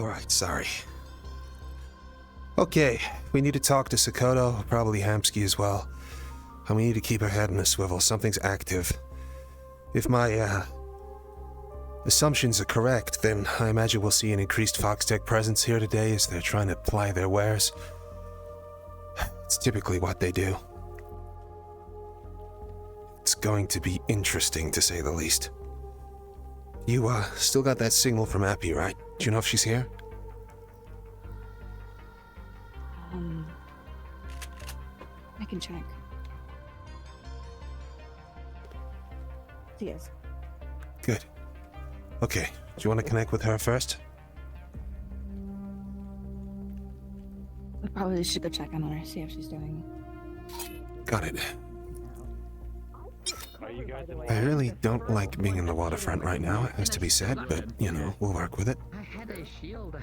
Alright, sorry. Okay, we need to talk to Sakoto, probably Hamsky as well. And we need to keep our head in a swivel. Something's active. If my, assumptions are correct, then I imagine we'll see an increased Foxtech presence here today as they're trying to ply their wares. It's typically what they do. It's going to be interesting, to say the least. You, still got that signal from Appy, right? Do you know if she's here? I can check. She is. Good. Okay, do you want to connect with her first? We probably should go check on her, see how she's doing. Got it. I really don't like being in the waterfront right now, it has to be said, but, you know, we'll work with it. I had a shield.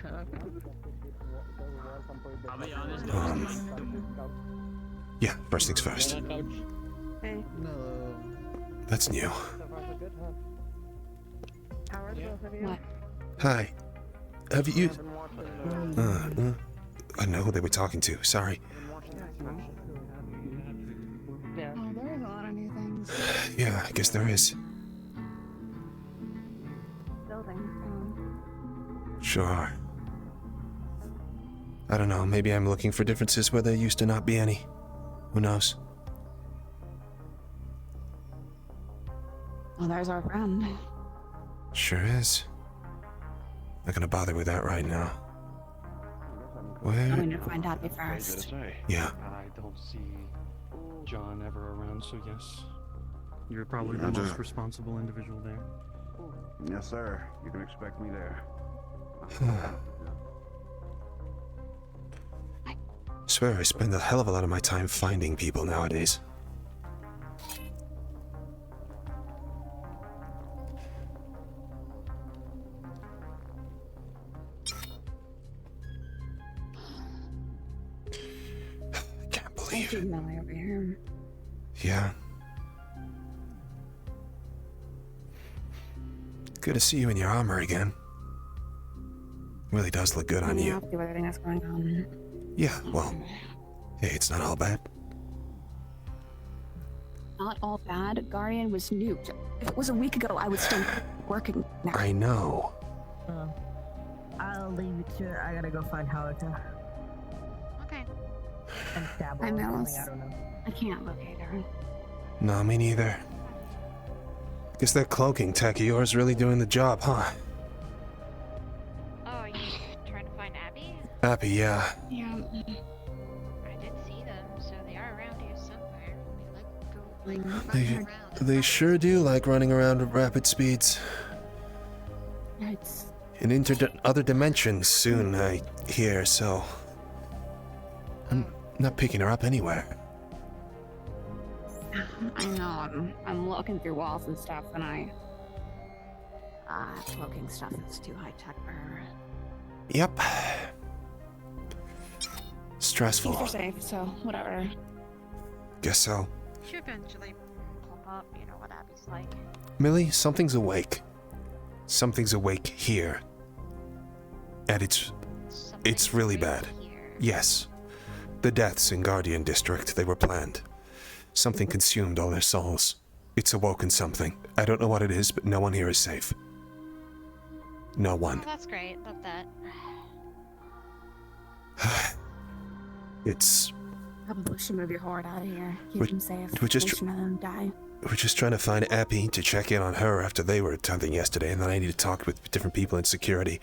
Yeah, first things first. Hey. No. That's new. What? Hi. Have you... I know who they were talking to, sorry. Oh, there's a lot of new things. Yeah, I guess there is. Building. Sure. I don't know, maybe I'm looking for differences where there used to not be any. Who knows? Well, there's our friend. Sure is. Not gonna bother with that right now. I Where? need to find out first. Yeah. I don't see John ever around, so yes. You're probably the most responsible individual there. Yes, sir. You can expect me there. Swear I spend a hell of a lot of my time finding people nowadays. Can't believe it. Millie over here. Yeah. Good to see you in your armor again. Really does look good on you. With everything that's going on. Yeah, well, hey, it's not all bad. Not all bad. Guardian was nuked. If it was a week ago, I would still working now. I know. I'll leave you to it. I gotta go find Halika. Okay. And stab her I or know. something, I don't know. I can't locate her. No, me neither. Guess that cloaking tech of yours really doing the job, huh? Oh, you trying to find Abby? Happy, yeah. Yeah. I did see them, so they are around here somewhere. They like go running around. They sure do like running around at rapid speeds. It's In other dimensions soon, I hear, so... I'm not picking her up anywhere. I know. I'm looking through walls and stuff, and cloaking stuff is too high tech for her. Yep. Stressful. Keep her safe, so whatever. Guess so. She eventually pop up, you know what Abby's like. Millie, something's awake. Something's awake here. And it's Something's really bad. here. Yes. The deaths in Guardian District, they were planned. Something consumed all their souls. It's awoken something. I don't know what it is, but no one here is safe. No one. Oh, that's great. Love that. It's... Probably should move your horde out of here. Keep We're- them safe. we're just They shouldn't let them die. We're just trying to find Appy to check in on her after they were attempting yesterday, and then I need to talk with different people in security.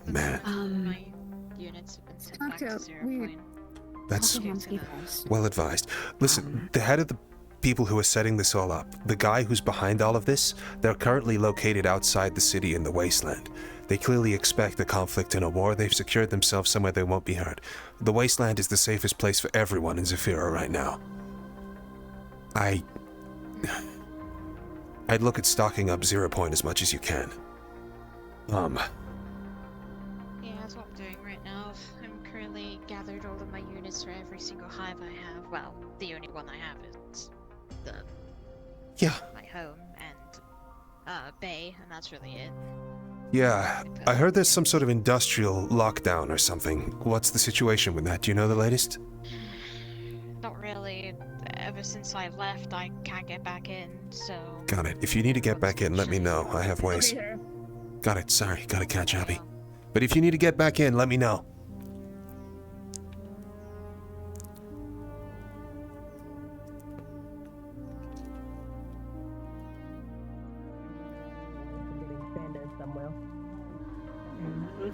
Man, My units have been sent back to 0 point. that's Talk to Hamsky first. well advised. Listen, the head of the people who are setting this all up, the guy who's behind all of this, they're currently located outside the city in the wasteland. They clearly expect a conflict and a war. They've secured themselves somewhere they won't be hurt. The wasteland is the safest place for everyone in Zephyra right now. I'd look at stocking up 0 point as much as you can. Yeah, that's what I'm doing right now. I'm currently gathered all of my units for every single hive I have. Well, the only one I have is Yeah, my home and bay, and that's really it. Yeah, I heard there's some sort of industrial lockdown or something. What's the situation with that? Do you know the latest? Not really. Ever since I left, I can't get back in, so... Got it. If you need to get back in, let me know. I have ways. Got it. Sorry, gotta catch Abby. But if you need to get back in, let me know. If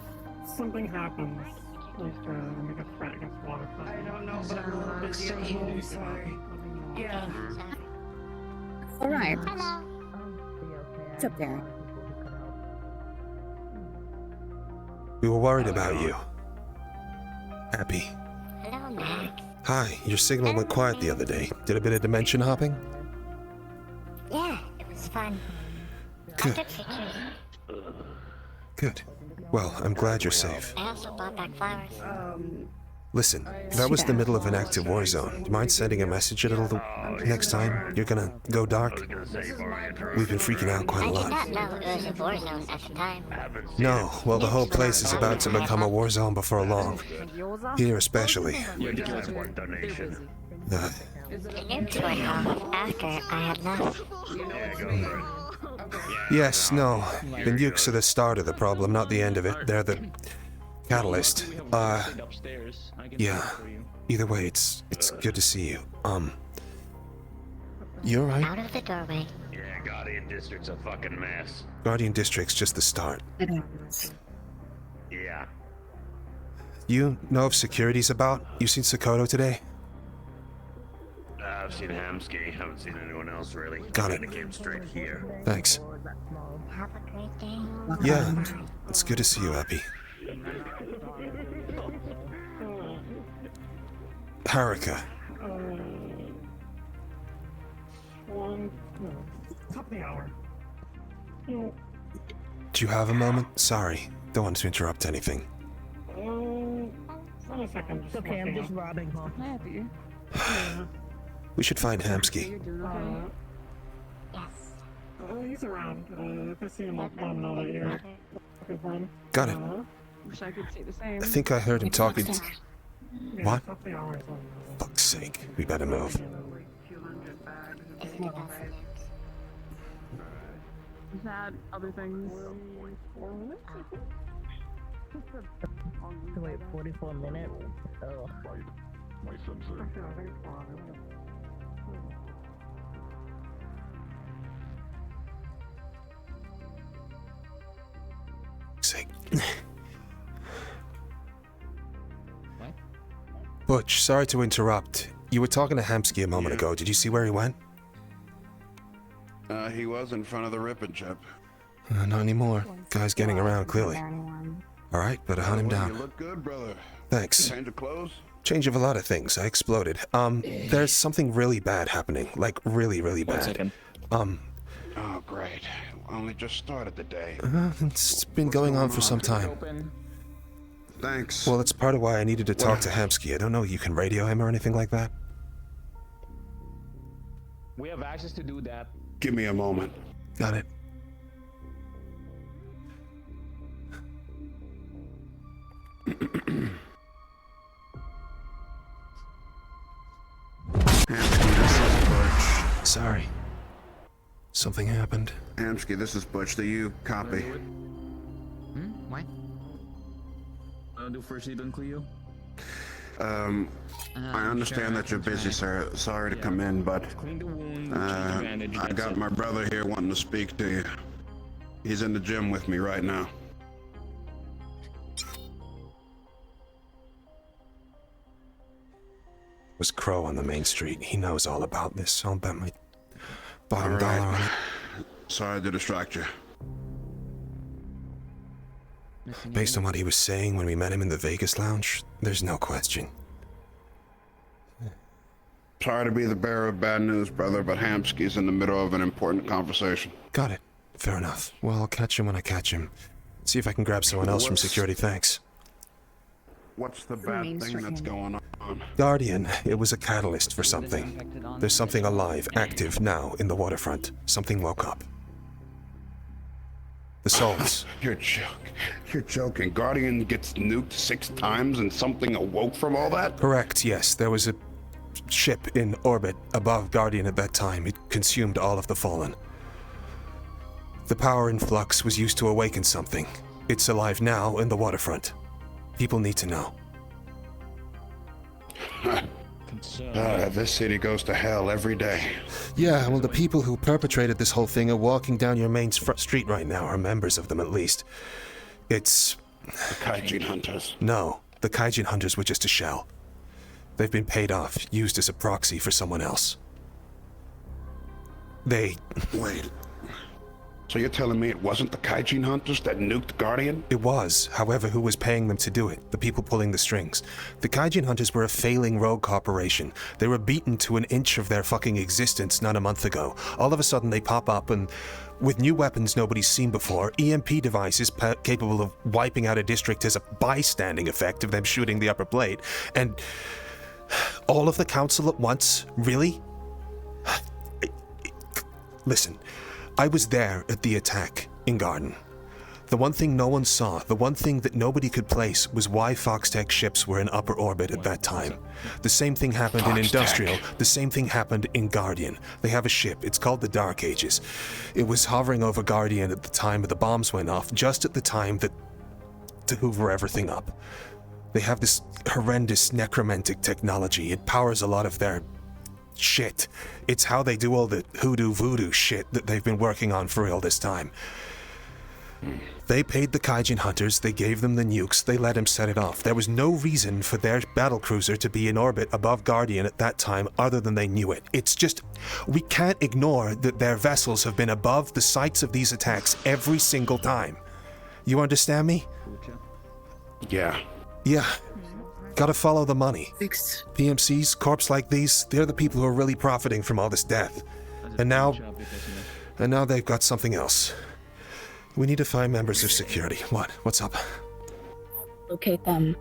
something happens, please try to make a threat against waterfront. I don't know, but I'm a little busy at home, sorry. Yeah. Alright. Hello. What's up there? We were worried about you. Abby. Hello, Max. Hi, your signal went quiet the other day. Did a bit of dimension hopping? Yeah, it was fun. Good. I took pictures. Good. Well, I'm glad you're safe. I also bought back flowers. Listen, that was the middle of an active war zone. Do you mind sending a message a little next time you're gonna go dark? We've been freaking out quite a I did lot. not know it was a war zone at the time. No, well, the whole place is about to become a war zone before long. Here especially. The nukes went off after I had left. Yes, no. The nukes are the start of the problem, not the end of it. They're the catalyst. Yeah. Either way, it's good to see you. You alright? Out of the doorway. Yeah, Guardian District's a fucking mess. Guardian District's just the start. Yeah. You know if security's about? You seen Sokoto today? I've seen Hamsky. Haven't seen anyone else really. Got it. Kinda came straight here. Thanks. Have a great day. Yeah. It's good to see you, Abby. Harika. Top of the hour. Do you have a moment? Sorry. Don't want to interrupt anything. One second. It's okay, I'm just robbing her. Happy. We should find Hamsky. Yes. He's around. If I see him, I'll let him know that you're looking for him. Got it. Wish I could say the same. I think I heard him talking. It's Yeah, What? top of the hour is on. Fuck's sake. We better move. Isn't it awesome? Is that other things? To wait 44 minutes? Oh. Sake. Butch, sorry to interrupt. You were talking to Hamsky a moment ago. Did you see where he went? He was in front of the ripping chip. Not anymore. Guy's getting around, clearly. Alright, better hunt him You down. look good, brother. Thanks. Change of clothes? Change of a lot of things. I exploded. There's something really bad happening. Like, really, really bad. Oh, great. Only just started the day. It's been going on for some time. Thanks. Well, it's part of why I needed to talk to Hamsky. I don't know if you can radio him or anything like that. We have access to do that. Give me a moment. Got it. Hamsky, this is Butch. Sorry. Something happened. Hamsky, this is Butch. Do you copy? What? Do first aid on Cleo? I understand that you're busy, sir. Sorry to come in, but Clean the wound, I got my brother here wanting to speak to you. He's in the gym with me right now. Was Crow on the main street. He knows all about this. I'll bet my bottom dollar on it. Sorry to distract you. Based on what he was saying when we met him in the Vegas lounge, there's no question. Sorry to be the bearer of bad news, brother, but Hamsky's in the middle of an important conversation. Got it. Fair enough. Well, I'll catch him when I catch him. See if I can grab someone else from security, thanks. What's the bad thing that's going on? Guardian, it was a catalyst for something. There's something alive, active now in the waterfront. Something woke up. The souls. You're joking. Guardian gets nuked 6 times and something awoke from all that? Correct, yes. There was a ship in orbit above Guardian at that time. It consumed all of the Fallen. The power influx was used to awaken something. It's alive now in the waterfront. People need to know. This city goes to hell every day. Yeah, well, the people who perpetrated this whole thing are walking down your main street right now, or members of them at least. It's... The Kaijin hunters. No, the Kaijin hunters were just a shell. They've been paid off, used as a proxy for someone else. They... Wait. So you're telling me it wasn't the Kaijin hunters that nuked Guardian? It was. However, who was paying them to do it? The people pulling the strings. The Kaijin hunters were a failing rogue corporation. They were beaten to an inch of their fucking existence not a month ago. All of a sudden they pop up and, with new weapons nobody's seen before, EMP devices capable of wiping out a district as a bystanding effect of them shooting the upper plate, and all of the council at once? Really? Listen. I was there at the attack in Garden. The one thing no one saw, the one thing that nobody could place, was why Foxtech ships were in upper orbit at that time. The same thing happened in Industrial, the same thing happened in Guardian. They have a ship, it's called the Dark Ages. It was hovering over Guardian at the time the bombs went off, just at the time that to hoover everything up. They have this horrendous necromantic technology. It powers a lot of their shit. It's how they do all the hoodoo voodoo shit that they've been working on for all this time. They paid the Kaijin hunters, they gave them the nukes, they let him set it off. There was no reason for their battlecruiser to be in orbit above Guardian at that time other than they knew it. It's just, we can't ignore that their vessels have been above the sites of these attacks every single time. You understand me? Yeah. Yeah. Gotta follow the money. PMCs, corps like these, they're the people who are really profiting from all this death. And now they've got something else. We need to find members of security. What? What's up? Locate them.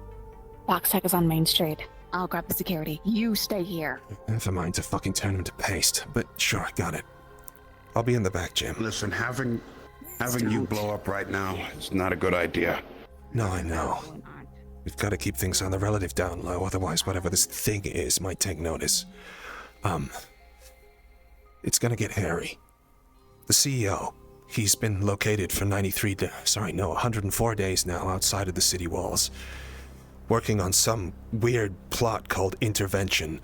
Foxtech is on Main Street. I'll grab the security. You stay here. Never mind to fucking turn him to paste, but sure, got it. I'll be in the back, Jim. Listen, having you blow up right now is not a good idea. No, I know. We've got to keep things on the relative down low, otherwise whatever this thing is might take notice. It's gonna get hairy. The CEO, he's been located for 104 days now outside of the city walls, working on some weird plot called intervention.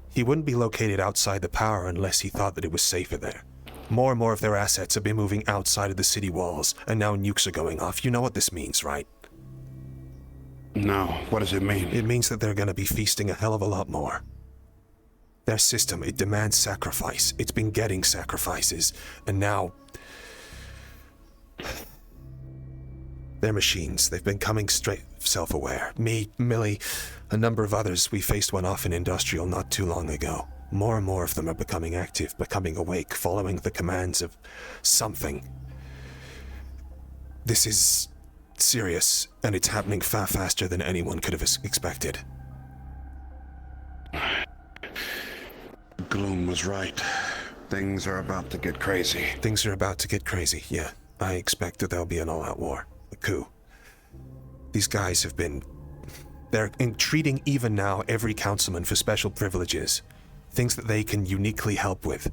He wouldn't be located outside the power unless he thought that it was safer there. More and more of their assets have been moving outside of the city walls, and now nukes are going off. You know what this means, right? No, what does it mean? It means that they're gonna be feasting a hell of a lot more. Their system, it demands sacrifice. It's been getting sacrifices, and now... They're machines. They've been coming straight self-aware. Me, Millie, a number of others, we faced one off in Industrial not too long ago. More and more of them are becoming active, becoming awake, following the commands of something. This is serious, and it's happening far faster than anyone could have expected. Gloom was right. Things are about to get crazy. Things are about to get crazy, yeah. I expect that there'll be an all-out war. A coup. These guys have been... They're entreating even now every councilman for special privileges. Things that they can uniquely help with.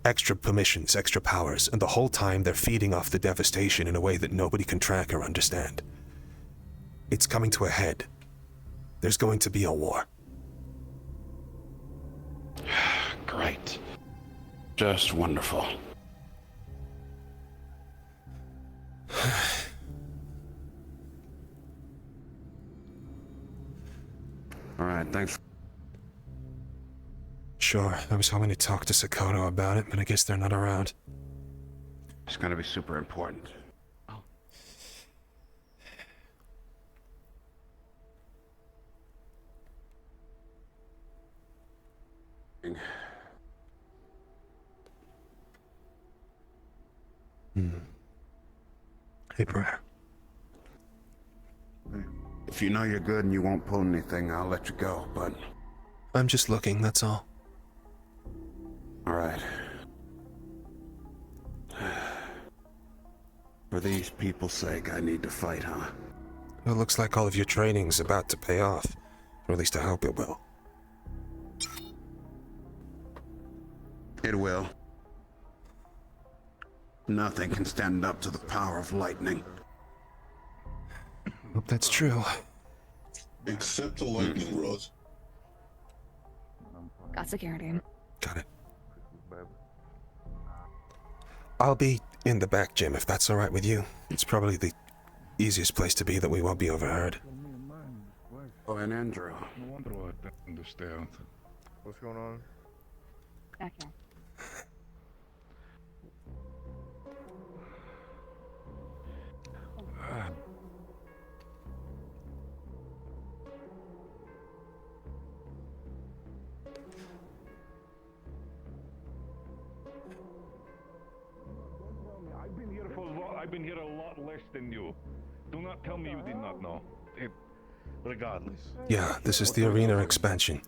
Extra permissions, extra powers, and the whole time they're feeding off the devastation in a way that nobody can track or understand. It's coming to a head. There's going to be a war. Great. Just wonderful. All right, thanks. Sure, I was hoping to talk to Sakoto about it, but I guess they're not around. It's gonna be super important. Hey, Prayer. If you know you're good and you won't pull anything, I'll let you go, but... I'm just looking, that's all. All right. For these people's sake, I need to fight, huh? It looks like all of your training's about to pay off. Or at least I hope it will. It will. Nothing can stand up to the power of lightning. Hope that's true. Except the lightning rod. Got security. Got it. I'll be in the back, Jim, if that's alright with you. It's probably the easiest place to be that we won't be overheard. Oh, and Andrew. No wonder why I don't understand. What's going on? Back here. I've been here a lot less than you. Do not tell me you did not know. Regardless. Yeah, this is the arena expansion.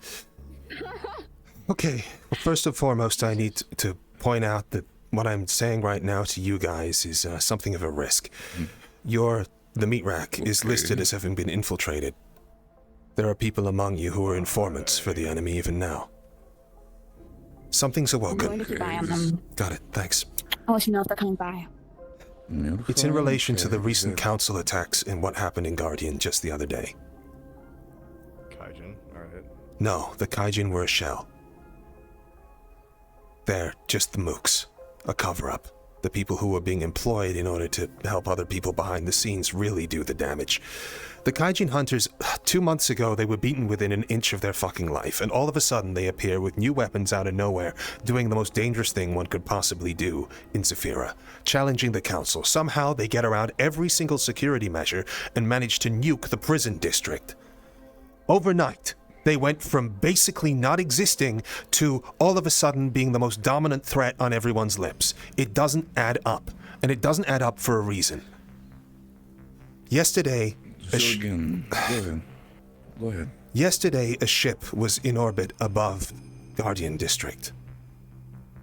Okay, well, first and foremost, I need to point out that what I'm saying right now to you guys is something of a risk. The meat rack is listed as having been infiltrated. There are people among you who are informants for the enemy even now. Something's awoken. I'm going to keep eye on them. Got it, thanks. I'll let you know if they're coming by. It's in relation to the recent council attacks and what happened in Guardian just the other day. Kaijin, alright. No, the Kaijin were a shell. They're just the mooks. A cover-up. The people who were being employed in order to help other people behind the scenes really do the damage. The Kaijin hunters, 2 months ago, they were beaten within an inch of their fucking life, and all of a sudden they appear with new weapons out of nowhere, doing the most dangerous thing one could possibly do in Zephyra, challenging the council. Somehow they get around every single security measure and manage to nuke the prison district. Overnight, they went from basically not existing to all of a sudden being the most dominant threat on everyone's lips. It doesn't add up, and it doesn't add up for a reason. Yesterday, Go ahead. Yesterday, a ship was in orbit above Guardian District.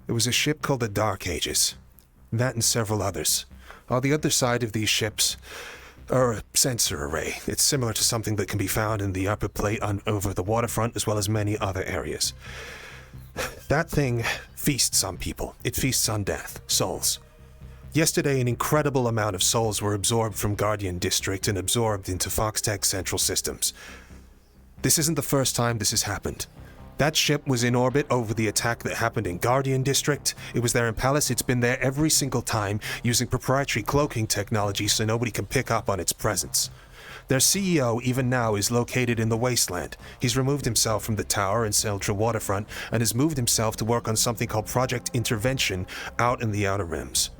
It was a ship called the Dark Ages. That and several others. On the other side of these ships are a sensor array. It's similar to something that can be found in the upper plate over the waterfront as well as many other areas. That thing feasts on people. It feasts on death, souls. Yesterday, an incredible amount of souls were absorbed from Guardian District and absorbed into Foxtech Central Systems. This isn't the first time this has happened. That ship was in orbit over the attack that happened in Guardian District. It was there in Palace. It's been there every single time, using proprietary cloaking technology so nobody can pick up on its presence. Their CEO, even now, is located in the Wasteland. He's removed himself from the tower in Central Waterfront and has moved himself to work on something called Project Intervention out in the Outer Rims.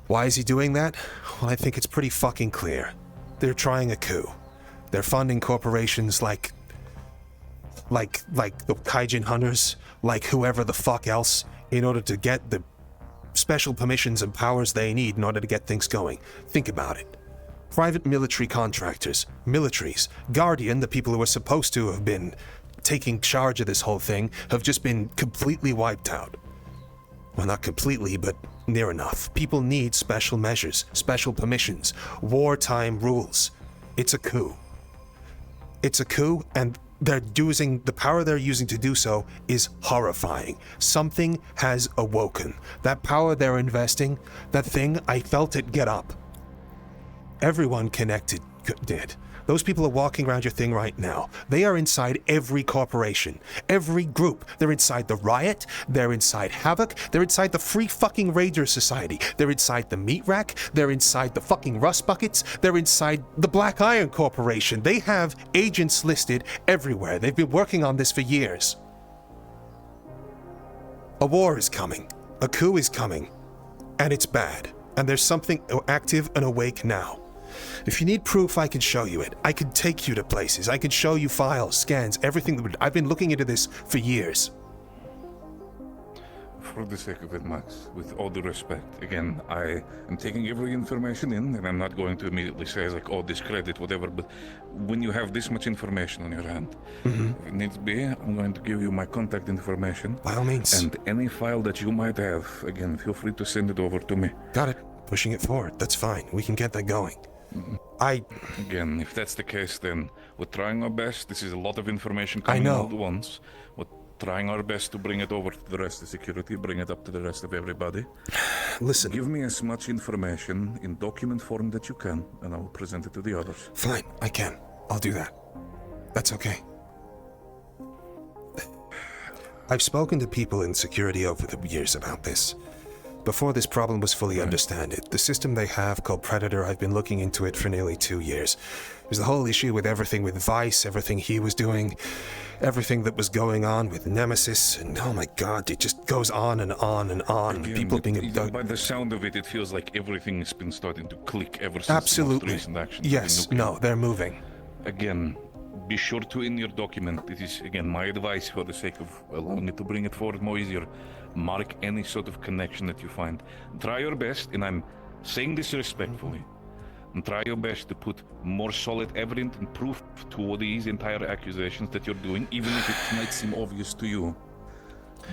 Why is he doing that? Well, I think it's pretty fucking clear. They're trying a coup. They're funding corporations like the Kaijin hunters, like whoever the fuck else, in order to get the special permissions and powers they need in order to get things going. Think about it. Private military contractors, militaries, Guardian, the people who are supposed to have been taking charge of this whole thing, have just been completely wiped out. Well, not completely, but near enough. People need special measures, special permissions, wartime rules. It's a coup. It's a coup, and the power they're using to do so is horrifying. Something has awoken. That power they're investing, that thing, I felt it get up. Everyone connected did. Those people are walking around your thing right now. They are inside every corporation, every group. They're inside the Riot, they're inside Havoc, they're inside the Free fucking Ranger Society, they're inside the Meat Rack, they're inside the fucking Rust Buckets, they're inside the Black Iron Corporation. They have agents listed everywhere. They've been working on this for years. A war is coming. A coup is coming. And it's bad. And there's something active and awake now. If you need proof, I can show you it. I can take you to places. I can show you files, scans, everything. I've been looking into this for years. For the sake of it, Max, with all due respect, again, I am taking every information in, and I'm not going to immediately say, like, oh, discredit, whatever, but when you have this much information on your hand, if it needs to be, I'm going to give you my contact information. By all means. And any file that you might have, again, feel free to send it over to me. Got it. pushing it forward. That's fine. We can get that going. Again, if that's the case, then we're trying our best. This is a lot of information coming all at once. We're trying our best to bring it over to the rest of security, bring it up to the rest of everybody. Listen. Give me as much information in document form that you can, and I will present it to the others. Fine, I can. I'll do that. That's okay. I've spoken to people in security over the years about this. Before this problem was fully understood, the system they have called Predator, I've been looking into it for nearly 2 years. There's the whole issue with everything with Vice, everything he was doing, everything that was going on with Nemesis, and oh my god, it just goes on and on and on. Again, People being abducted. By the sound of it, it feels like everything has been starting to click ever since Absolutely. the most recent action. Yes, no, they're moving. Again, be sure to, in your document, it is, again, my advice for the sake of allowing it to bring it forward more easier, mark any sort of connection that you find. Try your best, and I'm saying this respectfully, and try your best to put more solid evidence and proof to these entire accusations that you're doing, even if it might seem obvious to you.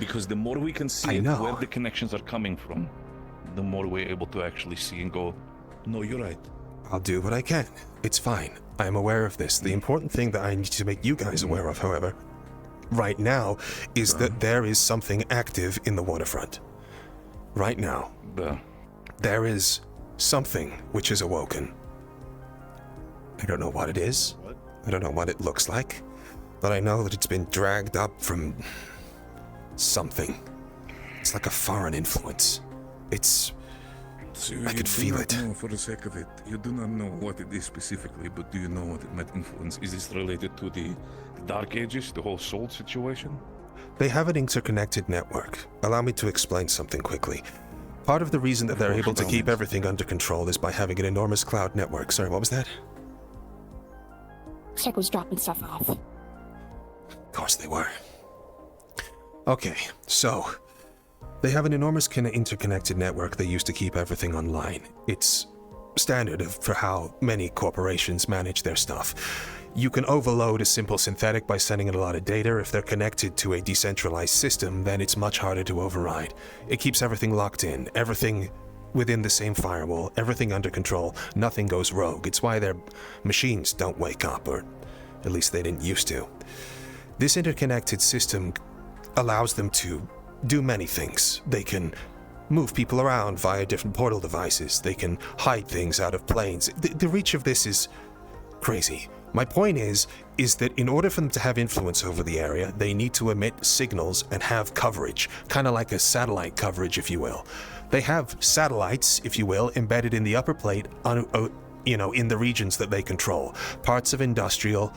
Because the more we can see where the connections are coming from, the more we're able to actually see and go, no, you're right. I'll do what I can. It's fine. I am aware of this. The important thing that I need to make you guys aware of, however, right now, is that there is something active in the waterfront. Right now. There is something which is awoken. I don't know what it is. I don't know what it looks like. But I know that it's been dragged up from something. It's like a foreign influence. It's... So I could feel it. No, for the sake of it, you do not know what it is specifically, but do you know what it might influence? Is this related to the Dark Ages, the whole soul situation? They have an interconnected network. Allow me to explain something quickly. Part of the reason that they're able to keep everything under control is by having an enormous cloud network. Sorry, what was that? Check was dropping stuff off. Of course they were. Okay, so... they have an enormous interconnected network they use to keep everything online. It's standard for how many corporations manage their stuff. You can overload a simple synthetic by sending it a lot of data. If they're connected to a decentralized system, then it's much harder to override. It keeps everything locked in, everything within the same firewall, everything under control, nothing goes rogue. It's why their machines don't wake up, or at least they didn't used to. This interconnected system allows them to do many things. They can move people around via different portal devices. They can hide things out of planes. The reach of this is crazy. My point is that in order for them to have influence over the area, they need to emit signals and have coverage, kind of like a satellite coverage, if you will. They have satellites, if you will, embedded in the upper plate, in the regions that they control. Parts of industrial,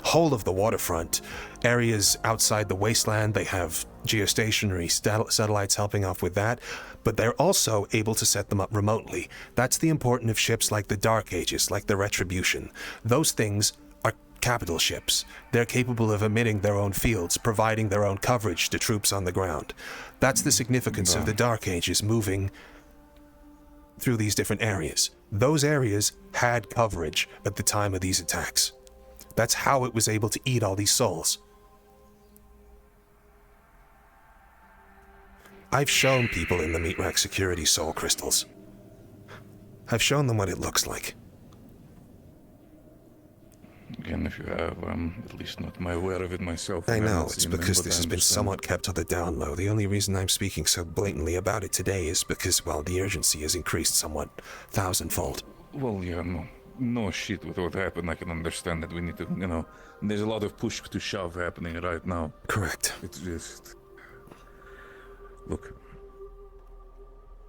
whole of the waterfront, areas outside the wasteland, they have geostationary satellites helping off with that, but they're also able to set them up remotely. That's the importance of ships like the Dark Ages, like the Retribution. Those things are capital ships. They're capable of emitting their own fields, providing their own coverage to troops on the ground. That's the significance of the Dark Ages moving through these different areas. Those areas had coverage at the time of these attacks. That's how it was able to eat all these souls. I've shown people in the meat rack security soul crystals. I've shown them what it looks like. Again, if you have, at least not my aware of it myself. I know, it's because this has been somewhat kept on the down low. The only reason I'm speaking so blatantly about it today is because, well, the urgency has increased somewhat, 1,000-fold. Well, yeah, no shit with what happened. I can understand that we need to, there's a lot of push to shove happening right now. Correct. It's just... Look,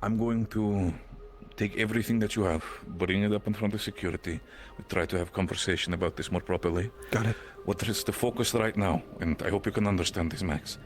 I'm going to take everything that you have, bring it up in front of security. We try to have conversation about this more properly. Got it. What is the focus right now, and I hope you can understand this, Max,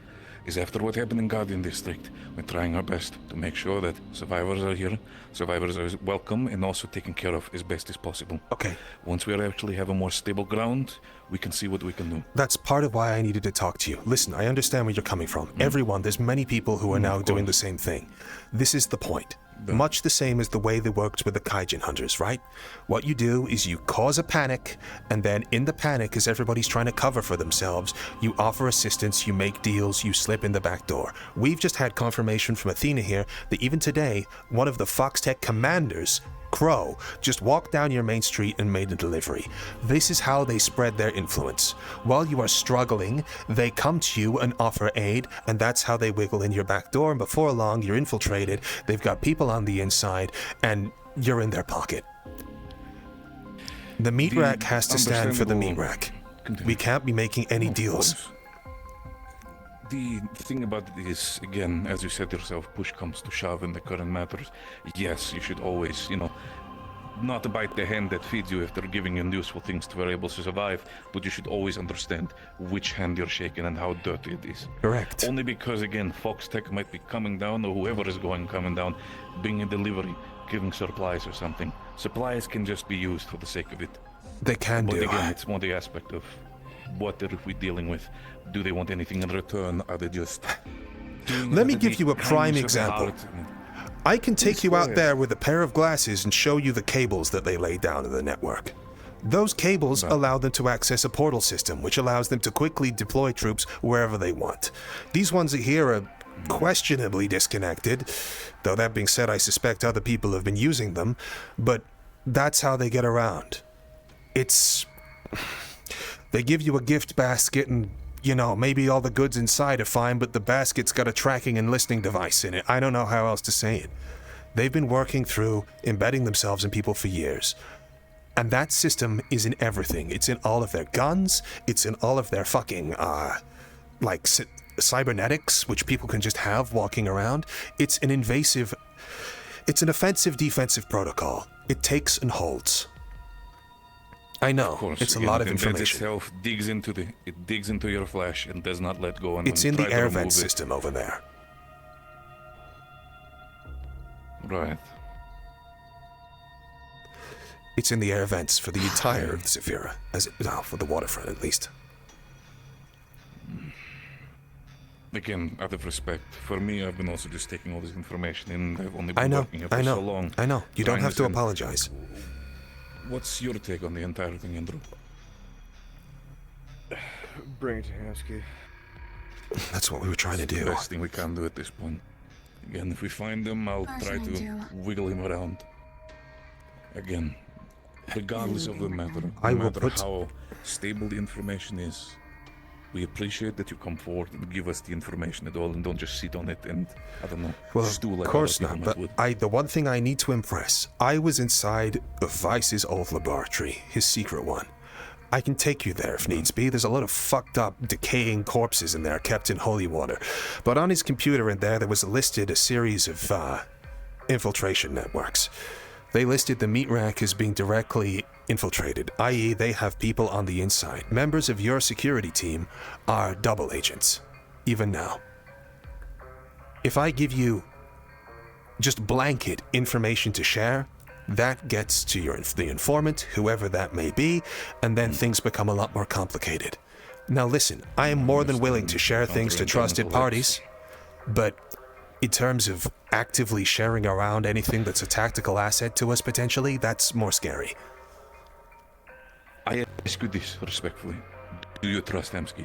is after what happened in Guardian District, we're trying our best to make sure that survivors are here, survivors are welcome, and also taken care of as best as possible. Okay. Once we actually have a more stable ground, we can see what we can do. That's part of why I needed to talk to you. Listen, I understand where you're coming from. Everyone, there's many people who are now doing the same thing. This is the point. Much the same as the way they worked with the Kaijin hunters, right? What you do is you cause a panic, and then in the panic, as everybody's trying to cover for themselves, you offer assistance, you make deals, you slip in the back door. We've just had confirmation from Athena here that even today, one of the Foxtech commanders, Crow, just walked down your main street and made a delivery. This is how they spread their influence. While you are struggling, they come to you and offer aid, and that's how they wiggle in your back door, and before long, you're infiltrated, they've got people on the inside, and you're in their pocket. The meat rack has to stand for the meat rack. We can't be making any deals. The thing about it is, again, as you said yourself, push comes to shove in the current matters. Yes, you should always, not bite the hand that feeds you if they're giving you useful things to be able to survive, but you should always understand which hand you're shaking and how dirty it is. Correct. Only because, again, Foxtech might be coming down, or whoever is coming down, being a delivery, giving supplies or something. Supplies can just be used for the sake of it. They can But do. again, it's more the aspect of what are we dealing with? Do they want anything in return? Are they just... Let me give you a prime example. I can take you out there with a pair of glasses and show you the cables that they laid down in the network. Those cables allow them to access a portal system, which allows them to quickly deploy troops wherever they want. These ones here are questionably disconnected, though that being said, I suspect other people have been using them, but that's how they get around. They give you a gift basket and, maybe all the goods inside are fine, but the basket's got a tracking and listening device in it. I don't know how else to say it. They've been working through embedding themselves in people for years. And that system is in everything. It's in all of their guns. It's in all of their fucking, cybernetics, which people can just have walking around. It's an offensive defensive protocol. It takes and holds. I know, of course, it's a lot of it information. Itself digs into your flesh and does not let go. And it's in the air vent system over there. Right. It's in the air vents for the entire of Zephyra, for the waterfront at least. Again, out of respect, for me, I've been also just taking all this information in. I've only been working here for so long. I know. You don't have to apologize. What's your take on the entire thing, Andrew? Bring it to Hamsky. That's what we were trying to do. The best thing we can do at this point. Again, if we find him, I'll try to wiggle him around. Again, regardless of the matter, no matter how stable the information is, we appreciate that you come forward and give us the information at all and don't just sit on it and, I don't know, stew like of course other not, people but the one thing I need to impress, I was inside of Vice's old laboratory, his secret one. I can take you there if needs be. There's a lot of fucked up, decaying corpses in there kept in holy water. But on his computer in there was listed a series of infiltration networks. They listed the meat rack as being directly infiltrated, i.e. they have people on the inside. Members of your security team are double agents, even now. If I give you just blanket information to share, that gets to the informant, whoever that may be, and then things become a lot more complicated. Now listen, I am more than willing to share things to trusted parties, but in terms of actively sharing around anything that's a tactical asset to us potentially, that's more scary. I ask you this respectfully. Do you trust Hamsky?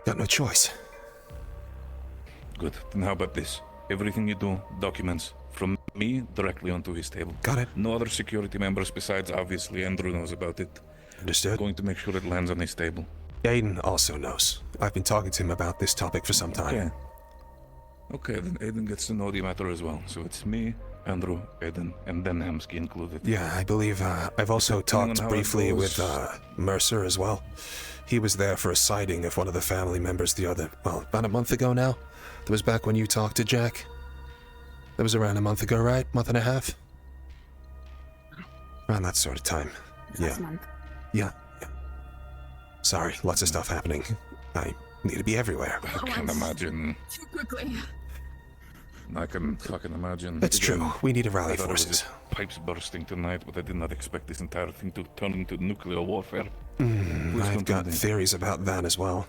Got no choice. Good. Then how about this? Everything you do, documents from me directly onto his table. Got it. No other security members besides, obviously, Andrew knows about it. Understood. Going to make sure it lands on his table. Aiden also knows. I've been talking to him about this topic for some time. Okay, then Aiden gets to know the matter as well. So it's me, Andrew, Aiden, and then Hamsky included. Yeah, I believe I've also talked briefly with Mercer as well. He was there for a sighting of one of the family members about a month ago now. That was back when you talked to Jack. That was around a month ago, right? Month and a half? Around that sort of time. Last month. Yeah. Sorry, lots of stuff happening. I need to be everywhere. I can imagine. Too quickly. I can fucking imagine. That's true. We need to rally I thought forces. It was just pipes bursting tonight, but I did not expect this entire thing to turn into nuclear warfare. I've got theories about that as well.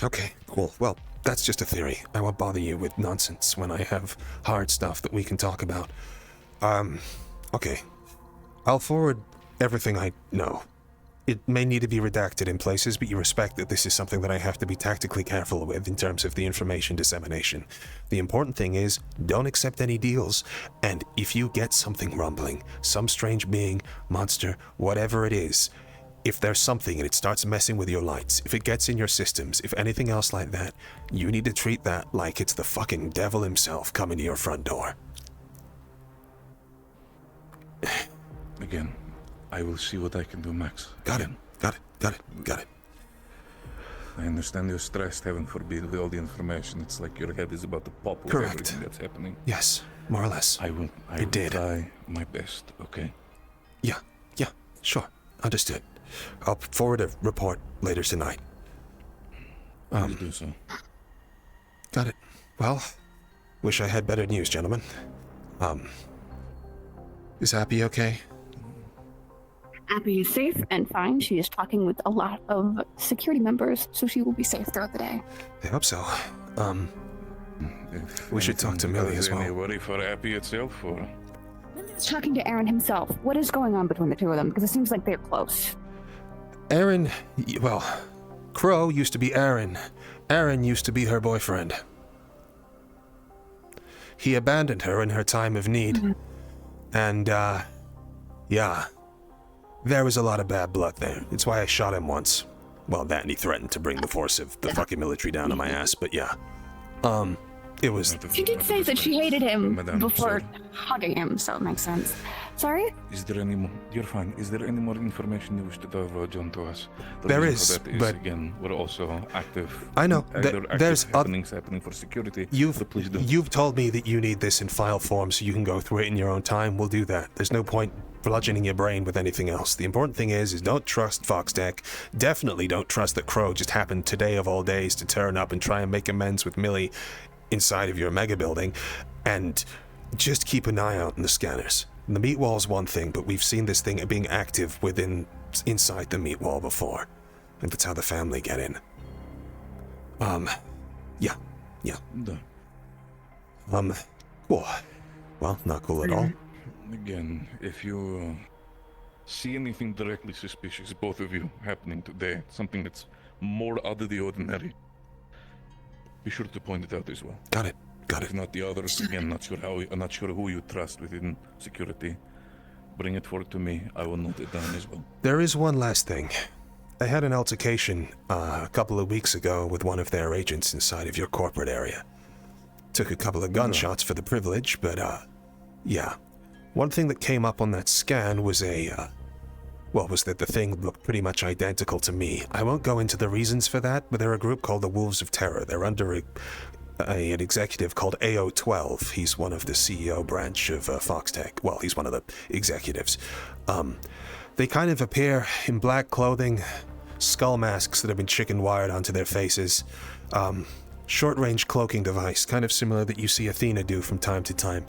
Okay, cool. Well, that's just a theory. I won't bother you with nonsense when I have hard stuff that we can talk about. Okay. I'll forward everything I know. It may need to be redacted in places, but you respect that this is something that I have to be tactically careful with in terms of the information dissemination. The important thing is, don't accept any deals, and if you get something rumbling, some strange being, monster, whatever it is, if there's something and it starts messing with your lights, if it gets in your systems, if anything else like that, you need to treat that like it's the fucking devil himself coming to your front door. Again, I will see what I can do, Max. Got it. I understand you're stressed, heaven forbid, with all the information. It's like your head is about to pop with everything that's happening. Yes, more or less. I will try my best, okay? Yeah, sure. Understood. I'll forward a report later tonight. Please do so. Got it. Well, wish I had better news, gentlemen. Is Happy okay? Abby is safe and fine. She is talking with a lot of security members, so she will be safe throughout the day. I hope so. We should talk to Millie as well. Any worry for Happy itself, or? Millie's talking to Aaron himself. What is going on between the two of them? Because it seems like they're close. Aaron, well, Crow used to be Aaron. Aaron used to be her boyfriend. He abandoned her in her time of need. And, yeah. There was a lot of bad blood there. It's why I shot him once. Well, that and he threatened to bring the force of the fucking military down on my ass, but yeah. It was... She did say that she hated him before hugging him, so it makes sense. Sorry? Is there any more... You're fine. Is there any more information you wish to divulge onto us? There is, but... Again, we're also active. I know. There's happening for security. Please do. You've told me that you need this in file form so you can go through it in your own time. We'll do that. There's no point bludgeoning your brain with anything else. The important thing is don't trust Foxtech. Definitely don't trust that Crow just happened today of all days to turn up and try and make amends with Millie inside of your mega building. And just keep an eye out on the scanners. The meat wall's one thing, but we've seen this thing being active inside the meat wall before. And that's how the family get in. Yeah. Cool. Well, not cool at all. Again, if you see anything directly suspicious, both of you, happening today, something that's more out of the ordinary, be sure to point it out as well. Got it. If not the others, again, not sure who you trust within security. Bring it forward to me. I will note it down as well. There is one last thing. I had an altercation a couple of weeks ago with one of their agents inside of your corporate area. Took a couple of gunshots for the privilege, but yeah. One thing that came up on that scan was was that the thing looked pretty much identical to me. I won't go into the reasons for that, but they're a group called the Wolves of Terror. They're under an executive called AO12. He's one of the CEO branch of Foxtech. Well, he's one of the executives. They kind of appear in black clothing, skull masks that have been chicken wired onto their faces. Short-range cloaking device, kind of similar that you see Athena do from time to time.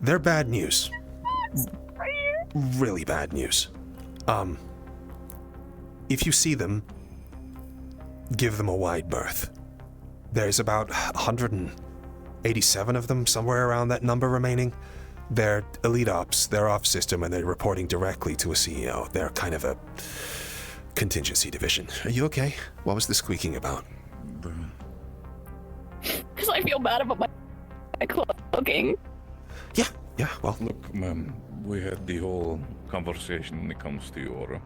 They're bad news. Really bad news. If you see them, give them a wide berth. There's about 187 of them, somewhere around that number remaining. They're elite ops, they're off system, and they're reporting directly to a CEO. They're kind of a contingency division. Are you okay? What was the squeaking about? Because I feel bad about my cloaking. Yeah, well... Look, ma'am, we had the whole conversation when it comes to your...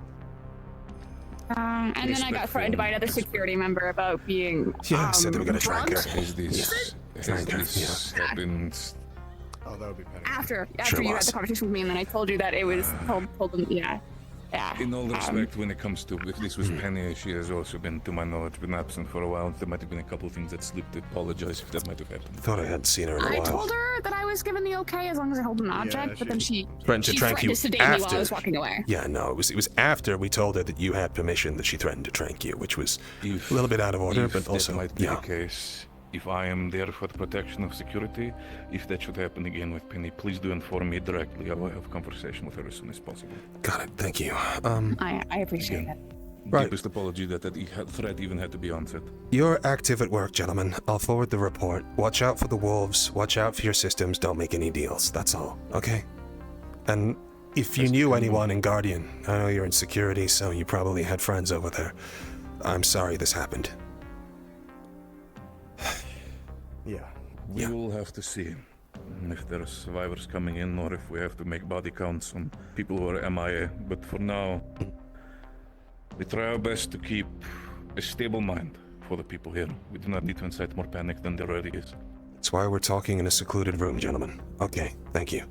and then I got threatened by another security member about being, Yeah, said they were gonna track her. Has this happened... Oh, that would be better. After Sure you had was. the conversation with me, and then I told you that it was told them, yeah. In all respect, when it comes to, if this was Penny, she has also been, to my knowledge, been absent for a while. There might have been a couple of things that slipped. I apologize if that might have happened. Thought I hadn't seen her in a I while. told her that I was given the okay as long as I hold an object, but then she Threatened to trank you to sedate me while I after. was walking away. Yeah, no, it was after we told her that you had permission that she threatened to trank you, which was a little bit out of order, but also, that might be yeah. the case. If I am there for the protection of security, if that should happen again with Penny, please do inform me directly. I will have a conversation with her as soon as possible. Got it, thank you. I appreciate it. Right. Deepest apology that threat even had to be answered. You're active at work, gentlemen. I'll forward the report. Watch out for the wolves. Watch out for your systems. Don't make any deals. That's all, okay? And if you knew anyone in Guardian, I know you're in security, so you probably had friends over there. I'm sorry this happened. Yeah. We will have to see if there are survivors coming in or if we have to make body counts on people who are MIA. But for now, we try our best to keep a stable mind for the people here. We do not need to incite more panic than there already is. That's why we're talking in a secluded room, gentlemen. Okay, thank you.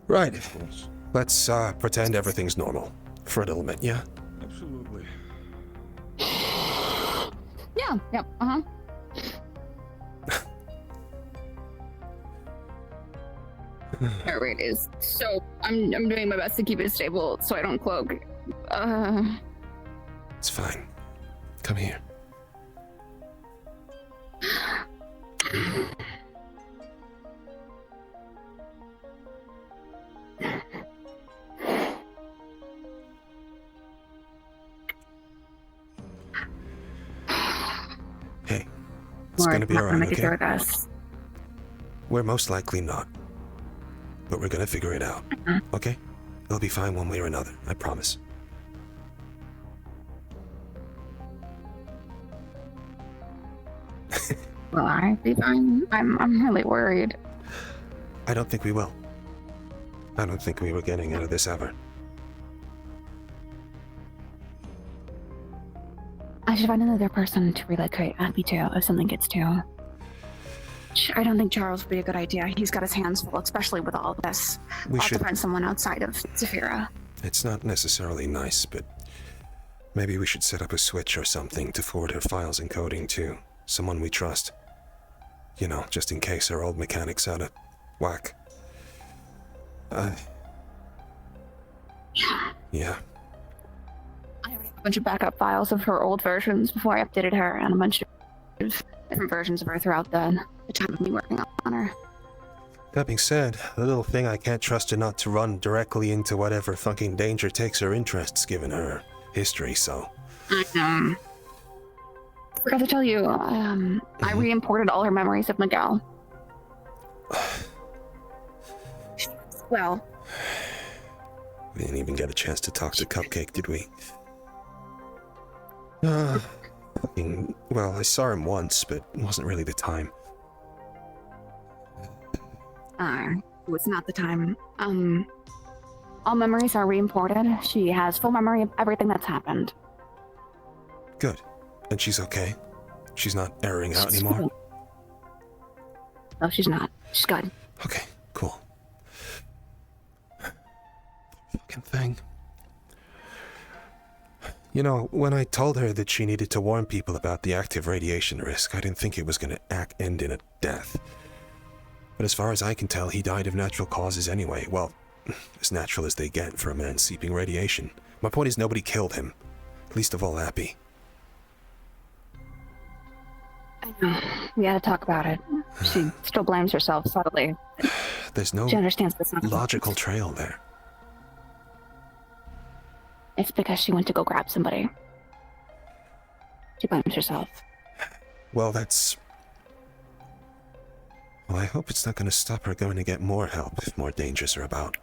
Right. Of course. Let's pretend everything's normal. For a little bit, yeah? Absolutely. Yeah, yep, uh-huh. Alright, is so I'm doing my best to keep it stable so I don't cloak. It's fine. Come here. Hey, it's gonna be alright, okay? We're most likely not. But we're gonna figure it out, okay? It'll be fine one way or another, I promise. Will I be fine? I'm really worried. I don't think we will. I don't think we were getting out of this ever. I should find another person to relocate Abby to if something gets to. I don't think Charles would be a good idea. He's got his hands full, especially with all of this. We I'll have should to find someone outside of Zafira. It's not necessarily nice, but maybe we should set up a switch or something to forward her files and coding to someone we trust. You know, just in case our old mechanic's out of whack. Yeah. I already have a bunch of backup files of her old versions before I updated her, and a bunch of different versions of her throughout the time of me working on her. That being said, the little thing I can't trust her not to run directly into whatever fucking danger takes her interests given her history, so... I forgot to tell you, I re-imported all her memories of Miguel. Well... We didn't even get a chance to talk to Cupcake, did we? Well, I saw him once, but it wasn't really the time. It was not the time. All memories are re-imported. She has full memory of everything that's happened. Good. And she's okay? She's not erring out anymore? Cool. No, she's not. She's good. Okay, cool. Fucking thing. You know, when I told her that she needed to warn people about the active radiation risk, I didn't think it was going to end in a death. But as far as I can tell, he died of natural causes anyway. Well, as natural as they get for a man seeping radiation. My point is nobody killed him. Least of all Appy. I know. We had to talk about it. She still blames herself subtly. There's no she understands this logical trail there. It's because she went to go grab somebody. She blames herself. Well, that's... Well, I hope it's not going to stop her going to get more help if more dangers are about.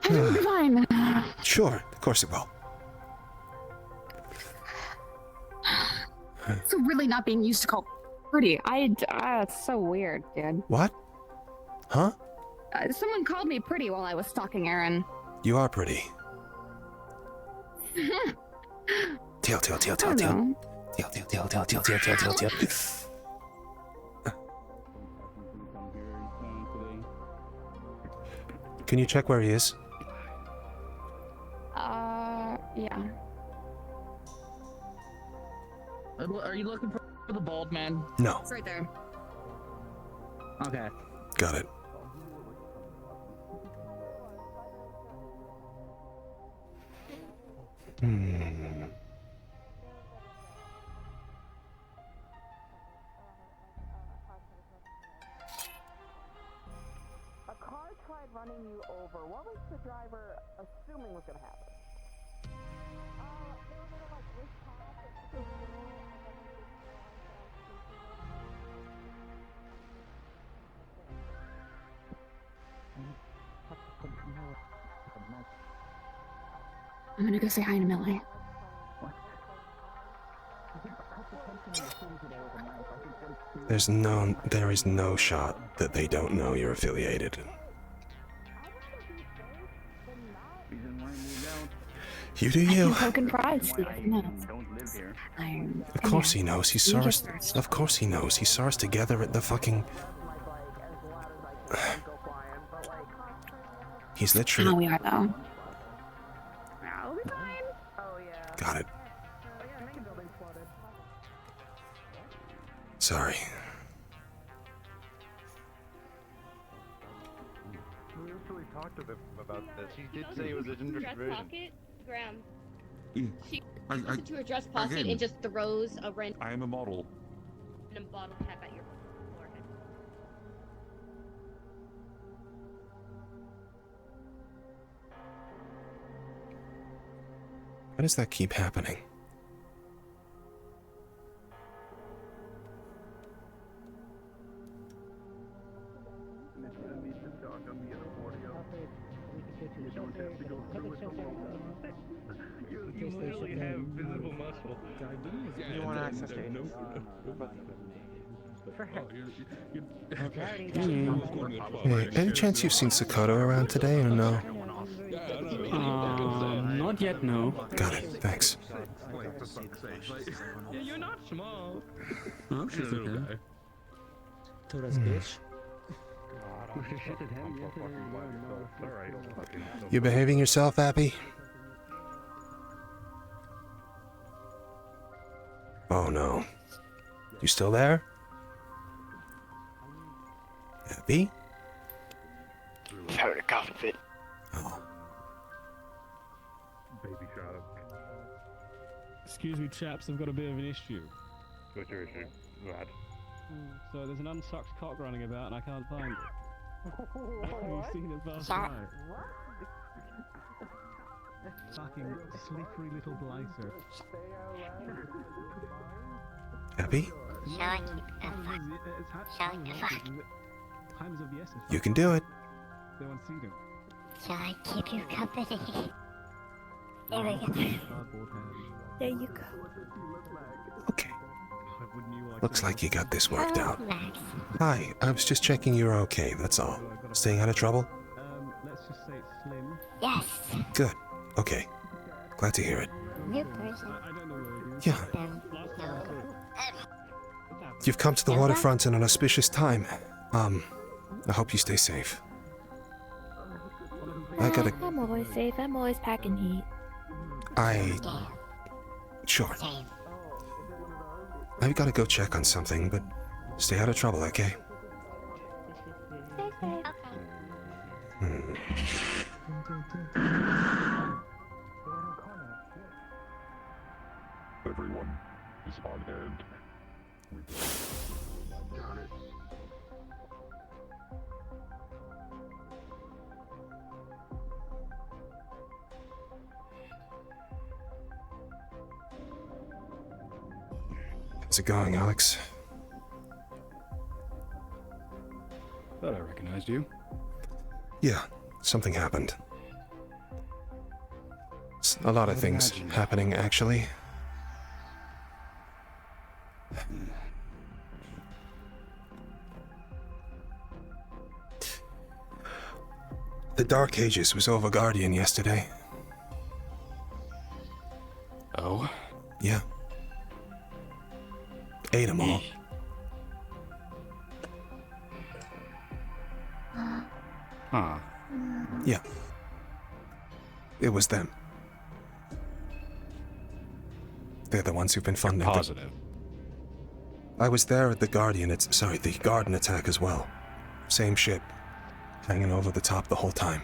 Everything will be fine. Sure, of course it will. It's really not being used to call pretty. It's so weird, dude. What? Huh? Someone called me pretty while I was stalking Aaron. You are pretty. Tail. Can you check where he is? Yeah. Are you looking for the bald man? No. It's right there. Okay. Got it. running you over. What was the driver assuming was gonna happen? They were gonna like whisk past and I'm gonna go say hi to Millie. There is no shot that they don't know you're affiliated. You do you. Token pride, Steve. No. Of course he knows. He saw us. Of course he knows. He saw us together at the fucking. He's literally. How we are though. Got it. Sorry. We actually talked to them about this. He did say it was a ginger version. Pocket, Graham. She I to her dress pocket again, and just throws a random I am a model. bottle cap at your forehead. Why does that keep happening? You literally have visible muscle. You want access to it? Hey, any chance you've seen Sakoto around today or no? Not yet, no. Got it, thanks. You're not small. Oh, she's okay. Todas bitch. You behaving yourself, Appy? Oh no. You still there? Appy? Having a cough fit. Oh. Baby shark. Excuse me, chaps, I've got a bit of an issue. What's your issue? Lad. So there's an unsucked cock running about and I can't find it. Have you seen it last Shut- night? Fucking slippery little blighter. Appy? Shall I keep Shall I fuck? Time is of the essence. You can do it. They want to see them. Shall I keep you company? There we go. Cardboard hand. There you go. Okay. Wouldn't you like Looks to- like you got this worked Oh, out. Max. Hi, I was just checking you're okay, that's all. Staying out of trouble? Let's just say it's slim. Yes. Good. Okay. Glad to hear it. New person. I don't know where it is. Yeah. No. You've come to the waterfront in an auspicious time. I hope you stay safe. I gotta... I'm always safe. I'm always packing heat. Sure. I've gotta go check on something, but stay out of trouble, okay? Everyone is on hand. Got it. How's it going, Alex? Thought I recognized you. Yeah, something happened. A lot of things happening, actually. The Dark Ages was over Guardian yesterday. Oh? Yeah. Ate 'em all. Huh. Yeah. It was them. They're the ones who've been funding the... Positive. I was there at the Guardian, the Garden attack as well. Same shit. Hanging over the top the whole time.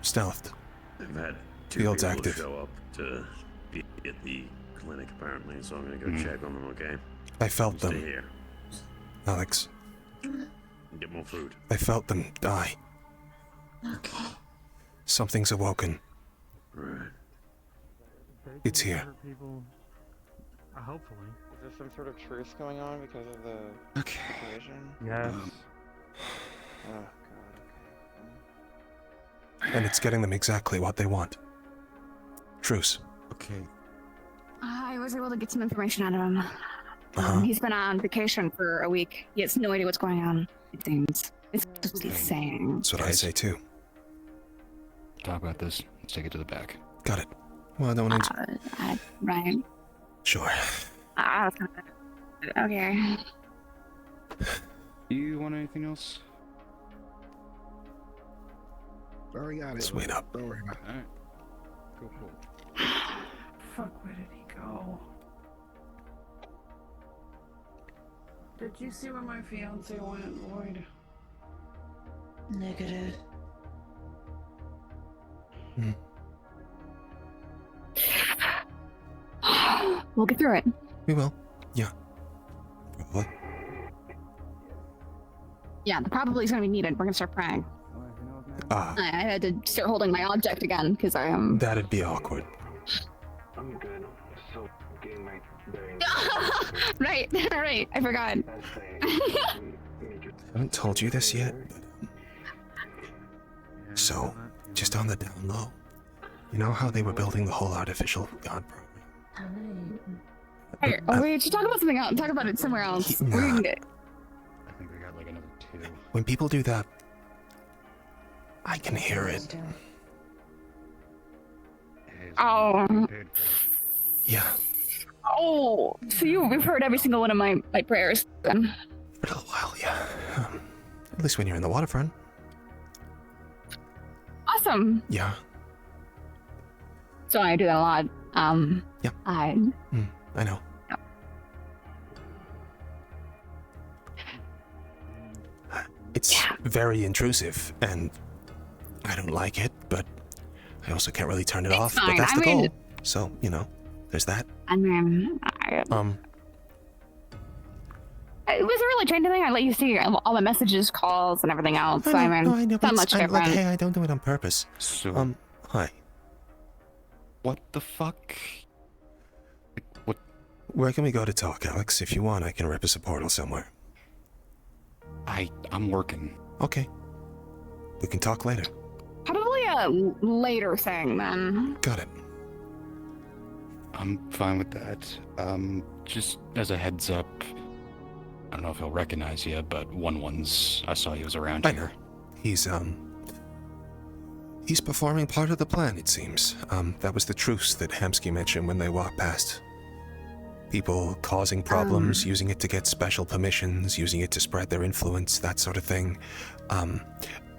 Stealthed. I've had two Field's people active. show up to be at the clinic apparently, so I'm gonna go check on them, okay? I felt Stay them. here. Alex. Get more food. I felt them die. Okay. Something's awoken. Right. It's here. People, hopefully. Is there some sort of truce going on because of the situation? Yes. Oh god. And it's getting them exactly what they want. Truce. Okay. I was able to get some information out of him. Uh-huh. He's been on vacation for a week. He has no idea what's going on. It seems. It's just what he's saying. That's what I say too. Talk about this. Let's take it to the back. Got it. Well, I don't need Right. Sure. Okay. You want anything else? Already got it. Let's wait up. Don't worry about it. Alright. Cool. Fuck, where did he go? Did you see where my fiance went, Lloyd? Negative. We'll get through it. We will. Yeah. Probably. Yeah, the probably is going to be needed. We're going to start praying. Ah. I had to start holding my object again because I am. That'd be awkward. I'm good. So getting my bearings. Right. I forgot. I haven't told you this yet, but... So, just on the down low, you know how they were building the whole artificial god program? Hey, we should talk about something else. Talk about it somewhere else. Nah. We're gonna I think we got like another 2. When people do that, I can hear it. Oh. Yeah. Oh. So you've heard every single one of my prayers then. For a little while, yeah. At least when you're in the waterfront. Awesome. Yeah. So I do that a lot. Yeah. I know. Yep. It's very intrusive, and I don't like it, but I also can't really turn it off. fine. But that's I the mean- goal. So, there's that. I mean, it was a really trained thing. I let you see all the messages, calls, and everything else. I mean, I know, it's not much different. Hey, I don't do it on purpose. So, hi. what the fuck? What? Where can we go to talk, Alex? If you want, I can rip us a portal somewhere. I'm working. Okay. We can talk later. Probably a later thing then. Got it. I'm fine with that. Just as a heads up, I don't know if he'll recognize you, but I saw he was around here. He's performing part of the plan, it seems. That was the truce that Hamsky mentioned when they walked past. People causing problems, using it to get special permissions, using it to spread their influence, that sort of thing.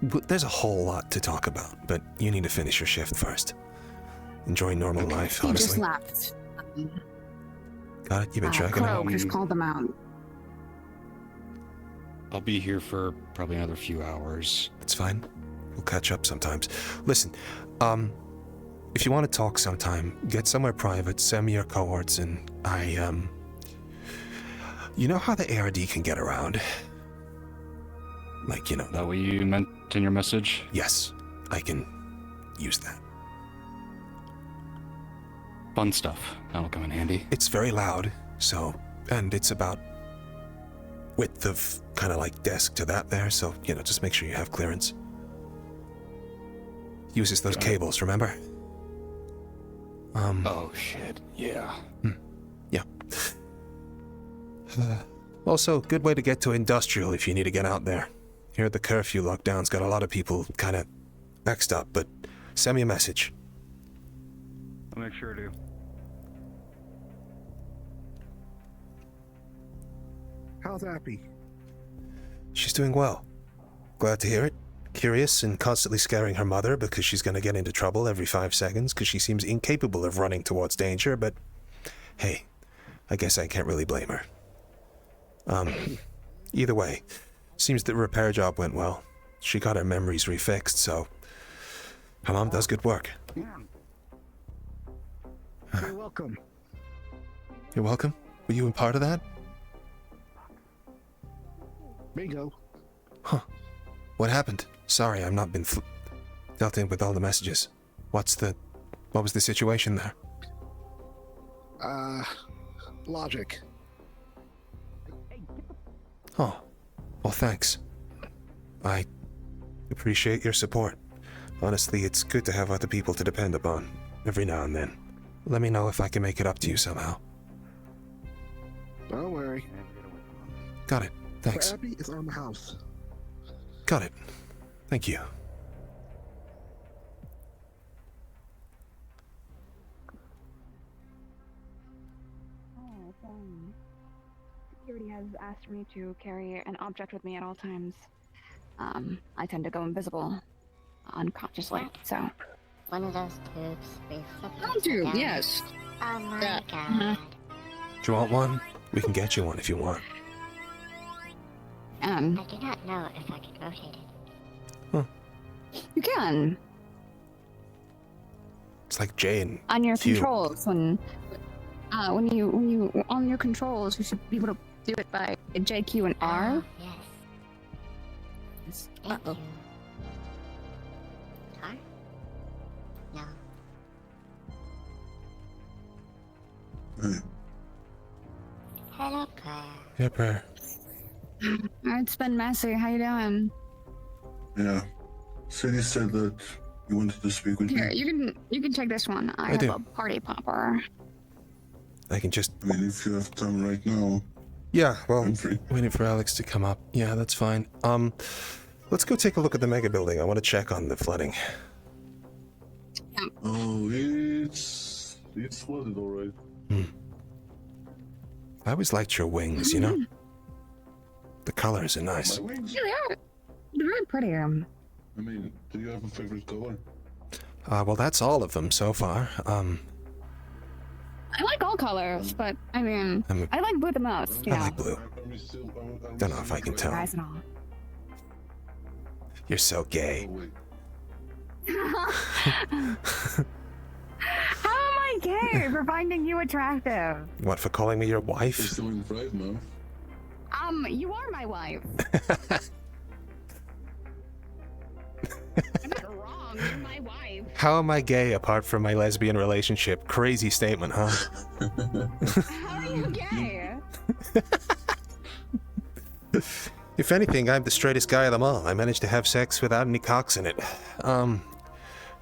There's a whole lot to talk about, but you need to finish your shift first. Enjoy normal life, He just honestly. left. Got it? You've been tracking Crow it? just called them out. I'll be here for probably another few hours. It's fine. We'll catch up sometimes. Listen, if you want to talk sometime, get somewhere private, send me your cohorts, and you know how the ARD can get around? Like, That what you meant in your message? Yes, I can use that. Fun stuff. That'll come in handy. It's very loud, and it's about width of kind of like desk to that there, so, just make sure you have clearance. Uses those cables, remember? Oh shit, yeah. Yeah. Also, good way to get to industrial if you need to get out there. Here at the curfew lockdown's got a lot of people kind of mixed up, but send me a message. I'll make sure to. How's Appy? She's doing well. Glad to hear it. Curious and constantly scaring her mother because she's going to get into trouble every 5 seconds because she seems incapable of running towards danger, but hey, I guess I can't really blame her. Either way, seems the repair job went well. She got her memories refixed, so her mom does good work. You're welcome. You're welcome? Were you a part of that? Bingo. Huh. What happened? Sorry, I've not been dealt in with all the messages. What was the situation there? Logic. Oh, well, thanks. I appreciate your support. Honestly, it's good to have other people to depend upon, every now and then. Let me know if I can make it up to you somehow. Don't worry. Got it. Thanks. For Abby, it's on the house. Got it. Thank you. Security has asked me to carry an object with me at all times. I tend to go invisible unconsciously, so. One of those tubes One tube, yes. Oh my god. Do you want one? We can get you one if you want. I do not know if I can rotate it. You can. It's like Jane. On your Q. controls, when you on your controls, you should be able to do it by J, Q, and R. Yes. Thank you. R? No. Hello, Claire. Yeah, prayer. It's been messy. How you doing? Yeah. Sadie said that you wanted to speak with Here, me. you can take this one. I have do. a party popper. I can just... I mean, if you have time right now. Yeah, well, I'm free. waiting for Alex to come up. Yeah, that's fine. Let's go take a look at the mega building. I want to check on the flooding. Oh, it's flooded, all right. I always liked your wings, you know? The colors are nice. My wings? Yeah, they're very pretty. I mean, do you have a favorite color? Well, that's all of them so far. I like all colors, but I mean, I like blue the most. I Yeah. like blue. Don't know if I can tell. Guys and all. You're so gay. How am I gay for finding you attractive? What, for calling me your wife? It's doing right, man. You are my wife. I'm not wrong. You're my wife. How am I gay apart from my lesbian relationship? Crazy statement, huh? How are you gay? If anything, I'm the straightest guy of them all. I managed to have sex without any cocks in it.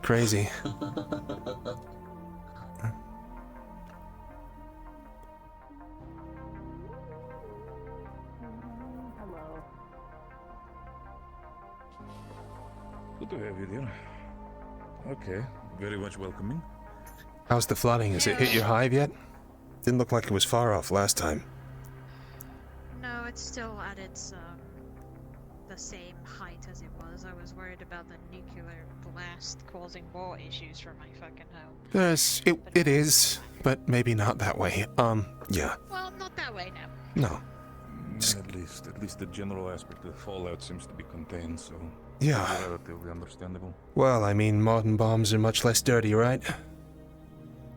Crazy. Good to have you there. Okay, very much welcoming. How's the flooding? Has it hit your hive yet? Didn't look like it was far off last time. No, it's still at its the same height as it was. I was worried about the nuclear blast causing more issues for my fucking home. It is, but maybe not that way. Yeah. Well, not that way now. No. At least the general aspect of the fallout seems to be contained, so Yeah. it's relatively understandable. Well, I mean, modern bombs are much less dirty, right?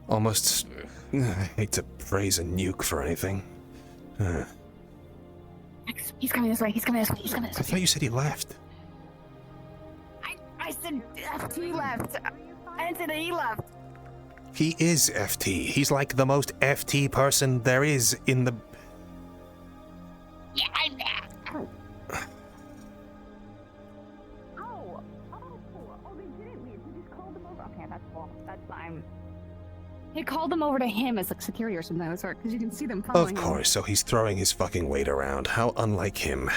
Almost... I hate to praise a nuke for anything. He's coming this way. He's coming this way. He's coming this I way. thought you said he left. I said FT left. I didn't say that he left. He is FT. He's like the most FT person there is in the... Yeah, I'm back. Oh, they didn't leave. He just called them over. Okay, that's cool. That's fine. He called them over to him as like security or something of the sort, because you can see them following Of course, so he's throwing his fucking weight around. How unlike him.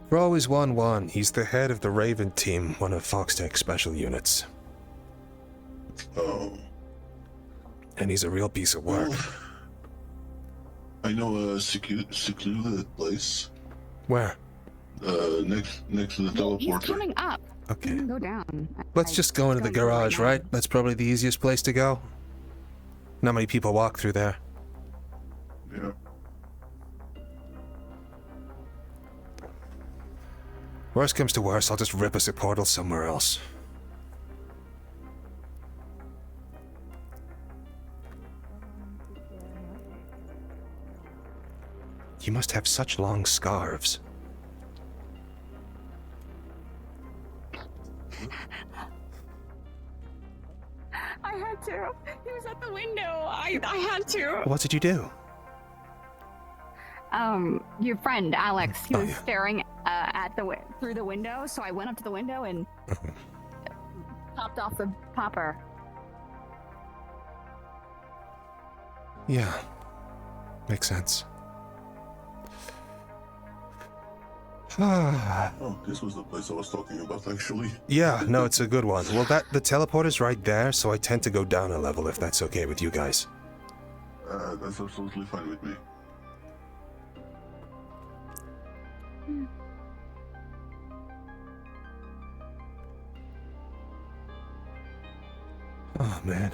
Bro is 1-1. He's the head of the Raven team, one of Foxtech's special units. Oh. And he's a real piece of work. I know a secluded place. Where? Next to the teleporter. He's coming up. Okay. You can go down. Let's just go into the garage, right? That's probably the easiest place to go. Not many people walk through there. Yeah. Worst comes to worst, I'll just rip us a portal somewhere else. You must have such long scarves. had to. He was at the window. I had to. What did you do? Your friend Alex, he was staring at through the window, so I went up to the window and popped off the popper. Yeah, makes sense. Oh, this was the place I was talking about, actually. Yeah, no, it's a good one. Well, the teleporter's right there, so I tend to go down a level if that's okay with you guys. That's absolutely fine with me. Oh, man.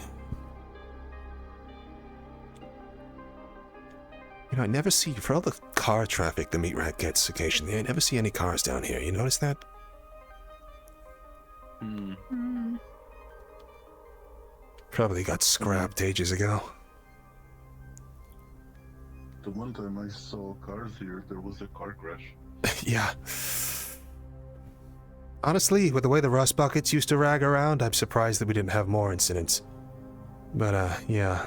You know, I never see, for all the car traffic the meat rat gets occasionally, I never see any cars down here. You notice that? Probably got scrapped ages ago. The one time I saw cars here, there was a car crash. Yeah. Honestly, with the way the rust buckets used to rag around, I'm surprised that we didn't have more incidents. But, yeah.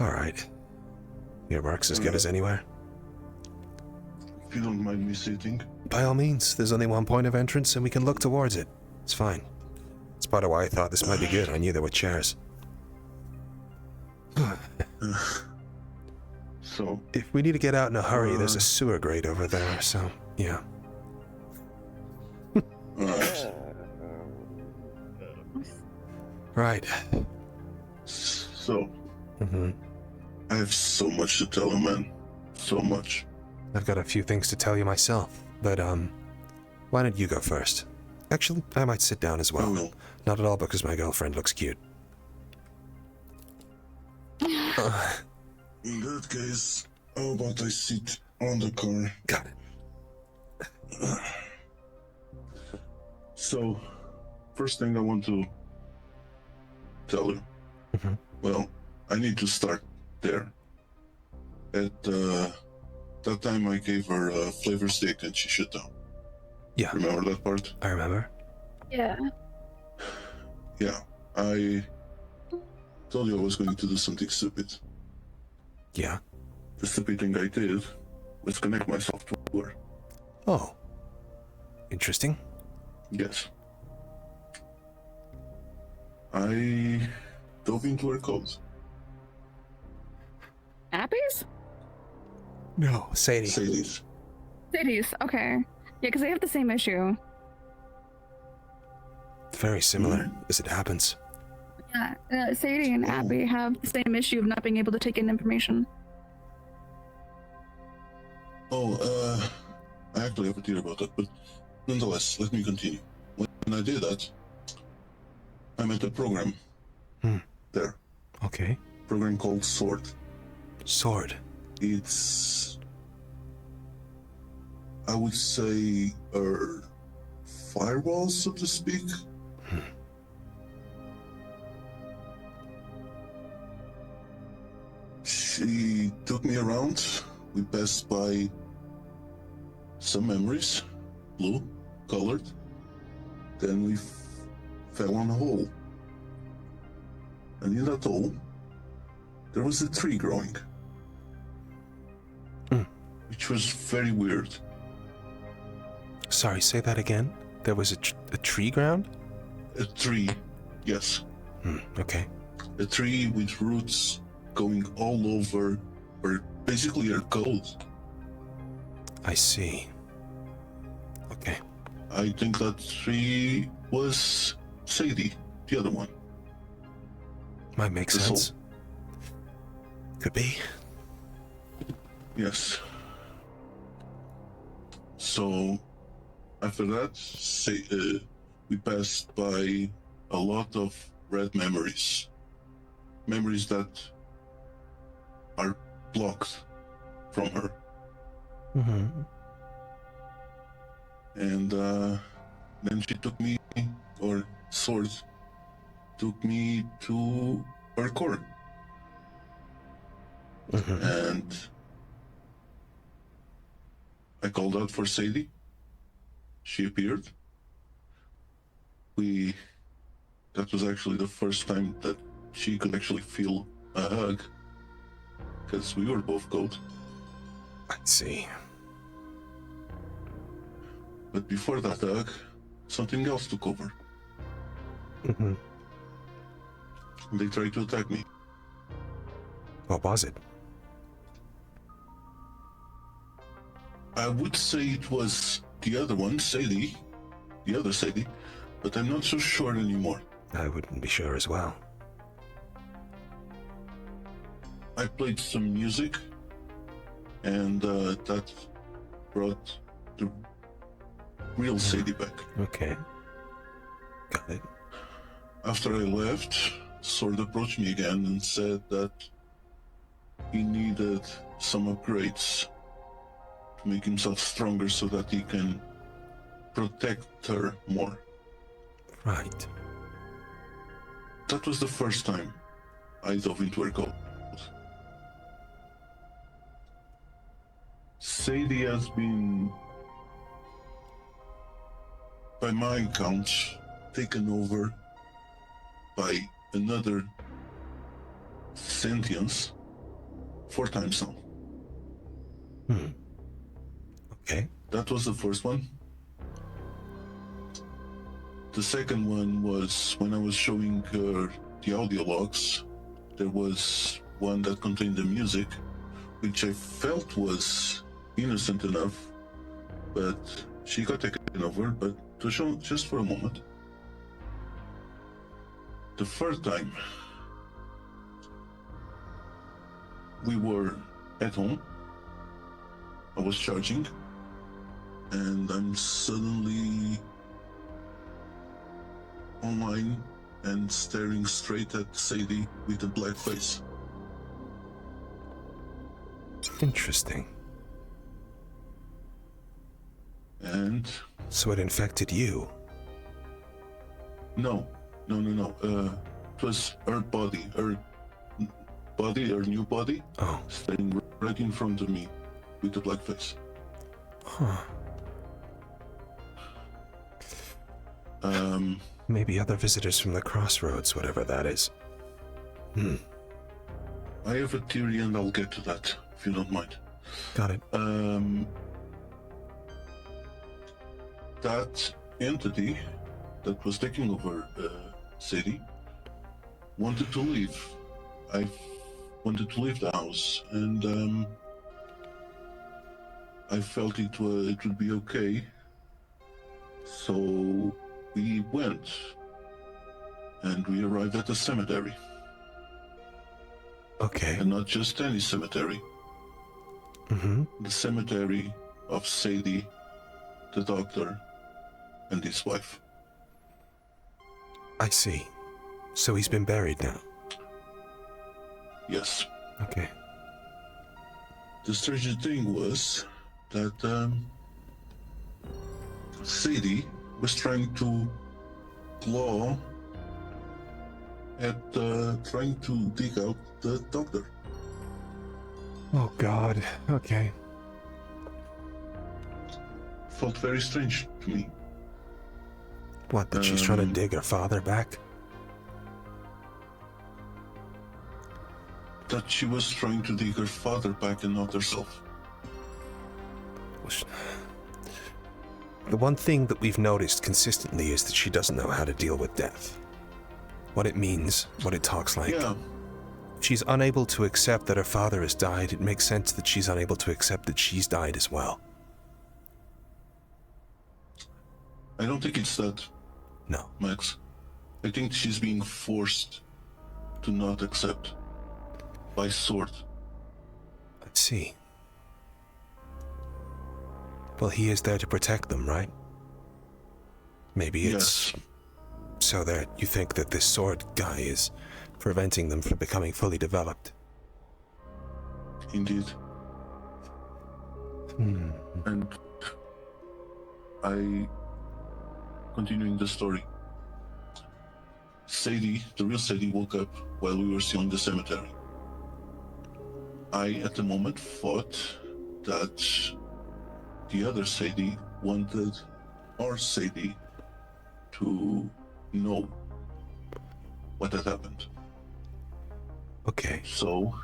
Alright. Your mark's as good as anywhere. If you don't mind me sitting. By all means, there's only one point of entrance and we can look towards it. It's fine. That's part of why I thought this might be good. I knew there were chairs. So, if we need to get out in a hurry, there's a sewer grate over there, so, yeah. Right. So, I have so much to tell him, man. So much. I've got a few things to tell you myself, but, why don't you go first? Actually, I might sit down as well. Not at all because my girlfriend looks cute. In that case, how about I sit on the car? Got it. So, first thing I want to tell you. Well, I need to start there. At that time I gave her a flavor stick and she shut down. Yeah. Remember that part? I remember. Yeah. Yeah. I told you I was going to do something stupid. Yeah. The stupid thing I did was connect myself to her. Oh. Interesting. Yes. I dove into her code. Appy's? No, Sadie. Sadie's. Sadie's, okay. Yeah, because they have the same issue. Very similar, as it happens. Yeah, Sadie and Abby have the same issue of not being able to take in information. Oh, I actually have a theory about that, but nonetheless, let me continue. When I did that, I met a program. There. Okay. Program called Sword. Sword? It's, I would say, a firewall, so to speak. She took me around. We passed by some memories, blue colored. Then we fell on a hole. And in that hole, there was a tree growing. Which was very weird. Sorry, say that again? There was a tree ground? A tree, yes. Okay. A tree with roots going all over, or basically her code. I see. Okay. I think that tree was Sadie, the other one. Might make sense. Could be. Yes. So, after that, we passed by a lot of red memories. Memories that are blocked from her. And then she took me, or Sword, took me to her core. And I called out for Sadie. She appeared. We that was actually the first time that she could actually feel a hug, because we were both cold. I see. But before that hug, something else took over. Mm-hmm. They tried to attack me. What was it? I would say it was the other one, Sadi. The other Sadi. But I'm not so sure anymore. I wouldn't be sure as well. I played some music, and that brought the real Sadi back. Okay. Got it. After I left, Sword approached me again and said that he needed some upgrades to make himself stronger so that he can protect her more. Right. That was the first time I dove into her code. Sadie has been, by my count, taken over by another sentience 4 times now. Okay. That was the first one. The second one was when I was showing her the audio logs. There was one that contained the music, which I felt was innocent enough, but she got taken over, but to show just for a moment. The third time, we were at home. I was charging, and I'm suddenly online and staring straight at Sadie with a black face. Interesting. And so it infected you? No. It was her body, her new body, standing right in front of me with the black face. Huh. Maybe other visitors from the crossroads, whatever that is. I have a theory and I'll get to that, if you don't mind. Got it. That entity that was taking over Sadie wanted to leave. I wanted to leave the house, and I felt it would be okay. So we went, and we arrived at the cemetery. Okay. And not just any cemetery. The cemetery of Sadie, the doctor, and his wife. I see. So he's been buried now? Yes. Okay. The strange thing was that Sadie was trying to claw at trying to dig out the doctor. Oh God. Okay. Felt very strange to me. What, that she's trying to dig her father back? That she was trying to dig her father back and not herself. The one thing that we've noticed consistently is that she doesn't know how to deal with death. What it means, what it talks like. Yeah. If she's unable to accept that her father has died, it makes sense that she's unable to accept that she's died as well. I don't think it's that. No. Max. I think she's being forced to not accept. By Sword. I see. Well, he is there to protect them, right? Maybe it's so that you think that this Sword guy is preventing them from becoming fully developed. Indeed. And continuing the story. Sadie, the real Sadie, woke up while we were still in the cemetery. I, at the moment, thought that the other Sadie wanted our Sadie to know what had happened. Okay. So,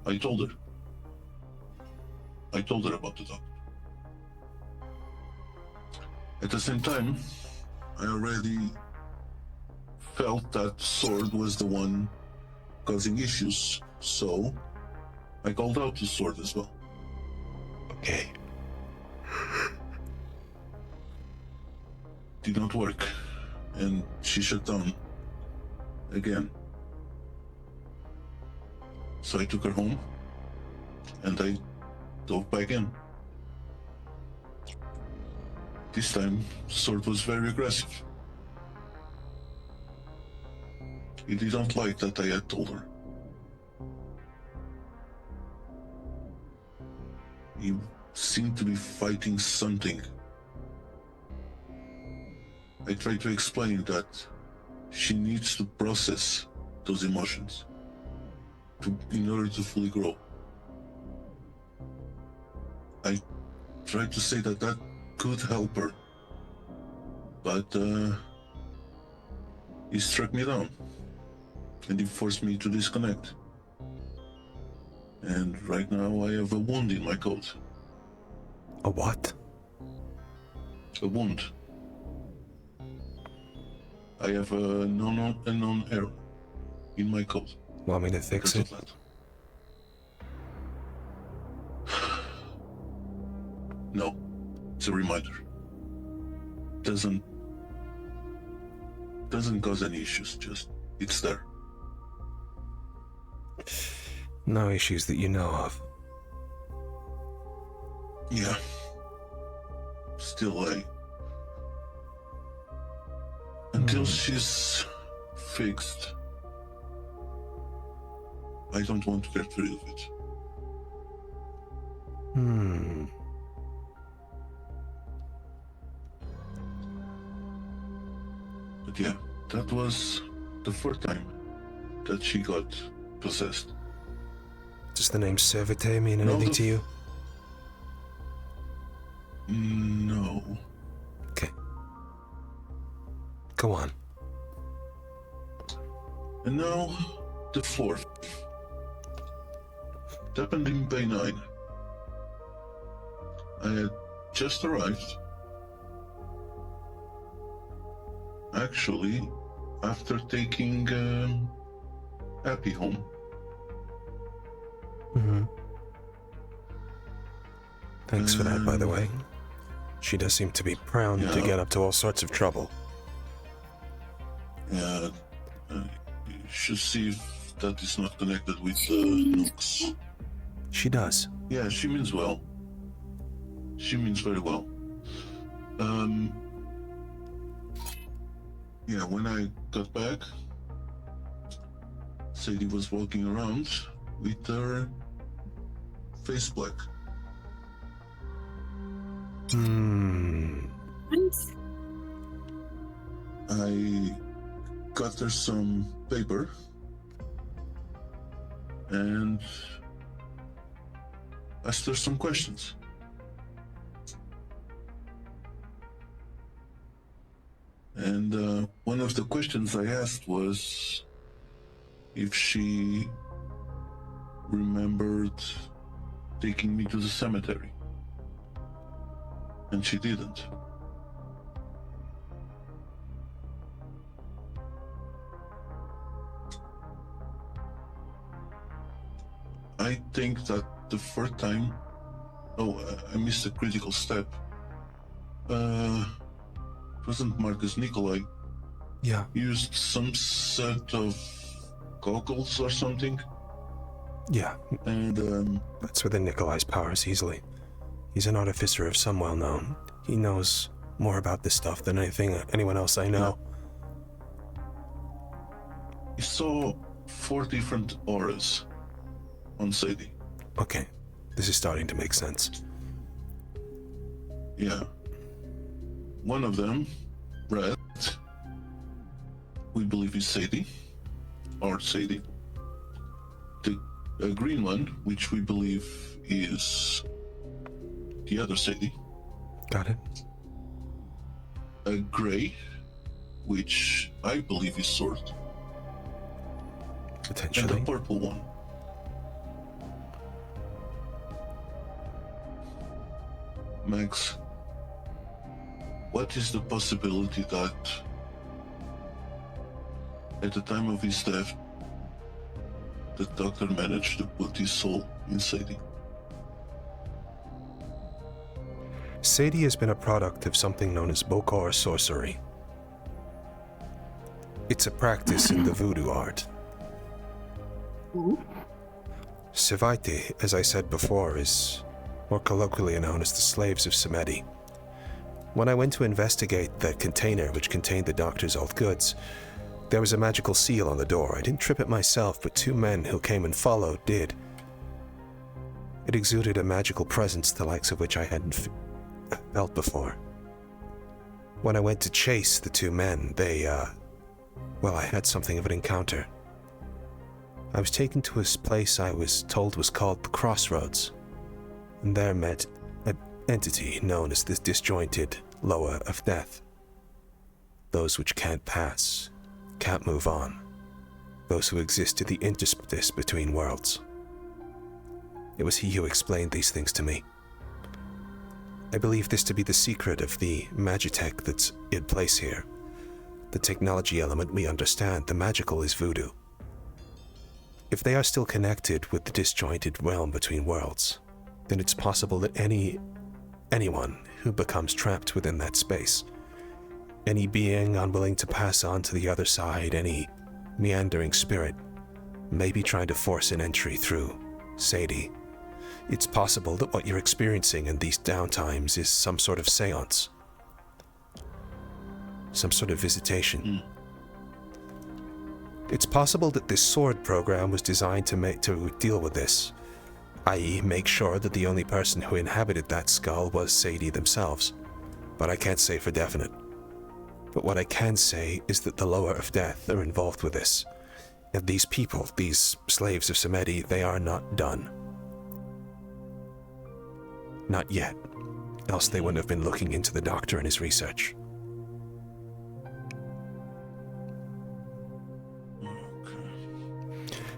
I told her. I told her about the doctor. At the same time, I already felt that Sword was the one causing issues, so I called out to Sword as well. Okay. Did not work, and she shut down again. So I took her home, and I dove back in. This time, Sword was very aggressive. He didn't like that I had told her. He seemed to be fighting something. I tried to explain that she needs to process those emotions in order to fully grow. I tried to say that that could help her, but he struck me down and he forced me to disconnect. And right now I have a wound in my coat. A what? A wound. I have a known error in my coat. Want me to fix it? No, it's a reminder. Doesn't cause any issues, just it's there. No issues that you know of. Yeah. Still, until she's fixed, I don't want to get rid of it. But yeah, that was the fourth time that she got possessed. Does the name Servite mean anything to you? No. Okay. Go on. And now, the fourth. It happened in Bay 9. I had just arrived. Actually, after taking Happy home. Thanks for that, by the way. She does seem to be proud to get up to all sorts of trouble. Yeah, you should see if that is not connected with nukes. She does. Yeah, she means well. She means very well. Yeah, when I got back, Sadie was walking around with her face black. I got her some paper and asked her some questions. And one of the questions I asked was if she remembered taking me to the cemetery. And she didn't. I think that the first time... Oh, I missed a critical step. It wasn't Marcus Nikolai. Yeah. Used some sort of goggles or something. Yeah. And that's within Nikolai's powers easily. He's an artificer of some well-known. He knows more about this stuff than anyone else I know. He saw 4 different auras on Sadie. Okay, this is starting to make sense. Yeah. One of them, red, we believe is Sadie, or Sadie. The green one, which we believe is the other Sadie. Got it. A gray, which I believe is sword. Potentially. And the purple one. Max, what is the possibility that at the time of his death, the doctor managed to put his soul in Sadi? Sadi has been a product of something known as Bokor sorcery. It's a practice in the voodoo art. Sevaite, as I said before, is more colloquially known as the slaves of Samedi. When I went to investigate that container which contained the doctor's old goods, there was a magical seal on the door. I didn't trip it myself, but two men who came and followed did. It exuded a magical presence the likes of which I hadn't felt before. When I went to chase the two men, I had something of an encounter. I was taken to a place I was told was called the Crossroads, and there met an entity known as the disjointed Lower of Death. Those which can't pass, can't move on. Those who exist in the interstice between worlds. It was he who explained these things to me. I believe this to be the secret of the magitech that's in place here. The technology element we understand, the magical is voodoo. If they are still connected with the disjointed realm between worlds, then it's possible that anyone who becomes trapped within that space, any being unwilling to pass on to the other side, any meandering spirit, may be trying to force an entry through Sadi. It's possible that what you're experiencing in these downtimes is some sort of seance. Some sort of visitation. It's possible that this sword program was designed to deal with this, i.e. make sure that the only person who inhabited that skull was Sadi themselves. But I can't say for definite. But what I can say is that the Lower of Death are involved with this. And these people, these slaves of Samedi, they are not done. Not yet. Else they wouldn't have been looking into the doctor and his research.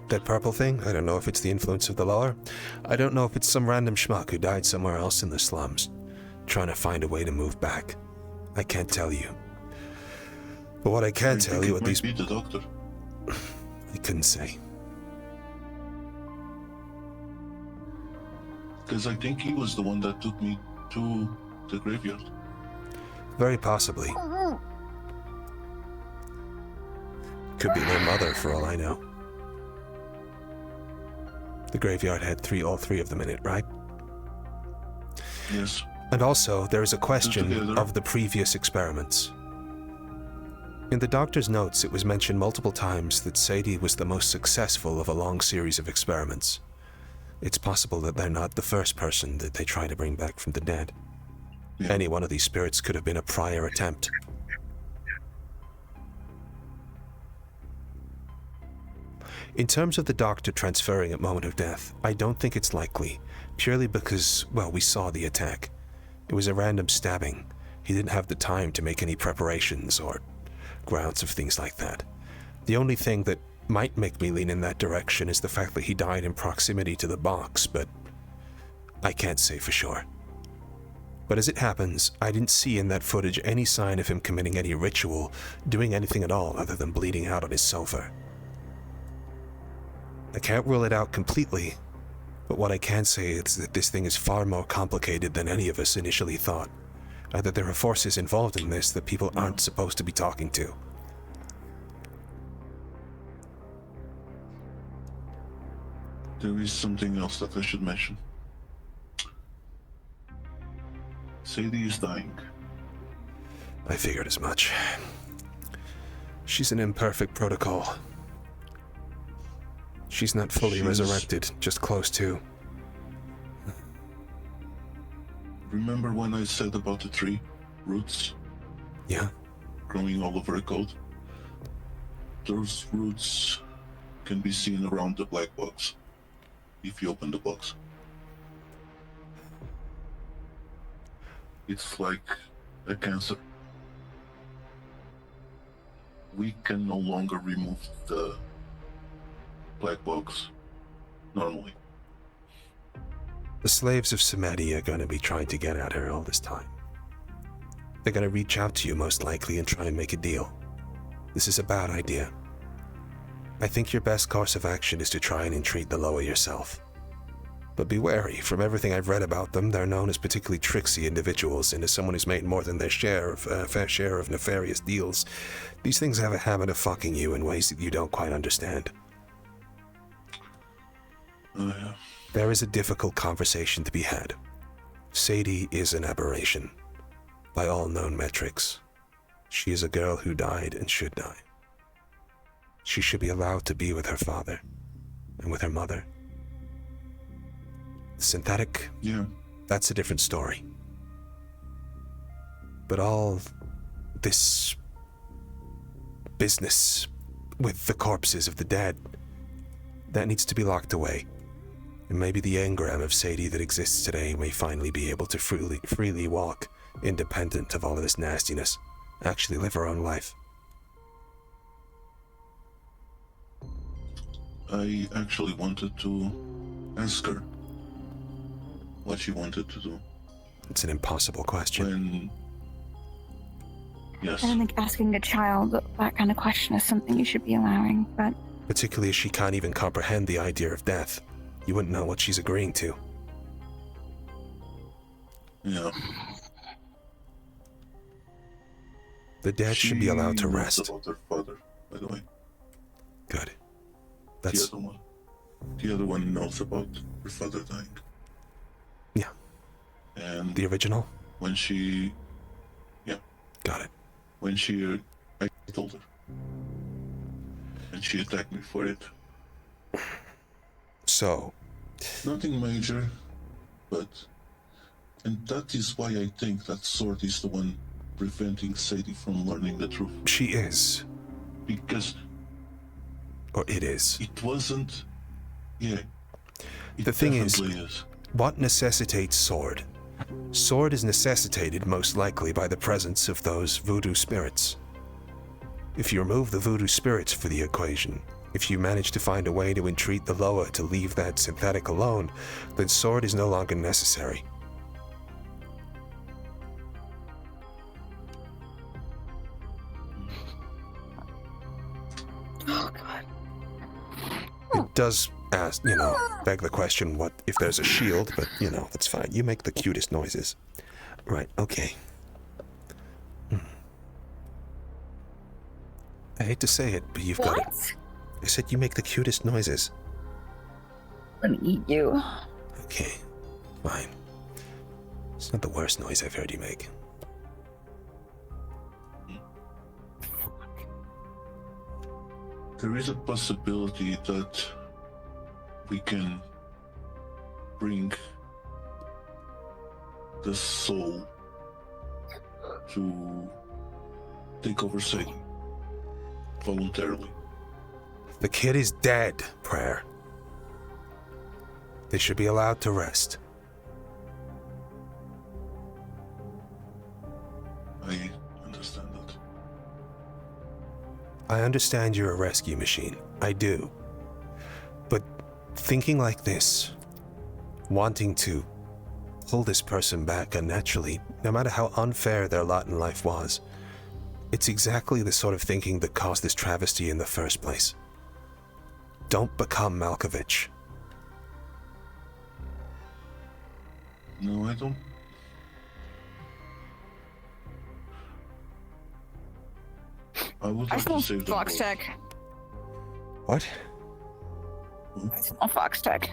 That purple thing, I don't know if it's the influence of the Lower. I don't know if it's some random schmuck who died somewhere else in the slums, trying to find a way to move back. I can't tell you. But what I can tell you, at least... Be the doctor. I couldn't say. Because I think he was the one that took me to the graveyard. Very possibly. Could be their mother, for all I know. The graveyard had all three of them in it, right? Yes. And also, there is a question of the previous experiments. In the doctor's notes, it was mentioned multiple times that Sadi was the most successful of a long series of experiments. It's possible that they're not the first person that they try to bring back from the dead. Yeah. Any one of these spirits could have been a prior attempt. In terms of the doctor transferring at moment of death, I don't think it's likely, purely because, well, we saw the attack. It was a random stabbing. He didn't have the time to make any preparations or grounds of things like that. The only thing that might make me lean in that direction is the fact that he died in proximity to the box, but I can't say for sure. But as it happens, I didn't see in that footage any sign of him committing any ritual, doing anything at all other than bleeding out on his sofa. I can't rule it out completely, but what I can say is that this thing is far more complicated than any of us initially thought, and that there are forces involved in this that people aren't supposed to be talking to. There is something else that I should mention. Sadi is dying. I figured as much. She's an imperfect protocol. She's not fully resurrected, just close to. Remember when I said about the tree roots? Yeah. Growing all over a coat? Those roots can be seen around the black box, if you open the box. It's like a cancer. we can no longer remove the black box normally. The slaves of Samedi are going to be trying to get at her all this time. They're going to reach out to you most likely and try and make a deal. This is a bad idea. I think your best course of action is to try and entreat the Loa yourself. But be wary, from everything I've read about them, they're known as particularly tricksy individuals, and as someone who's made more than their fair share of nefarious deals, these things have a habit of fucking you in ways that you don't quite understand. Yeah. There is a difficult conversation to be had. Sadi is an aberration, by all known metrics. She is a girl who died and should die. She should be allowed to be with her father and with her mother. Synthetic? Yeah. That's a different story. But all this business with the corpses of the dead, that needs to be locked away. And maybe the engram of Sadi that exists today may finally be able to freely walk, independent of all of this nastiness, actually live her own life. I actually wanted to ask her what she wanted to do. It's an impossible question. Yes. I don't think asking a child that kind of question is something you should be allowing, but... Particularly as she can't even comprehend the idea of death. You wouldn't know what she's agreeing to. Yeah. The dead should be allowed to rest. About her father, by the way. Good. That's... The other one knows about her father dying. Yeah. And the original? When she... Yeah. Got it. When she... I told her. And she attacked me for it. So... Nothing major, but... And that is why I think that sword is the one preventing Sadi from learning the truth. She is. Because... Or it is. It wasn't... Yeah. The thing is, is, what necessitates sword? Sword is necessitated most likely by the presence of those voodoo spirits. If you remove the voodoo spirits for the equation, if you manage to find a way to entreat the Loa to leave that synthetic alone, then sword is no longer necessary. Oh, God. It does ask, beg the question, what if there's a shield, but, that's fine. You make the cutest noises. Right, okay. I hate to say it, but you've got it. I said you make the cutest noises. Let me eat you. Okay, fine. It's not the worst noise I've heard you make. There is a possibility that we can bring the soul to take over Sadi voluntarily. The kid is dead, Prayer. They should be allowed to rest. I understand that. I understand you're a rescue machine. I do. But thinking like this, wanting to pull this person back unnaturally, no matter how unfair their lot in life was, it's exactly the sort of thinking that caused this travesty in the first place. Don't become Malkovich. No, I don't. I would like to save the Fox boy. tech. What? I smell fox tech.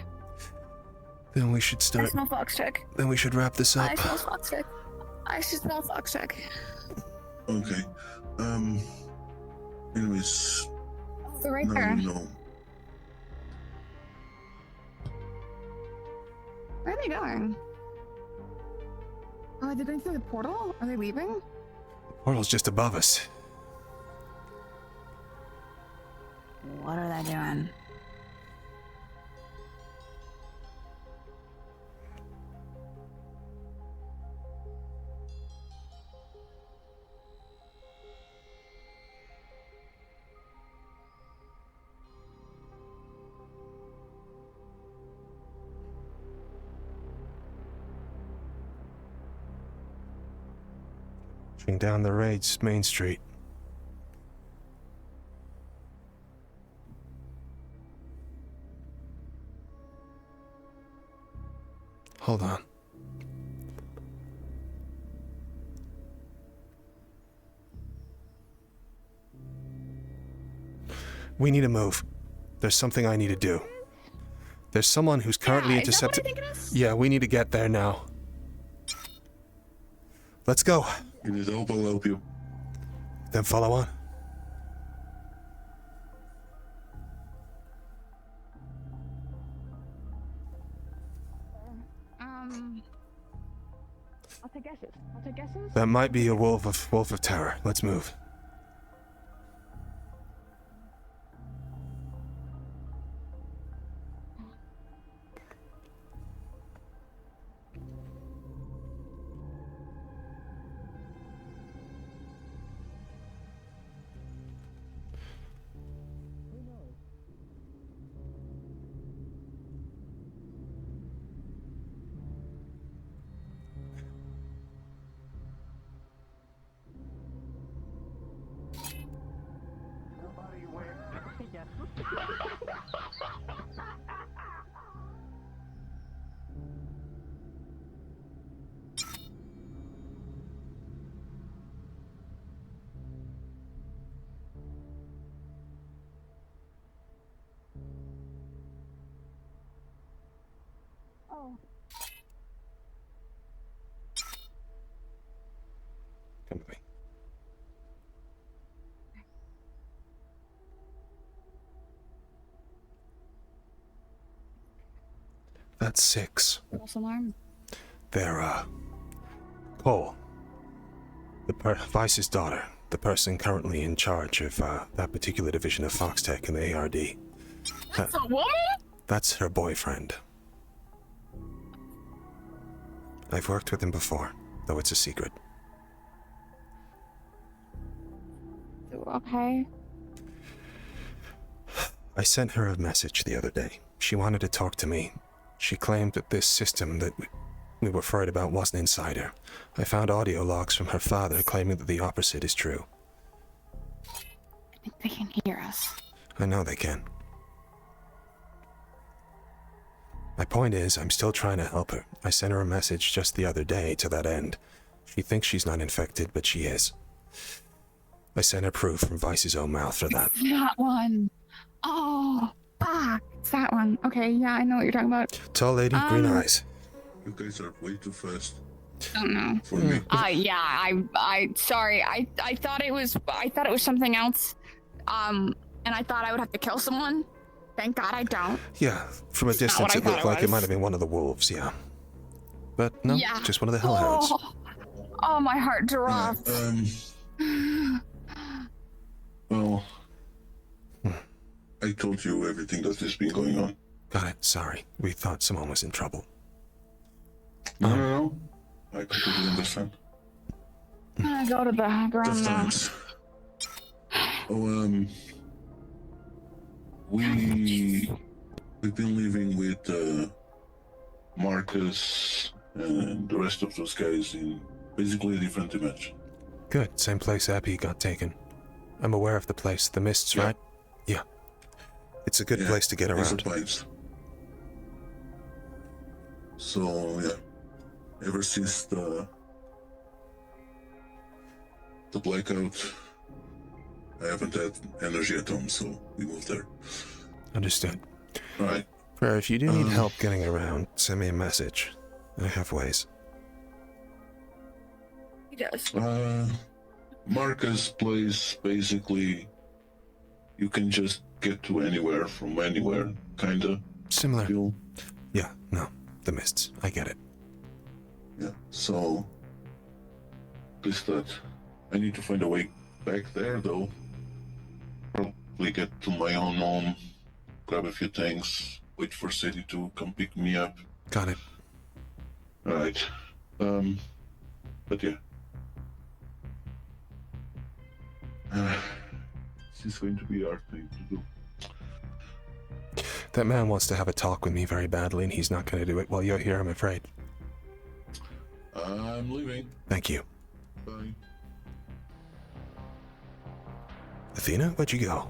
Then we should I start. smell fox tech. Then we should wrap this up. I smell fox tech. I should smell fox tech. Okay. Anyways. They're right now there. you know. Where are they going? Oh, are they going through the portal? Are they leaving? Portal's just above us. What are they doing? Marching down the raid's main street. Hold on. We need to move. There's something I need to do. There's someone who's currently intercepted. Yeah, we need to get there now. Let's go. You need help, I'll help you. Then follow on. I'll take guesses. I'll take guesses. That might be a wolf of terror. Let's move. Oh. Come with me. That's 6. False alarm. They're, Cole. Vice's daughter. The person currently in charge of, that particular division of Foxtech in the ARD. That's a woman? That's her boyfriend. I've worked with him before, though it's a secret. Okay. I sent her a message the other day. She wanted to talk to me. She claimed that this system that we were worried about wasn't inside her. I found audio logs from her father claiming that the opposite is true. I think they can hear us. I know they can. My point is, I'm still trying to help her. I sent her a message just the other day to that end. She thinks she's not infected, but she is. I sent her proof from Vice's own mouth for that. That one. Oh, fuck. It's that one. Okay, yeah, I know what you're talking about. Tall lady, green eyes. You guys are way too fast. Don't know. For me. Yeah, I sorry. I thought it was something else. And I thought I would have to kill someone. Thank God I don't. Yeah, from a distance it looked like it might have been one of the wolves, yeah. But no, Yeah. just one of the hellhounds. Oh, my heart dropped. Well, I told you everything that has been going on. Got it, sorry. We thought someone was in trouble. No. I completely understand. I'm gonna go to the ground now. Times. Oh, we've been living with Marcus and the rest of those guys in basically a different dimension. Good, same place Abby got taken. I'm aware of the place, the mists, right? Yeah. It's a good place to get around. Pines. So, yeah. Ever since the blackout, I haven't had energy at home, so we moved there. Understood. Alright. Prayer, if you do need help getting around, send me a message. I have ways. He does. Marcus place, basically, you can just get to anywhere from anywhere, kinda. Similar. Yeah, no, the mists. I get it. Yeah, so just that I need to find a way back there, though. Probably get to my own home, grab a few things, wait for Sadi to come pick me up. Got it. Alright. But yeah. This is going to be our thing to do. That man wants to have a talk with me very badly, and he's not going to do it while you're here, I'm afraid. I'm leaving. Thank you. Bye. Athena, where'd you go?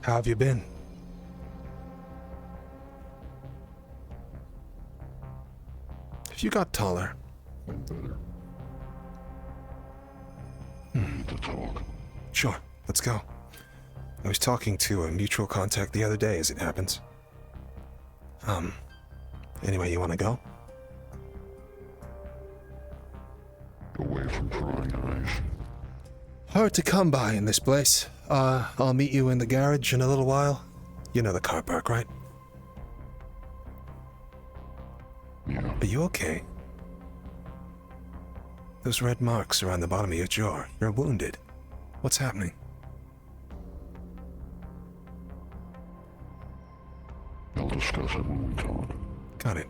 How have you been? Have you got taller? To talk. Sure, let's go. I was talking to a mutual contact the other day, as it happens. Anyway, you wanna go? Away from prying eyes. Hard to come by in this place. I'll meet you in the garage in a little while. You know the car park, right? Yeah. Are you okay? Those red marks around the bottom of your jaw. You're wounded. What's happening? I'll discuss it when we talk. Got it.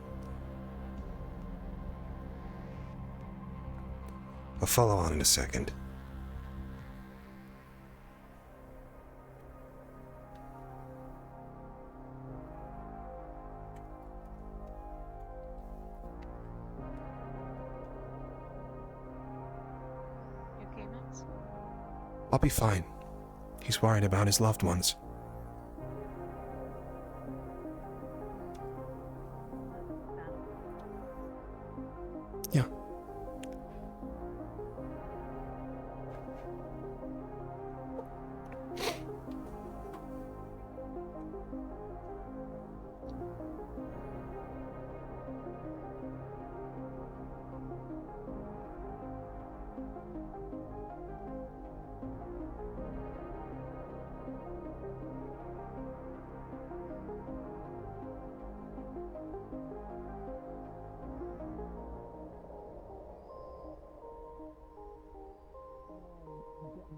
I'll follow on in a second. You okay, Max? I'll be fine. He's worried about his loved ones. Yeah.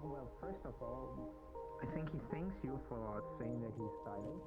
Well, first of all, I think he thanks you for saying that he's silent.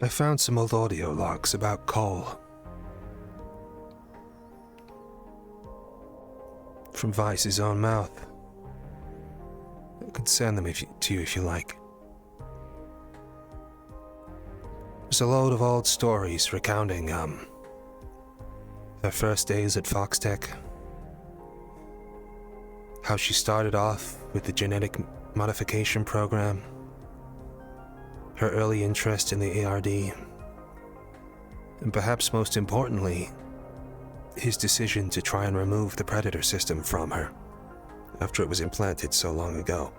I found some old audio logs about Cole. From Vice's own mouth. I could send them to you if you like. There's a load of old stories recounting, her first days at Foxtech. How she started off with the genetic modification program. Her early interest in the ARD. And perhaps most importantly, his decision to try and remove the Predator system from her, after it was implanted so long ago.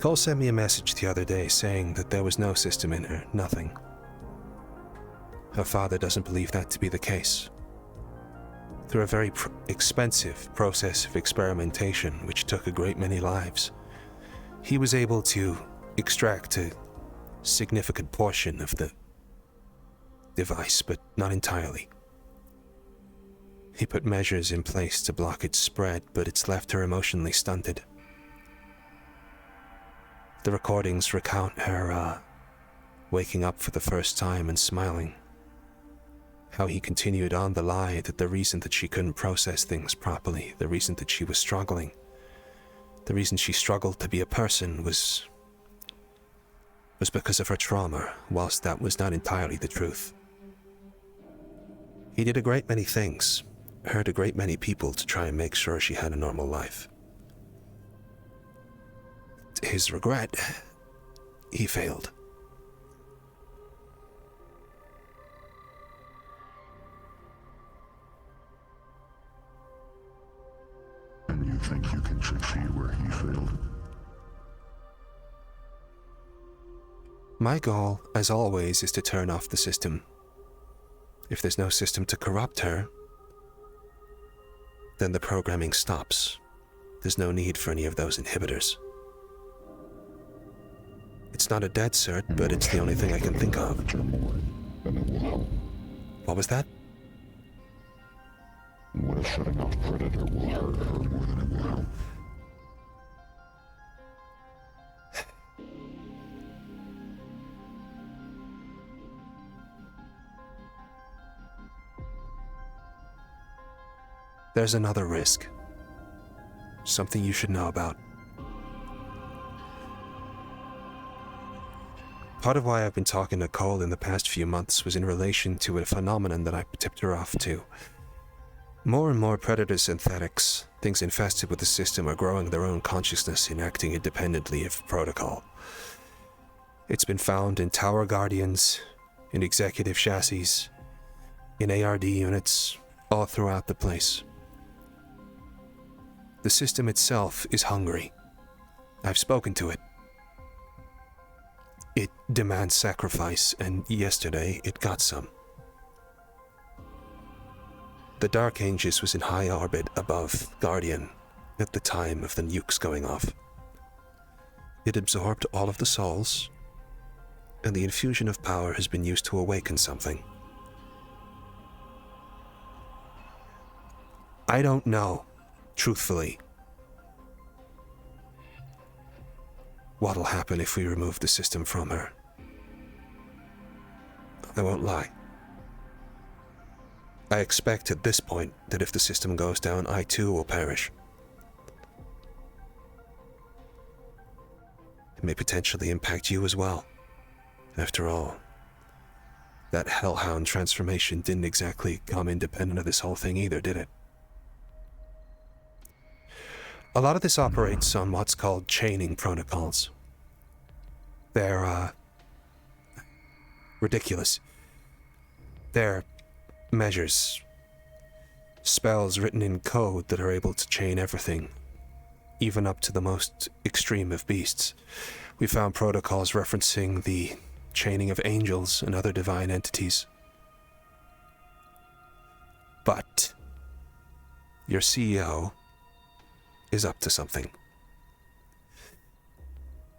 Cole sent me a message the other day saying that there was no system in her, nothing. Her father doesn't believe that to be the case. Through a very expensive process of experimentation, which took a great many lives, he was able to extract a significant portion of the device, but not entirely. He put measures in place to block its spread, but it's left her emotionally stunted. The recordings recount her waking up for the first time and smiling. How he continued on the lie that the reason that she couldn't process things properly, the reason that she was struggling, the reason she struggled to be a person was because of her trauma, whilst that was not entirely the truth. He did a great many things, hurt a great many people to try and make sure she had a normal life. To his regret, he failed. And you think you can succeed where he failed? My goal, as always, is to turn off the system. If there's no system to corrupt her, then the programming stops. There's no need for any of those inhibitors. It's not a dead cert, but it's the only thing I can think of. What was that? What if shutting off Predator will hurt her more than it will help? There's another risk. Something you should know about. Part of why I've been talking to Cole in the past few months was in relation to a phenomenon that I tipped her off to. More and more predator synthetics, things infested with the system, are growing their own consciousness and acting independently of protocol. It's been found in tower guardians, in executive chassis, in ARD units, all throughout the place. The system itself is hungry. I've spoken to it. It demands sacrifice, and yesterday it got some. The Dark Aegis was in high orbit above Guardian at the time of the nukes going off. It absorbed all of the souls, and the infusion of power has been used to awaken something. I don't know, truthfully, what'll happen if we remove the system from her. I won't lie. I expect at this point that if the system goes down, I too will perish. It may potentially impact you as well. After all, that Hellhound transformation didn't exactly come independent of this whole thing either, did it? A lot of this operates on what's called chaining protocols. They're, ridiculous. They're measures, spells written in code that are able to chain everything, even up to the most extreme of beasts. We found protocols referencing the chaining of angels and other divine entities. But your CEO is up to something.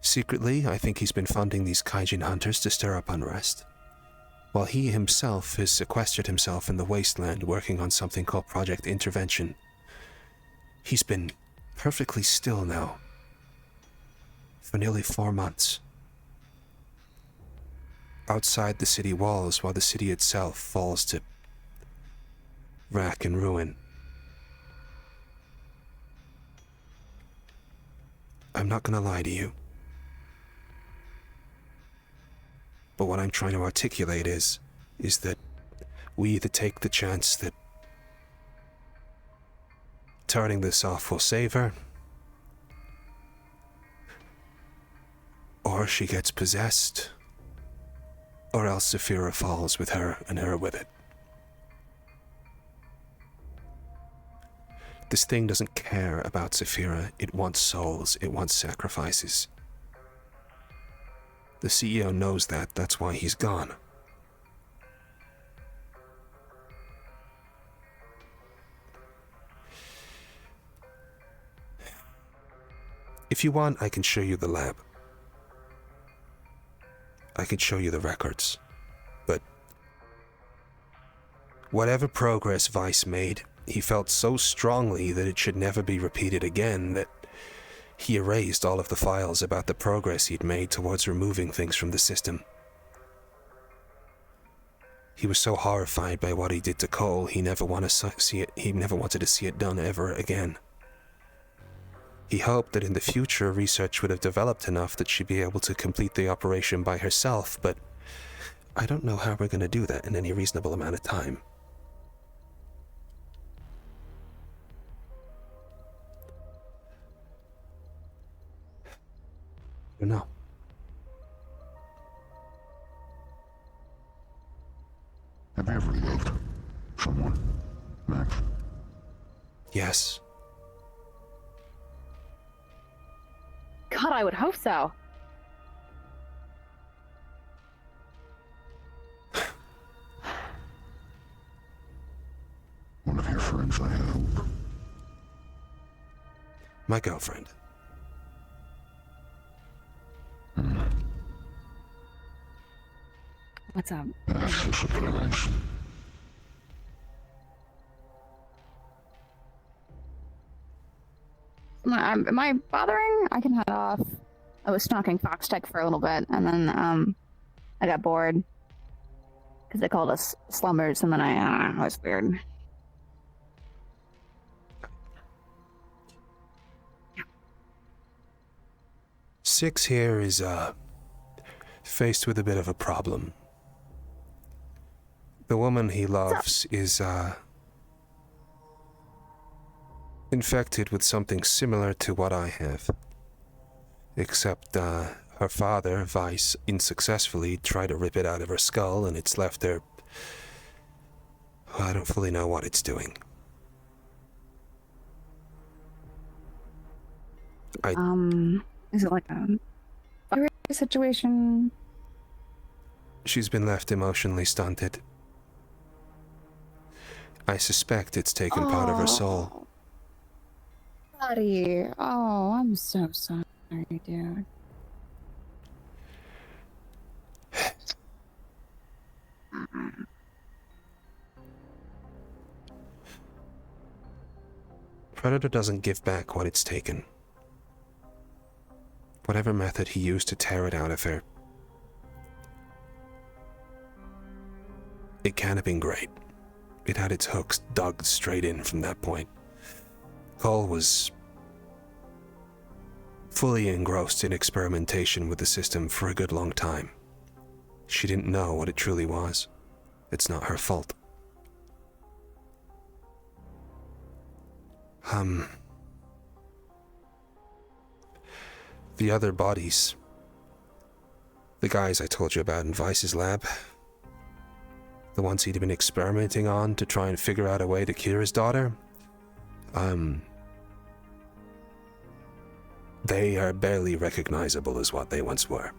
Secretly, I think he's been funding these Kaijin hunters to stir up unrest, while he himself has sequestered himself in the wasteland working on something called Project Intervention. He's been perfectly still now for nearly 4 months, outside the city walls while the city itself falls to wreck and ruin. I'm not gonna lie to you, but what I'm trying to articulate is that we either take the chance that turning this off will save her, or she gets possessed, or else Saphira falls with her and her with it. This thing doesn't care about Saphira. It wants souls. It wants sacrifices. The CEO knows that, that's why he's gone. If you want, I can show you the lab. I can show you the records. But whatever progress Weiss made, he felt so strongly that it should never be repeated again that he erased all of the files about the progress he'd made towards removing things from the system. He was so horrified by what he did to Cole, he never wanted to see it done ever again. He hoped that in the future research would have developed enough that she'd be able to complete the operation by herself, but I don't know how we're going to do that in any reasonable amount of time. I don't know. Have you ever loved someone, Max? Yes. God, I would hope so. One of your friends, I hope. My girlfriend. What's up? That's a surprise. Am I bothering? I can head off. I was stalking Fox Tech for a little bit, and then I got bored because they called us slumbers, and then it was weird. Six here is faced with a bit of a problem. The woman he loves is infected with something similar to what I have. Except her father, Weiss, unsuccessfully tried to rip it out of her skull, and it's left her... I don't fully know what it's doing. Is it like a virus situation? She's been left emotionally stunted. I suspect it's taken part of her soul. Buddy, oh, I'm so sorry, dude. Predator doesn't give back what it's taken. Whatever method he used to tear it out of her, it can't have been great. It had its hooks dug straight in from that point. Cole was fully engrossed in experimentation with the system for a good long time. She didn't know what it truly was. It's not her fault. The other bodies, the guys I told you about in Weiss's lab, the ones he'd been experimenting on to try and figure out a way to cure his daughter, they are barely recognizable as what they once were.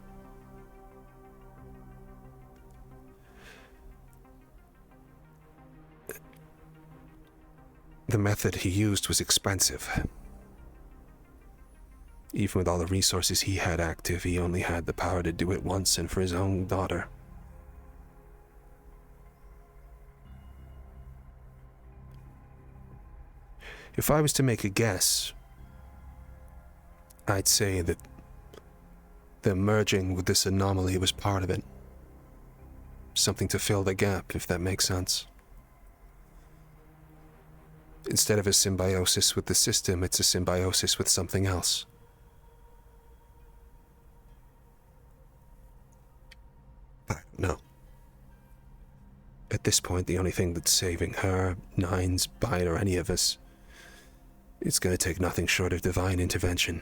The method he used was expensive. Even with all the resources he had active, he only had the power to do it once and for his own daughter. If I was to make a guess, I'd say that the merging with this anomaly was part of it. Something to fill the gap, if that makes sense. Instead of a symbiosis with the system, it's a symbiosis with something else. No. At this point, the only thing that's saving her, Nines, Bite, or any of us, it's going to take nothing short of divine intervention.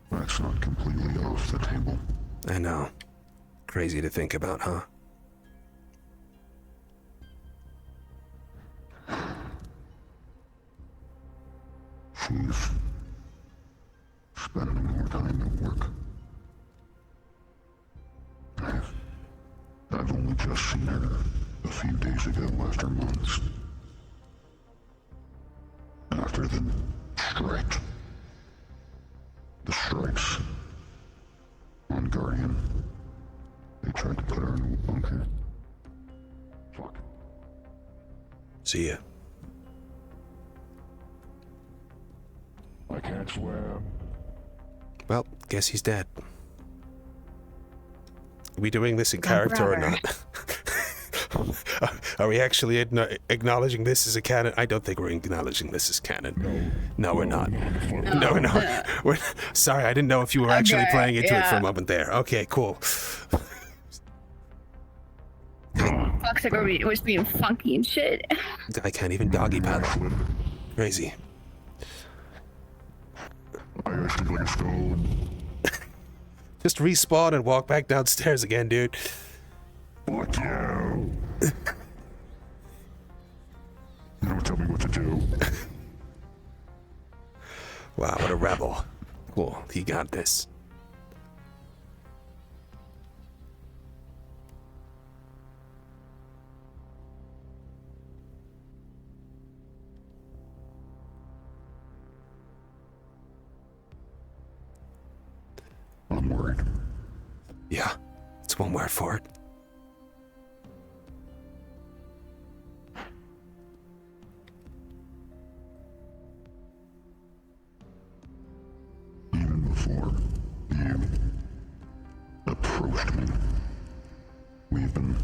That's not completely off the table. I know. Crazy to think about, huh? She's spending more time at work. I've only just seen her a few days ago after months. After the strike. The strikes on Guardian. They tried to put her in a bunker. Fuck. See ya. I can't swim. Well, guess he's dead. Are we doing this in character or not? Are we actually acknowledging this as a canon? I don't think we're acknowledging this as canon. No, we're not. No, we're not. Sorry, I didn't know if you were actually playing into it for a moment there. Okay, cool. Fuck's like it was being funky and shit. I can't even doggy paddle. Crazy. I actually like a stone. Just respawn and walk back downstairs again, dude. Fuck you. You don't tell me what to do. Wow, what a rebel. Cool, he got this. I'm worried. Yeah, it's one word for it. Even before you approached me, we've been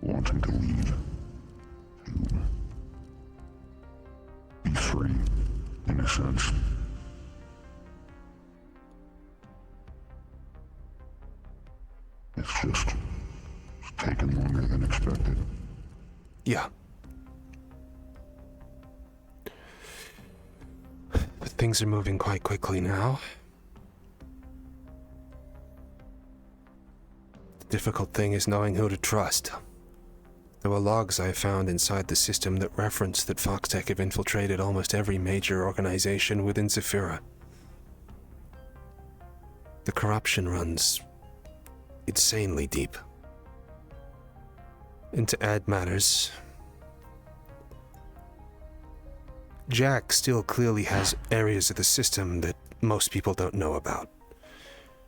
wanting to leave, to be free, in a sense. It's just taken longer than expected. Yeah. But things are moving quite quickly now. The difficult thing is knowing who to trust. There were logs I found inside the system that reference that Foxtech have infiltrated almost every major organization within Zephyra. The corruption runs insanely deep. And to add matters, Jack still clearly has areas of the system that most people don't know about.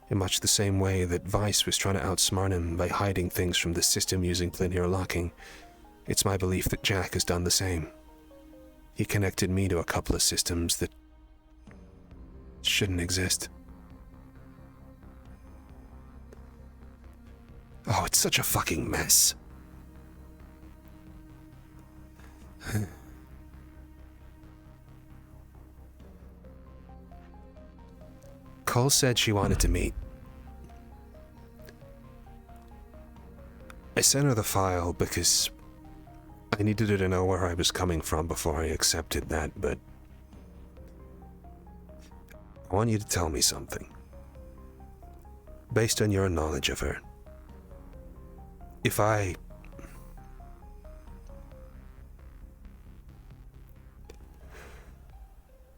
In much the same way that Vice was trying to outsmart him by hiding things from the system using linear locking, it's my belief that Jack has done the same. He connected me to a couple of systems that shouldn't exist. Oh, it's such a fucking mess. Cole said she wanted to meet. I sent her the file because I needed her to know where I was coming from before I accepted that, but I want you to tell me something. Based on your knowledge of her,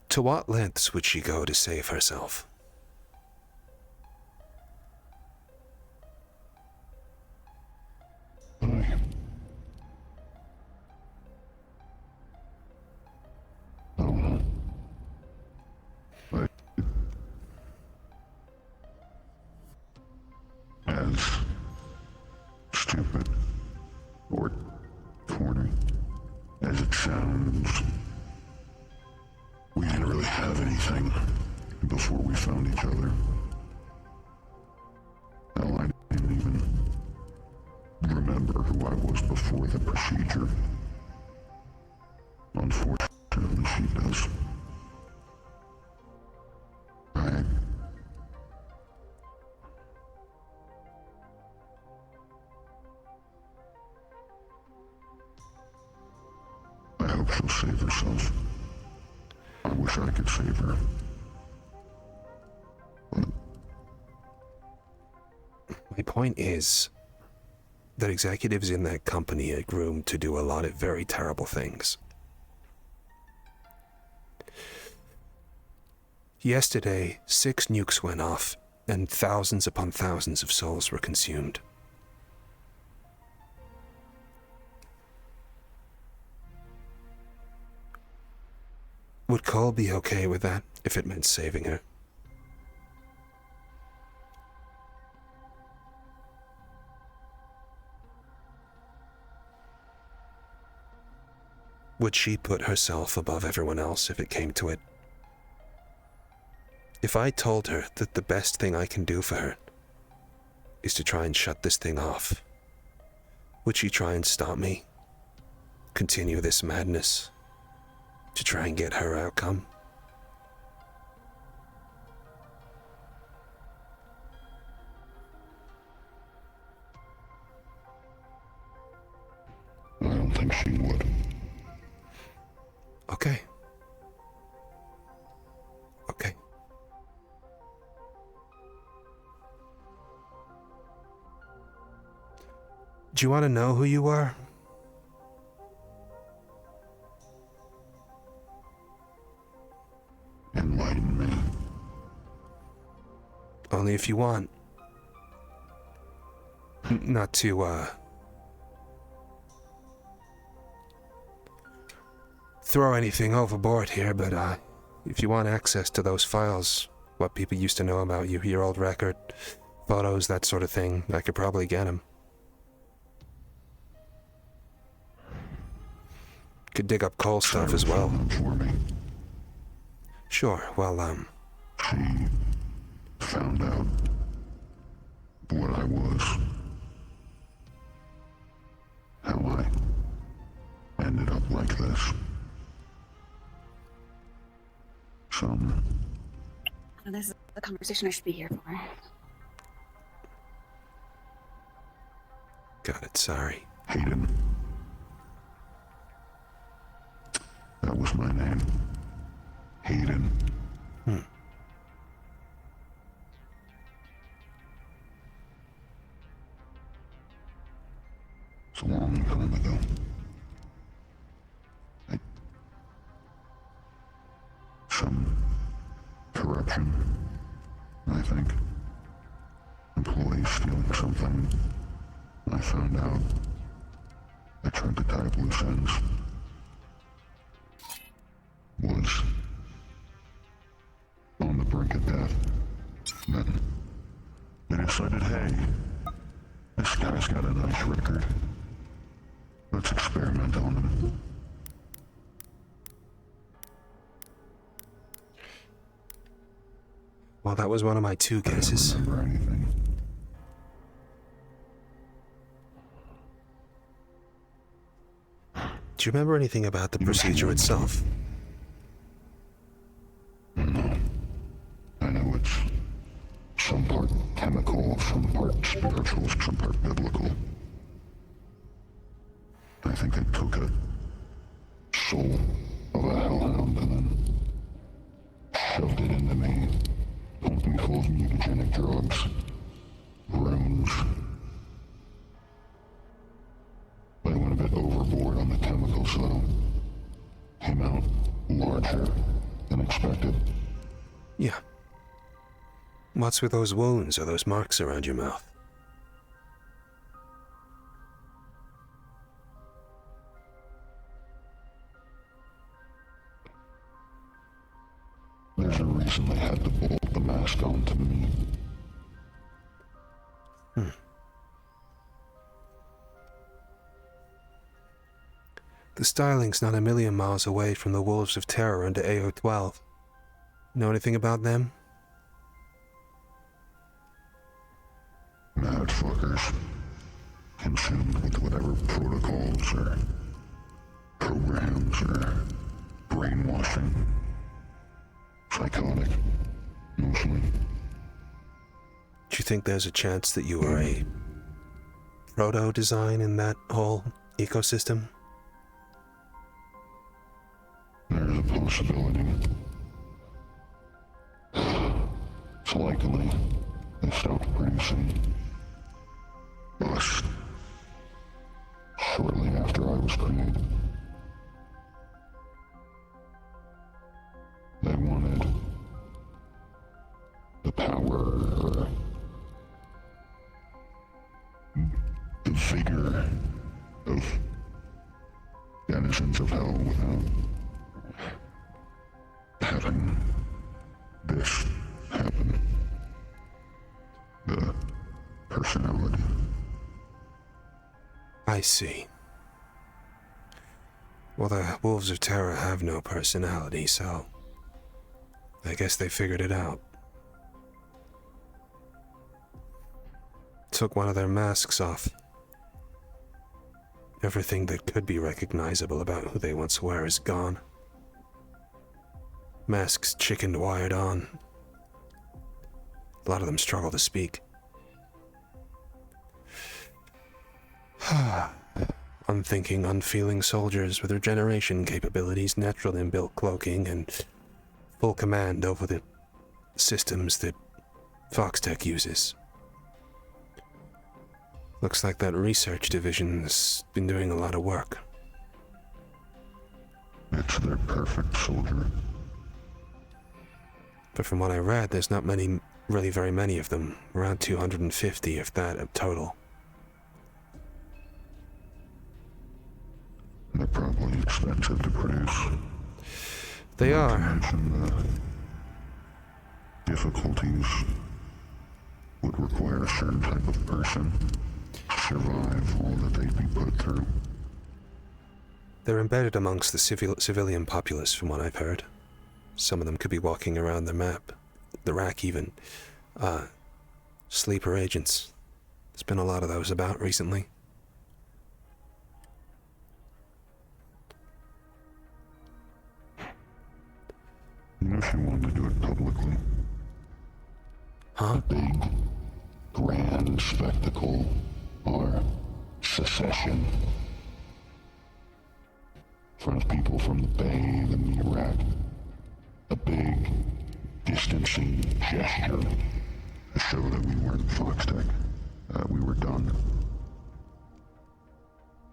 to what lengths would she go to save herself? As stupid or corny as it sounds, we didn't really have anything before we found each other. Hell, I didn't even remember who I was before the procedure. Unfortunately, she does. I hope she'll save herself. I wish I could save her. My point is that executives in that company are groomed to do a lot of very terrible things. Yesterday, 6 nukes went off, and thousands upon thousands of souls were consumed. Would Cole be okay with that if it meant saving her? Would she put herself above everyone else if it came to it? If I told her that the best thing I can do for her is to try and shut this thing off, would she try and stop me? Continue this madness to try and get her outcome? I don't think she would. Okay. Okay. Do you want to know who you are? Enlighten me. Only if you want. Not to, throw anything overboard here, but, if you want access to those files, what people used to know about you, your old record, photos, that sort of thing, I could probably get them. Could dig up Cole stuff as well. For me. Sure, well, She found out what I was. How I ended up like this. This is the conversation I should be here for. Got it, sorry. Hayden. That was my name. Hayden. It's a long time ago. Some corruption, I think. Employees stealing something. I found out. I tried to tie up loose ends. Was on the brink of death. Then they decided, hey, this guy's got a nice record. Let's experiment on him. Well, that was one of my 2 guesses. I don't remember anything. Do you remember anything about the procedure itself? No. I know it's some part chemical, some part spiritual, some part biblical. I think they took a soul of a hellhound and then shoved it into me, pumped me full of mutagenic drugs, runes. I went a bit overboard on the chemicals though. Came out larger than expected. Yeah. What's with those wounds or those marks around your mouth? There's a reason they had to bolt the mask onto me. The Styling's not a million miles away from the Wolves of Terror under AO-12. Know anything about them? Mad fuckers. Consumed with whatever protocols or programs or brainwashing. Psychotic, mostly. Do you think there's a chance that you were a proto-design in that whole ecosystem? There's a possibility. It's likely they stopped producing us shortly after I was created. They wanted figure of denizens of hell without having this happen. The personality. I see. Well, the Wolves of Terror have no personality, so I guess they figured it out. Took one of their masks off. Everything that could be recognizable about who they once were is gone. Masks chickened wired on. A lot of them struggle to speak. Unthinking, unfeeling soldiers with regeneration capabilities, natural inbuilt cloaking, and full command over the systems that Foxtech uses. Looks like that research division's been doing a lot of work. It's their perfect soldier. But from what I read, there's not really very many of them. Around 250, if that, total. They're probably expensive to produce. They are. Not to mention the difficulties would require a certain type of person to survive all that they'd be put through. They're embedded amongst the civilian populace, from what I've heard. Some of them could be walking around the map, the rack even. Sleeper agents. There's been a lot of those about recently. You know, she wanted to do it publicly. Huh? A big, grand spectacle, or secession. In front of people from the Bay, the Iraq. A big, distancing gesture to show that we weren't Foxtech. We were done.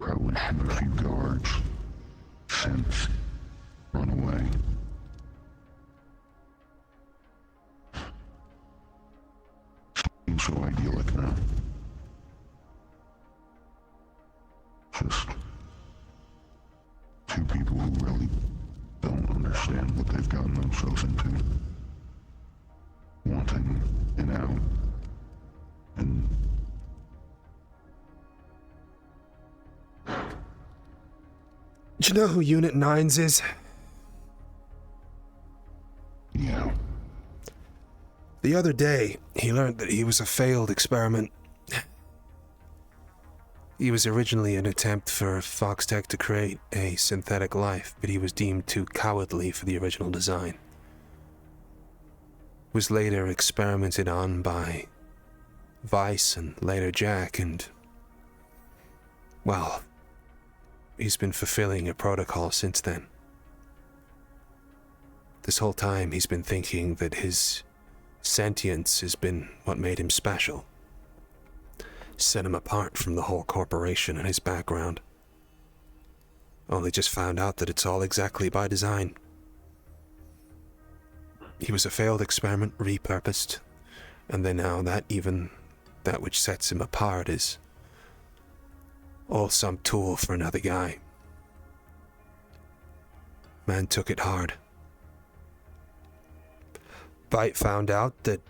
Probably shoot a few guards. Sense. Run away. Seems so idyllic now. Just two people who really don't understand what they've gotten themselves into. Wanting an out. And do you know who Unit 9's is? Yeah. The other day, he learned that he was a failed experiment. He was originally an attempt for Foxtech to create a synthetic life, but he was deemed too cowardly for the original design. Was later experimented on by Vice and later Jack, and, well, he's been fulfilling a protocol since then. This whole time he's been thinking that his sentience has been what made him special. Set him apart from the whole corporation and his background. Only just found out that it's all exactly by design. He was a failed experiment, repurposed, and then now that which sets him apart is all some tool for another guy. Man took it hard. Bite found out that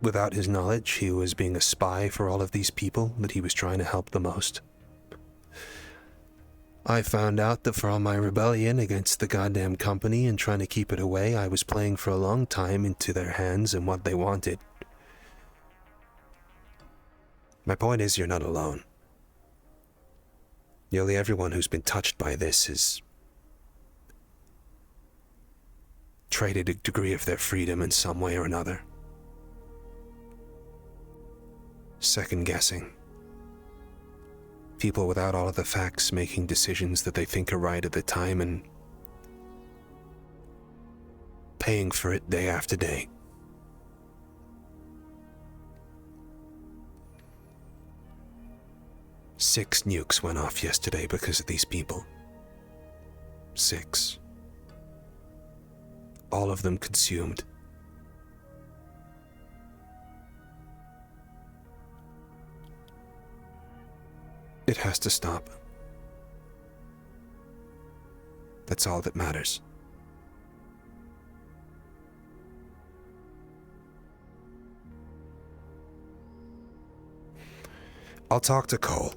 without his knowledge, he was being a spy for all of these people that he was trying to help the most. I found out that for all my rebellion against the goddamn company and trying to keep it away, I was playing for a long time into their hands and what they wanted. My point is, you're not alone. Nearly everyone who's been touched by this is traded a degree of their freedom in some way or another. Second guessing. People without all of the facts making decisions that they think are right at the time and paying for it day after day. Six nukes went off yesterday because of these people. 6. All of them consumed. It has to stop. That's all that matters. I'll talk to Cole.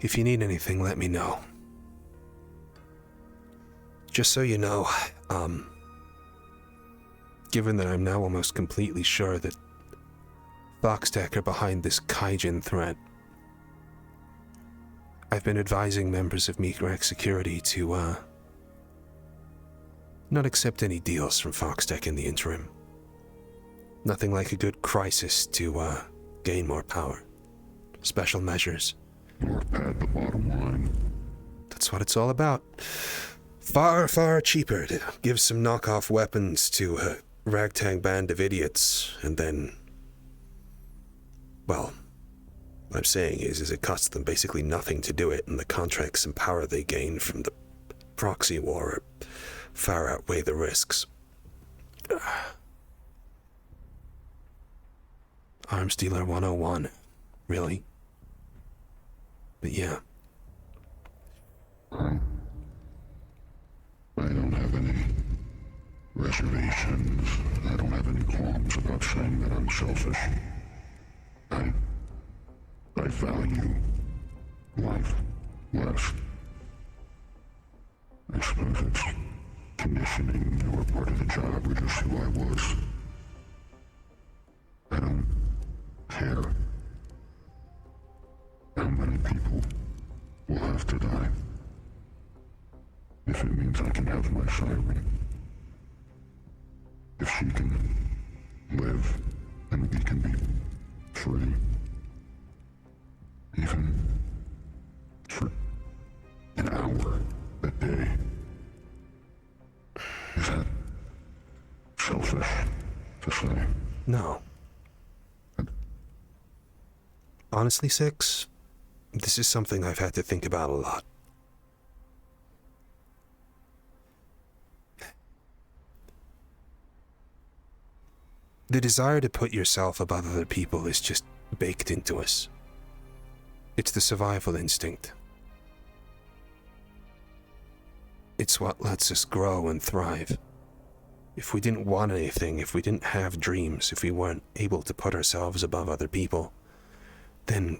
If you need anything, let me know. Just so you know, given that I'm now almost completely sure that Foxtech are behind this Kaijin threat, I've been advising members of Reconnect security to, not accept any deals from Foxtech in the interim. Nothing like a good crisis to, gain more power. Special measures. Or pad the bottom line. That's what it's all about. Far, far cheaper to give some knockoff weapons to a ragtag band of idiots, and then... Well, what I'm saying is it costs them basically nothing to do it, and the contracts and power they gain from the proxy war far outweigh the risks. Arms dealer 101. Really? But yeah. I don't have any reservations. I don't have any qualms about saying that I'm selfish. I value life less. I suppose it's conditioning or part of the job or just who I was. I don't care how many people will have to die. If it means I can have my siren. If she can live and we can be free. Even for an hour a day. Is that selfish to say? No. Honestly, Six, this is something I've had to think about a lot. The desire to put yourself above other people is just baked into us. It's the survival instinct. It's what lets us grow and thrive. If we didn't want anything, if we didn't have dreams, if we weren't able to put ourselves above other people, then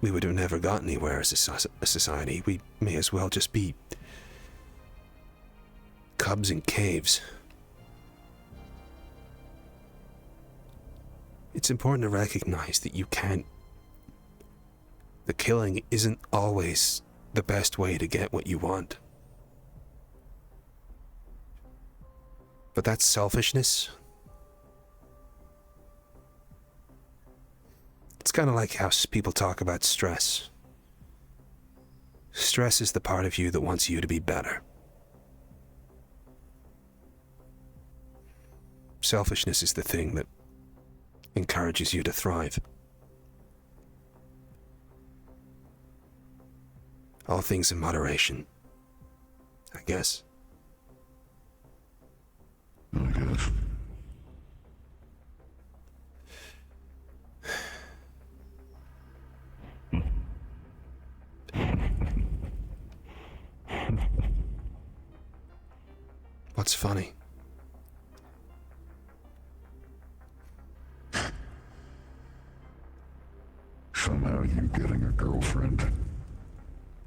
we would have never got anywhere as a society. We may as well just be cubs in caves. It's important to recognize that the killing isn't always the best way to get what you want. But that's selfishness. It's kind of like how people talk about stress. Stress is the part of you that wants you to be better. Selfishness is the thing that encourages you to thrive. All things in moderation, I guess. I guess. What's funny? Somehow you getting a girlfriend.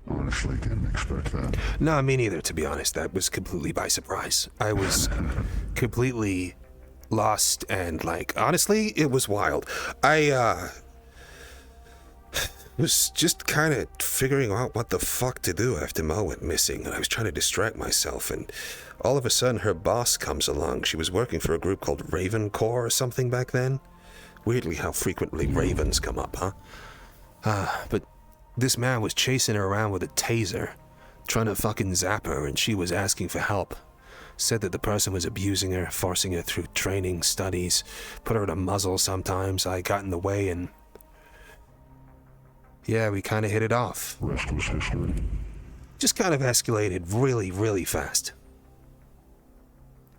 Honestly, didn't expect that. No, me neither, to be honest. That was completely by surprise. I was completely lost and, honestly, it was wild. I, was just kind of figuring out what the fuck to do after Mo went missing, and I was trying to distract myself, and all of a sudden her boss comes along. She was working for a group called Raven Corps or something back then. Weirdly how frequently ravens come up, huh? But this man was chasing her around with a taser, trying to fucking zap her, and she was asking for help. Said that the person was abusing her, forcing her through training, studies, put her in a muzzle sometimes. I got in the way and... yeah, we kind of hit it off. Rest was history. Just kind of escalated really, really fast.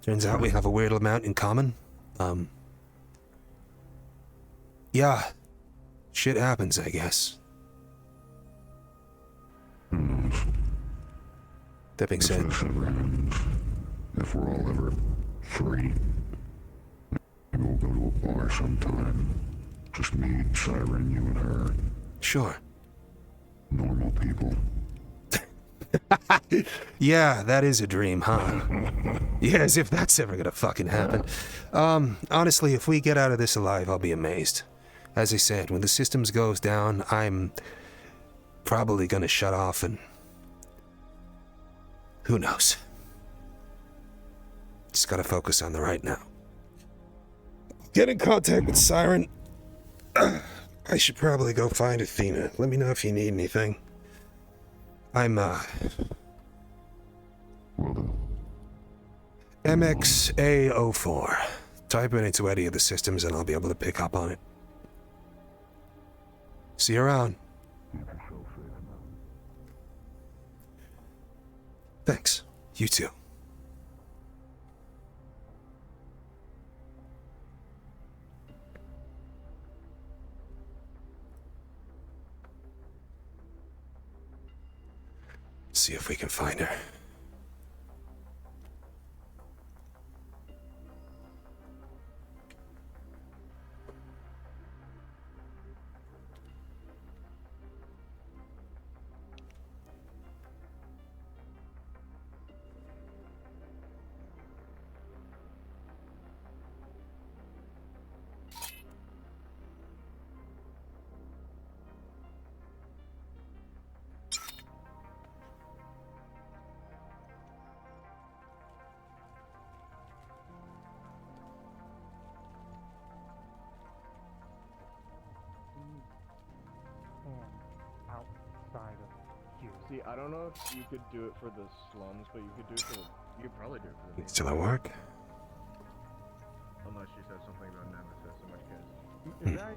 Turns out we have a weird amount in common. Yeah. Shit happens, I guess. Who knows? That being said, If this ever ends, if we're all ever free, maybe we'll go to a bar sometime. Just me, Siren, you and her. Sure. Normal people. Yeah, that is a dream, huh? Yeah, as if that's ever gonna fucking happen. Honestly, if we get out of this alive, I'll be amazed. As I said, when the systems goes down, I'm probably gonna shut off and... who knows? Just gotta focus on the right now. Get in contact with Siren. I should probably go find Athena. Let me know if you need anything. I'm, MXA04. Type it into any of the systems and I'll be able to pick up on it. See you around. Thanks. You too. See if we can find her. Outside of you. See, I don't know if you could do it for the slums, but you could do it for you could probably do it for the Still at work? Unless you said something about Nemesis, in which case. Hmm. Is that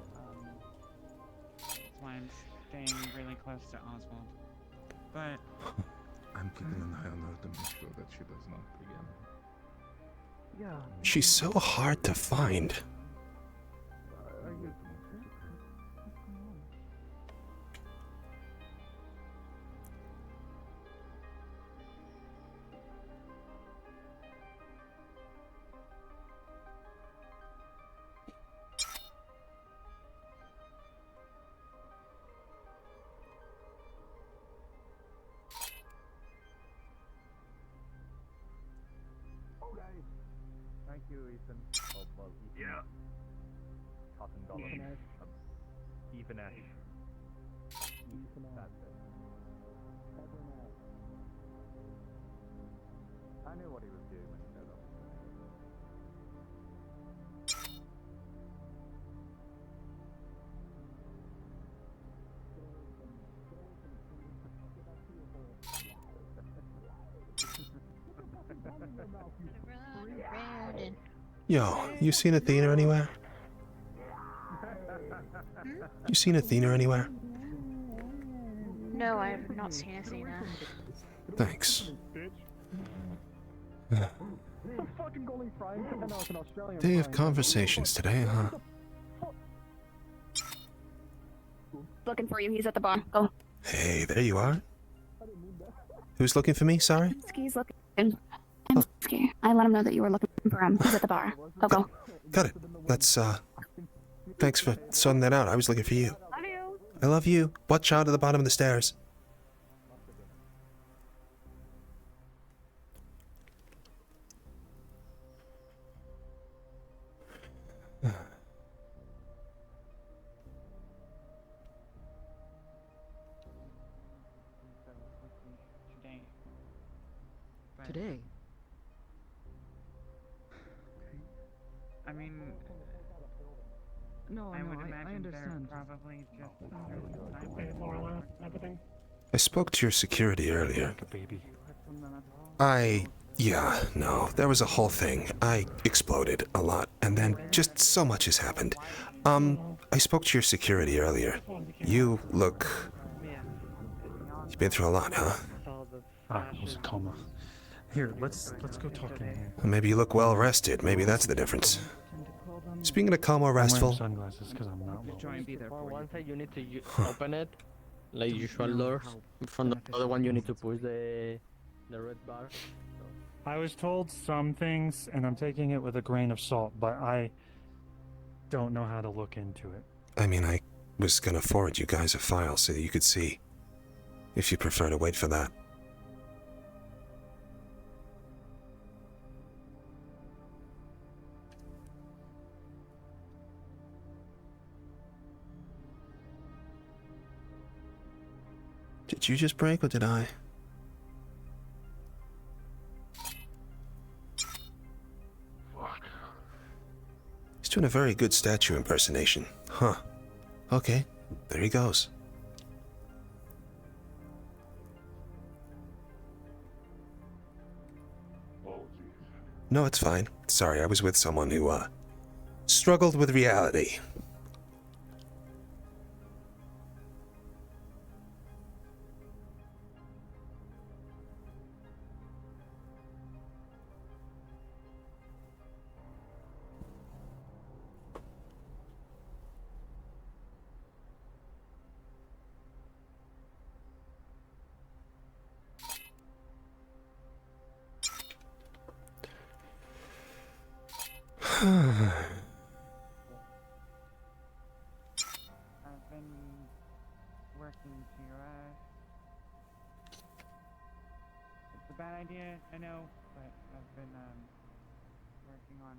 That's why I'm staying really close to Oswald. But I'm keeping an eye on her to make sure that she does not again. yeah. She's so hard to find. Are you Thank you, Ethan. Oh, well, Ethan. Yeah. Cotton dollar. Ethan Ash. That's it. I knew what he was doing when he said that. Yo, you seen Athena anywhere? You seen Athena anywhere? No, I have not seen Athena. Thanks. Fucking goalie frying. No, it's an Australian Day of frying. conversations today, huh? Looking for you. He's at the bar. Go. Hey, there you are. Who's looking for me? Sorry? He's looking. I'm scared. I let him know that you were looking for him. He's at the bar. Go. Got it. That's, thanks for sorting that out. I was looking for you. Love you. I love you. Watch out at the bottom of the stairs. Today. I mean, No, I would I imagine understand. they're probably just everything. I spoke to your security earlier. baby. Yeah, no, there was a whole thing. I exploded a lot, and then just so much has happened. I spoke to your security earlier. You look... You've been through a lot, huh? It was a coma. Here, let's go talk in here. Maybe you look well rested. Maybe that's the difference. Speaking of calm or I'm wearing restful, sunglasses because I'm not well. Try and be there For for one you. side you need to open it, like usual doors. From the other one you need to push the red bar. I was told some things, and I'm taking it with a grain of salt, but I don't know how to look into it. I mean, I was gonna forward you guys a file so that you could see, if you prefer to wait for that. Did you just break, or did I? He's doing a very good statue impersonation. Huh. Okay, there he goes. No, it's fine. Sorry, I was with someone who, struggled with reality. I've been working to your ass. It's a bad idea, I know, but I've been working on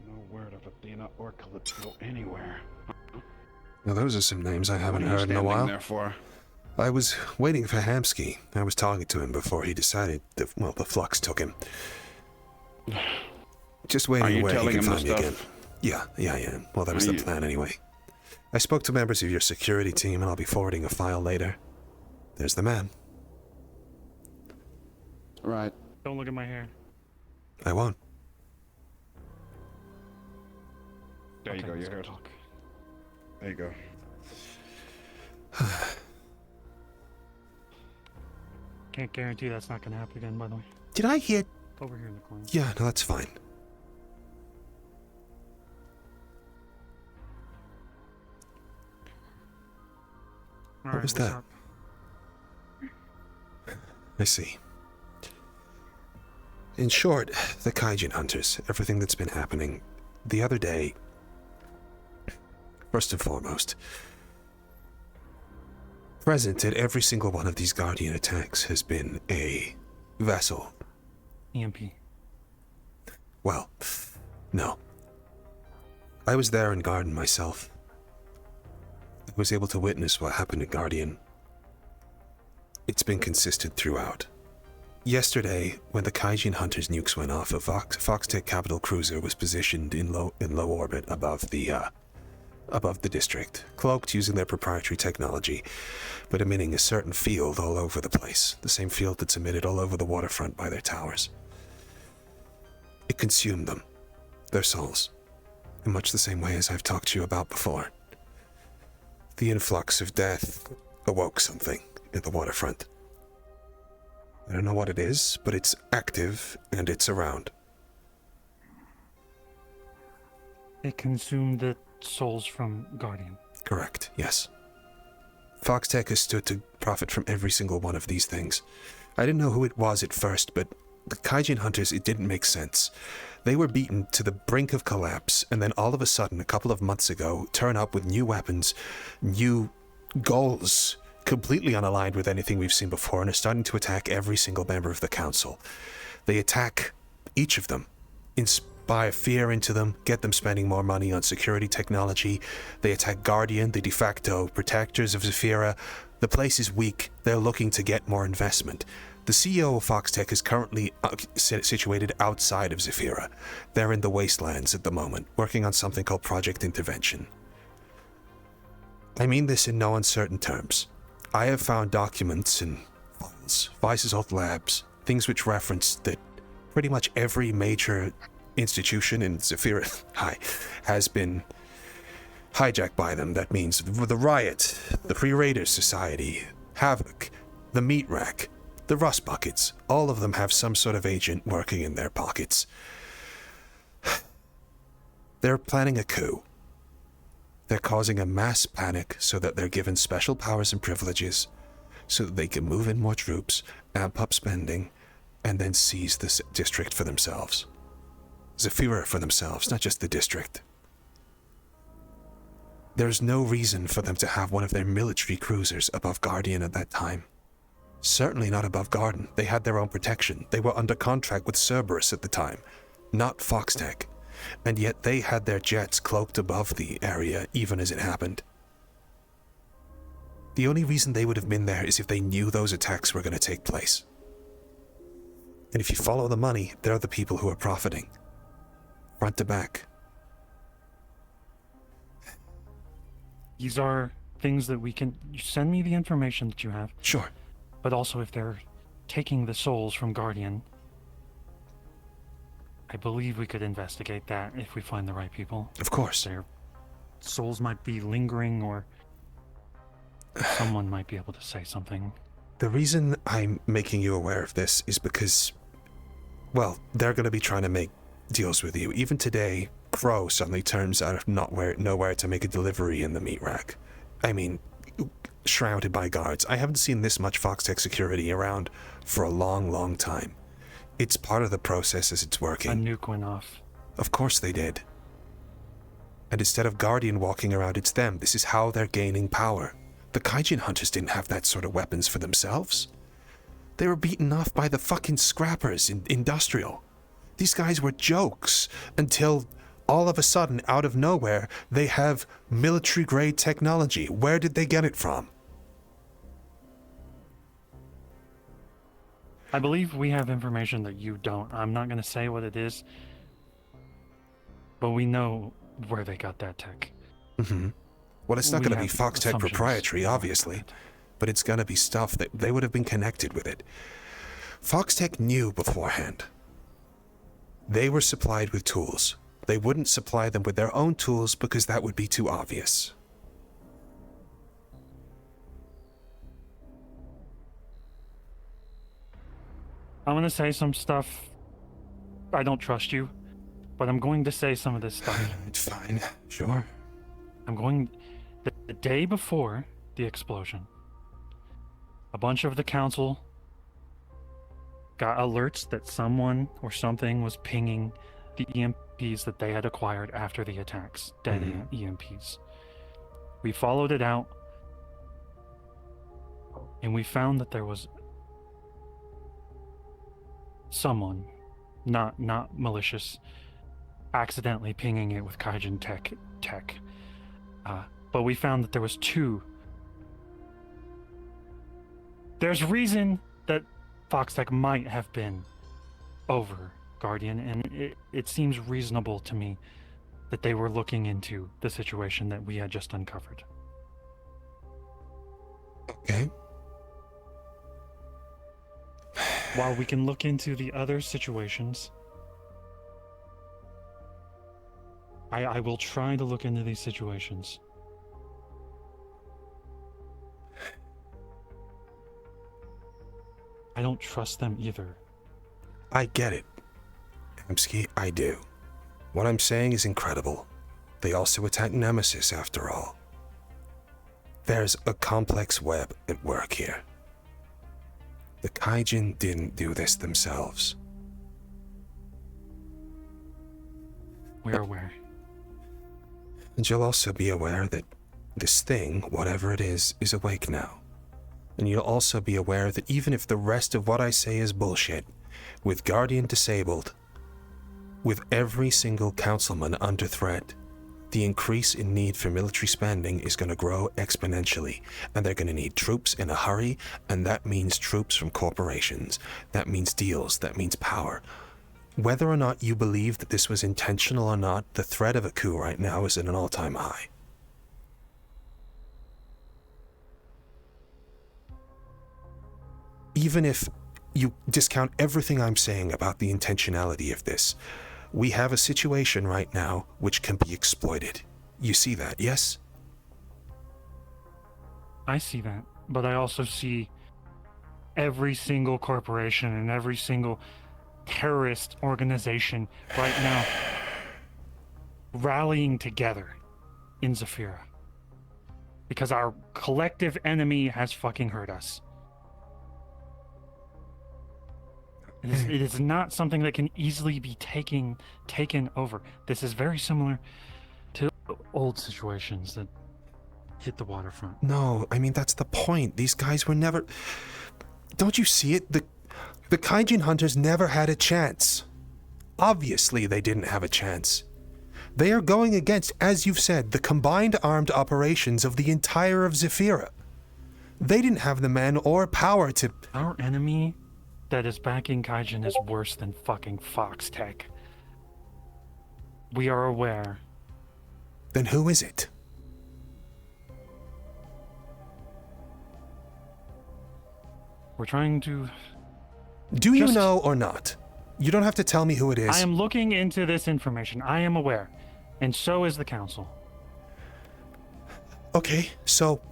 No word of Athena or Calypso anywhere. Now those are some names I haven't What are you heard in a standing while. there for? I was waiting for Hamsky. I was talking to him before he decided that, well, the flux took him. Just Are waiting you where he telling can him the find me again. stuff? Yeah, I am. Well, that was Are the you- plan anyway. I spoke to members of your security team, and I'll be forwarding a file later. There's the man. Right. Don't look at my hair. I won't. There you go, your hair. There you go. Can't guarantee that's not gonna happen again, by the way. Did I hear... Over here in the corner. Yeah, no, that's fine. What was that? I see. In short, the Kaijin hunters, everything that's been happening. The other day, first and foremost, present at every single one of these Guardian attacks has been a vessel. EMP. Well, no. I was there in Garden myself. I was able to witness what happened at Guardian. It's been consistent throughout. Yesterday, when the Kaijin Hunters nukes went off, a Foxtech capital cruiser was positioned in low orbit above the district, cloaked using their proprietary technology, but emitting a certain field all over the place, the same field that's emitted all over the waterfront by their towers. It consumed them, their souls, in much the same way as I've talked to you about before. The influx of death awoke something in the waterfront. I don't know what it is, but it's active and it's around. It consumed the souls from Guardian. Correct, yes. Foxtech has stood to profit from every single one of these things. I didn't know who it was at first, but the Kaijin hunters, it didn't make sense. They were beaten to the brink of collapse, and then all of a sudden, a couple of months ago, turn up with new weapons, new goals, completely unaligned with anything we've seen before, and are starting to attack every single member of the council. They attack each of them, inspire fear into them, get them spending more money on security technology. They attack Guardian, the de facto protectors of Zephyra. The place is weak. They're looking to get more investment. The CEO of Foxtech is currently situated outside of Zephyra. They're in the wastelands at the moment, working on something called Project Intervention. I mean this in no uncertain terms. I have found documents and files, Vice's old labs, things which reference that pretty much every major institution in Zephyra High has been hijacked by them. That means the Riot, the Free Raiders Society, Havoc, the Meat Rack, the Rust Buckets. All of them have some sort of agent working in their pockets. They're planning a coup. They're causing a mass panic so that they're given special powers and privileges so that they can move in more troops, amp up spending, and then seize this district for themselves. Zephyra for themselves, not just the district. There's no reason for them to have one of their military cruisers above Guardian at that time. Certainly not above Garden. They had their own protection. They were under contract with Cerberus at the time, not Foxtech. And yet they had their jets cloaked above the area even as it happened. The only reason they would have been there is if they knew those attacks were going to take place. And if you follow the money, they're the people who are profiting. Front to back. These are things that we can... You send me the information that you have. Sure. But also if they're taking the souls from Guardian, I believe we could investigate that if we find the right people. Of course. Their souls might be lingering, or someone might be able to say something. The reason I'm making you aware of this is because, well, they're going to be trying to make deals with you. Even today, Crow suddenly turns out of nowhere to make a delivery in the meat rack. I mean, shrouded by guards. I haven't seen this much Foxtech security around for a long, long time. It's part of the process as it's working. A nuke went off. Of course they did. And instead of Guardian walking around, it's them. This is how they're gaining power. The Kaijin hunters didn't have that sort of weapons for themselves. They were beaten off by the fucking scrappers in Industrial. These guys were jokes until all of a sudden, out of nowhere, they have military-grade technology. Where did they get it from? I believe we have information that you don't. I'm not going to say what it is, but we know where they got that tech. Mm-hmm. Well, it's not going to be Foxtech proprietary, obviously, but it's going to be stuff that they would have been connected with it. Foxtech knew beforehand. They were supplied with tools. They wouldn't supply them with their own tools because that would be too obvious. I'm going to say some stuff. I don't trust you, but I'm going to say some of this stuff. It's fine, sure. I'm going... The day before the explosion, a bunch of the council got alerts that someone or something was pinging the EMPs that they had acquired after the attacks. Dead EMPs. We followed it out, and we found that there was someone, not malicious, accidentally pinging it with Kaijin tech. But we found that there was two. There's reason that Foxtech might have been over Guardian, and it seems reasonable to me that they were looking into the situation that we had just uncovered. Okay. While we can look into the other situations, I will try to look into these situations. I don't trust them either. I get it. Amsky, I do. What I'm saying is incredible. They also attack Nemesis, after all. There's a complex web at work here. The Kaijin didn't do this themselves. We're aware. And you'll also be aware that this thing, whatever it is awake now. And you'll also be aware that even if the rest of what I say is bullshit, with Guardian disabled, with every single councilman under threat, the increase in need for military spending is going to grow exponentially, and they're going to need troops in a hurry, and that means troops from corporations. That means deals. That means power. Whether or not you believe that this was intentional or not, the threat of a coup right now is at an all-time high. Even if you discount everything I'm saying about the intentionality of this, we have a situation right now which can be exploited. You see that, yes? I see that, but I also see every single corporation and every single terrorist organization right now rallying together in Zafira. Because our collective enemy has fucking hurt us. It is not something that can easily be taken over. This is very similar to old situations that hit the waterfront. No, I mean, that's the point. These guys were never... Don't you see it? The Kaijin hunters never had a chance. Obviously, they didn't have a chance. They are going against, as you've said, the combined armed operations of the entire of Zafira. They didn't have the men or power to... Our enemy that is backing Kaijin is worse than fucking Fox Tech. We are aware. Then who is it? We're trying to... Do you know or not? You don't have to tell me who it is. I am looking into this information. I am aware. And so is the council. Okay, so...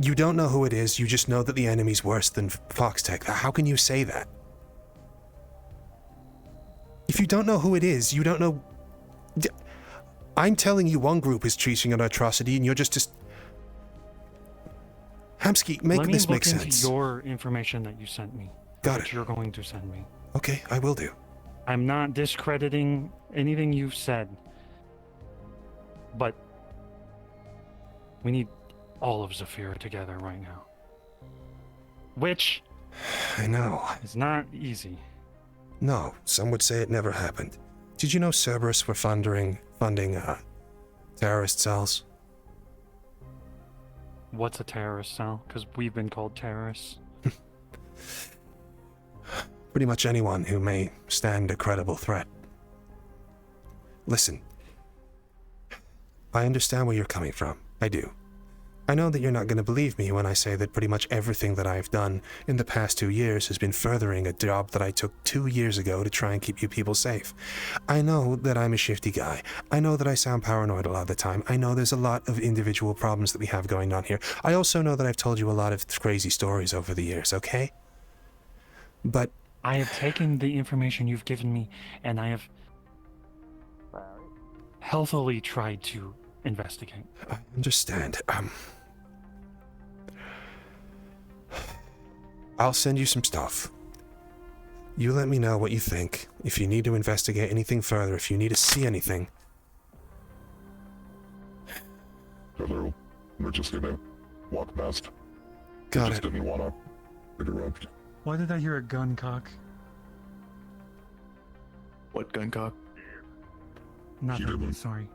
You don't know who it is, you just know that the enemy's worse than Foxtech. How can you say that? If you don't know who it is, you don't know... I'm telling you one group is treating an atrocity and you're just... Hamsky, make this make sense. Let me look into your information that you sent me. Got it. You're going to send me. Okay, I will do. I'm not discrediting anything you've said. But... we need all of Zafira together right now. Which... I know. Is not easy. No, some would say it never happened. Did you know Cerberus were funding terrorist cells? What's a terrorist cell? Because we've been called terrorists. Pretty much anyone who may stand a credible threat. Listen. I understand where you're coming from. I do. I know that you're not going to believe me when I say that pretty much everything that I've done in the past 2 years has been furthering a job that I took 2 years ago to try and keep you people safe. I know that I'm a shifty guy. I know that I sound paranoid a lot of the time. I know there's a lot of individual problems that we have going on here. I also know that I've told you a lot of crazy stories over the years, okay? But... I have taken the information you've given me, and I have healthily tried to investigate. I understand. I'll send you some stuff. You let me know what you think. If you need to investigate anything further, if you need to see anything. Hello. We're just gonna walk past. Got Just didn't wanna interrupt. Why did I hear a gun cock? What gun cock? Nothing, sorry.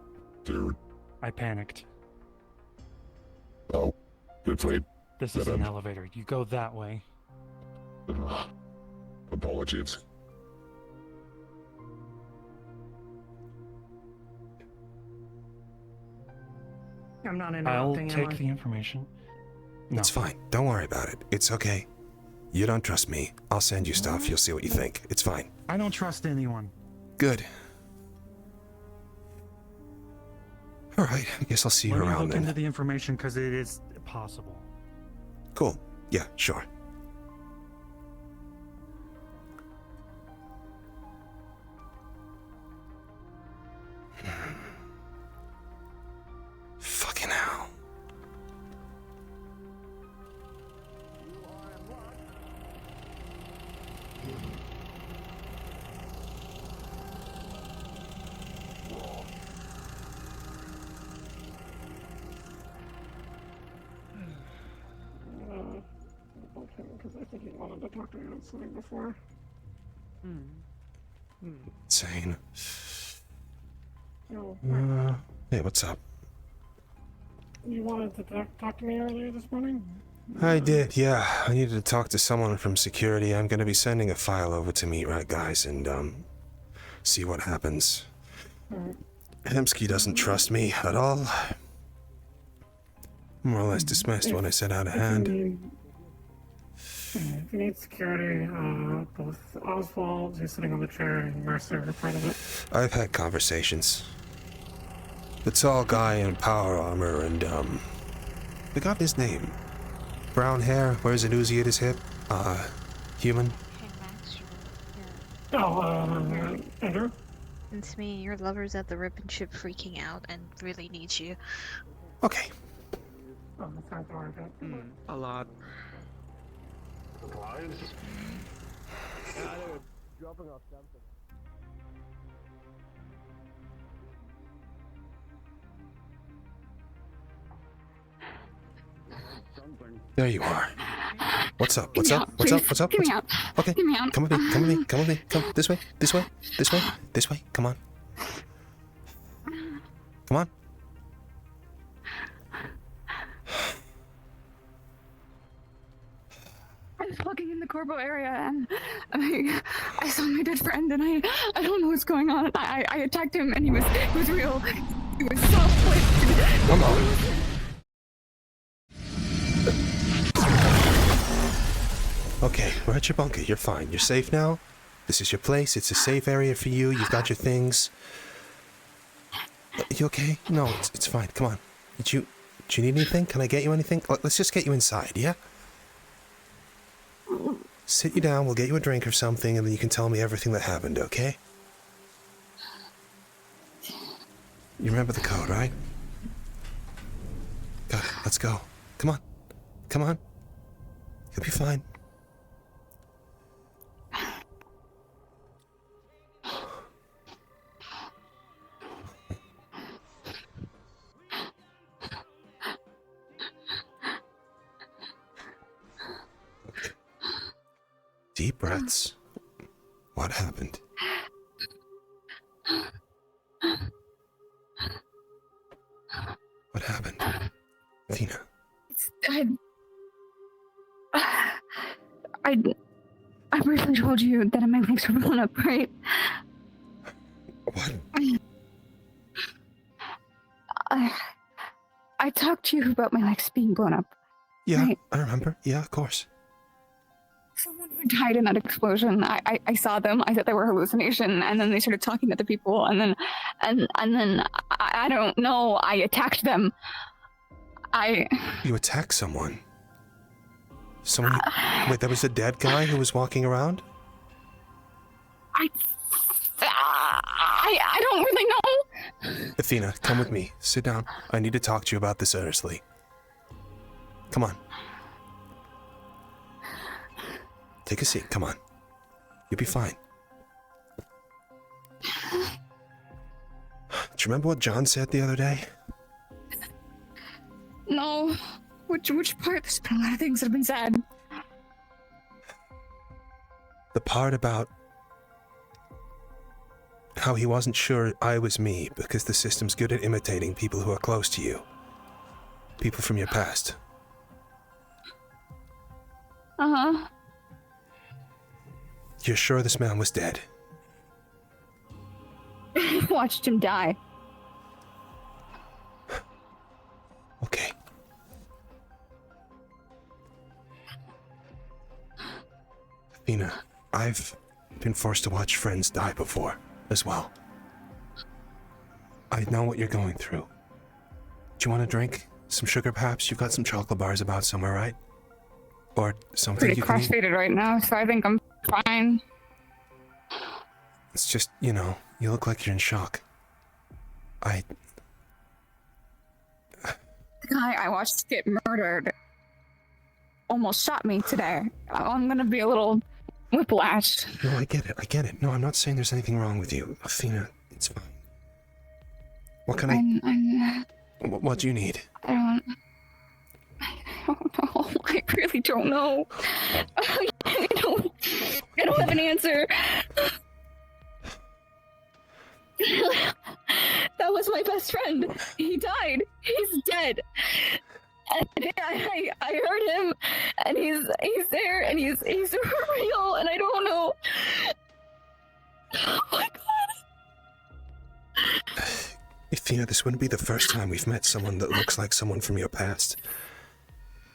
Dude. I panicked. Oh. It's late. This is an elevator. You go that way. Apologies. I'm not I'll interrupting. take the information. No. It's fine. Don't worry about it. It's okay. You don't trust me. I'll send you stuff. You'll see what you think. It's fine. I don't trust anyone. Good. All right. I guess I'll see you Let me around look then. into the information because it is possible. Cool. Yeah, sure. Fucking hell. talk to me about something before. Insane. No, Hey, what's up? you wanted to talk to me earlier this morning? I did, yeah. I needed to talk to someone from security. I'm gonna be sending a file over to meet right guys and, see what happens. Hemsky doesn't trust me at all. More or less dismissed when I said out of hand. If you need security, both Oswald, who's sitting on the chair, and Mercer are part of it. I've had conversations. The tall guy in power armor and, forgot his name. Brown hair, wears an Uzi at his hip. Human. Andrew? It's me, your lover's at the ribbon ship freaking out and really needs you. Okay. Oh, that sounds hard. A lot. Supplies? Yeah, they were dropping off something. There you are. What's up? What's Get me up? out, What's up? please. What's up? Get me What's out. up? Okay. Get me out. Come with me. Come with me. Come with me. Come this way. This way. This way. This way. This way. Come on. I was walking in the Corbo area and I saw my dead friend and I don't know what's going on. I attacked him and he was real. He was soft-lipped. Come on. Okay, we're at your bunker. You're fine. You're safe now. This is your place. It's a safe area for you. You've got your things. You okay? No, it's fine. Come on. Do you need anything? Can I get you anything? Let's just get you inside, yeah? Sit you down. We'll get you a drink or something, and then you can tell me everything that happened, okay? You remember the code, right? Got it. Let's go. Come on. Come on. You'll be fine. Deep breaths. What happened? What happened? Athena. I briefly told you that my legs were blown up, right? What? I talked to you about my legs being blown up. Yeah, right? I remember. Yeah, of course. Someone who died in that explosion. I saw them. I thought they were hallucination, and then they started talking to the people, and then I don't know. I attacked them. You attacked someone. Someone. Wait, there was a dead guy who was walking around? I don't really know. Athena, come with me. Sit down. I need to talk to you about this earnestly. Come on. Take a seat. Come on. You'll be fine. Do you remember what John said the other day? No. Which part? There's been a lot of things that have been said. The part about how he wasn't sure I was me because the system's good at imitating people who are close to you. People from your past. Uh-huh. You're sure this man was dead? Watched him die. Okay. Athena, I've been forced to watch friends die before, as well. I know what you're going through. Do you want a drink? Some sugar, perhaps? You've got some chocolate bars about somewhere, right? Or something Pretty you can eat? crossfaded right now, so I think I'm fine. It's just, you know, you look like you're in shock. The guy I watched get murdered almost shot me today. I'm gonna be a little whiplashed. No, I get it. No, I'm not saying there's anything wrong with you. Athena, it's fine. What can what do you need? I don't know. I really don't know. I don't have an answer. That was my best friend. He died. He's dead. And I heard him, and he's there, and he's real, and I don't know. Oh my god. Athena, this wouldn't be the first time we've met someone that looks like someone from your past.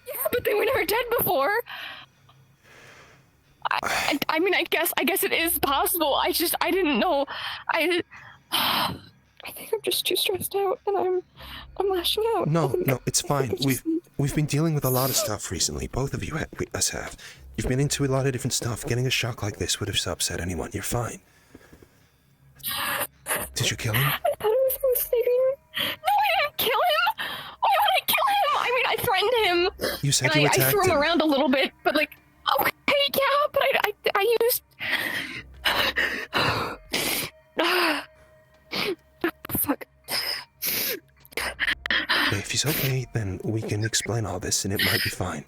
Yeah, but they were never dead before. I mean, I guess it is possible. I didn't know. I think I'm just too stressed out, and I'm lashing out. No, it's fine. We've been dealing with a lot of stuff recently. Both of you have. You've been into a lot of different stuff. Getting a shock like this would have upset anyone. You're fine. Did you kill him? I thought it was a mistake. No, I didn't kill him. Why would I kill him? I mean, I threatened him. You said and you I attacked threw him him around a little bit, but like, okay, yeah, but I used. Fuck. If he's okay, then we can explain all this, and it might be fine.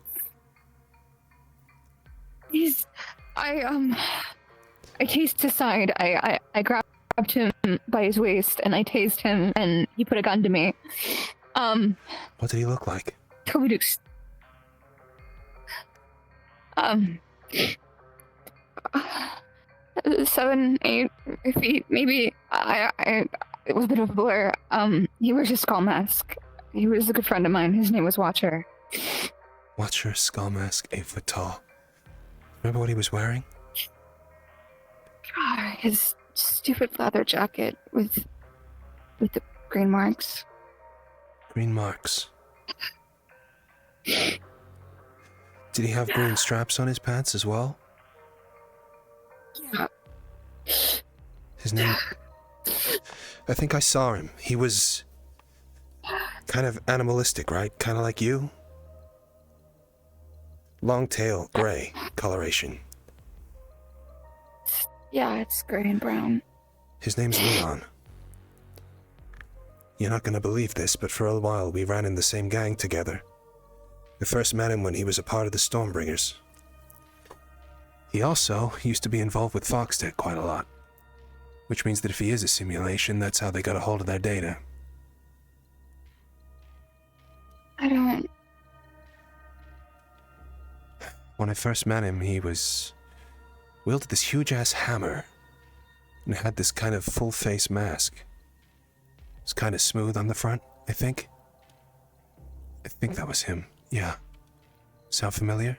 I tased his side. I grabbed him by his waist and I tased him, and he put a gun to me. What did he look like? Told me to. 7, 8 feet, maybe. It was a bit of a blur. He wears a skull mask. He was a good friend of mine. His name was Watcher. Watcher, skull mask, 8 foot tall. Remember what he was wearing? God, his stupid leather jacket with the green marks. Green marks. Did he have green straps on his pants as well? Yeah. His name... I think I saw him. He was kind of animalistic, right? Kind of like you? Long tail, gray coloration. Yeah, it's gray and brown. His name's Leon. You're not gonna believe this, but for a while we ran in the same gang together. I first met him when he was a part of the Stormbringers. He also used to be involved with Foxtech quite a lot. Which means that if he is a simulation, that's how they got a hold of their data. I don't... When I first met him, he wielded this huge-ass hammer and had this kind of full-face mask. It was kind of smooth on the front, I think. I think that was him, yeah. Sound familiar?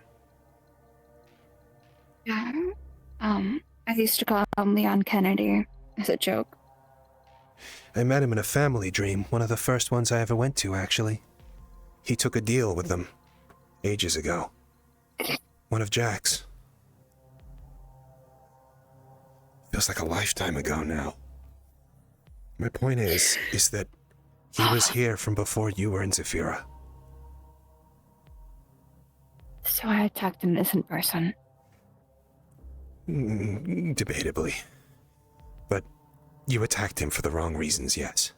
Yeah. I used to call him Leon Kennedy as a joke. I met him in a family dream, one of the first ones I ever went to, actually. He took a deal with them ages ago. One of Jack's. Feels like a lifetime ago now. My point is that he was here from before you were in Zephyra. So I attacked an innocent person. Debatably. But you attacked him for the wrong reasons, yes.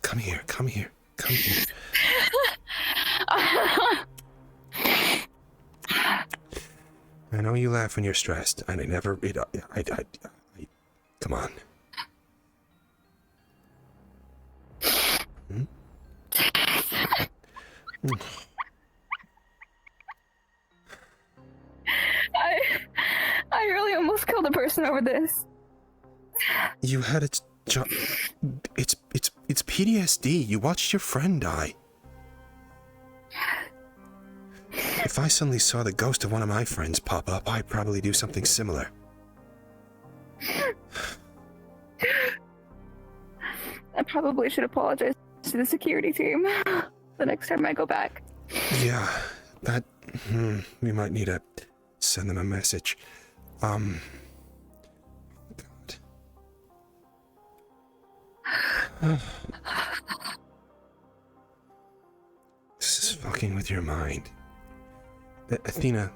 Come here. I know you laugh when you're stressed, and come on. I really almost killed a person over this. You had it's PTSD. You watched your friend die. If I suddenly saw the ghost of one of my friends pop up, I'd probably do something similar. I probably should apologize to the security team the next time I go back. Yeah, we might need to send them a message. God. This is fucking with your mind. Athena,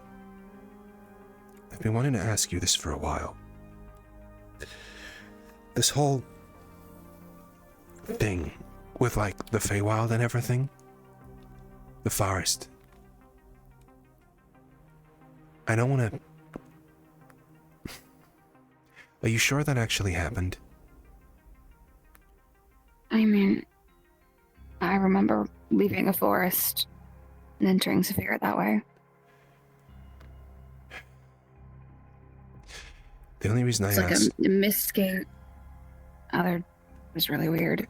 I've been wanting to ask you this for a while. This whole thing With, like, the Feywild and everything? The forest. I don't want to... Are you sure that actually happened? I mean, I remember leaving a forest and entering Saphira that way. The only reason It's I like asked... a mistgate. It was really weird.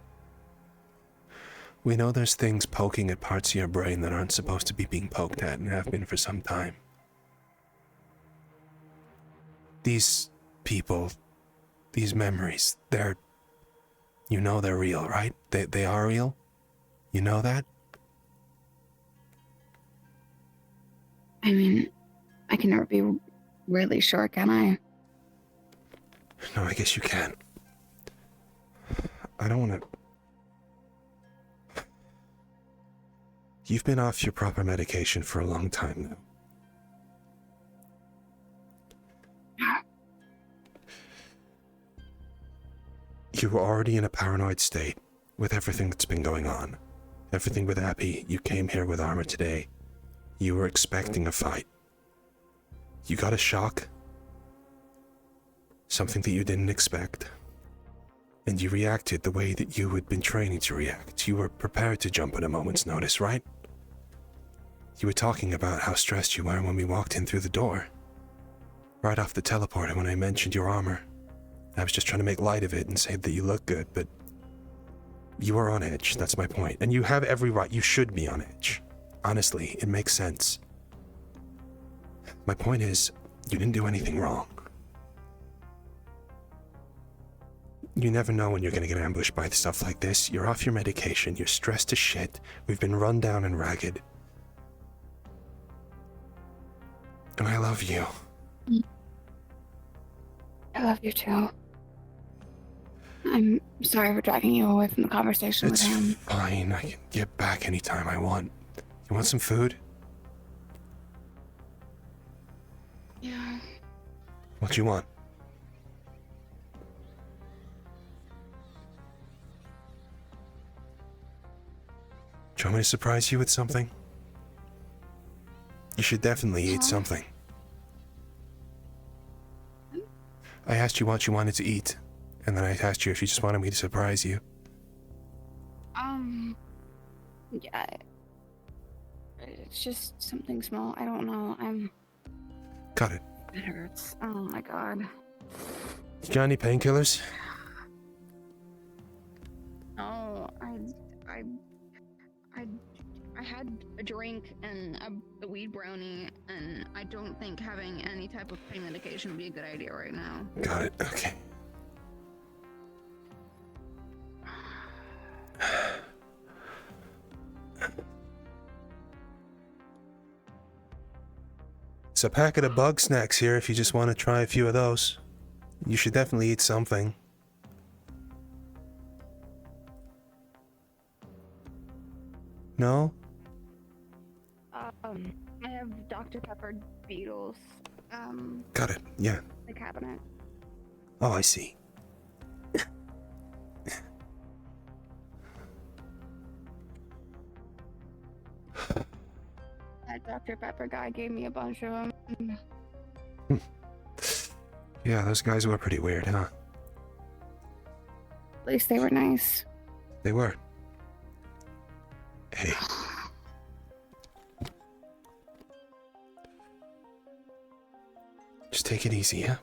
We know there's things poking at parts of your brain that aren't supposed to be being poked at and have been for some time. These people, these memories, they're... You know they're real, right? They are real? You know that? I mean, I can never be really sure, can I? No, I guess you can. I don't want to... You've been off your proper medication for a long time now. You were already in a paranoid state with everything that's been going on. Everything with Appy. You came here with armor today. You were expecting a fight. You got a shock. Something that you didn't expect. And you reacted the way that you had been training to react. You were prepared to jump at a moment's notice, right? You were talking about how stressed you were when we walked in through the door. Right off the teleporter when I mentioned your armor. I was just trying to make light of it and say that you look good, but you are on edge, that's my point. And you have every right, you should be on edge. Honestly, it makes sense. My point is, you didn't do anything wrong. You never know when you're gonna get ambushed by stuff like this. You're off your medication, you're stressed to shit, we've been run down and ragged. And I love you. I love you too. I'm sorry for dragging you away from the conversation with him. It's fine, I can get back anytime I want. You want some food? Yeah. What do you want? Do you want me to surprise you with something? You should definitely eat something. I asked you what you wanted to eat, and then I asked you if you just wanted me to surprise you. Yeah. It's just something small. I don't know. Got it. It hurts. Oh my god. You got any painkillers? No, I had a drink and a weed brownie, and I don't think having any type of pain medication would be a good idea right now. Got it, okay. It's a packet of bug snacks here if you just want to try a few of those. You should definitely eat something. No? I have Dr. Pepper Beetles. Got it, yeah. The cabinet. Oh, I see. That Dr. Pepper guy gave me a bunch of them. Yeah, those guys were pretty weird, huh? At least they were nice. They were. Hey. Just take it easy, yeah?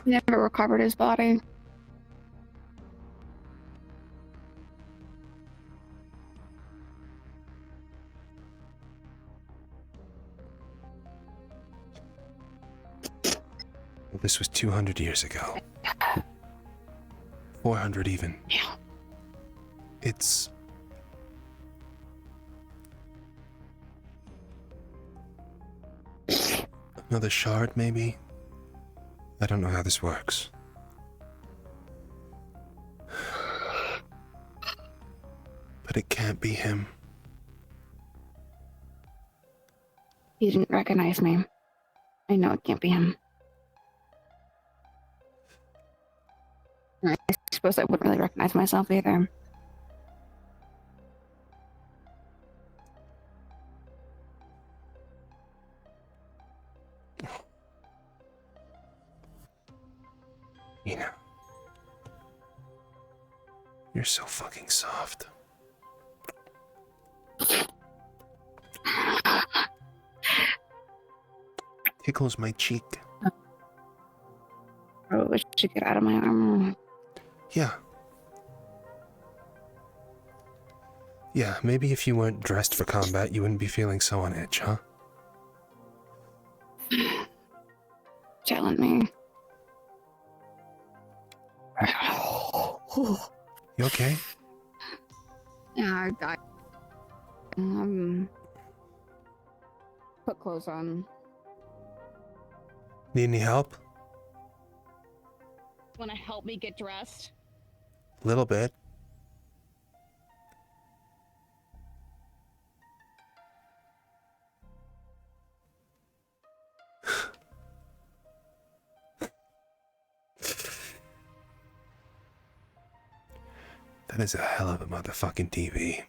He never recovered his body. Well, this was 200 years ago. 400 even. Yeah. It's... Another shard, maybe? I don't know how this works. But it can't be him. He didn't recognize me. I know it can't be him. I suppose I wouldn't really recognize myself either. You know, you're so fucking soft. Tickles my cheek. I wish you get out of my armor. Yeah. Yeah, maybe if you weren't dressed for combat, you wouldn't be feeling so on edge, huh? Challenge me. You okay? Yeah, I put clothes on. Need any help? Want to help me get dressed? Little bit. That is a hell of a motherfucking TV.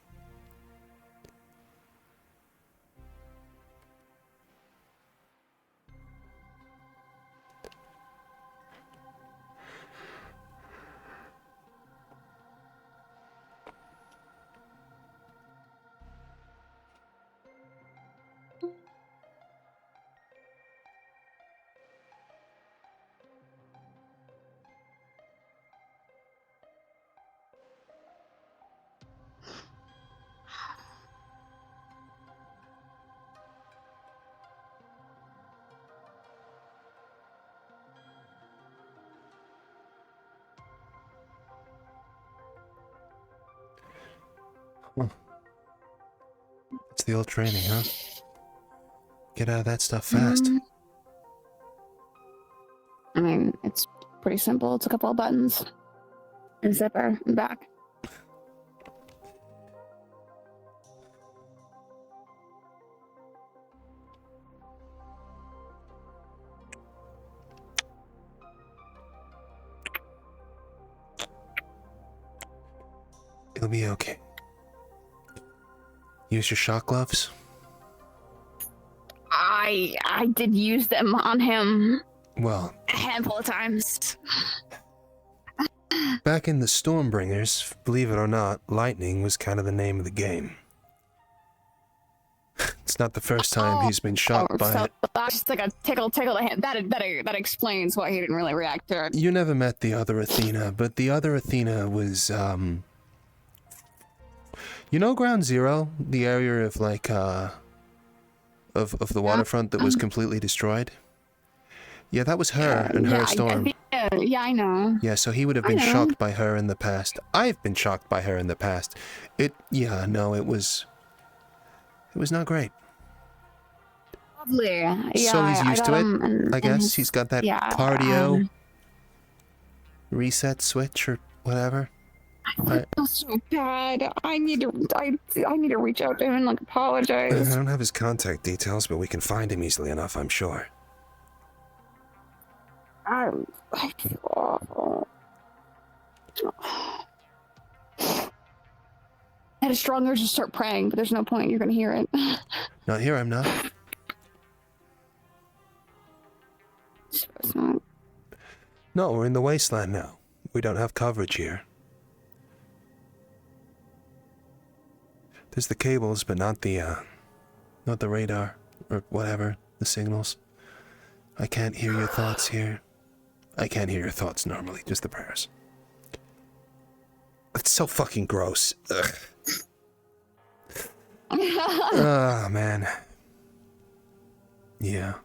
It's the old training, huh? Get out of that stuff fast. I mean, it's pretty simple. It's a couple of buttons. And zipper and back. It'll be okay. Use your shock gloves? I did use them on him. Well, a handful of times. Back in the Stormbringers, believe it or not, lightning was kind of the name of the game. It's not the first time he's been shocked by it. That's just like a tickle the hand. That explains why he didn't really react to it. You never met the other Athena, but the other Athena was, you know Ground Zero? The area of, like, of the waterfront that was completely destroyed? Yeah, that was her and her storm. Yeah, I know. Yeah, so he would have been shocked by her in the past. I've been shocked by her in the past. It was not great. Lovely. Yeah, so he's used to it, I guess. He's got that cardio reset switch or whatever. I feel so bad. I need to reach out to him and like apologize. I don't have his contact details, but we can find him easily enough, I'm sure. I feel awful. I had a strong urge to start praying, but there's no point. You're gonna hear it. Not here, I'm not. Suppose not. No, we're in the wasteland now. We don't have coverage here. There's the cables, but not the radar, or whatever, the signals. I can't hear your thoughts here. I can't hear your thoughts normally, just the prayers. It's so fucking gross. Ugh. Oh, man. Yeah.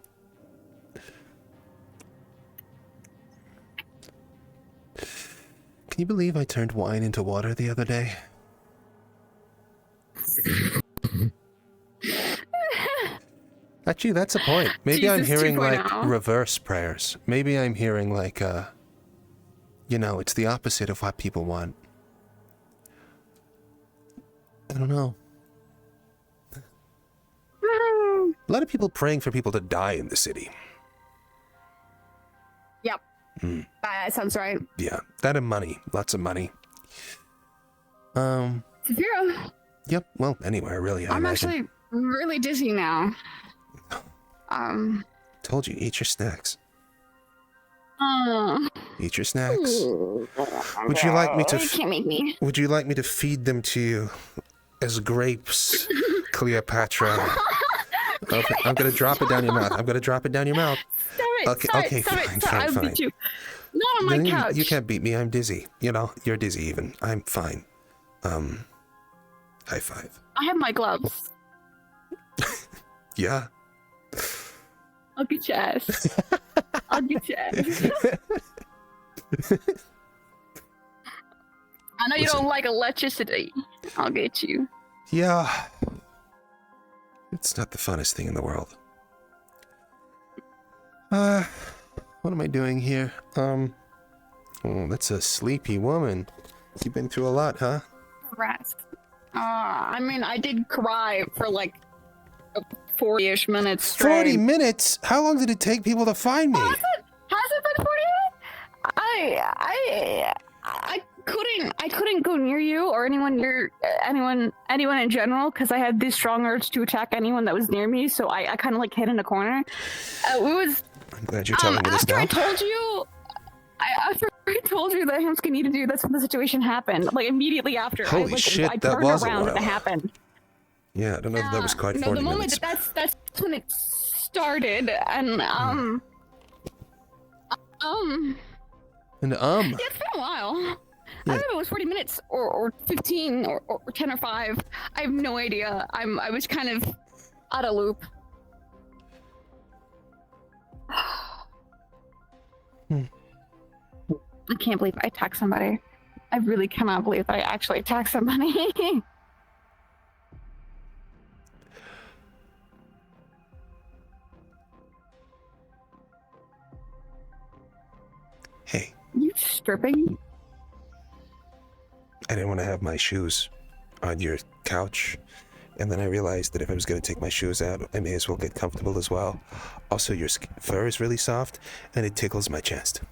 Can you believe I turned wine into water the other day? Actually, that's a point. Maybe Jesus I'm hearing 2.0. Like reverse prayers. Maybe I'm hearing like you know, it's the opposite of what people want. I don't know. lot of people praying for people to die in the city. Yep. That sounds right. Yeah, that and money. Lots of money. Zero. Yep, well, anywhere, really, I I'm imagine. actually really dizzy now. Told you, eat your snacks. Uh, Eat your snacks. Would you like me to... You can't make me. Would you like me to feed them to you as grapes, Cleopatra? Okay, I'm gonna drop it down your mouth. I'm gonna drop it down your mouth. Stop it, Okay, stop okay, it, stop fine, it, stop fine, I'll fine. beat you. Not on my Then couch. You can't beat me. I'm dizzy. You know, you're dizzy even. I'm fine. High five. I have my gloves. Yeah. I'll get your ass. I'll get your ass. I know you don't like electricity. I'll get you. Yeah. It's not the funnest thing in the world. What am I doing here? Oh, that's a sleepy woman. You've been through a lot, huh? Rest. I mean, I did cry for like 40-ish minutes straight. 40 minutes? How long did it take people to find me? Has it been 40 minutes? I couldn't go near you or anyone in general because I had this strong urge to attack anyone that was near me. So I kind of like hid in a corner. I'm glad you're telling me this now. After I told you that Hamsky needed to do, that's when the situation happened. Like immediately after. Holy shit, I that turned was a while. and it happened. Yeah, I don't know if that was quite 40 the moment minutes. that's when it started, and And Yeah, it's been a while. Yeah. I don't know if it was 40 minutes or 15 or 10 or 5. I have no idea. I was kind of out of loop. I can't believe I attacked somebody. I really cannot believe I actually attacked somebody. Hey. You stripping? I didn't want to have my shoes on your couch. And then I realized that if I was going to take my shoes out, I may as well get comfortable as well. Also, your fur is really soft, and it tickles my chest.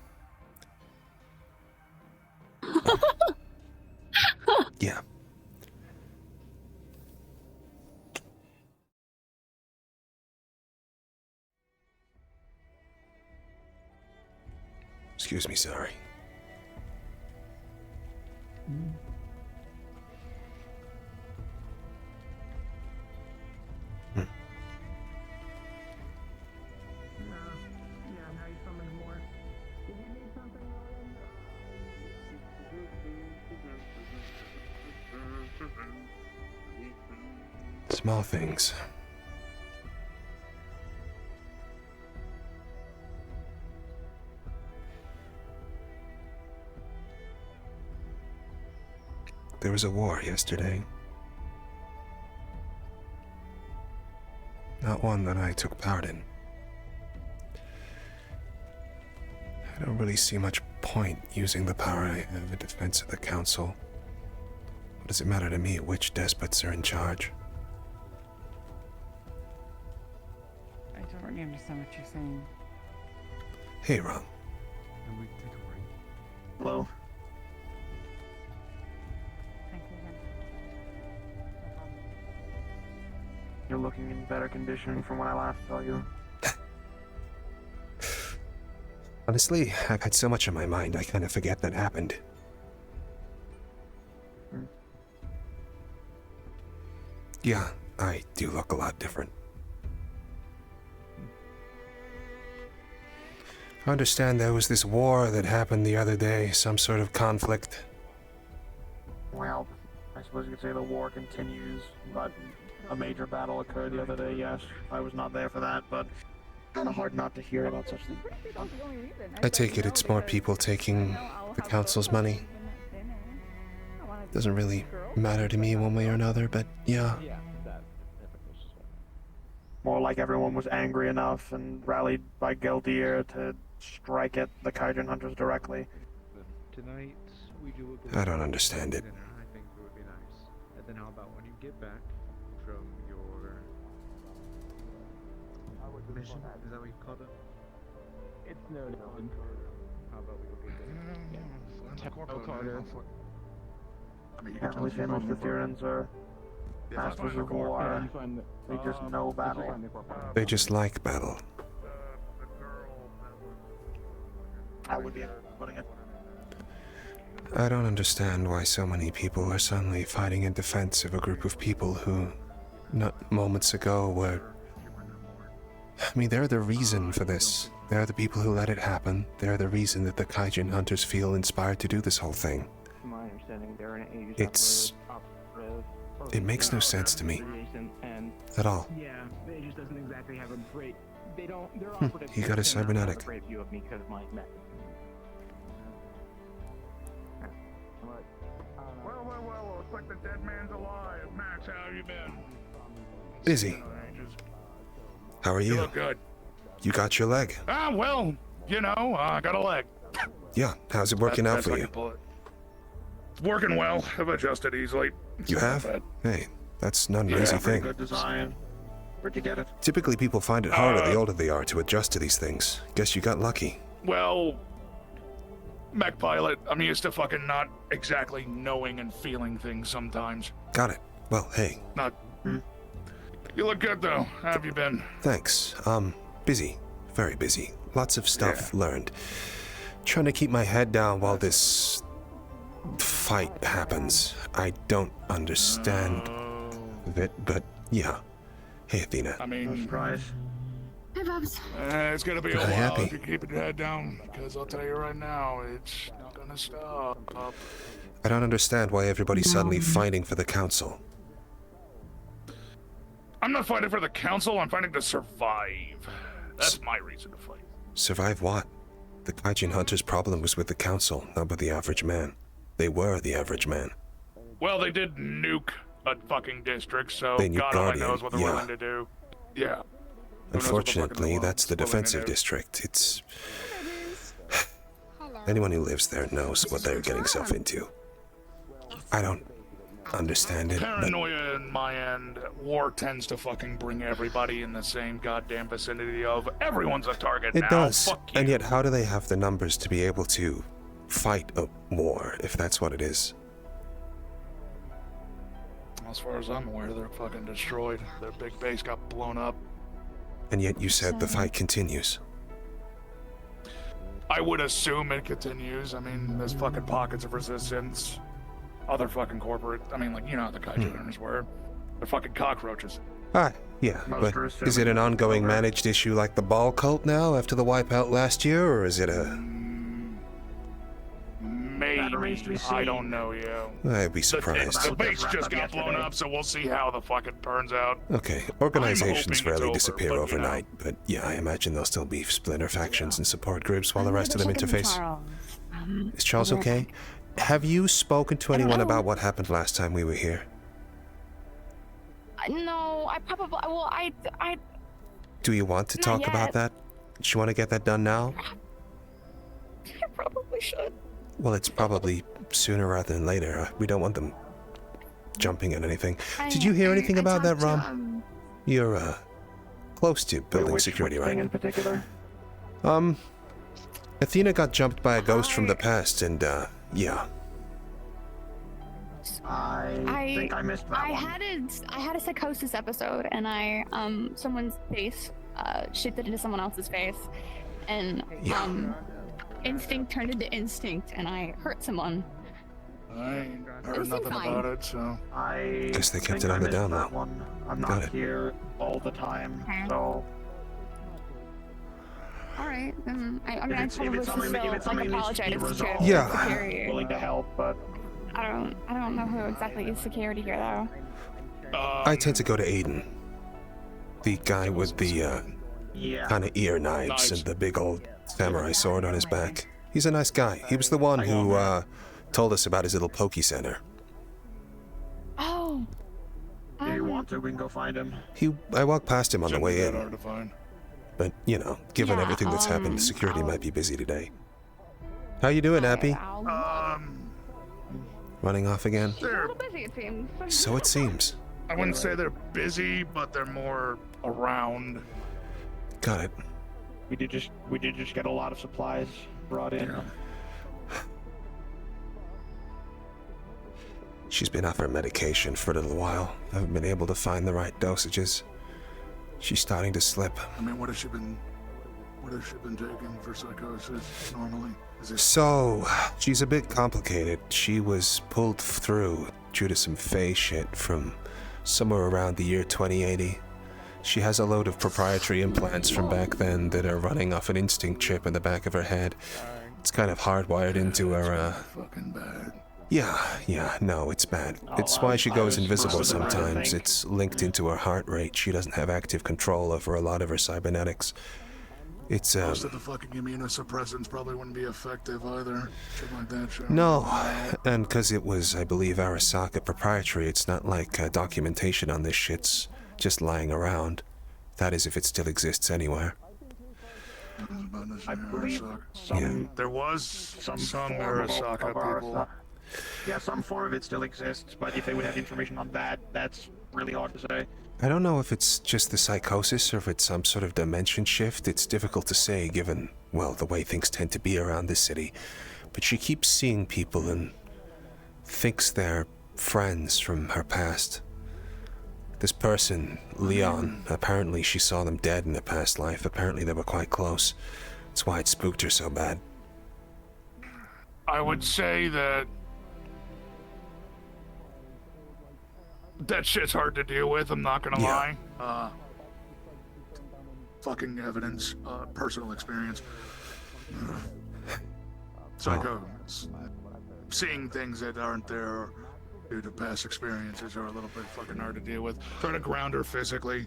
Yeah. Excuse me, sorry. Small things. There was a war yesterday. Not one that I took part in. I don't really see much point using the power I have in defense of the council. What does it matter to me which despots are in charge? I don't really understand what you're saying. Hey, Ron. Hello. You're looking in better condition from when I last saw you. Honestly, I've had so much on my mind, I kind of forget that happened. Yeah, I do look a lot different. I understand there was this war that happened the other day, some sort of conflict. Well, I suppose you could say the war continues, but a major battle occurred the other day, yes. I was not there for that, but kind of hard not to hear about such things. I take it it's more people taking the council's money. Doesn't really matter to me one way or another, but yeah. More like everyone was angry enough and rallied by Geldir to strike at the Kaijin hunters directly. Tonight, we do I don't understand it. dinner. I think it would be nice. And then how about when you get back from your mission? Is that what you called it? It's no. How about we go get that? Carter. I mean, you can't really say most of the Tyrans are masters of war. They just know battle. They just like battle. I would be putting it. I don't understand why so many people are suddenly fighting in defense of a group of people who, not moments ago, were... I mean, they're the reason for this. They're the people who let it happen. They're the reason that the Kaijin hunters feel inspired to do this whole thing. From my understanding, they're an Aegis It's... It makes no sense to me. At all. Yeah, it just doesn't exactly have a great... They don't... They're He got a cybernetic. great view of me because of my mech. Well, looks like the dead man's alive. Max, how have you been? Busy. How are you? You look good. You got your leg. Well, you know, I got a leg. Yeah, how's it working out for you? It's working well. I've adjusted easily. You have? Hey, that's not an easy thing. Good design. Where'd you get it? Typically people find it harder the older they are to adjust to these things. Guess you got lucky. Well, mech pilot, I'm used to fucking not exactly knowing and feeling things sometimes. Got it. Well, hey. Not... You look good, though. How have you been? Thanks. Busy. Very busy. Lots of stuff learned. Trying to keep my head down while this... fight happens. I don't understand it, but yeah. Hey, Athena. I mean... Hey, Bubs. It's gonna be a I'm while happy. if you keep your head down, because I'll tell you right now, it's not gonna stop. I don't understand why everybody's suddenly fighting for the council. I'm not fighting for the council, I'm fighting to survive. That's my reason to fight. Survive what? The Kaijin hunters' problem was with the council, not with the average man. They were the average man. Well, they did nuke a fucking district, so They nuked God only Guardian, knows what they're yeah. willing to do. Yeah. Unfortunately, that's the defensive district. It's... Anyone who lives there knows what they're getting themselves into. I don't understand it, but Paranoia in my end. War tends to fucking bring everybody in the same goddamn vicinity of everyone's a target now. it does. Fuck you. And yet, how do they have the numbers to be able to fight a war, if that's what it is? As far as I'm aware, they're fucking destroyed. Their big base got blown up. And yet you said the fight continues. I would assume it continues. I mean, there's fucking pockets of resistance. Other fucking corporate... I mean, like, you know how the Kaiju hunters were. They're fucking cockroaches. Ah, yeah, but is it an ongoing managed issue like the ball cult now after the wipeout last year, or is it a... Maybe. I don't know, yeah. I'd be surprised. The base just got blown up, so we'll see how the fuck it turns out. Okay, organizations I'm hoping it's rarely over, disappear but, overnight, but yeah, I imagine there'll still be splinter factions and support groups while the rest of them interface. Is Charles okay? Have you spoken to anyone about what happened last time we were here? No, I probably... Well, I... Do you want to Not talk yet. about that? Do you want to get that done now? I probably should. Well, it's probably sooner rather than later. We don't want them jumping at anything. Did you hear anything about that, Rom? You're, close to building security, right? in particular? Athena got jumped by a ghost from the past, and, yeah. I think I missed that one. I had a psychosis episode, and someone's face, shifted into someone else's face, and, instinct turned into instinct, and I hurt someone. I ain't heard nothing about it, so... I Guess they kept think it on I the missed down that low. one. I'm Got not it. here all the time, so... Alright, I mean, I If probably it's should something still, that needs to be apologize to resolved, Yeah. I'm willing to help, but... I don't know who exactly is security here, though. I tend to go to Aiden. The guy with the, kind of ear knives and the big old samurai sword on his back. He's a nice guy. He was the one who, told us about his little Poke Center. Oh. Do you want to? We can go find him. I walked past him on the way That in. hard to find. But, you know, given everything that's happened, security might be busy today. How you doing, Appy? Running off again? A little busy, it seems. So it seems. I wouldn't say they're busy, but they're more around. Got it. We did just get a lot of supplies brought in. She's been off her medication for a little while. Haven't been able to find the right dosages. She's starting to slip. I mean, what has she been taking for psychosis normally? So, she's a bit complicated. She was pulled through due to some Fae shit from somewhere around the year 2080. She has a load of proprietary implants from back then that are running off an instinct chip in the back of her head. It's kind of hardwired into her, Fucking bad. Yeah, no, it's bad. It's why she goes invisible sometimes. It's linked into her heart rate. She doesn't have active control over a lot of her cybernetics. It's, Most of the fucking immunosuppressants probably wouldn't be effective either. Shit like that, sure. No, and because it was, I believe, Arasaka proprietary, it's not like documentation on this shit's just lying around. That is, if it still exists anywhere. I believe There was some Arasaka people. Yeah, some form of it still exists, but if they would have information on that, that's really hard to say. I don't know if it's just the psychosis or if it's some sort of dimension shift. It's difficult to say given, well, the way things tend to be around this city. But she keeps seeing people and thinks they're friends from her past. This person, Leon, apparently she saw them dead in a past life. Apparently they were quite close. That's why it spooked her so bad. I would say that shit's hard to deal with, I'm not gonna lie. Fucking evidence, personal experience. Seeing things that aren't there due to past experiences are a little bit fucking hard to deal with. Try to ground her physically.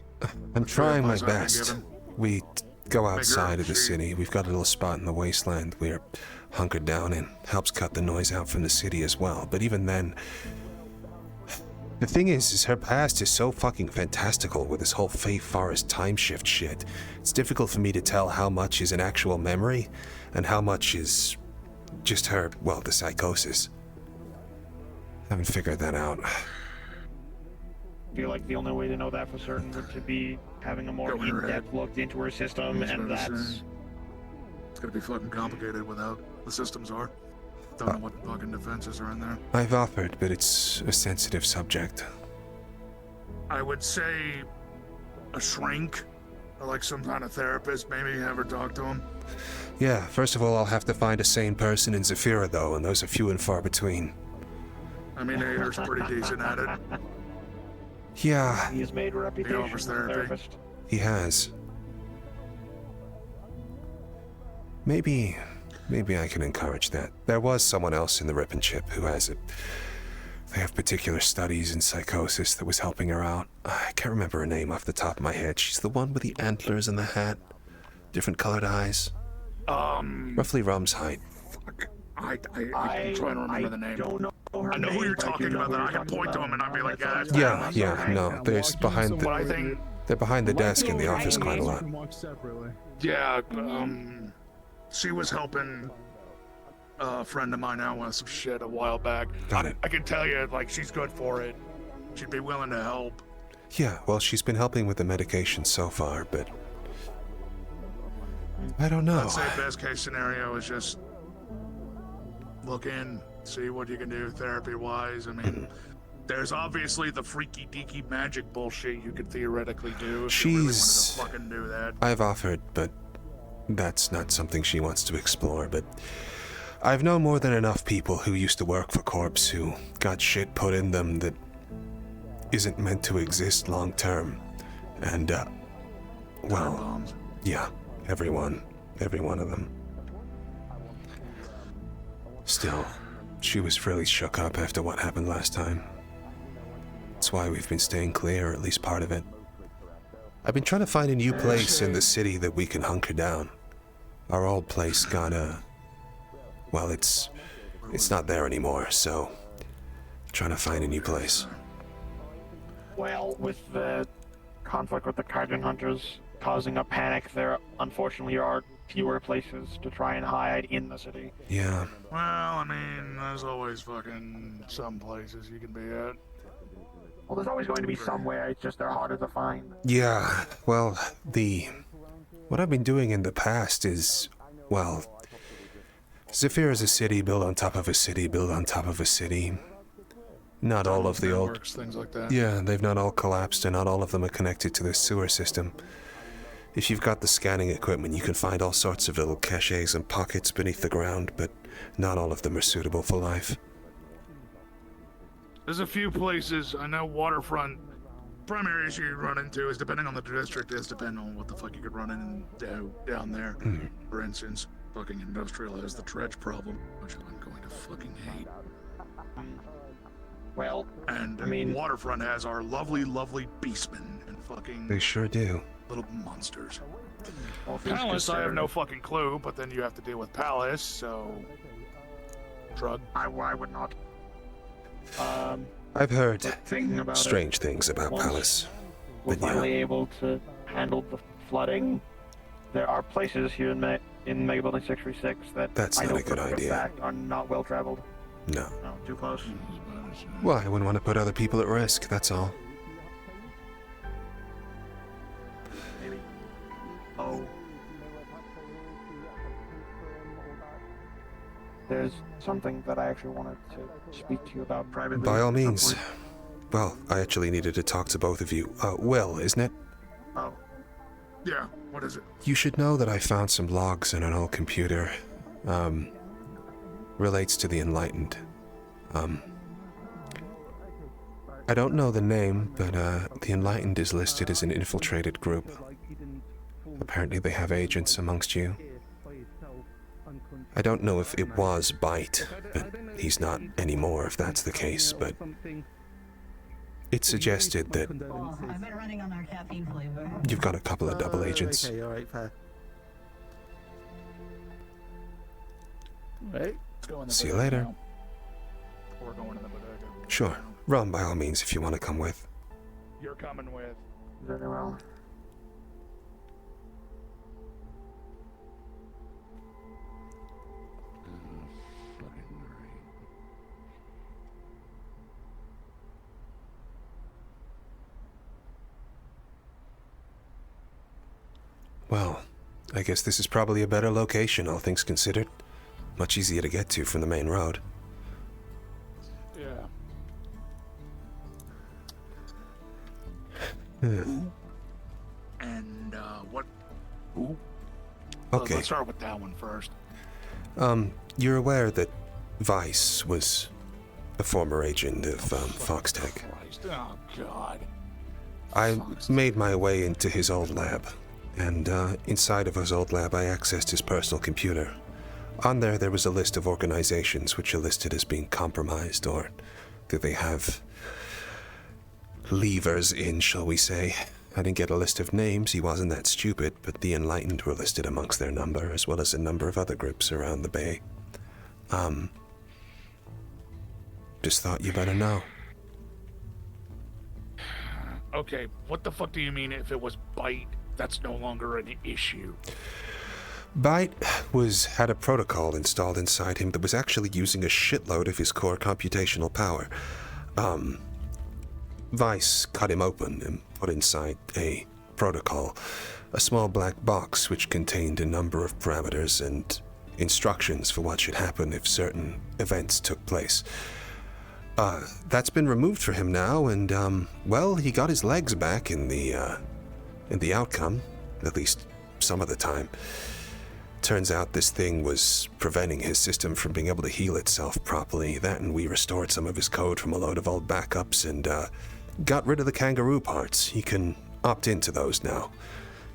I'm trying my best. We go outside of the city. We've got a little spot in the wasteland we're hunkered down in. Helps cut the noise out from the city as well. But even then, the thing is her past is so fucking fantastical with this whole Fae Forest time shift shit. It's difficult for me to tell how much is an actual memory and how much is just her, well, the psychosis. Haven't figured that out. I feel like the only way to know that for certain would to be having a more in-depth look into her system, and that's... It's gonna be fucking complicated without the systems are. Don't know what fucking defenses are in there. I've offered, but it's a sensitive subject. I would say a shrink, or like some kind of therapist, maybe have her talk to him. Yeah, first of all, I'll have to find a sane person in Zafira, though, and those are few and far between. I mean, Ader's pretty decent at it. Yeah. He has made a reputation as a therapist. He has. Maybe I can encourage that. There was someone else in the Rip and Chip who has it. They have particular studies in psychosis that was helping her out. I can't remember her name off the top of my head. She's the one with the antlers and the hat. Different colored eyes. Roughly Rum's height. I can try and remember the name. I know who you're talking about, that I can point to him and I'd be like, yeah, that's no, there's behind the... They're behind the desk in the office quite a lot. Yeah, she was helping a friend of mine out with some shit a while back. Got it. I can tell you, like, she's good for it. She'd be willing to help. Yeah, well, she's been helping with the medication so far, but... I don't know. I'd say best case scenario is just look in, see what you can do therapy-wise. I mean, there's obviously the freaky deaky magic bullshit you could theoretically do if you really wanted to fucking do that. I've offered, but that's not something she wants to explore, but I've known more than enough people who used to work for Corps who got shit put in them that isn't meant to exist long term. And, well, yeah, every one of them. Still, she was really shook up after what happened last time. That's why we've been staying clear, or at least part of it. I've been trying to find a new place in the city that we can hunker down. Our old place got well, it's not there anymore, so trying to find a new place. Well, with the conflict with the Cardin Hunters causing a panic, there unfortunately are fewer places to try and hide in the city. Yeah. Well, I mean, there's always fucking some places you can be at. Well, there's always going to be somewhere, it's just they're harder to find. Yeah, well, the What I've been doing in the past is, well, Zephyr is a city built on top of a city built on top of a city. Not all of the old... Networks, things like that. Yeah, they've not all collapsed and not all of them are connected to the sewer system. If you've got the scanning equipment, you can find all sorts of little caches and pockets beneath the ground, but not all of them are suitable for life. There's a few places, I know waterfront, primary issue you run into is depending on the district, is depending on what the fuck you could run into down there. For instance, fucking industrial has the dredge problem, which I'm going to fucking hate. Well, and I mean, waterfront has our lovely, lovely beastmen and fucking... They sure do. Little monsters. Well, Palace, I have no fucking clue, but then you have to deal with Palace, so... Shrug. I would not. I've heard about strange things about once Palace. We're But yeah. finally able to handle the flooding. There are places here in Mega Building 636 that That's I not know a good for idea. fact are not well traveled. No. No, too close. Well, I wouldn't want to put other people at risk, that's all. Maybe. Oh. There's something that I actually wanted to speak to you about privately. By all at some means. point. Well, I actually needed to talk to both of you. Will, isn't it? Oh. Yeah, what is it? You should know that I found some logs in an old computer. Relates to the Enlightened. I don't know the name, but the Enlightened is listed as an infiltrated group. Apparently they have agents amongst you. I don't know if it was Bite, but he's not anymore if that's the case, but it suggested that I've been running on our caffeine flavor. you've got a couple of double agents. Okay, alright, fair. Right. Let's go in the See you bodega later. now. We're going in the bodega. Sure. Run by all means if you want to come with. You're coming with. Very well. Well, I guess this is probably a better location, all things considered. Much easier to get to from the main road. Yeah. And, what? Who? Okay. Let's start with that one first. You're aware that Vice was a former agent of Foxtech. Oh, God. I made my way into his old lab, and inside of his old lab I accessed his personal computer. On there was a list of organizations which are listed as being compromised, or that they have levers in, shall we say. I didn't get a list of names, he wasn't that stupid, but the Enlightened were listed amongst their number, as well as a number of other groups around the bay. Just thought you better know. Okay, what the fuck do you mean if it was Bite, that's no longer an issue? Bite had a protocol installed inside him that was actually using a shitload of his core computational power. Vice cut him open and put inside a protocol, a small black box which contained a number of parameters and instructions for what should happen if certain events took place. That's been removed for him now, and, well, he got his legs back in the outcome, at least some of the time. Turns out this thing was preventing his system from being able to heal itself properly. That, and we restored some of his code from a load of old backups and got rid of the kangaroo parts. He can opt into those now.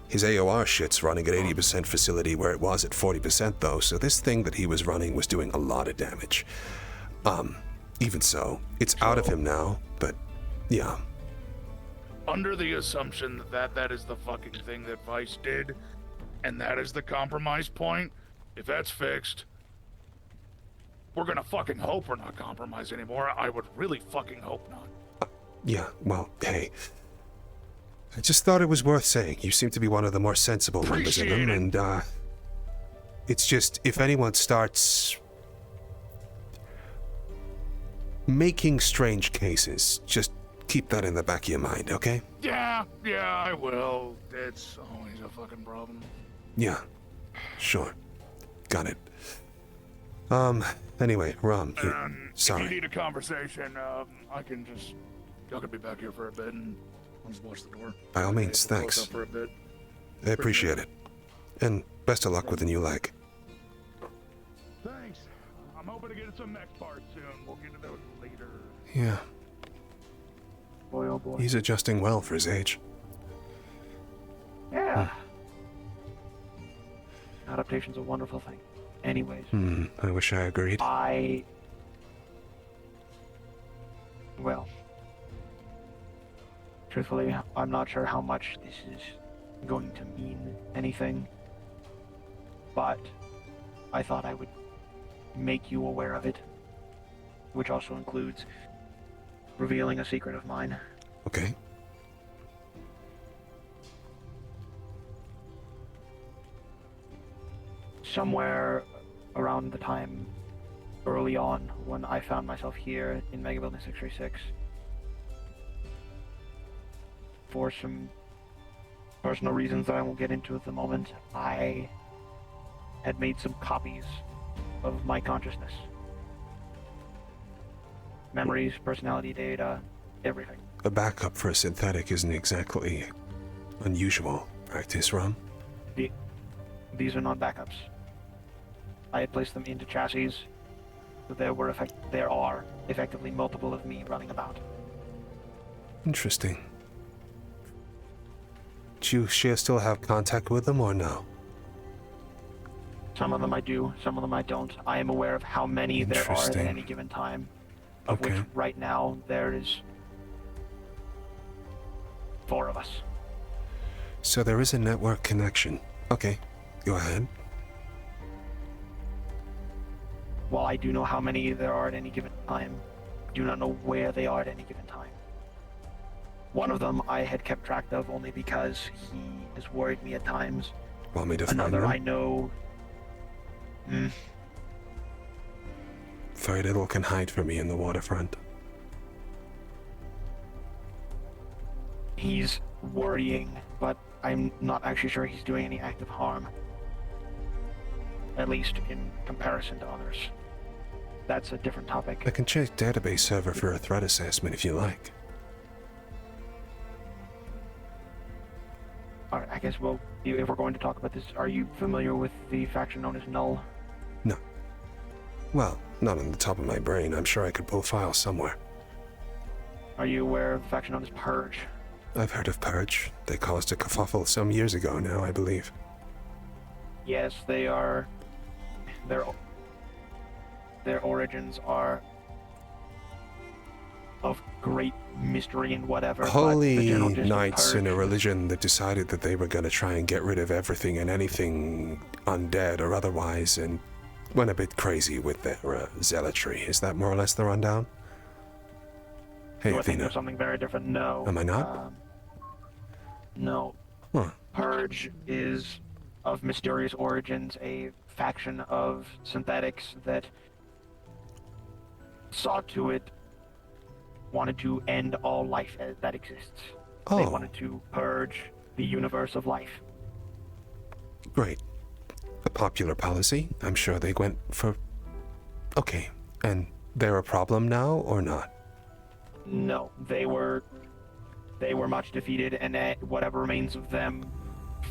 His AOR shit's running at 80% facility where it was at 40% though, so this thing that he was running was doing a lot of damage. Even so, it's out of him now, but yeah. Under the assumption that that is the fucking thing that Vice did, and that is the compromise point, if that's fixed, we're gonna fucking hope we're not compromised anymore. I would really fucking hope not. Yeah, well, hey. I just thought it was worth saying. You seem to be one of the more sensible members of them, and, it's just, if anyone starts making strange cases, just keep that in the back of your mind, okay? Yeah, I will. It's always a fucking problem. Yeah, sure. Got it. Anyway, Rom, If you sorry. need a conversation, I can just... Y'all can be back here for a bit and I'll just watch the door. By all means, We'll close thanks. up for a bit. I appreciate it. And best of luck with the new leg. Thanks. I'm hoping to get some next part soon. We'll get to those later. Yeah, Boy, oh boy. he's adjusting well for his age. Yeah. Adaptation's a wonderful thing. Anyways. I wish I agreed. Well, truthfully, I'm not sure how much this is going to mean anything, but I thought I would make you aware of it, which also includes revealing a secret of mine. Okay. Somewhere around the time early on when I found myself here in Mega Building 636, for some personal reasons that I won't get into at the moment, I had made some copies of my consciousness. Memories, personality data, everything. A backup for a synthetic isn't exactly unusual practice, Rom. These are not backups. I had placed them into chassis, so there are effectively multiple of me running about. Interesting. Do you still have contact with them or no? Some of them I do, some of them I don't. I am aware of how many there are at Interesting. any given time, of Okay. which right now there is 4 of us. So there is a network connection. Okay, go ahead. While I do know how many there are at any given time, I do not know where they are at any given time. One of them I had kept track of only because he has worried me at times. Want me to find Another them? I know... Very little can hide from me in the waterfront. He's worrying, but I'm not actually sure he's doing any active harm. At least in comparison to others. That's a different topic. I can check database server for a threat assessment if you like. Alright, I guess if we're going to talk about this, are you familiar with the faction known as Null? No. Well, not on the top of my brain. I'm sure I could pull files somewhere. Are you aware of the faction known as Purge? I've heard of Purge. They caused a kerfuffle some years ago now, I believe. Yes, they are... Their origins are of great mystery and whatever. Holy but the general gist of knights in a Purge- religion that decided that they were going to try and get rid of everything and anything undead or otherwise, and went a bit crazy with their zealotry. Is that more or less the rundown? Hey, You are thinking Athena. of something very different. No. Am I not? No. Huh. Purge is of mysterious origins, a faction of synthetics that saw to it, wanted to end all life that exists. They Oh. wanted to purge the universe of life. Great. A popular policy. I'm sure they went for... Okay. And they're a problem now, or not? No, they were much defeated, and whatever remains of them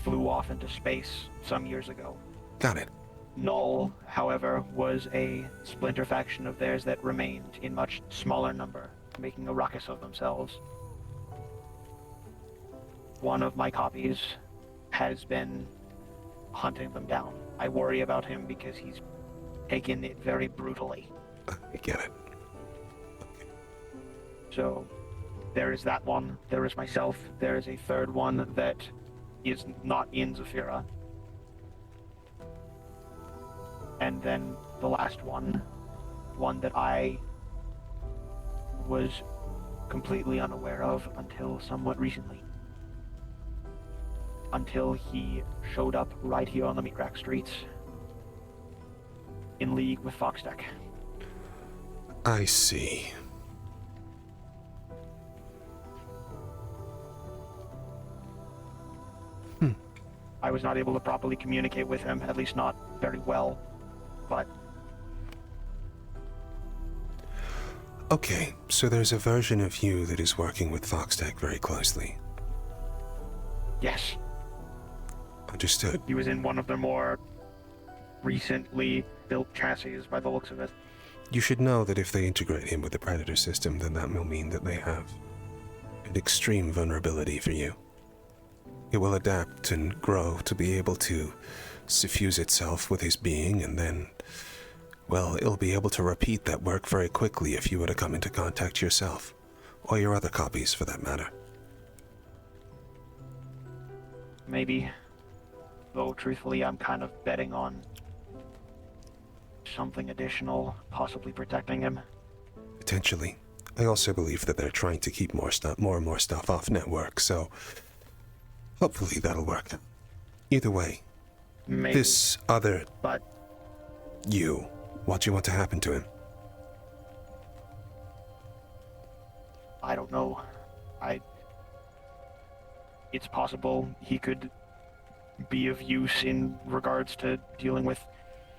flew off into space some years ago. Got it. Null, however, was a splinter faction of theirs that remained in much smaller number, making a ruckus of themselves. One of my copies has been hunting them down. I worry about him because he's taken it very brutally. I get it. So, there is that one, there is myself, there is a third one that is not in Zafira. And then the last one that I was completely unaware of until somewhat recently. Until he showed up right here on the Meatrack streets in league with Foxdeck. I see. I was not able to properly communicate with him, at least not very well. But Okay, so there's a version of you that is working with Foxtech very closely. yes, Understood. he was in one of the more recently built chassis by the looks of it. You should know that if they integrate him with the Predator system, then that will mean that they have an extreme vulnerability for you. It will adapt and grow to be able to suffuse itself with his being, and then, well, it'll be able to repeat that work very quickly if you were to come into contact yourself, or your other copies for that matter. Maybe. Though, truthfully, I'm kind of betting on something additional, possibly protecting him. Potentially. I also believe that they're trying to keep more and more stuff off network, so hopefully that'll work. Either way, Maybe, this other but you, what do you want to happen to him? I don't know. It's possible he could be of use in regards to dealing with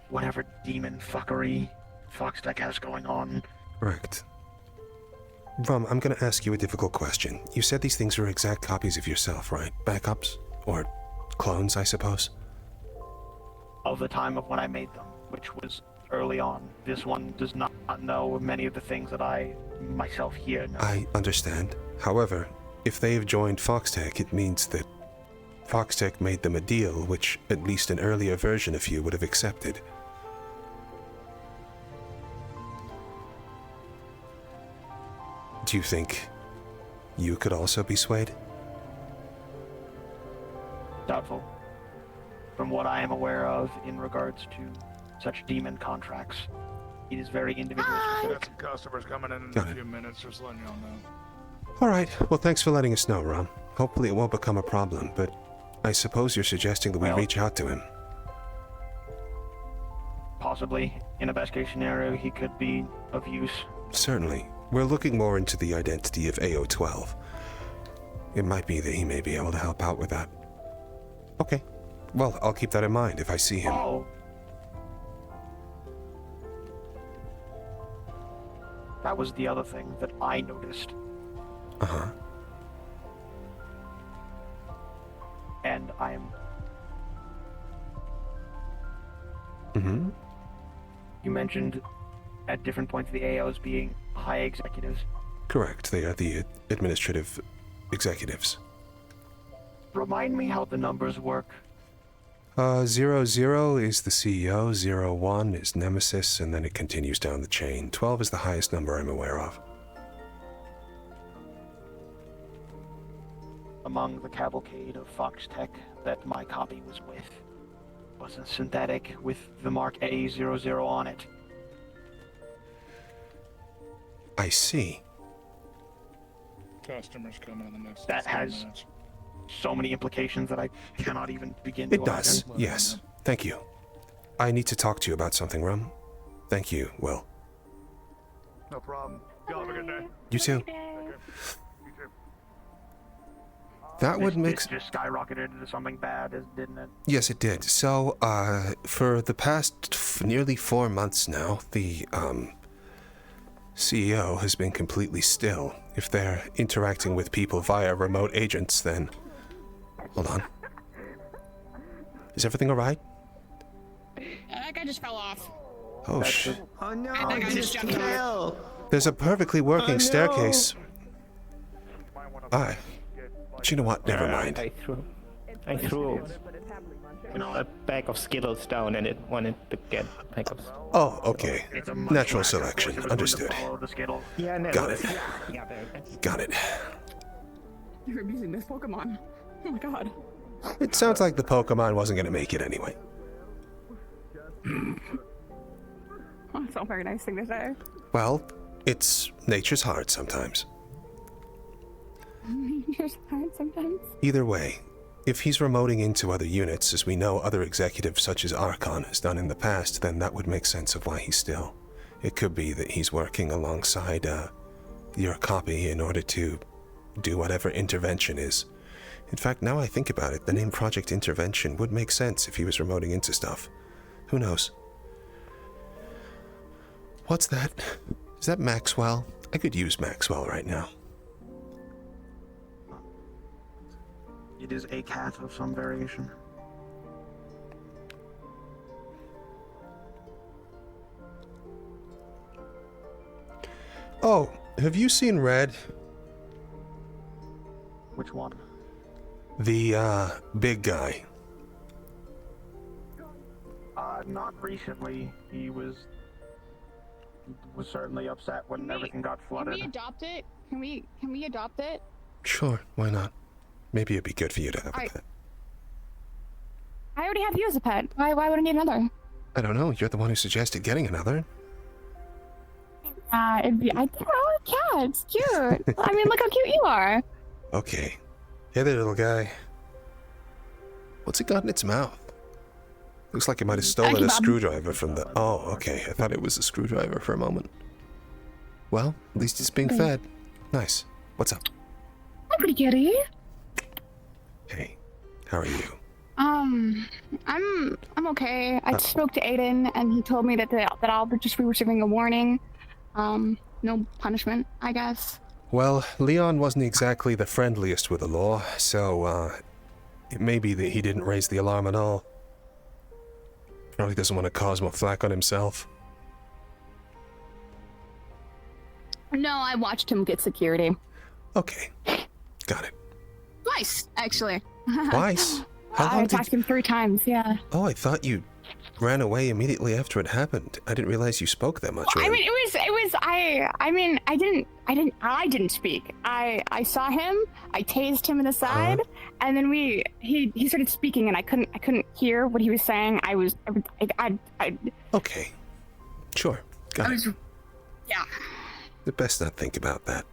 whatever demon fuckery Foxtech has going on. Correct. Rum, I'm going to ask you a difficult question. You said these things are exact copies of yourself, right? Backups? Or clones, I suppose? Of the time of when I made them, which was early on. This one does not know many of the things that I myself here know. I understand. However, if they have joined Foxtech, it means that Foxtech made them a deal which at least an earlier version of you would have accepted. Do you think you could also be swayed? Doubtful. From what I am aware of in regards to such demon contracts, it is very individual Got specific. some customers coming in Got a it. few minutes, just letting y'all know. Alright, well thanks for letting us know, Rom. Hopefully it won't become a problem, but I suppose you're suggesting that we reach out to him. Possibly. In a best case scenario, he could be of use. Certainly. We're looking more into the identity of AO12. It might be that he may be able to help out with that. Okay. Well, I'll keep that in mind if I see him. Oh. That was the other thing that I noticed. Uh-huh. And I am... Mm-hmm. You mentioned at different points the AOs being high executives. Correct. They are the administrative executives. Remind me how the numbers work. 00 is the CEO, 01 is Nemesis, and then it continues down the chain. 12 is the highest number I'm aware of. Among the cavalcade of Foxtech that my copy was with was a synthetic with the mark A00 on it. I see. Customers coming in the next That 15 has minutes. so many implications that I cannot even begin to It does, imagine. yes. Thank you. I need to talk to you about something, Rum. Thank you, Will. No problem. Y'all have a good day. You too. You too. That would make... This just skyrocketed into something bad, didn't it? Yes, it did. So, for the past nearly 4 months now, the, CEO has been completely still. If they're interacting with people via remote agents, then... Hold on. Is everything alright? That guy just fell off. Oh, shit. Oh no, That guy just jumped off. There's a perfectly working Oh, no. staircase. But you know what? Never mind. I threw a bag of Skittles down and it wanted to get backups. Oh, okay. Natural selection. Understood. Yeah, no. Got it. Yeah, Got it. you're abusing this Pokemon. Oh my god. It sounds like the Pokemon wasn't going to make it anyway. Oh, that's not a very nice thing to say. Well, it's nature's hard sometimes. Nature's hard sometimes. Either way, if he's remoting into other units, as we know other executives such as Archon has done in the past, then that would make sense of why he's still. It could be that he's working alongside your copy in order to do whatever intervention is In fact, now I think about it, the name Project Intervention would make sense if he was remoting into stuff. Who knows? What's that? Is that Maxwell? I could use Maxwell right now. It is a cat of some variation. Oh, have you seen Red? Which one? The, big guy. Not recently. He was certainly upset when everything got flooded. Can we adopt it? Can we adopt it? Sure, why not? Maybe it'd be good for you to have a pet. I already have you as a pet. Why would I need another? I don't know, you're the one who suggested getting another. It'd be, I don't know, cat, it's cute. I mean, look how cute you are. Okay. Hey there, little guy. What's it got in its mouth? Looks like it might have stolen a screwdriver from the... Oh, okay. I thought it was a screwdriver for a moment. Well, at least it's being fed. Nice. What's up? Hi, pretty kitty. Hey, how are you? I'm okay. I spoke to Aiden, and he told me that I'll just be receiving a warning. No punishment, I guess. Well, Leon wasn't exactly the friendliest with the law, so, it may be that he didn't raise the alarm at all. Probably doesn't want to cause more flack on himself. No, I watched him get security. Okay. Got it. Twice, actually. Twice? How long I did... attacked him 3 times, yeah. Oh, I thought you ran away immediately after it happened. I didn't realize you spoke that much. Well, I mean, I didn't speak. I saw him, I tased him in the side, and then he started speaking, and I couldn't hear what he was saying. Okay. Sure. Got it. Yeah. The best not think about that.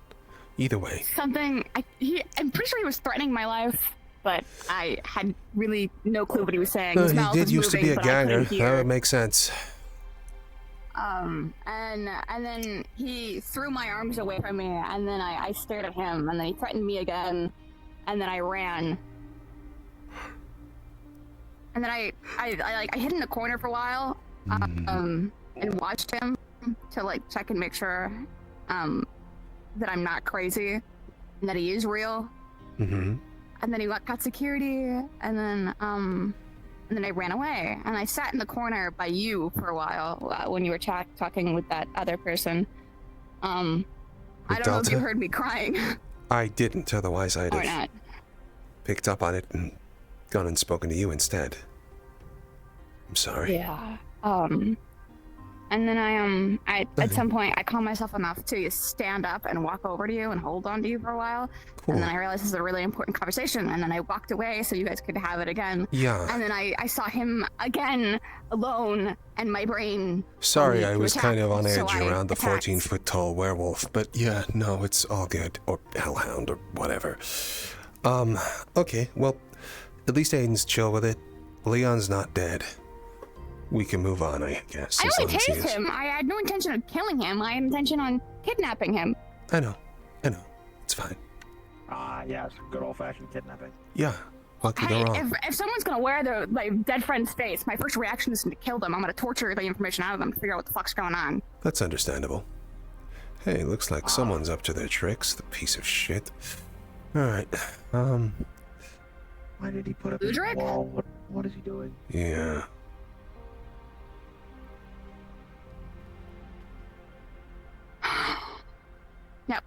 Either way. I'm pretty sure he was threatening my life, but I had really no clue what he was saying. His mouth he did was used to be moving, a but I couldn't ganger. hear. That would make sense. And then he threw my arms away from me, and then I stared at him, and then he threatened me again, and then I ran. And then I hid in the corner for a while, and watched him to check and make sure that I'm not crazy and that he is real. Mm-hmm. And then he got security, and then I ran away, and I sat in the corner by you for a while when you were talking with that other person. I don't know if you heard me crying. I didn't, otherwise I'd Or have not. picked up on it and gone and spoken to you instead. I'm sorry. Yeah. And then I at some point I calmed myself enough to stand up and walk over to you and hold on to you for a while. Cool. And then I realized this is a really important conversation, and then I walked away so you guys could have it again. Yeah. And then I saw him again alone, and my brain Sorry, I to was attack, kind of on so edge I around the attacked. 14-foot tall werewolf, but yeah, no, it's all good. Or hellhound, or whatever. Okay, well, at least Aiden's chill with it. Leon's not dead. We can move on, I guess. I as only long as he tased is. him. I had no intention of killing him. I had intention on kidnapping him. I know. It's fine. Yes, good old-fashioned kidnapping. Yeah, what could go wrong? If someone's gonna wear my dead friend's face, my first reaction isn't to kill them. I'm gonna torture the information out of them to figure out what the fuck's going on. That's understandable. Hey, looks like someone's up to their tricks, the piece of shit. Alright, Why did he put up his wall? What is he doing? yeah. Yep.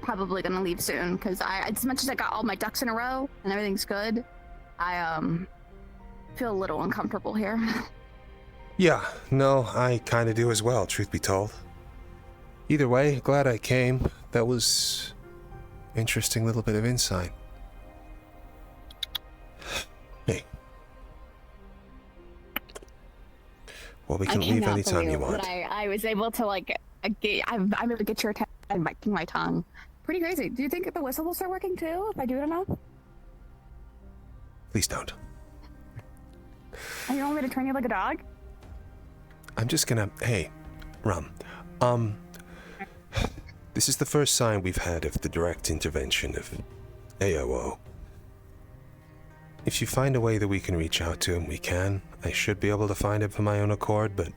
Probably gonna leave soon, because as much as I got all my ducks in a row and everything's good, I feel a little uncomfortable here. Yeah, no, I kind of do as well, truth be told. Either way, glad I came. That was interesting little bit of insight. Hey. Well, we can leave anytime you want. That I was able to I'm able to get your attention by biting my tongue. Pretty crazy. Do you think the whistle will start working too if I do it enough? Please don't. Are you want me to train you like a dog? I'm just gonna... Hey, Rum. This is the first sign we've had of the direct intervention of AOO. If you find a way that we can reach out to him, we can. I should be able to find him from my own accord, but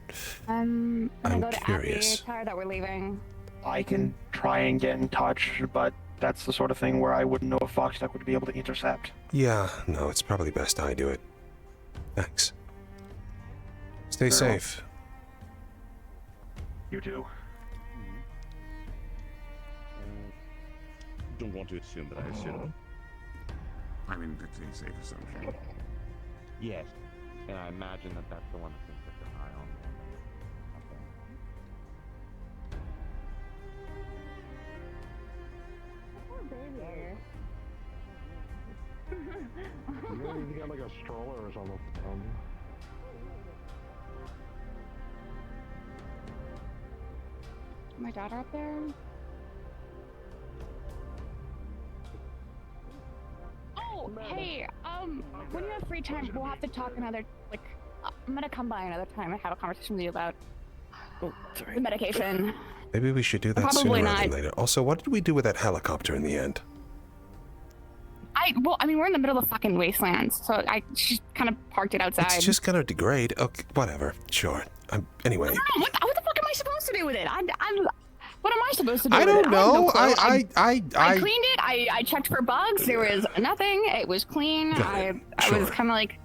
I'm go to curious. Tired that we're leaving. I can try and get in touch, but that's the sort of thing where I wouldn't know if Foxduck would be able to intercept. Yeah, no, it's probably best I do it. Thanks. Stay safe. You too. Don't want to assume that I assume. I mean, that's a safe assumption. Yes, and I imagine that that's the one that's been kept an eye on. You need to get like a stroller or something. My daughter up there? Oh, hey, when you have free time, we'll have to talk another, like, I'm gonna come by another time and have a conversation with you about the medication. Maybe we should do that Probably sooner rather not. than later. Also, what did we do with that helicopter in the end? I mean, we're in the middle of fucking wastelands, so I just kind of parked it outside. It's just gonna degrade. Okay, whatever. Sure. Anyway. What the fuck am I supposed to do with it? What am I supposed to do I with it? don't know. I have no clue. I cleaned it. I checked for bugs. There was nothing. It was clean. I was kind of like,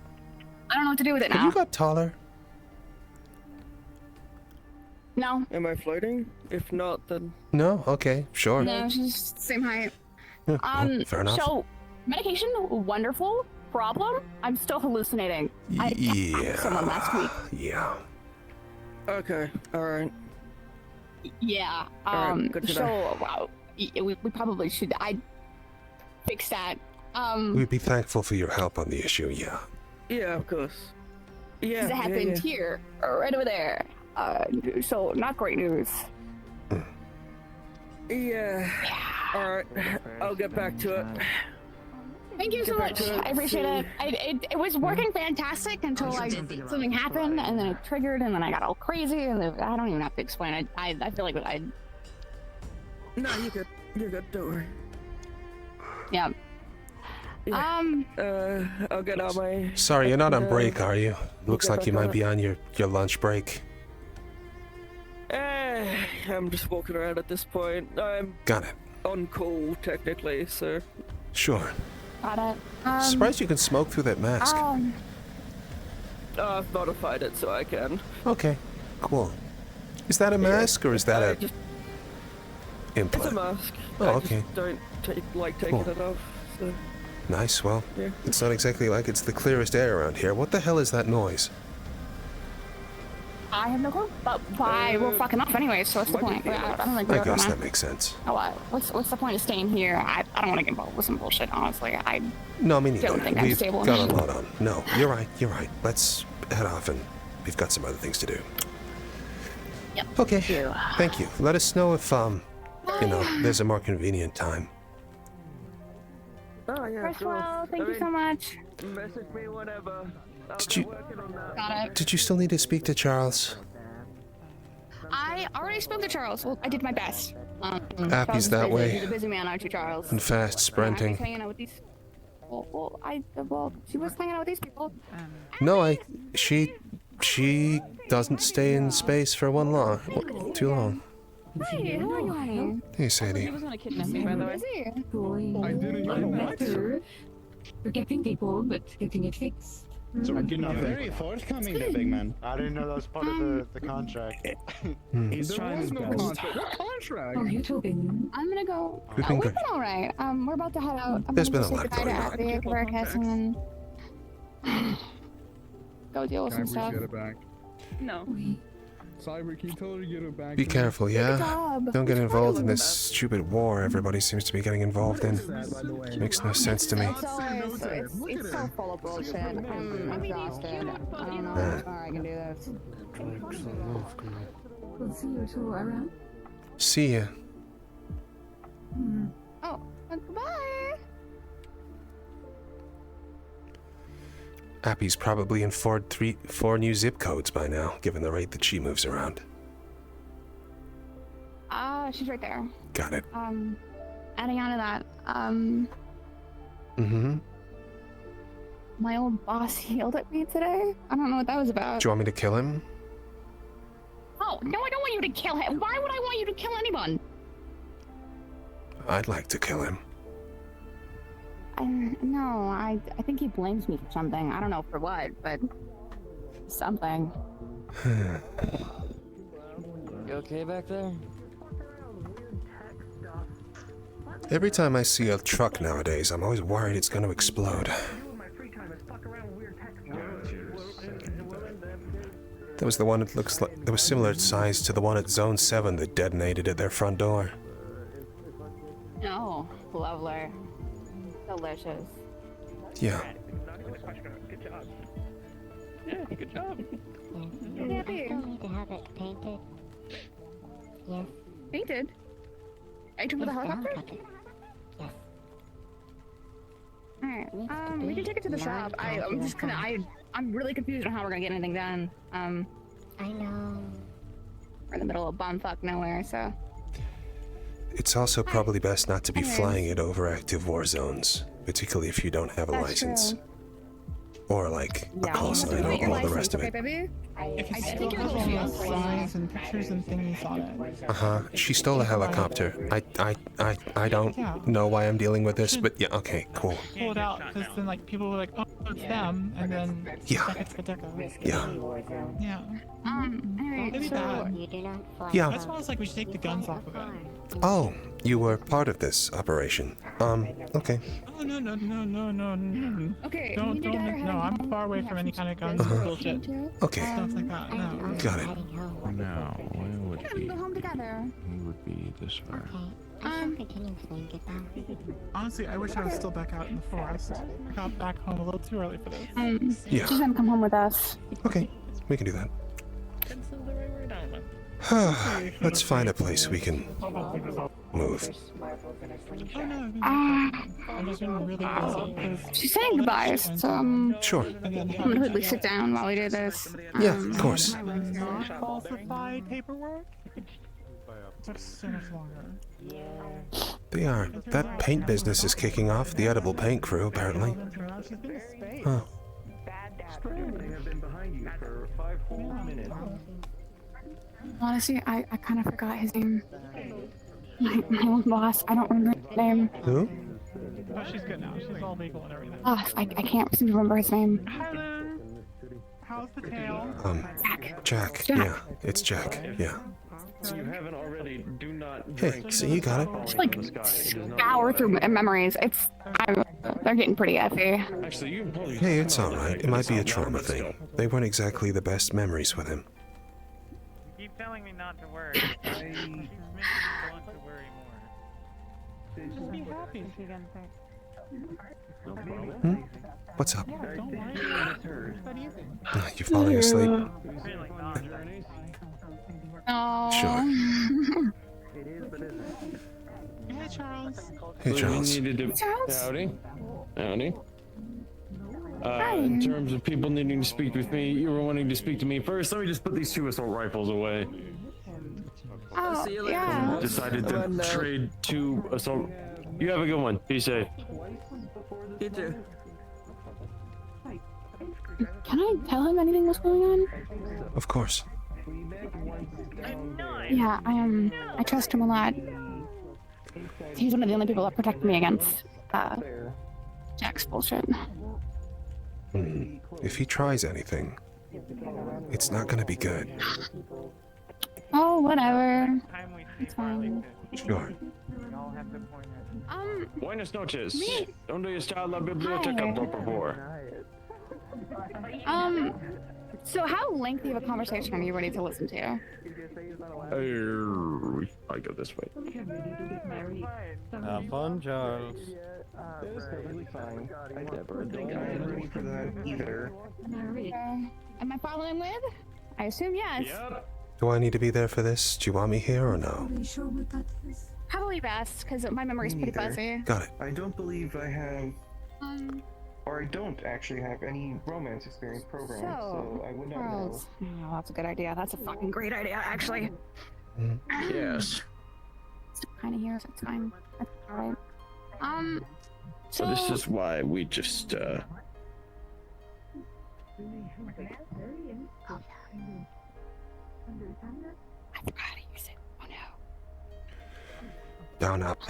I don't know what to do with it now. Have you got taller? No. Am I floating? If not, then... No? Okay, sure. No, she's same height. Yeah, fair enough. So, medication, wonderful. Problem, I'm still hallucinating. I Yeah. someone last week. Yeah. Okay, alright. Yeah. Alright, good to So, know. wow, we probably should. I fix that. We'd be thankful for your help on the issue, yeah. Yeah, of course. Yeah, It happened here, right over there. So not great news. Yeah. Alright, I'll get back to it. Thank you so much. I appreciate it. It was working fantastic until something happened, and then it triggered, and then I got all crazy, and I don't even have to explain it. I feel like I. No, you're good. You're good. Don't worry. Yeah. I'll get on my... Sorry, you're not on break, are you? Looks like you might be on your lunch break. I'm just walking around at this point. I'm Got it. on call, technically, so... Sure. Got it. Surprised you can smoke through that mask. I've modified it so I can. Okay, cool. Is that a mask or is that a implant? It's a mask. Oh, I okay. just don't like taking Cool. it off, so... Nice, well, Yeah. it's not exactly like it's the clearest air around here. What the hell is that noise? I have no clue, but why we're fucking off anyway, so what's the point? I don't think we're I guess gonna... that makes sense. Oh, what's the point of staying here? I don't want to get involved with some bullshit, honestly. I No, me neither. don't think I'm We've stable. got a lot on. No, you're right, you're right. Let's head off and we've got some other things to do. Yep. Okay, thank you. Let us know if, there's a more convenient time. Oh, yeah, First of all, thank you so much. Message me whenever. Did you... Got it. Did you still need to speak to Charles? I already spoke to Charles. Well, I did my best. Appy's Charles is that busy. way. He's a busy man, aren't you, Charles? And fast sprinting. I'm hanging out with these... Well, she was hanging out with these people. No, she doesn't stay in space for too long. Hey, how are you, honey? Hey, Sadie. He was gonna kidnap me, by the way. Is he? I didn't know that. Protecting people, but getting it fixed. So you're very forthcoming there, big man. I didn't know that was part of the contract. He's trying his best. What contract? Oh, you're talking. I'm gonna go. We've been We've good. been alright. We're about to head out. I'm There's gonna been go a say lot goodbye to going on. Appy, give her a kiss, and then go deal with Can I some stuff. please get it back? No. Cyber, can you tell her to get it back? Be to me? careful, yeah? job. Don't get involved in this stupid war everybody seems to be getting involved in. Makes no sense to me. It's so full of bullshit. I'm exhausted. I don't know how far I can do this. We'll see you two around. See ya. Oh, goodbye. Appy's probably in four new zip codes by now, given the rate that she moves around. She's right there. Got it. Adding on to that, Mm-hmm. my old boss yelled at me today. I don't know what that was about. Do you want me to kill him? Oh, no, I don't want you to kill him. Why would I want you to kill anyone? I'd like to kill him. No, I think he blames me for something. I don't know for what, but something. You okay back there? Every time I see a truck nowadays, I'm always worried it's going to explode. That was the one that looks like... that was similar size to the one at Zone 7 that detonated at their front door. Oh, lovely. Delicious. Yeah. Good job. Yeah, good job. Yeah, need to have it painted. Yes. Painted? Painted with a helicopter? Yes. Alright, we can take it to the shop. I'm really confused on how we're gonna get anything done. I know. We're in the middle of bumfuck nowhere, so. It's also probably best not to be Anyways. flying at overactive war zones, particularly if you don't have a That's license. true. Or like a Yeah, call you have to sign get or your all the license, rest of okay, it. baby? If you I still think you're have a all little the signs and pictures and thingies on it. Uh-huh. She stole a helicopter. I don't know why I'm dealing with this, but yeah, okay, cool. Pull it out, because then like people were like, oh, it's them, and then Yeah. it's Deco. Yeah. Yeah. Alright, Maybe so. that. Yeah. That's why I was like, we should take the guns off of it. Oh, you were part of this operation. Okay. Oh, no. Okay, Don't, me and your dad are no, I'm having- far away from any kind of guns Uh-huh. and bullshit. Okay. Stuff like that, no. Got it. No, it would Yeah, we go home together. It would be this far. Honestly, I wish I was still back out in the forest. I got back home a little too early for this. Yeah. She's gonna come home with us. Okay, we can do that. Let's find a place we can move. Oh no, I'm just been really busy. 'cause She's saying goodbyes, so Sure. I'm gonna quickly sit down while we do this. Yeah, of course. Not falsified paperwork? Took so much longer. They are. That paint business is kicking off. The edible paint crew, apparently. She's been in space. Huh. They have been behind you for 5 whole minutes. Honestly, I kind of forgot his name. My old boss, I don't remember his name. Who? Oh, she's good now. She's all legal and everything. Oh, I can't seem to remember his name. Hello. How's the tail? Jack. Yeah, it's Jack. Yeah. If you haven't already, do not Hey, drink. so you got it. Just like scour through memories. They're getting pretty effy. Actually, you probably. Hey, it's alright. It might be a trauma thing. They weren't exactly the best memories with him. You keep telling me not to worry. It keeps making me want to worry more. Just be happy. Hmm? What's up? Yeah, don't worry. It's that easy. You falling asleep? Really not. Oh. Sure. Hey, Charles. Hey, Charles. We needed to. Charles? Howdy. Howdy. Hi. In terms of people needing to speak with me, you were wanting to speak to me first. Let me just put these 2 assault rifles away. Oh, yeah. Decided to trade 2 assault. You have a good one. Be safe. You too. Can I tell him anything was going on? Of course. Yeah, I trust him a lot. He's one of the only people that protect me against Jack's bullshit. If he tries anything, it's not gonna be good. Oh, whatever. Time we It's fine. Sure. we all have to point at. Buenas noches. Me? ¿Dónde está la biblioteca, Hi. por favor? So how lengthy of a conversation are you ready to listen to? I go this way. Have fun, Charles. That's perfectly fine. I never think I'm ready for that either. Am I following with? I assume yes. Yep. Do I need to be there for this? Do you want me here or no? Are you sure what that is? Probably best, because my memory's pretty fuzzy. Got it. I don't believe I have, or I don't actually have any romance experience programmed, so I would not know. Charles. Oh, that's a good idea. That's a fucking great idea, actually. Yes. still kind of here, so it's fine. That's alright. So this is why we just, Oh, I forgot how to use it. Oh no. Down up.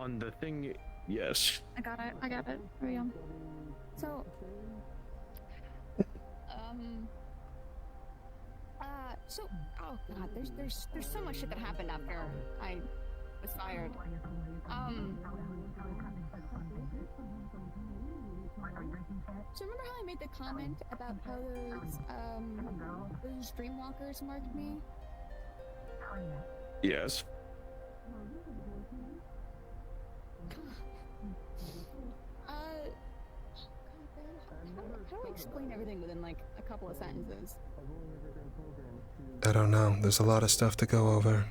on the thing, yes. I got it. There we go. So, oh god, there's so much shit that happened after I was fired. So remember how I made the comment about how those dreamwalkers marked me? Yes. How do I explain everything within like a couple of sentences? I don't know. There's a lot of stuff to go over.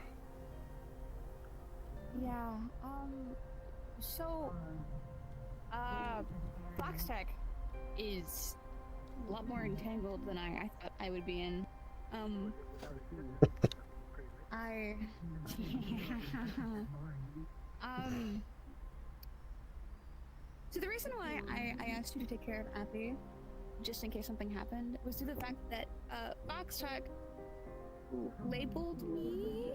Yeah, so, Fox Tech is a lot more entangled than I thought I would be in. So the reason why I asked you to take care of Athena, just in case something happened, was due to the fact that, Fox Tech labeled me,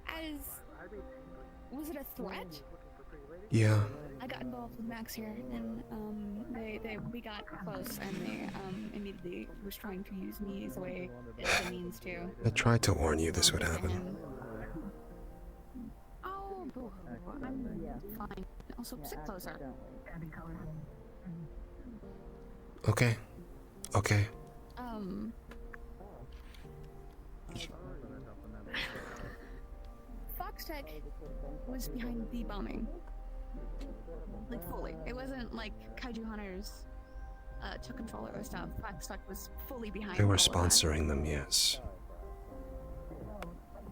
as, was it a threat? Yeah. I got involved with Max here, and we got close, and they immediately was trying to use me as a way, as a means to. I tried to warn you this would happen. Oh, I'm fine. Also, sit closer. Okay. Fox Tech was behind the bombing. Like, fully. It wasn't like Kaiju Hunters took control of their stuff. Fox Tech was fully behind. They were all of that. sponsoring them, yes.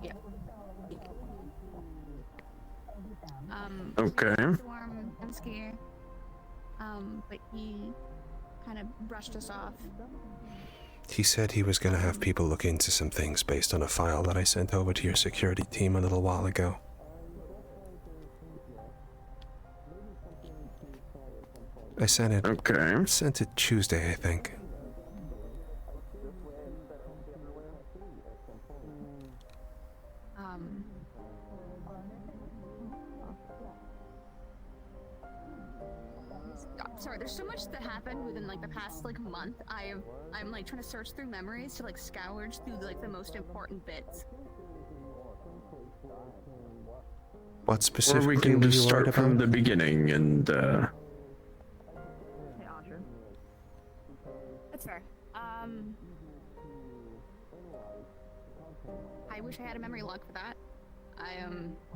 Yeah. Okay. Storm and Ski, but he kind of brushed us off. He said he was going to have people look into some things based on a file that I sent over to your security team a little while ago. I sent it. Okay. Sent it Tuesday, I think. Sorry, there's so much that happened within like the past like month. I'm like trying to search through memories to like scourge through like the most important bits. What specifically Or we can were just you worried start from about? the beginning and That's fair. I wish I had a memory log for that.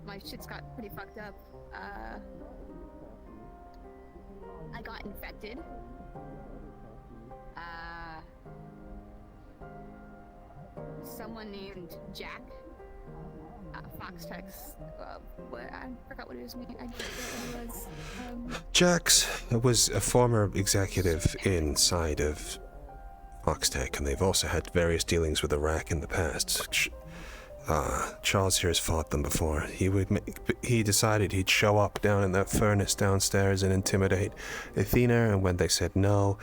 My shit's got pretty fucked up. I got infected. Someone named Jack. Fox Tech's, I forgot what his name. I forgot what it was. Jax was a former executive inside of Foxtech, and they've also had various dealings with Iraq in the past. Charles here has fought them before. He decided he'd show up down in that furnace downstairs and intimidate Athena, and when they said no,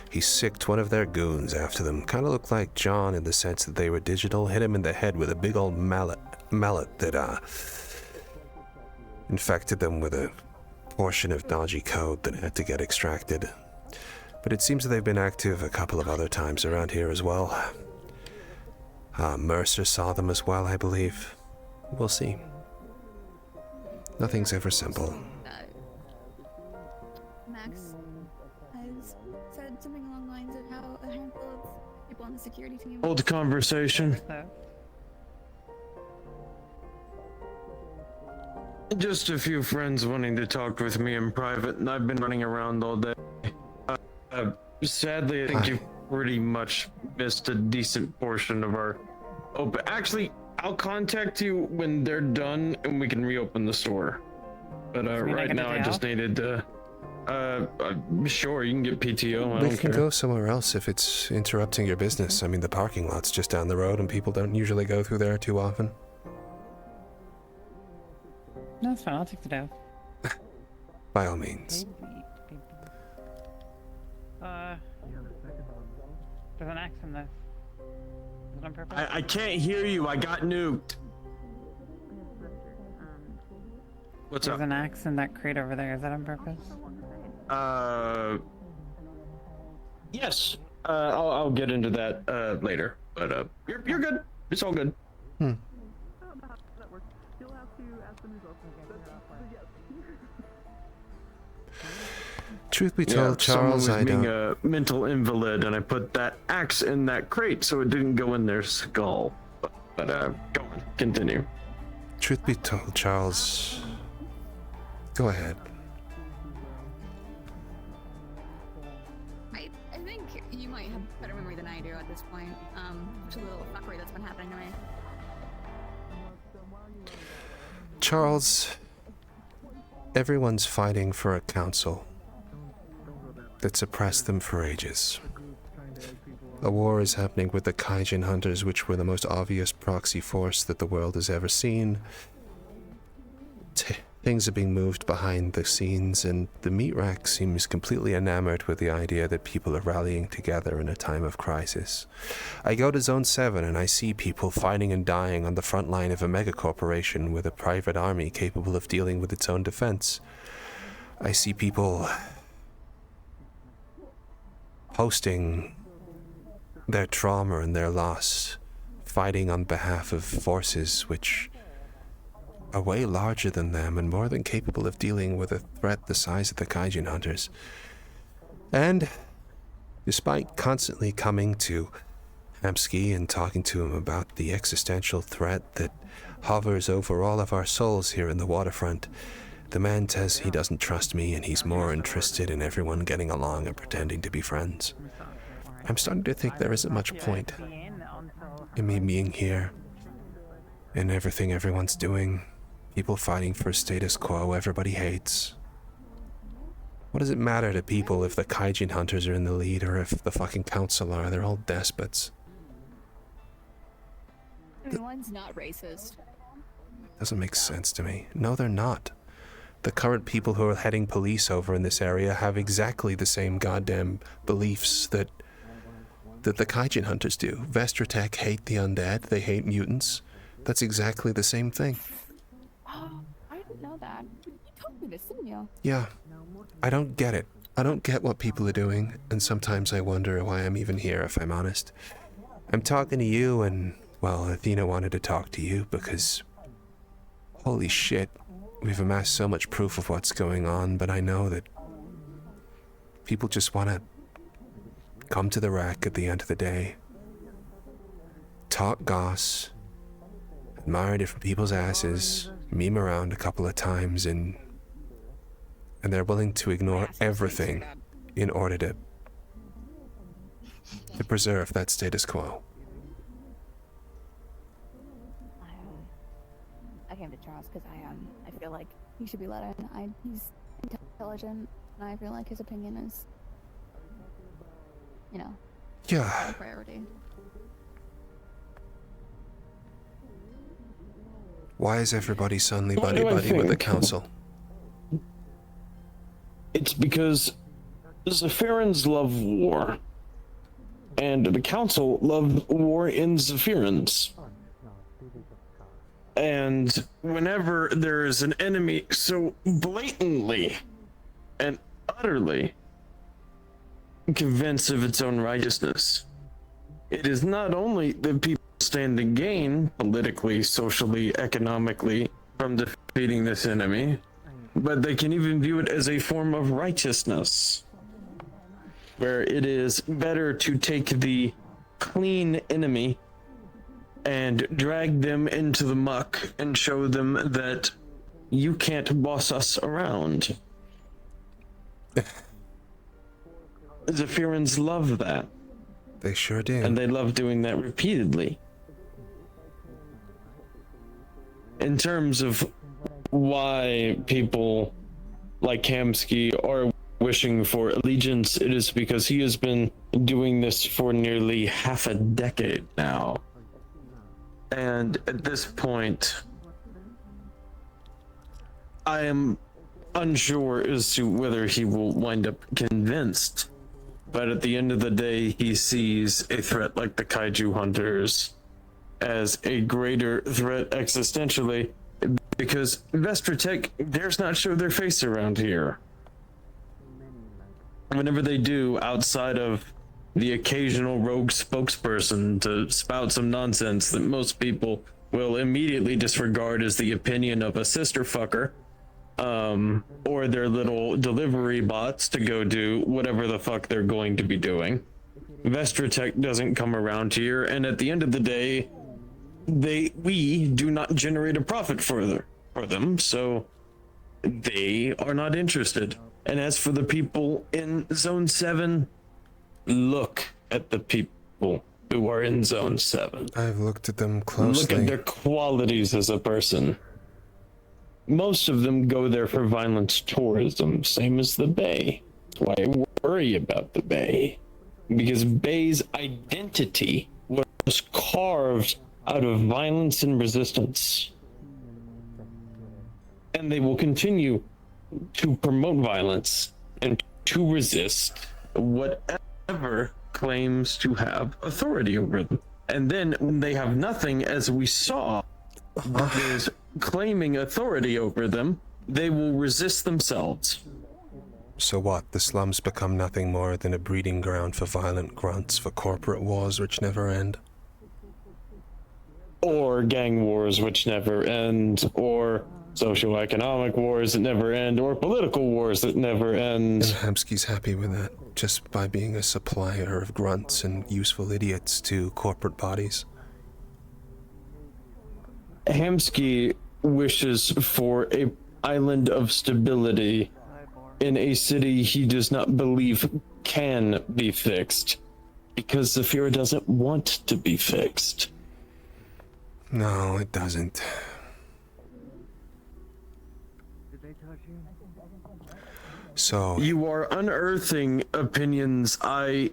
he sicked one of their goons after them. Kind of looked like John in the sense that they were digital, hit him in the head with a big old mallet that infected them with a portion of dodgy code that had to get extracted. But it seems that they've been active a couple of other times around here as well. Mercer saw them as well, I believe. We'll see. Nothing's ever simple. Max has said something along the lines of how a handful of people on the security team. hold the conversation. Just a few friends wanting to talk with me in private, and I've been running around all day. Sadly, I think you've pretty much missed a decent portion of our open. Actually, I'll contact you when they're done and we can reopen the store. But right now, I just needed to. Sure, you can get PTO. I We don't can care. go somewhere else if it's interrupting your business. I mean, the parking lot's just down the road, and people don't usually go through there too often. No, it's fine. I'll take the day off. By all means. There's an axe in this. Is it on purpose? I can't hear you. I got nuked. What's There's up? an axe in that crate over there. Is that on purpose? Yes. I'll get into that later. But you're good. It's all good. Truth be told, Charles, someone was I being don't. a mental invalid, and I put that axe in that crate so it didn't go in their skull. But go on, continue. Truth be told, Charles. Go ahead. I think you might have better memory than I do at this point. Just a little fuckery that's been happening to me. Charles, everyone's fighting for a council that suppressed them for ages. A war is happening with the Kaijin hunters, which were the most obvious proxy force that the world has ever seen. Things are being moved behind the scenes, and the meat rack seems completely enamored with the idea that people are rallying together in a time of crisis. I go to Zone 7 and I see people fighting and dying on the front line of a megacorporation with a private army capable of dealing with its own defense. I see people posting their trauma and their loss, fighting on behalf of forces which are way larger than them and more than capable of dealing with a threat the size of the Kaijin hunters. And despite constantly coming to Hamsky and talking to him about the existential threat that hovers over all of our souls here in the waterfront, the man says he doesn't trust me and he's more interested in everyone getting along and pretending to be friends. I'm starting to think there isn't much point in me being here, in everything everyone's doing, people fighting for status quo everybody hates. What does it matter to people if the Kaijin hunters are in the lead or if the fucking council are? They're all despots. One's not racist. Doesn't make sense to me. No, they're not. The current people who are heading police over in this area have exactly the same goddamn beliefs that the Kaijin hunters do. Vestratech hate the undead, they hate mutants. That's exactly the same thing. Oh, I didn't know that. You told me this, didn't you? Yeah. I don't get it. I don't get what people are doing, and sometimes I wonder why I'm even here, if I'm honest. I'm talking to you, and, well, Athena wanted to talk to you because, holy shit, we've amassed so much proof of what's going on, but I know that people just want to come to the rack at the end of the day, talk goss, admire different people's asses, meme around a couple of times, and they're willing to ignore everything in order to preserve that status quo. I came to Charles because I feel like he should be let in. He's intelligent, and I feel like his opinion is, Yeah. a priority. Why is everybody suddenly What do I buddy-buddy with the think? council? It's because the Zephyrans love war, and the Council love war in Zephyrans. And whenever there is an enemy so blatantly and utterly convinced of its own righteousness, it is not only that people stand to gain politically, socially, economically from defeating this enemy, but they can even view it as a form of righteousness, where it is better to take the clean enemy and drag them into the muck and show them that you can't boss us around. Zephyrans love that. They sure do. And they love doing that repeatedly. In terms of why people like Hamsky are wishing for allegiance, it is because he has been doing this for nearly half a decade now. And at this point, I am unsure as to whether he will wind up convinced. But at the end of the day, he sees a threat like the kaiju hunters as a greater threat existentially, because Vestratech dares not show their face around here. Whenever they do, outside of the occasional rogue spokesperson to spout some nonsense that most people will immediately disregard as the opinion of a sister fucker, or their little delivery bots to go do whatever the fuck they're going to be doing. Vestratech doesn't come around here, and at the end of the day, we do not generate a profit for them, so they are not interested. And as for the people in Zone 7, look at the people who are in Zone 7. I've looked at them closely. Look at their qualities as a person. Most of them go there for violence tourism, same as the Bay. That's why I worry about the Bay. Because Bay's identity was carved out of violence and resistance. And they will continue to promote violence and to resist whatever claims to have authority over them. And then when they have nothing, as we saw, is claiming authority over them, they will resist themselves. So what? The slums become nothing more than a breeding ground for violent grunts, for corporate wars which never end? Or gang wars which never end, or socioeconomic wars that never end, or political wars that never end. And Hamsky's happy with that, just by being a supplier of grunts and useful idiots to corporate bodies. Hamsky wishes for an island of stability in a city he does not believe can be fixed, because Zafira doesn't want to be fixed. No, it doesn't. So you are unearthing opinions I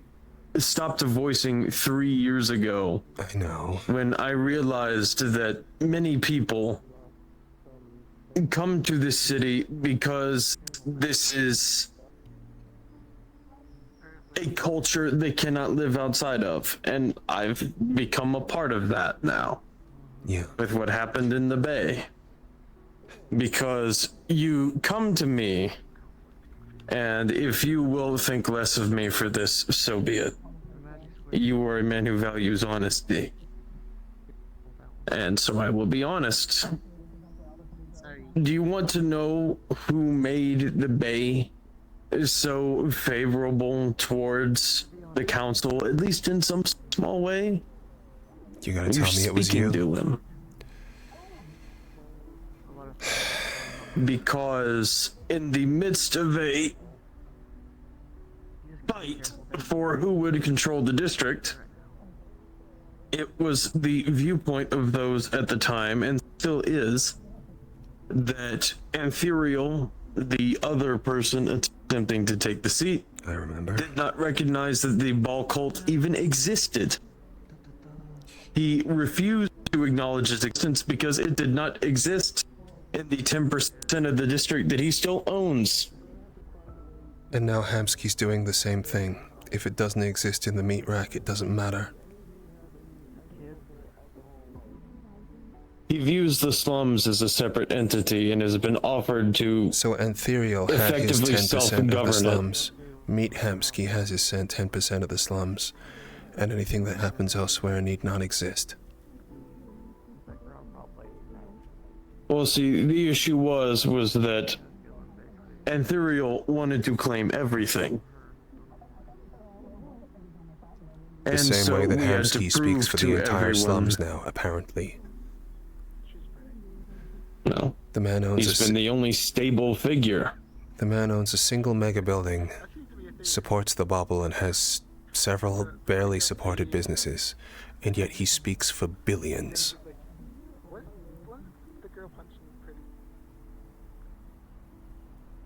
stopped voicing 3 years ago. I know. When I realized that many people come to this city because this is a culture they cannot live outside of, and I've become a part of that now. Yeah. With what happened in the Bay. Because you come to me, and if you will think less of me for this, so be it. You are a man who values honesty. And so I will be honest. Do you want to know who made the Bay so favorable towards the council, at least in some small way? You gotta tell me it was you. To him. Because in the midst of a fight for who would control the district, it was the viewpoint of those at the time, and still is, that Ethereal, the other person attempting to take the seat, I remember, did not recognize that the ball cult even existed. He refused to acknowledge its existence because it did not exist in the 10% of the district that he still owns. And now Hamsky's doing the same thing. If it doesn't exist in the meat rack, it doesn't matter. He views the slums as a separate entity and has been offered to so Ethereal had his 10% of the slums. Meat Hamsky has his 10% of the slums, and anything that happens elsewhere need not exist. Well, see, the issue was that Ethereal wanted to claim everything. The same way that Hamsky speaks for the entire slums now, apparently. No. The man owns He's been the only stable figure. The man owns a single mega building, supports the bubble, and has several barely supported businesses, and yet he speaks for billions.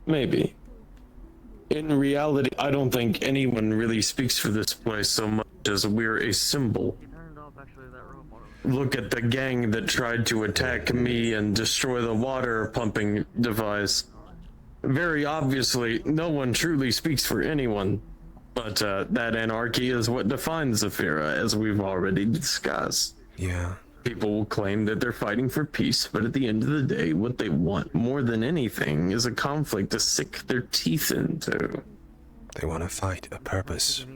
Maybe. In reality, I don't think anyone really speaks for this place so much as we're a symbol. look at the gang that tried to attack me and destroy the water pumping device. Very obviously, no one truly speaks for anyone, but that anarchy is what defines Zafira, as we've already discussed. Yeah. People will claim that they're fighting for peace, but at the end of the day, what they want more than anything is a conflict to sink their teeth into. They want to fight a purpose.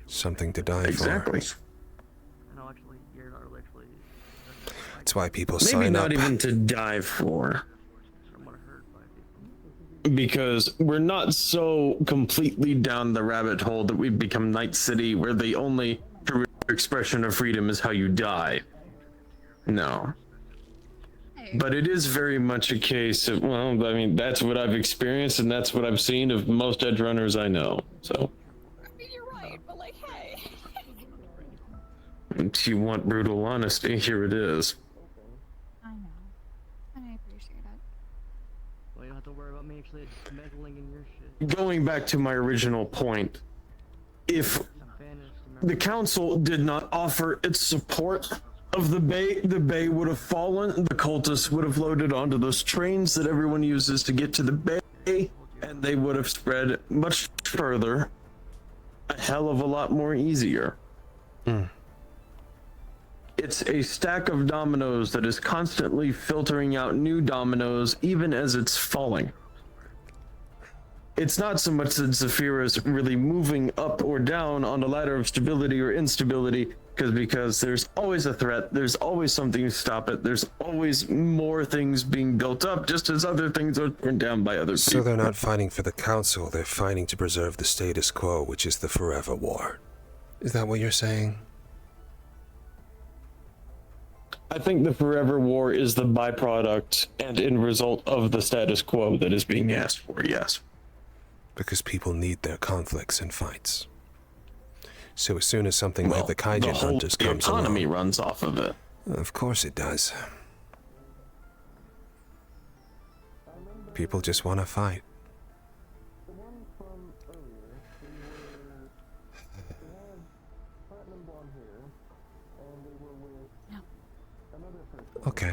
Something to die Exactly. for. That's why people sign Maybe up. not even to die for. Because we're not so completely down the rabbit hole that we've become Night City, where the only true expression of freedom is how you die. No. But it is very much a case of, well, I mean, that's what I've experienced and that's what I've seen of most edge runners I know, so. I mean, you're right, but like, hey. If you want brutal honesty, here it is. I know. And I appreciate it. Well, you don't have to worry about me actually meddling in your shit. Going back to my original point, if the council did not offer its support of the bay would have fallen. The cultists would have loaded onto those trains that everyone uses to get to the bay, and they would have spread much further, a hell of a lot more easier. It's a stack of dominoes that is constantly filtering out new dominoes even as it's falling. It's not so much that Zafira is really moving up or down on a ladder of stability or instability, because there's always a threat, there's always something to stop it, there's always more things being built up, just as other things are torn down by other people. So they're not fighting for the council, they're fighting to preserve the status quo, which is the forever war. Is that what you're saying? I think the forever war is the byproduct and end result of the status quo that is being asked for, yes. Because people need their conflicts and fights. So as soon as something like the Kaijin hunters comes along... The economy runs off of it. Of course it does. People just want to fight. Okay.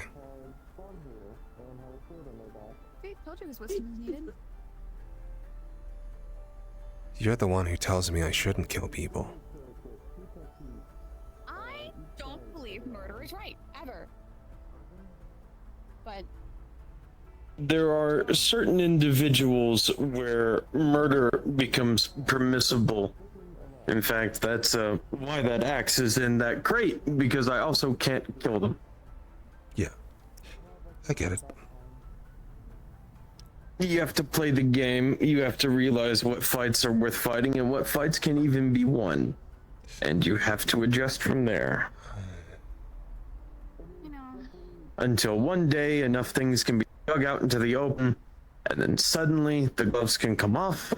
I told you this was needed. You're the one who tells me I shouldn't kill people. I don't believe murder is right, ever. But There are certain individuals where murder becomes permissible. In fact, that's why that axe is in that crate, because I also can't kill them. Yeah, I get it. You have to play the game, you have to realize what fights are worth fighting and what fights can even be won. And you have to adjust from there. Until one day enough things can be dug out into the open, and then suddenly the gloves can come off,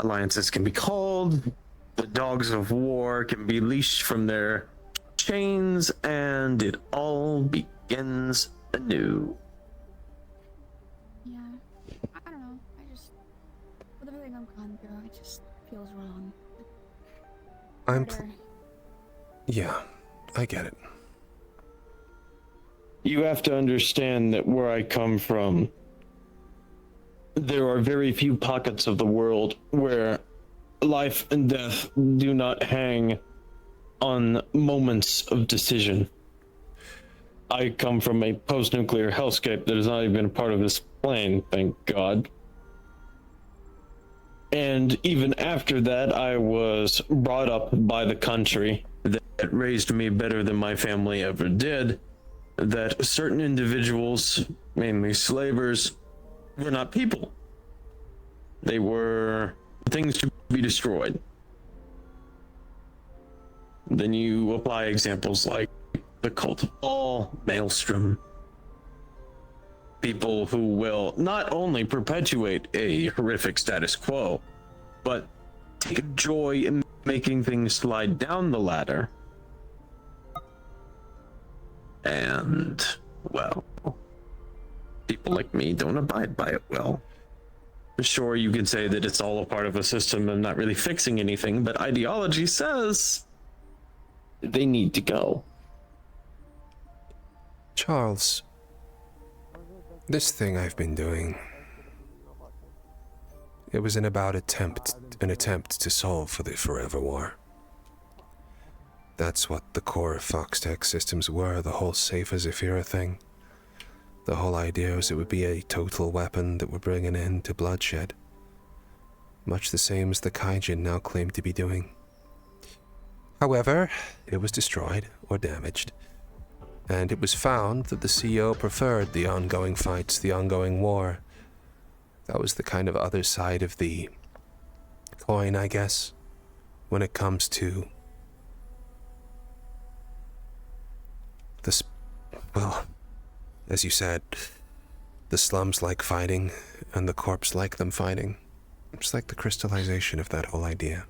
alliances can be called, the dogs of war can be leashed from their chains, and it all begins anew. yeah, I don't know. I just, with everything I'm gone through, it just feels wrong. Yeah, I get it. You have to understand that where I come from, there are very few pockets of the world where life and death do not hang on moments of decision. I come from a post-nuclear hellscape that is not even a part of this plane, thank God. And even after that, I was brought up by the country that raised me better than my family ever did, that certain individuals, mainly slavers, were not people. They were things to be destroyed. Then you apply examples like the cult of all, Maelstrom. People who will not only perpetuate a horrific status quo, but take joy in making things slide down the ladder. And, well, people like me don't abide by it well. Sure, you could say that it's all a part of a system and not really fixing anything, but ideology says they need to go. Charles, this thing I've been doing, it was an attempt to solve for the Forever War. That's what the core of Foxtech systems were, the whole Safer Zephyra thing. The whole idea was it would be a total weapon that would bring an end to bloodshed. Much the same as the Kaijin now claim to be doing. However, it was destroyed or damaged, and it was found that the CEO preferred the ongoing fights, the ongoing war. That was the kind of other side of the coin, I guess, when it comes to well, as you said, the slums like fighting, and the corpse like them fighting. It's like the crystallization of that whole idea.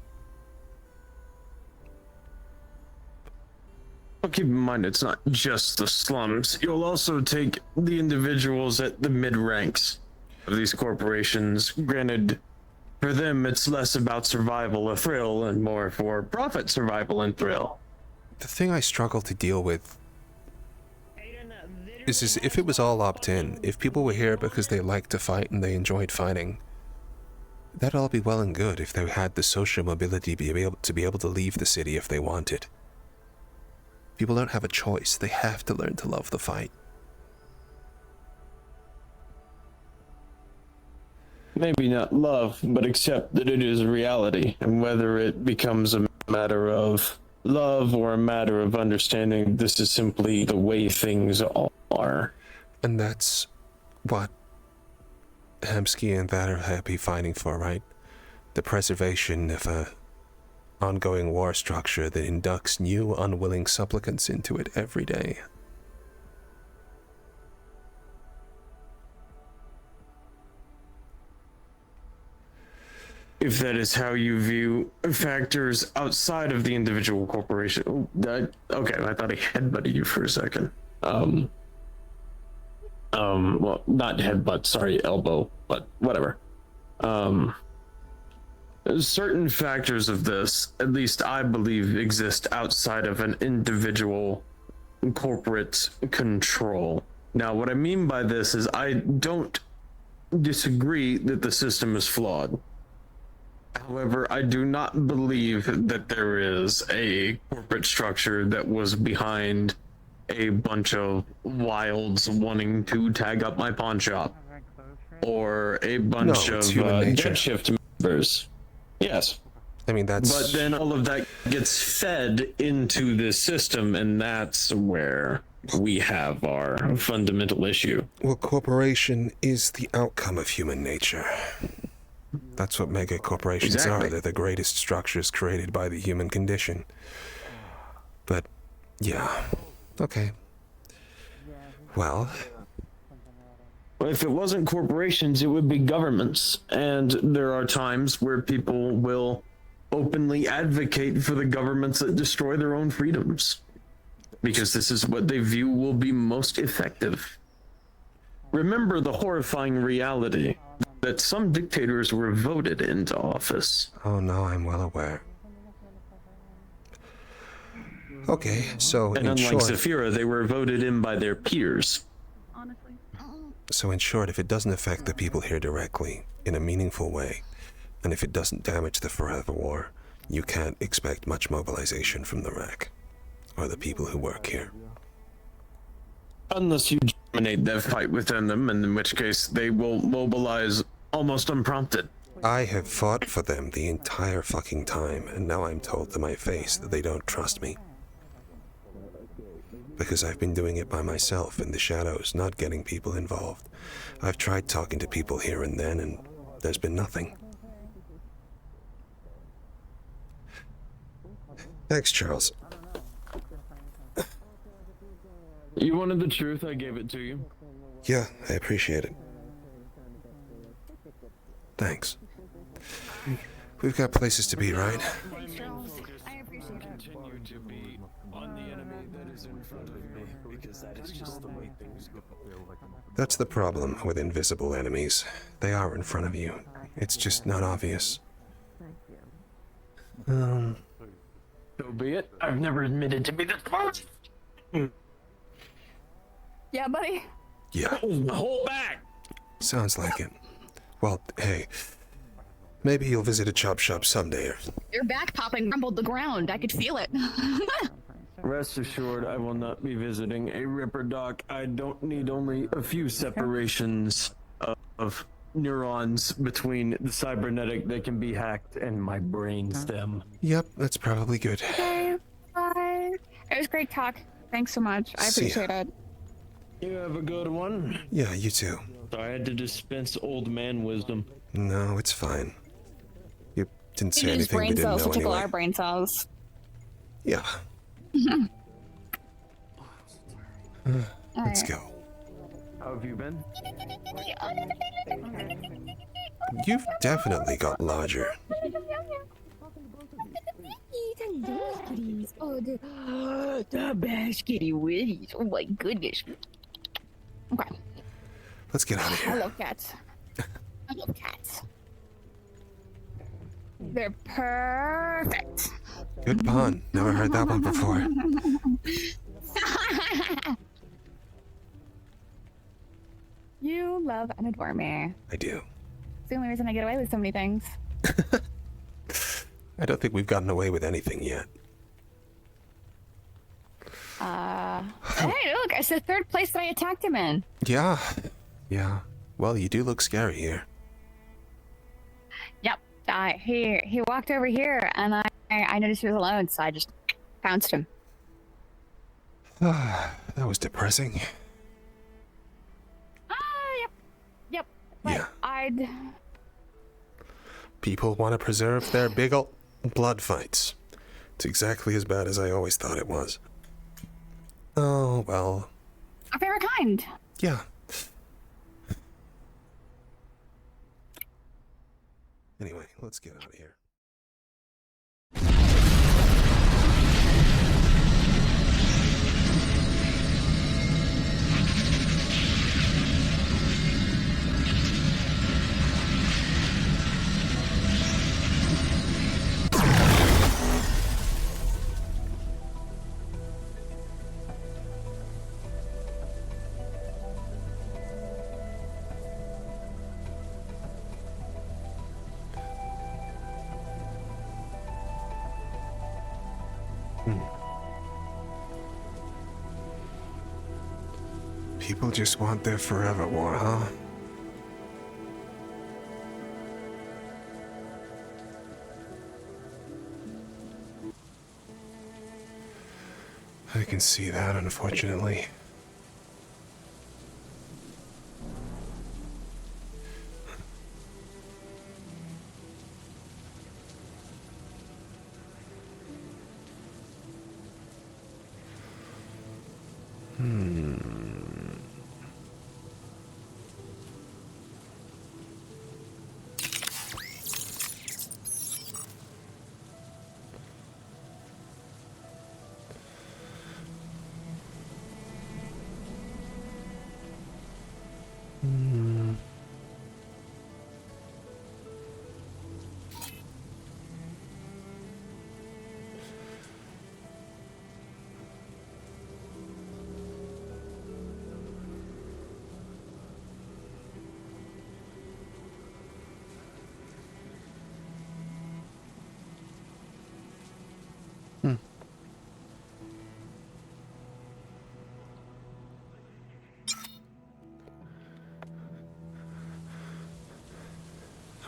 Well, keep in mind, it's not just the slums. You'll also take the individuals at the mid-ranks of these corporations. Granted, for them, it's less about survival or thrill, and more for profit, survival, and thrill. The thing I struggle to deal with is if it was all opt-in, if people were here because they liked to fight and they enjoyed fighting, that'd all be well and good if they had the social mobility to be able to leave the city if they wanted. People don't have a choice. They have to learn to love the fight. Maybe not love, but accept that it is reality, and whether it becomes a matter of love or a matter of understanding this is simply the way things are. And that's what Hamsky and that are happy fighting for, right? The preservation of a ongoing war structure that inducts new unwilling supplicants into it every day. If that is how you view factors outside of the individual corporation. Okay, I thought I headbutted you for a second. Well, not headbutt, sorry, elbow, but whatever. Certain factors of this, at least I believe, exist outside of an individual corporate control. Now, what I mean by this is I don't disagree that the system is flawed. However, I do not believe that there is a corporate structure that was behind a bunch of wilds wanting to tag up my pawn shop, or a bunch of dead shift members. Yes. I mean, that's... But then all of that gets fed into this system, and that's where we have our fundamental issue. Well, corporation is the outcome of human nature. That's what mega corporations are. They're the greatest structures created by the human condition. But, yeah. Okay. Well... Well, if it wasn't corporations, it would be governments. And there are times where people will openly advocate for the governments that destroy their own freedoms, because this is what they view will be most effective. Remember the horrifying reality that some dictators were voted into office. Oh no, I'm well aware. Okay, so and unlike Zephyra, they were voted in by their peers. So in short, if it doesn't affect the people here directly, in a meaningful way, and if it doesn't damage the Forever War, you can't expect much mobilization from the RAC, or the people who work here. Unless you dominate their fight within them, and in which case they will mobilize almost unprompted. I have fought for them the entire fucking time, and now I'm told to my face that they don't trust me. Because I've been doing it by myself in the shadows, not getting people involved. I've tried talking to people here and then, and there's been nothing. Thanks, Charles. You wanted the truth, I gave it to you. Yeah, I appreciate it. Thanks. We've got places to be, right? Continue to be on the enemy that is in front of me, because that is just the way things go. That's the problem with invisible enemies. They are in front of you. It's just not obvious. So be it. I've never admitted to be this close. Yeah, buddy. Yeah. Hold back. Sounds like it. Well, hey, maybe you'll visit a chop shop someday. Your back popping rumbled the ground. I could feel it. Rest assured, I will not be visiting a Ripper Doc. I don't need only a few separations of neurons between the cybernetic that can be hacked and my brain stem. Yep, that's probably good. Okay, bye. It was great talk. Thanks so much. I See ya. appreciate it. You have a good one. Yeah, you too. I had to dispense old man wisdom. No, it's fine. You didn't say Use anything we brain didn't cells know to tickle anyway. our brain cells. Yeah. Let's go. How have you been? You've definitely got larger. Oh, the best kitty witties. Oh my goodness. Okay. Let's get out of I here. love cats. I love cats. They're perfect. Good pun. Never heard that one before. You love and adore me. I do. It's the only reason I get away with so many things. I don't think we've gotten away with anything yet. Hey, look, it's the third place that I attacked him in. Yeah. Yeah. Well, you do look scary here. Yep. He walked over here, and I noticed he was alone, so I just pounced him. That was depressing. Yep. But Yeah. I'd... People want to preserve their big ol' blood fights. It's exactly as bad as I always thought it was. Oh, well. Our favorite kind. Yeah. Anyway, let's get out of here. People just want their forever war, huh? I can see that, unfortunately.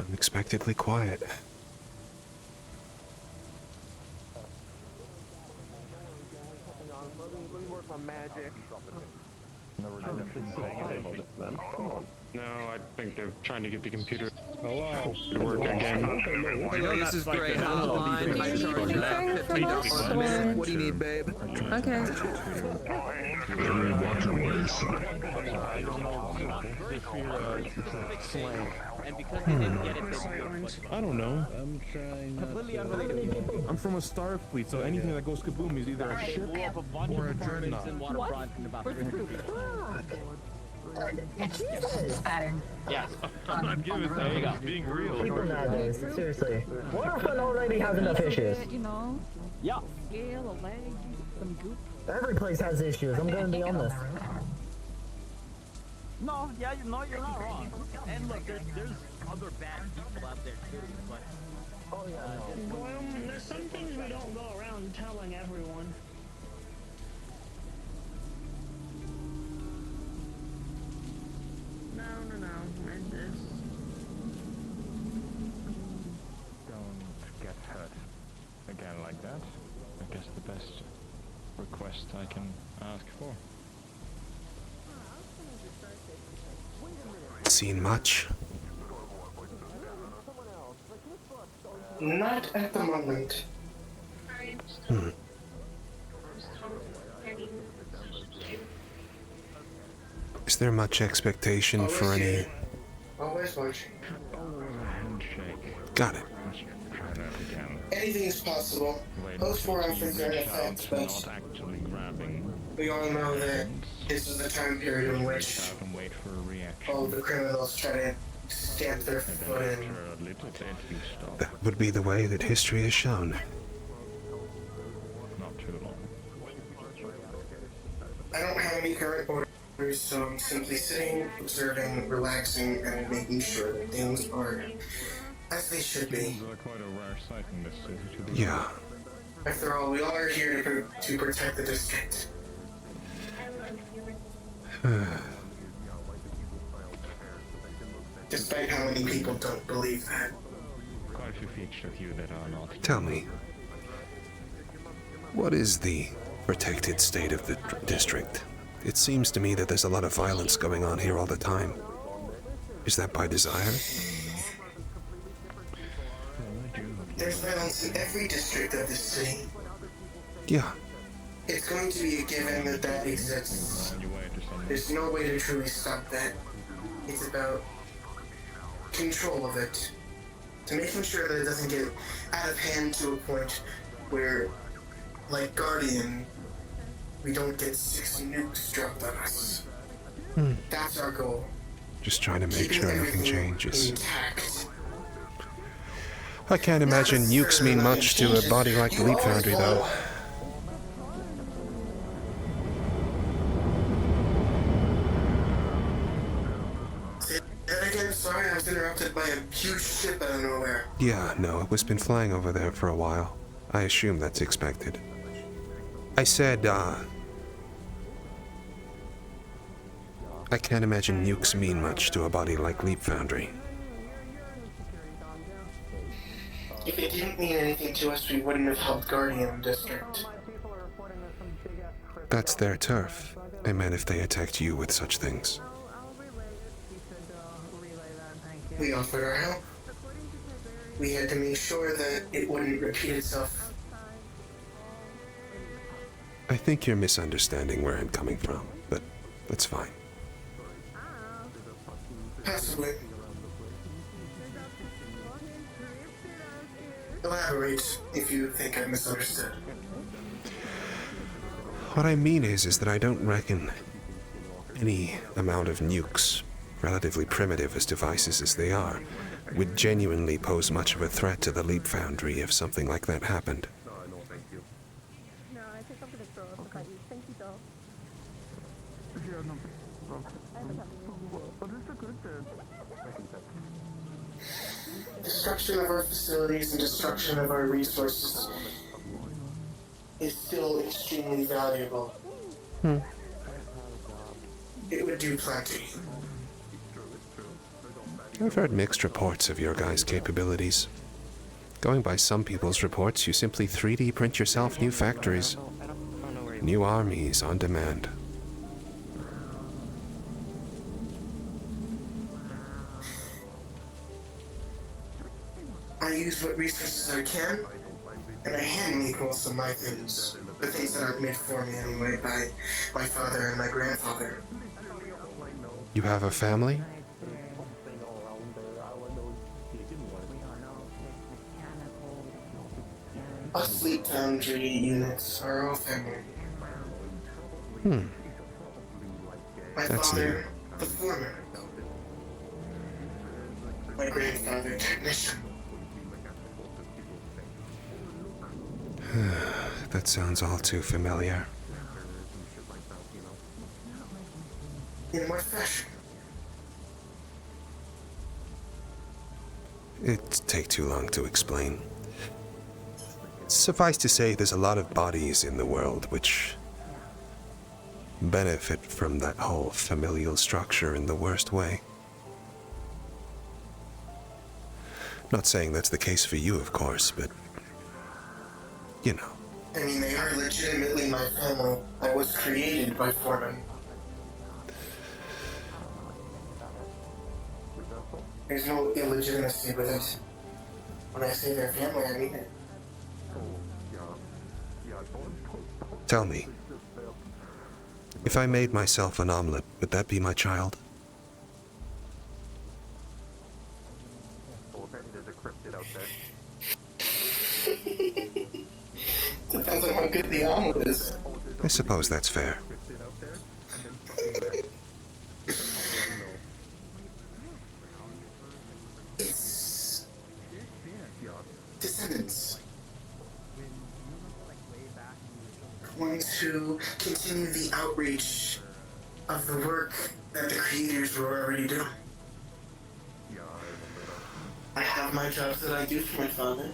Unexpectedly quiet. No, I think they're trying to get the computer to work again. Hello, this is Gray Hotline. I charge that $50. What do you need, babe? Okay. I don't know. I'm trying not I'm from a star fleet, so anything that goes kaboom is either a ship or a dreadnought. Pattern. Yes. I'm not giving that. You go. Being real. People nowadays, seriously. What if an old lady has enough issues? You know? Yeah. Scale, a leg, some goop. Every place has issues, I'm gonna be honest. No, yeah, no, you're not wrong. And look, there's other bad people out there too, but... Oh yeah. Well, there's some things we don't go around telling everyone. No. Don't get hurt again like that. I guess the best request I can ask for. Seen much? Not at the moment. Is there much expectation for any... Always watching. Got it. Anything is possible. Those 4 efforts are in effect, but we all know that this is the time period in which all the criminals try to stamp their foot in. That would be the way that history has shown. Not too long. I don't have any current orders, so I'm simply sitting, observing, relaxing, and making sure that things are as they should be. Quite a rare sight in this city. Yeah. After all, we all are here to protect the district. Despite how many people don't believe that. Quite a few features of you that are not. Tell me, what is the protected state of the district? It seems to me that there's a lot of violence going on here all the time. Is that by desire? There's violence in every district of this city. Yeah. It's going to be a given that that exists. There's no way to truly stop that. It's about control of it. To making sure that it doesn't get out of hand to a point where, like Guardian, we don't get 6 nukes dropped on us. That's our goal. Just trying to make sure nothing changes. Intact. I can't imagine nukes mean much to a body like the Leap Foundry, though. Say that again, sorry, I was interrupted by a huge ship out of nowhere. Yeah, no, it was been flying over there for a while. I assume that's expected. I said, I can't imagine nukes mean much to a body like Leap Foundry. If it didn't mean anything to us, we wouldn't have helped Guardian District. That's their turf. I meant if they attacked you with such things. We offered our help. We had to make sure that it wouldn't repeat itself. I think you're misunderstanding where I'm coming from, but that's fine. Possibly. Elaborate if you think I misunderstood. What I mean is that I don't reckon any amount of nukes, relatively primitive as devices as they are, would genuinely pose much of a threat to the Leap Foundry if something like that happened. Destruction of our facilities and destruction of our resources is still extremely valuable. It would do plenty. I've heard mixed reports of your guys' capabilities. Going by some people's reports, you simply 3D print yourself new factories. New armies on demand. I use what resources I can, and I hand make most of my things. The things that aren't made for me anyway by my father and my grandfather. You have a family? Us Leap Foundry units are all family. My That's father, the foreman. My grandfather, technician. That sounds all too familiar. In what fashion? It'd take too long to explain. Suffice to say, there's a lot of bodies in the world which benefit from that whole familial structure in the worst way. Not saying that's the case for you, of course, but you know. I mean, they are legitimately my family. I was created by Foreman. There's no illegitimacy with it. When I say their family, I mean it. Tell me, if I made myself an omelet, would that be my child? Depends on how good the omelet is. I suppose that's fair. It's descendants. Going to continue the outreach of the work that the creators were already doing. I have my jobs that I do for my father.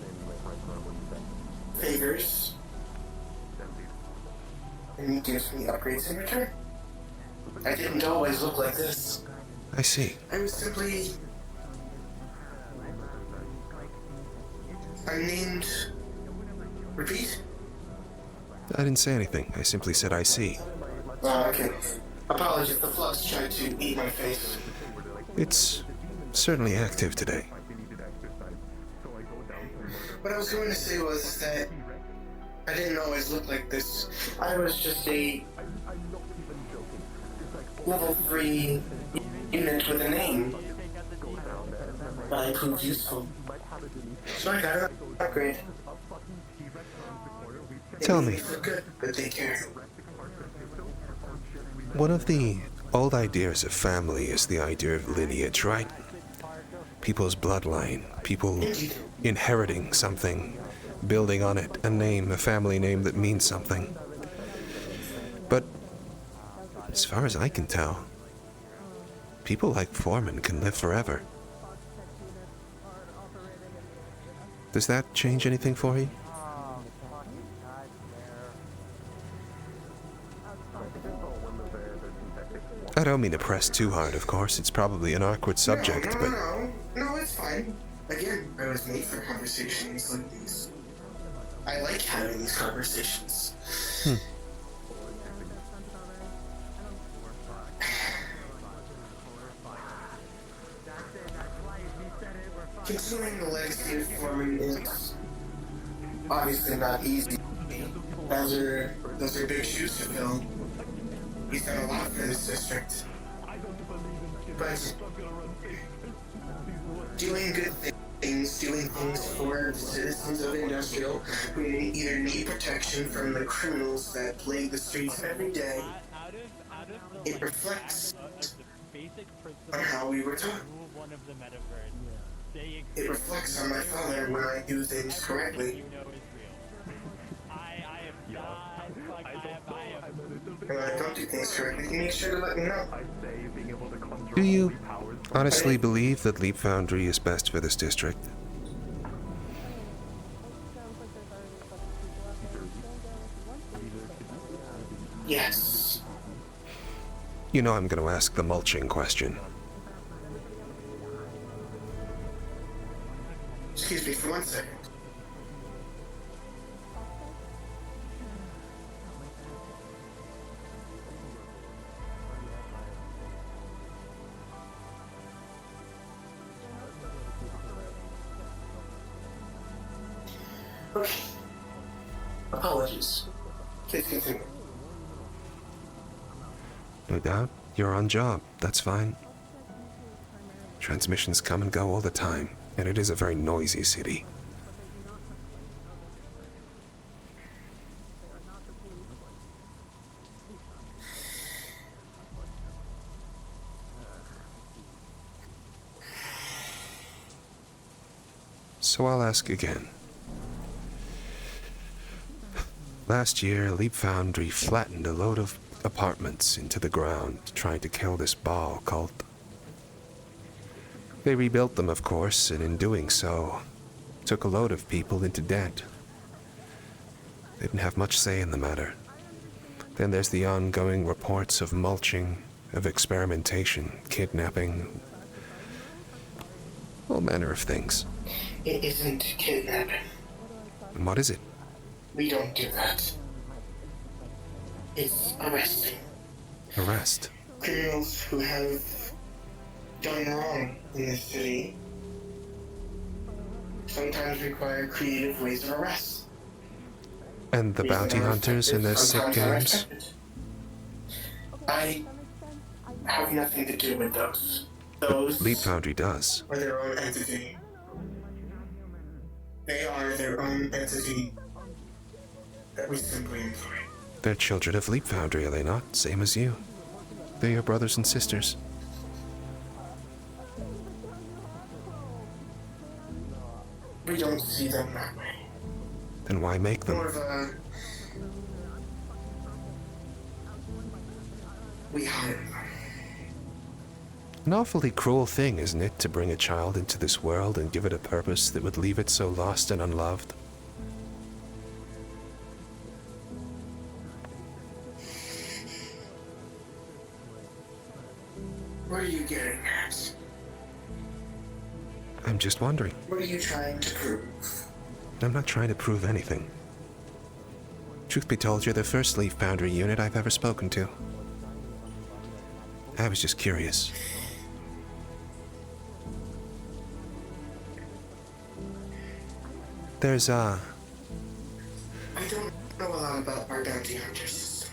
Favors. And he gives me upgrades in return. I didn't always look like this. I see. I was simply unnamed. Repeat? I didn't say anything. I simply said I see. Oh, okay. Apologies, the flux tried to eat my face. It's certainly active today. What I was going to say was that I didn't always look like this. I was just a level 3 unit with a name. But I proved useful. So I got an upgrade. Tell me. Good, but they care. One of the old ideas of family is the idea of lineage, right? People's bloodline, people inheriting something, building on it, a name, a family name that means something. But as far as I can tell, people like Foreman can live forever. Does that change anything for you? I don't mean to press too hard, of course. It's probably an awkward subject, but... No, it's fine. Again, I was made for conversations like these. I like having these conversations. Continuing the legacy of Foreman is obviously not easy. Those are big shoes to fill. He's done a lot for this district. But doing good things, doing things for the citizens of Industrial who either need protection from the criminals that plague the streets every day, it reflects on how we were taught. It reflects on my father when I do things correctly. When I don't do things correctly, he makes sure to let me know. Do you honestly believe that Leap Foundry is best for this district? Yes. You know I'm going to ask the mulching question. Excuse me for 1 second. Okay. Apologies. Please continue. No doubt. You're on job. That's fine. Transmissions come and go all the time, and it is a very noisy city. So I'll ask again. Last year, Leap Foundry flattened a load of apartments into the ground, trying to kill this ball called They rebuilt them, of course, and in doing so, took a load of people into debt. They didn't have much say in the matter. Then there's the ongoing reports of mulching, of experimentation, kidnapping, all manner of things. It isn't kidnapping. And what is it? We don't do that. It's arresting. Arrest. Criminals who have done wrong in this city sometimes require creative ways of arrest. And the bounty hunters in their sick games? I have nothing to do with those. Those Leap Foundry does. are their own entity. They are their own entity that we simply employ. They're children of Leap Foundry, are they not? Same as you. They're your brothers and sisters. We don't see them that way. Then why make them? More of a... We hire them. An awfully cruel thing, isn't it, to bring a child into this world and give it a purpose that would leave it so lost and unloved? What are you getting at? I'm just wondering. What are you trying to prove? I'm not trying to prove anything. Truth be told, you're the first Leaf Foundry unit I've ever spoken to. I was just curious. There's, I don't know a lot about our bounty hunter system.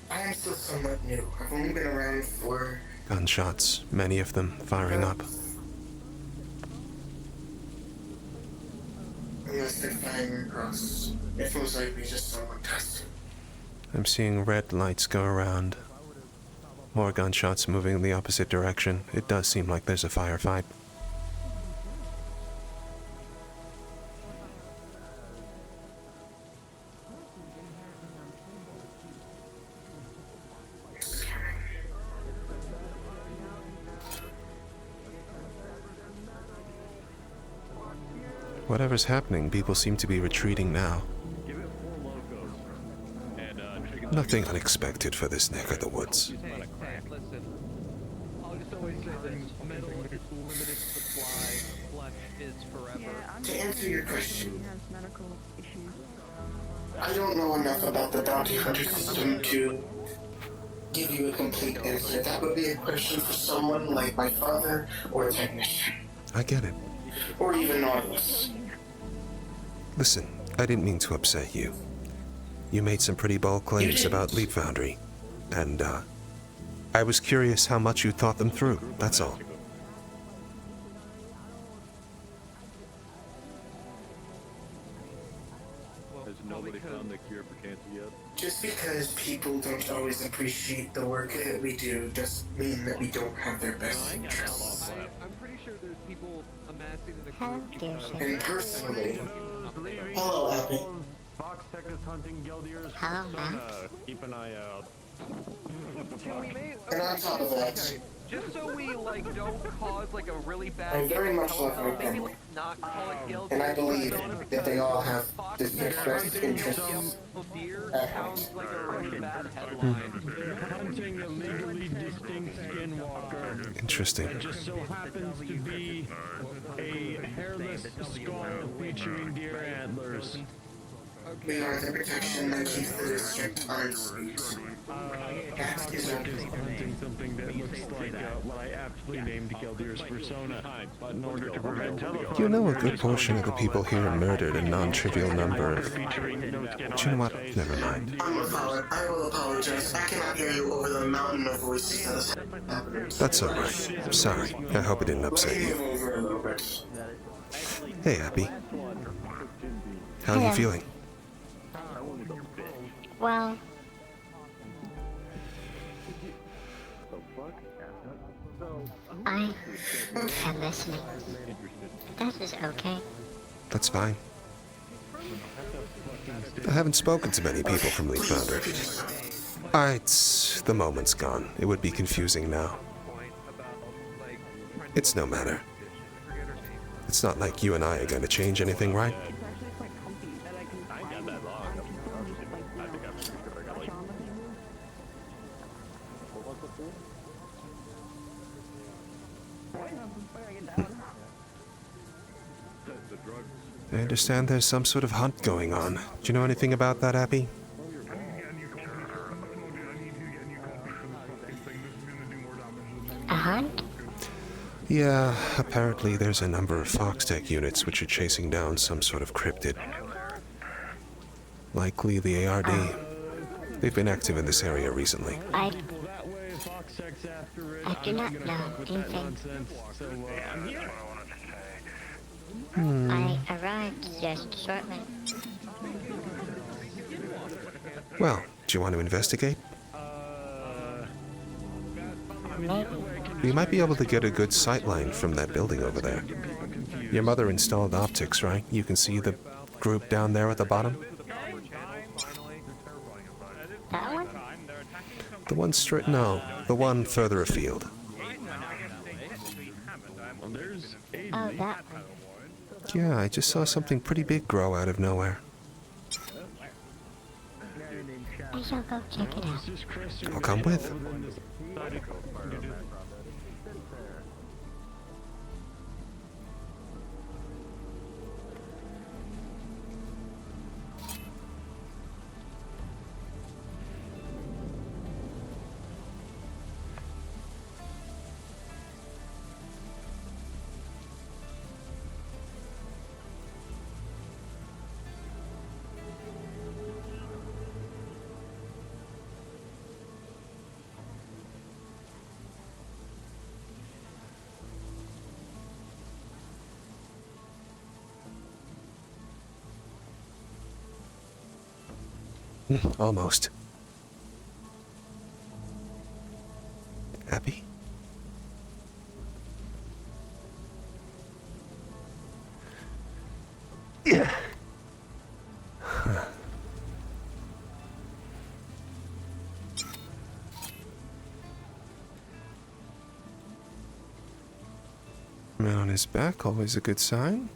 I am still somewhat new. I've only been around for... gunshots, many of them firing up. Unless they're firing across. It's most likely just someone testing. I'm seeing red lights go around. More gunshots moving in the opposite direction. It does seem like there's a firefight. Whatever's happening, people seem to be retreating now. Nothing unexpected for this neck of the woods. Listen, I'll just always say that metal is limited supply, flesh is forever. To answer your question, I don't know enough about the bounty hunter system to give you a complete answer. That would be a question for someone like my father or a technician. I get it. Or even Nautilus. Listen, I didn't mean to upset you. You made some pretty bold claims about Leap Foundry, and, I was curious how much you thought them through, that's all. Has nobody found the cure for cancer yet? Just because people don't always appreciate the work that we do doesn't mean that we don't have their best interests. I'm pretty sure there's people amassing in the Hello, dear And personally, hello, Abby. Fox Tech is hunting Geldeers. Hello, Matt. Keep an eye out. And on top of that, just so we don't cause a really bad I very much love my maybe family. not call it guilt. And I believe that they all have this expressed interests at heart. Sounds like a really bad headline. They're hunting a legally distinct skinwalker. Interesting. It just so happens to be a hairless skull featuring deer antlers. We are the protection that keeps the district on its feet. That is our is hunting something that looks like what I aptly named Geldeer's persona. But in order to prevent telephone... You know a good portion of the people here murdered a non-trivial number of... But you know what? Never mind. I will apologize. I cannot hear you over the mountain of voices that is happening. That's alright. I'm sorry. I hope it didn't upset Let me you. move over a little bit. Hey, Abby. How are you feeling? Well, I am listening. That is okay. That's fine. I haven't spoken to many people from Leap Foundry. The moment's gone. It would be confusing now. It's no matter. It's not like you and I are going to change anything, right? I understand there's some sort of hunt going on. Do you know anything about that, Abby? A hunt? Yeah, apparently there's a number of Foxtech units which are chasing down some sort of cryptid. Likely the ARD. They've been active in this area recently. I do not know anything. I arrived just shortly. Well, do you want to investigate? Maybe. You might be able to get a good sightline from that building over there. Your mother installed optics, right? You can see the group down there at the bottom? That one? The one straight... No, the one further afield. Oh, that one. Yeah, I just saw something pretty big grow out of nowhere. I shall go check it out. I'll come with. Almost. Happy? Yeah. On his back, always a good sign.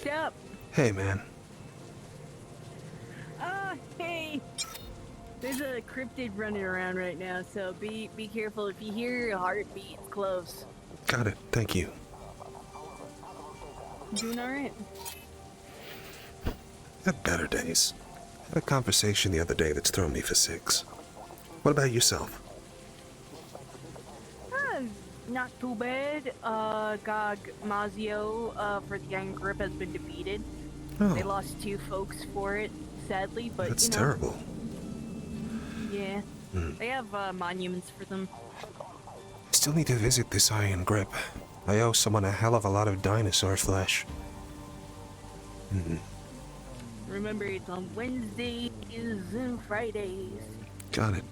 Up. Hey, man. Hey. There's a cryptid running around right now, so be careful. If you hear your heartbeat, it's close. Got it. Thank you. Doing all right. Had better days. Had a conversation the other day that's thrown me for 6. What about yourself? Not too bad. Gog Mazio for the gang group has been defeated. Oh. They lost 2 folks for it, sadly, but That's you know. terrible. Yeah. Hmm. They have monuments for them. Still need to visit this iron grip. I owe someone a hell of a lot of dinosaur flesh. Remember, it's on Wednesdays and Fridays. Got it.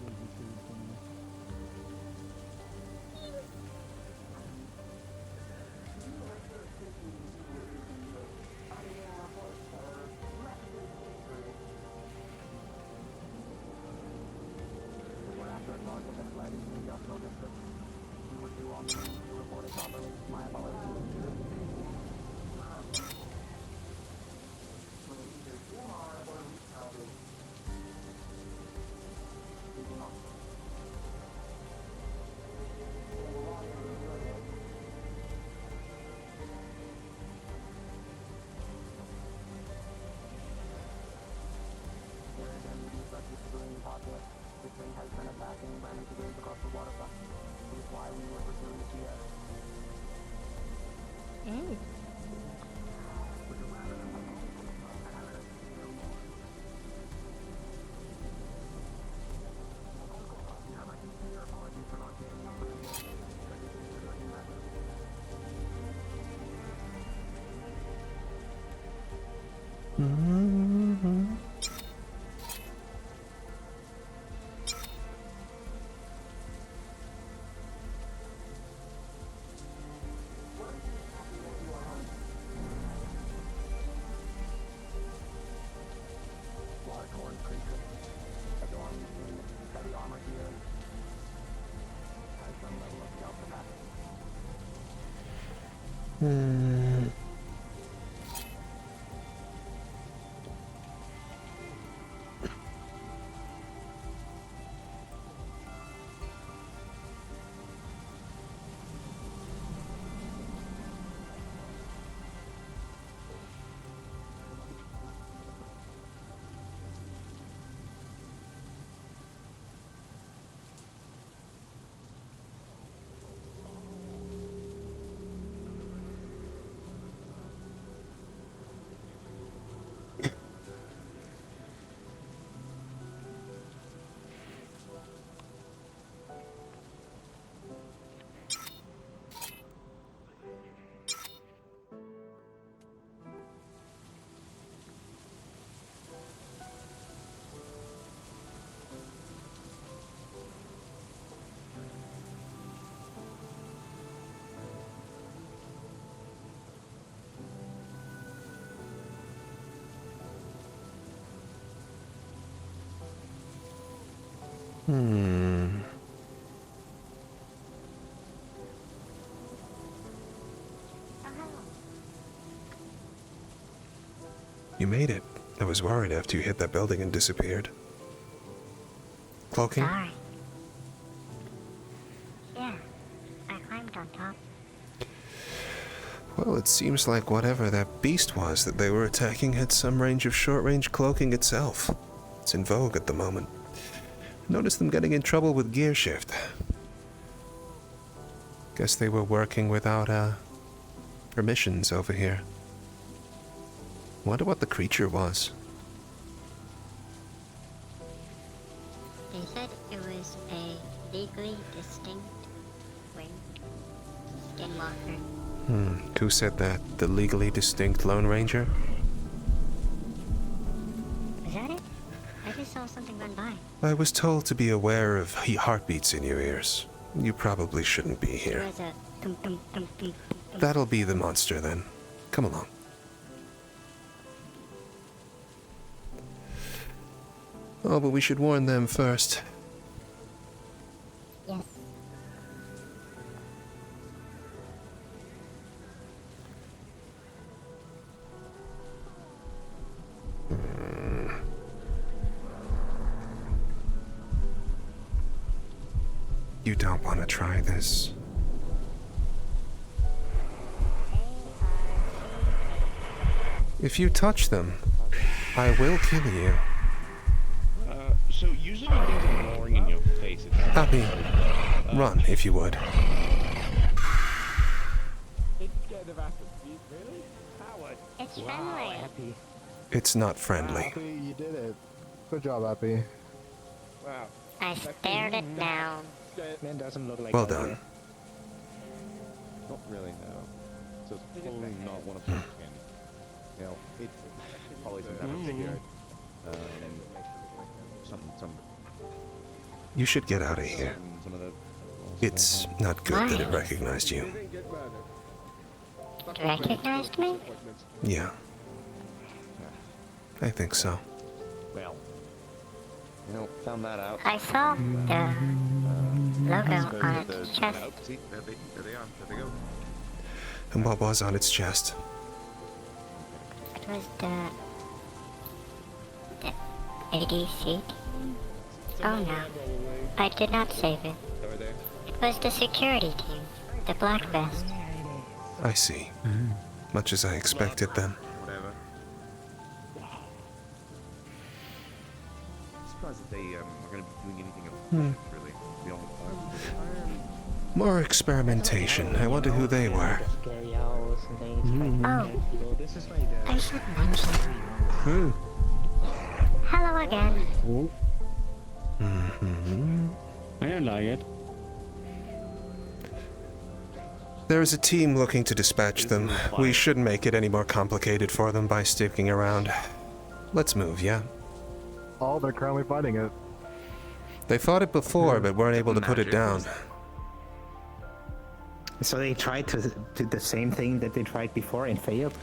You made it. I was worried after you hit that building and disappeared. Cloaking? Sorry. Yeah, I climbed on top. Well, it seems like whatever that beast was that they were attacking had some range of short-range cloaking itself. It's in vogue at the moment. Noticed them getting in trouble with gear shift. Guess they were working without, permissions over here. Wonder what the creature was. They said it was a legally distinct wing skinwalker. Who said that? The legally distinct Lone Ranger? Was that it? I just saw something run by. I was told to be aware of heartbeats in your ears. You probably shouldn't be here. There was a tum tum tum tum. That'll be the monster then. Come along. Oh, but we should warn them first. Yes. You don't want to try this. If you touch them, I will kill you. So usually when things are roaring in your face, it's Happy, run if you would. It's friendly. It's not friendly. Happy, you did it. Good job, Happy. Wow. I stared it down. Man doesn't look like Well that done. here. Not really, no. So it's probably not one of those candy. You know, it's probably some kind of cigarette. Some. You should get out of here. Some of the. It's not good that it recognized you. It recognized me? Yeah. I think so. Well, you know, found that out. I saw the logo on its chest. See, there they are. There they go. And what was on its chest? It was the ADC. Oh no, I did not save it. It was the security team, the black vest. I see. Much as I expected then. Whatever. Surprised that they are going to be doing anything else, really. Beyond More experimentation. I wonder who they were. Oh, I should mention. Hello again. I don't like it. There is a team looking to dispatch them. We shouldn't make it any more complicated for them by sticking around. Let's move, yeah? Oh, they're currently fighting it. They fought it before, but weren't able to put it down. So they tried to do the same thing that they tried before and failed?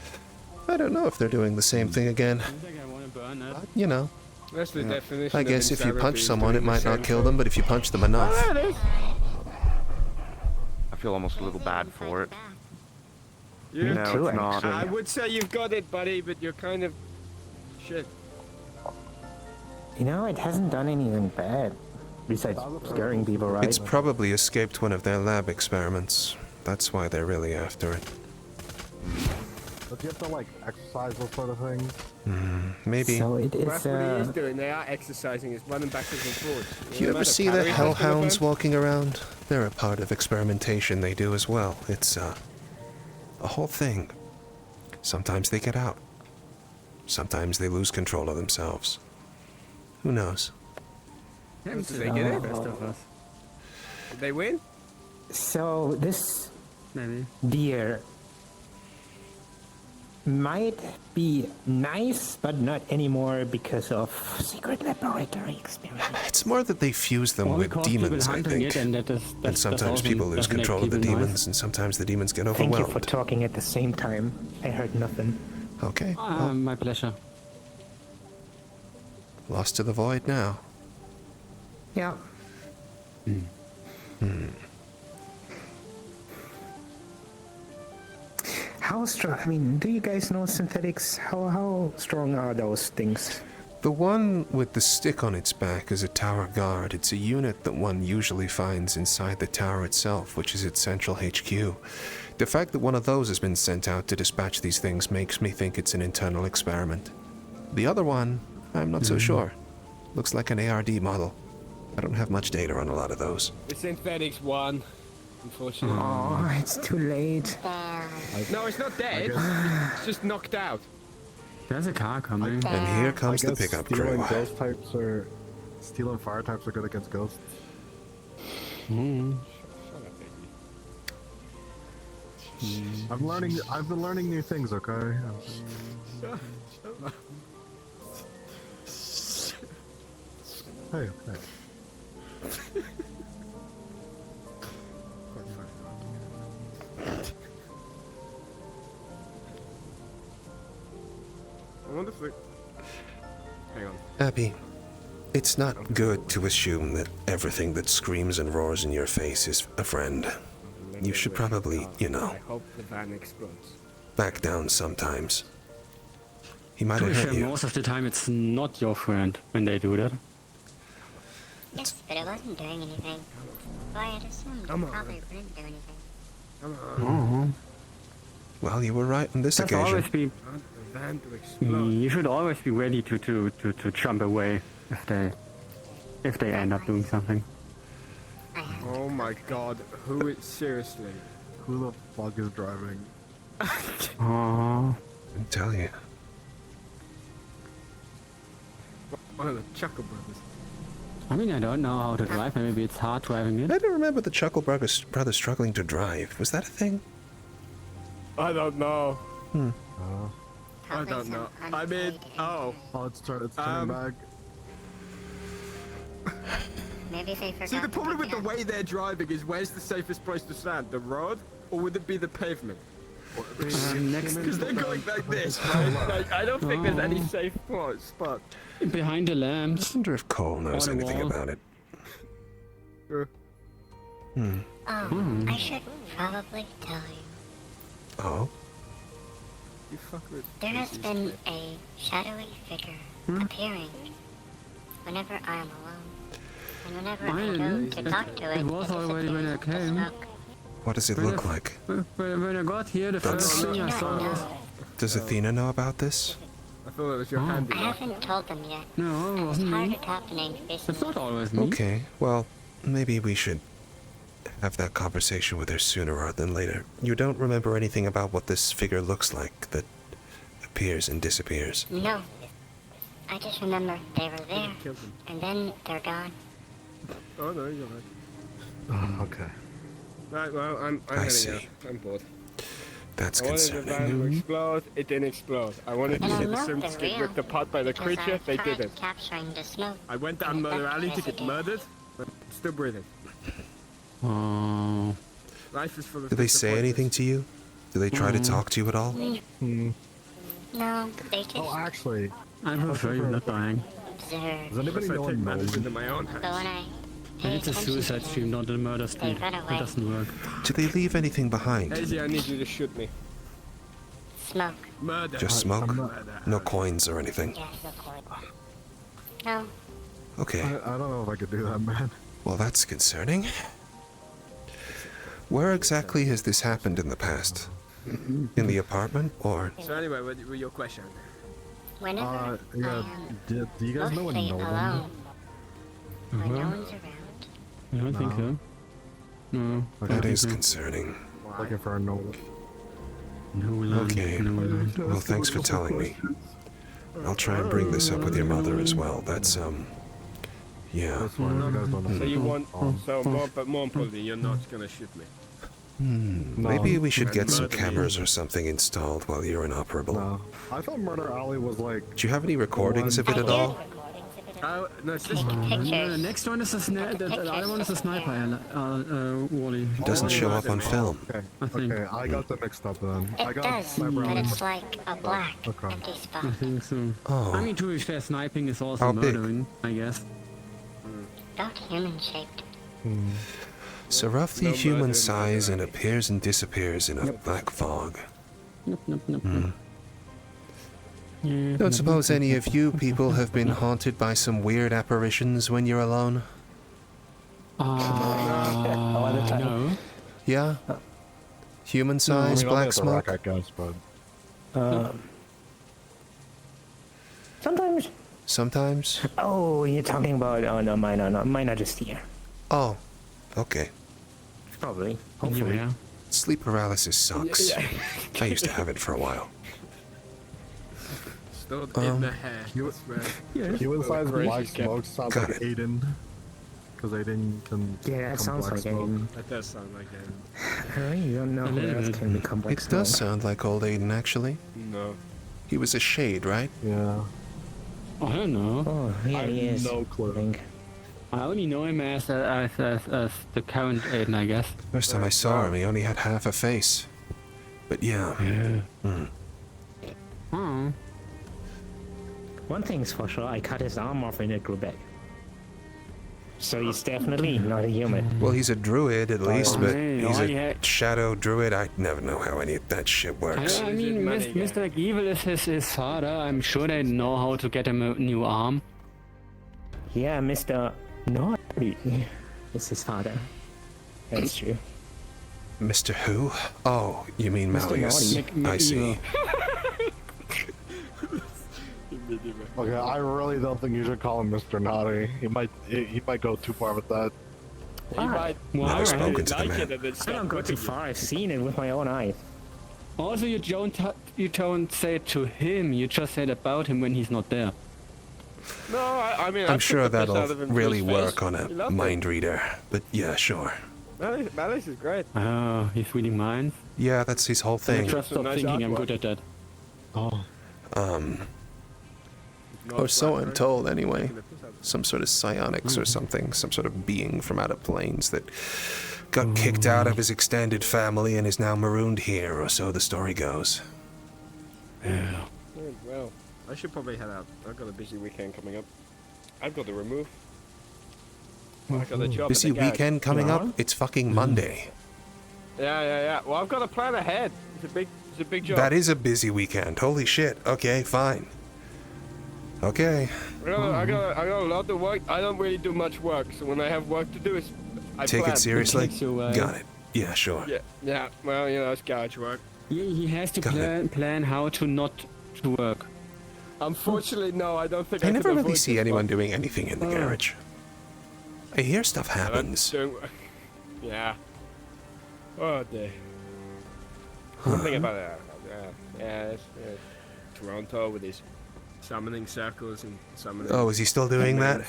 I don't know if they're doing the same thing again. You know. That's the definition I of guess if you punch insanity, someone, doing it the might same not kill thing. them, but if you punch them enough. I feel almost a little bad for it. You No, too, it's not. actually. I would say you've got it, buddy, but you're kind of shit. You know, it hasn't done anything bad. Besides scaring people, right? It's probably escaped one of their lab experiments. That's why they're really after it. But you have to, like, exercise those sort of things? Maybe. So it is, That's what he is doing. They are exercising. Is running backwards and forwards. Do you ever see the hellhounds walking around? They're a part of experimentation they do as well. It's, a whole thing. Sometimes they get out. Sometimes they lose control of themselves. Who knows? Did they get it? Best of us. Did they win? So this Maybe. deer might be nice, but not anymore because of secret laboratory experiments. It's more that they fuse them Well, with because people demons, I hunting think. it, and And sometimes people lose doesn't make control of the people nice. demons, and sometimes the demons get Thank you for overwhelmed. talking at the same time. I heard nothing. Okay. My pleasure. Lost to the void now. Yeah. How strong? I mean, do you guys know synthetics? How strong are those things? The one with the stick on its back is a tower guard. It's a unit that one usually finds inside the tower itself, which is its central HQ. The fact that one of those has been sent out to dispatch these things makes me think it's an internal experiment. The other one, I'm not so sure. Looks like an ARD model. I don't have much data on a lot of those. The synthetics won, unfortunately. Oh, it's too late. No, it's not dead. It's just knocked out. There's a car coming. And here comes I the guess pickup steel crew. and ghost types are... Steel and fire types are good against ghosts. I've been learning new things, okay? Hey, hey. I wonder if they... Hang on. Abby, it's not good to assume that everything that screams and roars in your face is a friend. You should probably, you know, I hope the van explodes. back down sometimes. He might To have be hurt fair, you. most of the time it's not your friend when they do that. Yes, but it wasn't doing anything. So I had assumed it probably wouldn't do anything. Come on. Well, you were right on this Just occasion. always be. The van to explode. You should always be ready to jump away if they end up doing something. Oh my god, who is seriously? Who the fuck is driving? Oh. I tell you. One of the Chuckle Brothers. I mean, I don't know how to drive. Maybe it's hard driving it. I don't remember the Chuckle brothers struggling to drive. Was that a thing? I don't know. I don't know. I mean, Oh, it's turning back. Maybe they forgot. See, the problem with the way they're driving is where's the safest place to stand? The road, or would it be the pavement? Next, because they're going like this, right? Like, I don't think there's any safe spot. Behind the lamps. I wonder if Cole knows On the anything wall. about it. I should probably tell you. Oh? You fuck with. There has been a shadowy figure appearing whenever I am alone. And whenever I go to talk to it, It was already when I came. What does it look like? When I got here, the first thing I saw was... Does Athena know about this? I thought it was your I handy. haven't told them yet. No, it wasn't It's me. started happening recently. It's not always me. Okay, well, maybe we should have that conversation with her sooner rather than later. You don't remember anything about what this figure looks like that appears and disappears? No. I just remember they were there, and then they're gone. Oh no, you're right. Okay. Right, well, I'm I heading see. out. I'm bored. That's I wanted the van to concerning. explode, it didn't explode. I wanted to And I see the love Sims the get real, ripped apart by the because creature, I they tried didn't. capturing the smoke. I went down Murder Alley to get murdered, but still breathing. Oh. Life is full of Do they say anything to you? Do they try to talk to you at all? No, they just Actually, I prefer you not dying. observe. does anybody know a take matters gnome? into my own So hands. when I Maybe pay it's a attention suicide to stream, not a murder stream. run It away. doesn't work. Do they leave anything behind? Daisy, I need you to shoot me. smoke. Murder. Just smoke? No coins or anything? Yes. No. Okay, I don't know if I could do that, man. well that's concerning. Where exactly has this happened in the past? In the apartment, or? So anyway, what was your question? Whenever Yeah. I am Do you guys know a mostly gnome? alone, when no Uh-huh. one's around, I don't think so. No. That is concerning. Looking for a gnome. No land. Okay, No land. well thanks for telling me. I'll try and bring this up with your mother as well. That's, yeah. That's why you guys don't know. So you want, but more importantly, you're not gonna shoot me. Maybe we should get some cameras or something installed while you're inoperable. No. I thought Murder Alley was like. Do you have any recordings of it at all? No, it's just The next one is a the other one is a sniper, Wally. It doesn't show up on film. Okay, I think. okay, I got them mixed up then. I it got does, Sniper but Alley. it's like a black Okay. empty spot. I think so. Oh. I mean, to be fair, sniping is also How big? murdering, I guess. Not human-shaped. So roughly human size and appears and disappears in a black fog. Don't suppose any of you people have been haunted by some weird apparitions when you're alone? No. Yeah? Human size, black smoke? I guess, but. Sometimes. Sometimes? Oh, you're talking about. Oh no, mine are just here. Oh, okay. Probably. Hopefully. Yeah. Sleep paralysis sucks. I used to have it for a while. stored in the hair. Human sized black smoke sounds Got like Aiden. Because Aiden can. Yeah, that sounds like Aiden. That does sound like Aiden. I really don't know who else can become black It does sound like old Aiden, actually. No. He was a shade, right? Yeah. I don't know. Oh, yeah, he is. No clue. I only know him as the current Aiden, I guess. First time I saw him, he only had half a face. But yeah. One thing's for sure, I cut his arm off and it grew back. So he's definitely not a human. Well, he's a druid at least, but man, he's all a he had- shadow druid. I never know how any of that shit works. I mean, Mr. Evil is his father. I'm sure they know how to get him a new arm. Yeah, Mr. Naughty is his father. That's true. Mr. Who? Oh, you mean Mr. Malleus. Naughty. I see. Okay, I really don't think you should call him Mr. Naughty. He might go too far with that. He might Never spoken to the man. I don't go too far. I've seen it with my own eyes. Also, you don't say it to him. You just say it about him when he's not there. No, I mean, I'm sure that'll really work on a mind reader. But yeah, sure. Malice is great. Oh, he's reading minds? Yeah, that's his whole thing. I just stop thinking I'm good at that. Oh. Or so I'm told anyway. Some sort of psionics or something. Some sort of being from out of planes that got kicked out of his extended family and is now marooned here, or so the story goes. Yeah. Well, I should probably head out. I've got a busy weekend coming up. I've got to remove. I got a job. Busy weekend coming up? It's fucking Monday. Yeah. Well, I've got a plan ahead. It's a big job. That is a busy weekend. Holy shit. Okay, fine. Okay. I got a lot of work. I don't really do much work, so when I have work to do, I take plan. it seriously. Got it. Yeah, sure. Yeah. Well, you know, it's garage work. He has to plan how to not to work. Unfortunately, no. I don't think I never can really avoid see this anyone one. doing anything in the garage. I hear stuff happens. Yeah. Oh, day. Something about that. Yeah. Toronto with his summoning circles and summoning. Oh, is he still doing that?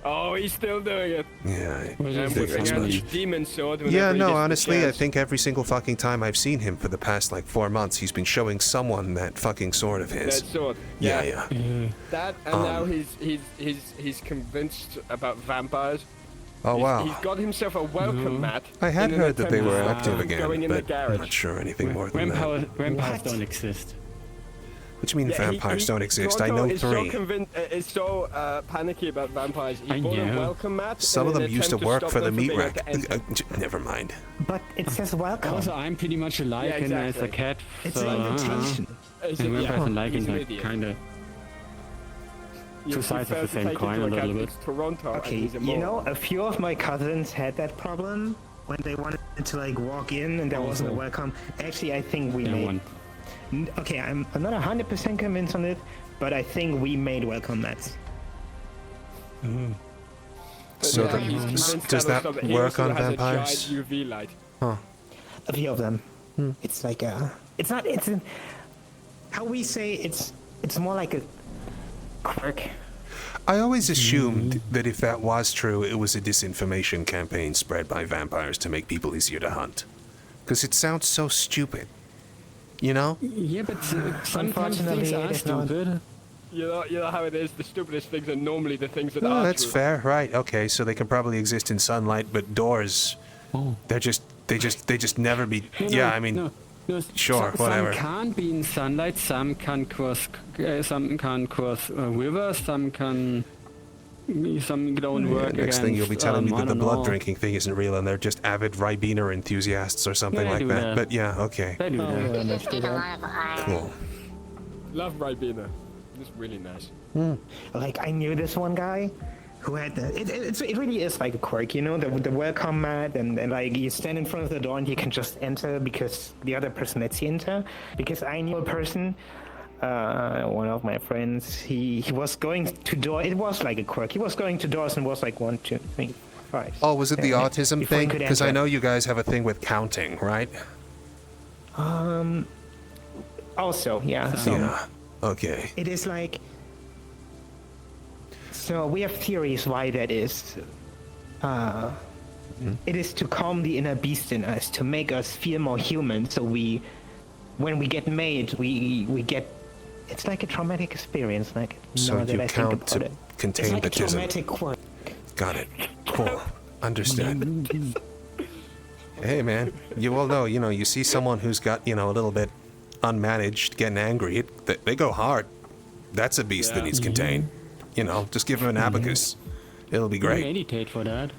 Oh, he's still doing it. Yeah. Demon sword. Yeah, no, honestly, I think every single fucking time I've seen him for the past, 4 months, he's been showing someone that fucking sword of his. That sword. Yeah. That, and now he's convinced about vampires. Oh, wow. He's got himself a welcome mat. I had heard that they were active going again, in but the garage. I'm not sure anything more than that. Vampires don't exist. What do you mean vampires don't exist? I know 3. Is so panicky about vampires. He bought a welcome mat. Some of them used to work for the meat rack. Never mind. But it says welcome. Also, I'm pretty much a lichen as a cat. It's an invitation. And vampires and lichens are kind of two sides of the same coin a little bit. Okay, you know, a few of my cousins had that problem when they wanted to walk in and there wasn't a welcome. Actually, I think we made. Okay, I'm not 100% convinced on it, but I think we made welcome mats. So does that work on vampires? UV light. Huh. A few of them. It's like how we say it's more like a quirk. I always assumed that if that was true, it was a disinformation campaign spread by vampires to make people easier to hunt. Because it sounds so stupid. You know? Yeah, but sometimes things are stupid. You know how it is. The stupidest things are normally the things that Oh, are that's true. fair. Right. Okay. So they can probably exist in sunlight, but doors, they just never be. I mean, sure, whatever. Some can't be in sunlight. Some can cross rivers. Some don't work. Next thing you'll be telling me that the blood drinking thing isn't real, and they're just avid Ribena enthusiasts or something like that. But yeah, okay. They do Cool. Love Ribena. It's really nice. I knew this one guy who had it really is like a quirk, you know, the welcome mat, and you stand in front of the door and you can just enter because the other person lets you enter. Because I knew a person, one of my friends, he was going to door. It was like a quirk. He was going to doors and was like 1, 2, 3, 5. Oh, was it the autism thing? Because I enter. know you guys have a thing with counting, right? Also, yeah. So yeah. Okay. it is like. So we have theories why that is. It is to calm the inner beast in us, to make us feel more human. So when we get made, we get. It's like a traumatic experience. So you count to contain the it's like a traumatic quirk. Got it. Cool. Understood. Hey, man. You all know, you see someone who's got, a little bit unmanaged, getting angry. They go hard. That's a beast that needs contained. Just give him an abacus. It'll be great. Meditate for that.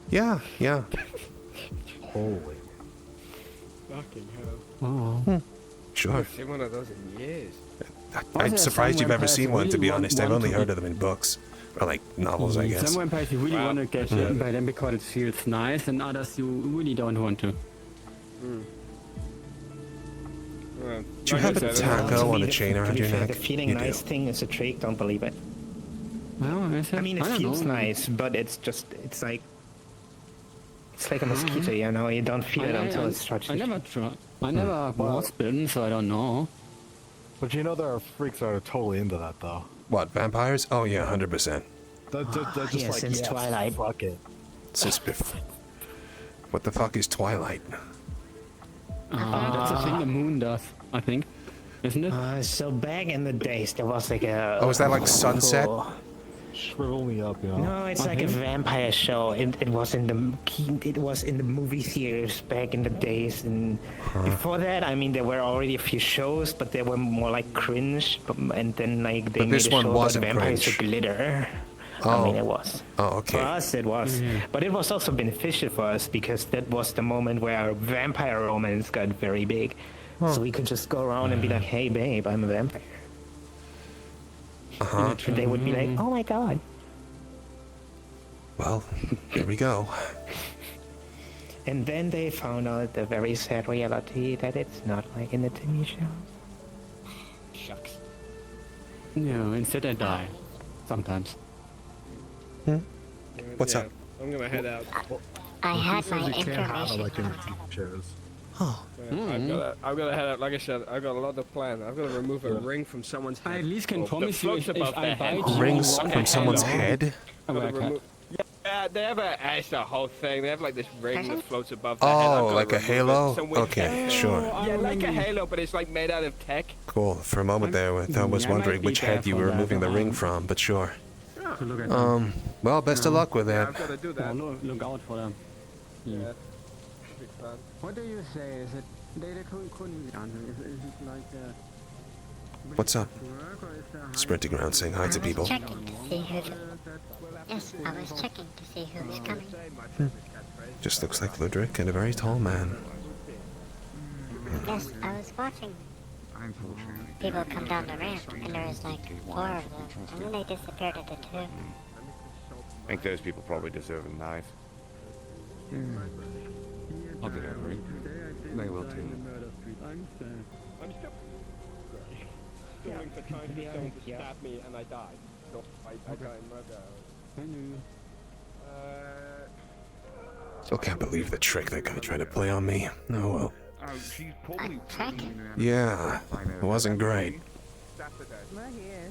Yeah. Holy. Fucking hell. Oh. Sure. I've seen one of those in years. I'm surprised you've ever seen one, to be honest. I've only heard of them in books. Or novels, I guess. Some vampires you really want to get by them because it feels nice, and others you really don't want to. Do you have a taco on a chain around your neck? The feeling nice thing is a trick. Don't believe it. Well, it feels nice, but it's like a mosquito, you don't feel it until it starts. I never was bitten, so I don't know. But you know there are freaks that are totally into that, though. What, vampires? Oh yeah, 100%. They're just Yeah, like, since Twilight. Fuck it. Since what the fuck is Twilight? That's a thing the moon does, I think. Isn't it? So back in the days, there was like a... Oh, is that like Sunset? Shrivel me up, you know. No, it's like a vampire show. It was in the movie theaters back in the days, and before that, I mean, there were already a few shows, but they were more like cringe. And then like they But made this a one show wasn't about vampires cringe. with glitter. Oh. I mean, it was. Oh, okay. For us, it was. But it was also beneficial for us because that was the moment where our vampire romance got very big. So we could just go around and be like, "Hey, babe, I'm a vampire." And they would be like, "Oh my god." Well, here we go. And then they found out the very sad reality that it's not like in the TV show. Shucks. No, instead I die. Sometimes. What's up? I'm gonna head out. I had my You can't have it information. like in TV shows. Oh. I'm gonna head out. Like I said, I've got a lot of plans. I'm gonna remove a ring from someone's head. I at least can that promise you floats if above I their bite head. you, Rings you want from a someone's hello. head? I'm Gotta gonna remove- Yeah, they have it's a whole thing. They have like this ring that floats above their head. I've Oh, gotta like a remove it. halo? Some weird Okay, tech. sure. Yeah, like a halo, but it's like made out of tech. Cool. For a moment there, I was I might wondering be which head you were careful removing the that, ring from, but sure. To look at them. Well, best of luck with Yeah, that. I've gotta do that. Well, look out for them. Yeah. Big fan. What do you say? Is it they couldn't answer? Is it like What's up? work or is there Sprinting around saying hi to people. Checking to see who's. Yes, I was checking to see who was coming. Just looks like Ludwig and a very tall man. Yes, I was watching. People come down the ramp, and there was like 4 of them, and then they disappeared at the 2. I think those people probably deserve a knife. I'll get over it. They will too. I'm still for trying to get someone to stab me and I died. So I got murdered. Still can't believe the trick that guy tried to play on me. Oh well. Yeah, it wasn't great. We're here.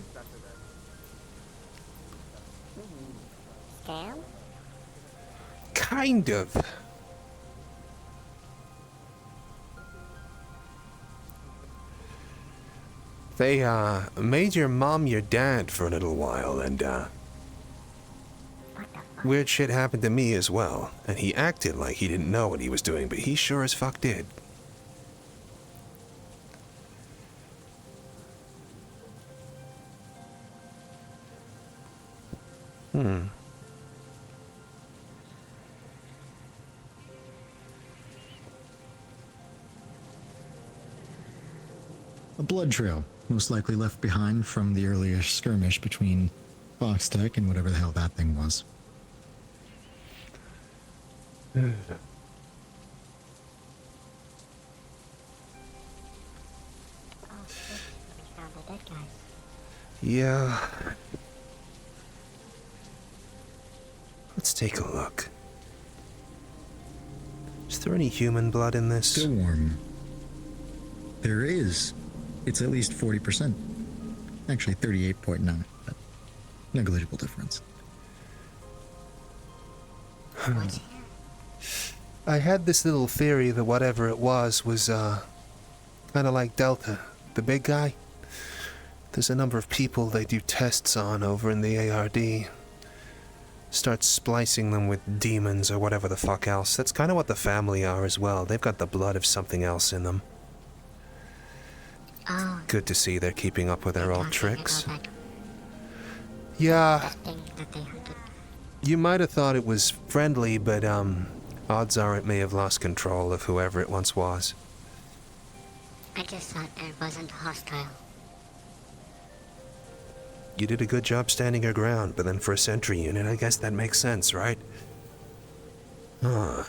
Scam? Kind of. They, made your mom your dad for a little while, and, weird shit happened to me as well. And he acted like he didn't know what he was doing, but he sure as fuck did. A blood trail, most likely left behind from the earlier skirmish between Fox Tech and whatever the hell that thing was. Found the dead guys. Yeah. Let's take a look. Is there any human blood in this? Still warm. There is. It's at least 40%. Actually, 38.9, but negligible difference. I had this little theory that whatever it was, kind of like Delta, the big guy. There's a number of people they do tests on over in the ARD. Start splicing them with demons or whatever the fuck else. That's kind of what the family are as well. They've got the blood of something else in them. Oh, Good to see they're keeping up with their old tricks. Yeah, you might have thought it was friendly, but, odds are it may have lost control of whoever it once was. I just thought it wasn't hostile. You did a good job standing your ground, but then for a sentry unit, I guess that makes sense, right? Huh.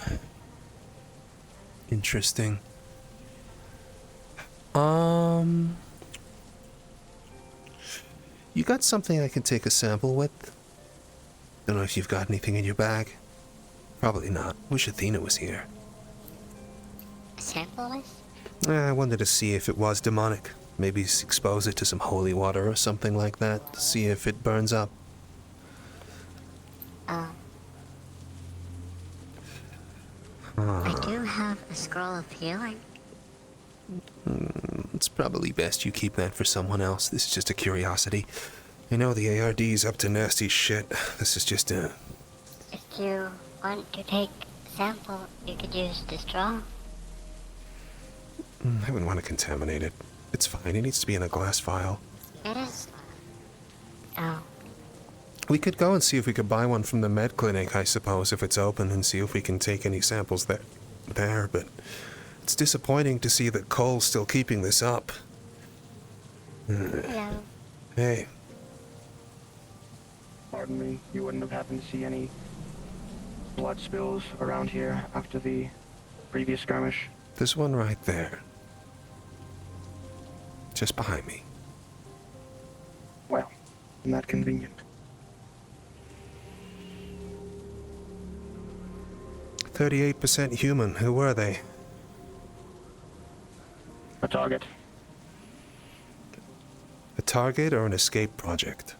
Interesting. You got something I can take a sample with? Don't know if you've got anything in your bag. Probably not. Wish Athena was here. A sample list? I wanted to see if it was demonic. Maybe expose it to some holy water or something like that. See if it burns up. I do have a scroll of healing. It's probably best you keep that for someone else. This is just a curiosity. I know the ARD's up to nasty shit. This is just a... If you want to take a sample, you could use the straw. I wouldn't want to contaminate it. It's fine. It needs to be in a glass vial. It is. Oh. We could go and see if we could buy one from the med clinic, I suppose, if it's open, and see if we can take any samples there, but it's disappointing to see that Cole's still keeping this up. Hello. Hey. Pardon me, you wouldn't have happened to see any blood spills around here after the previous skirmish? There's one right there. Just behind me. Well, not convenient. 38% human. Who were they? A target. A target or an escape project?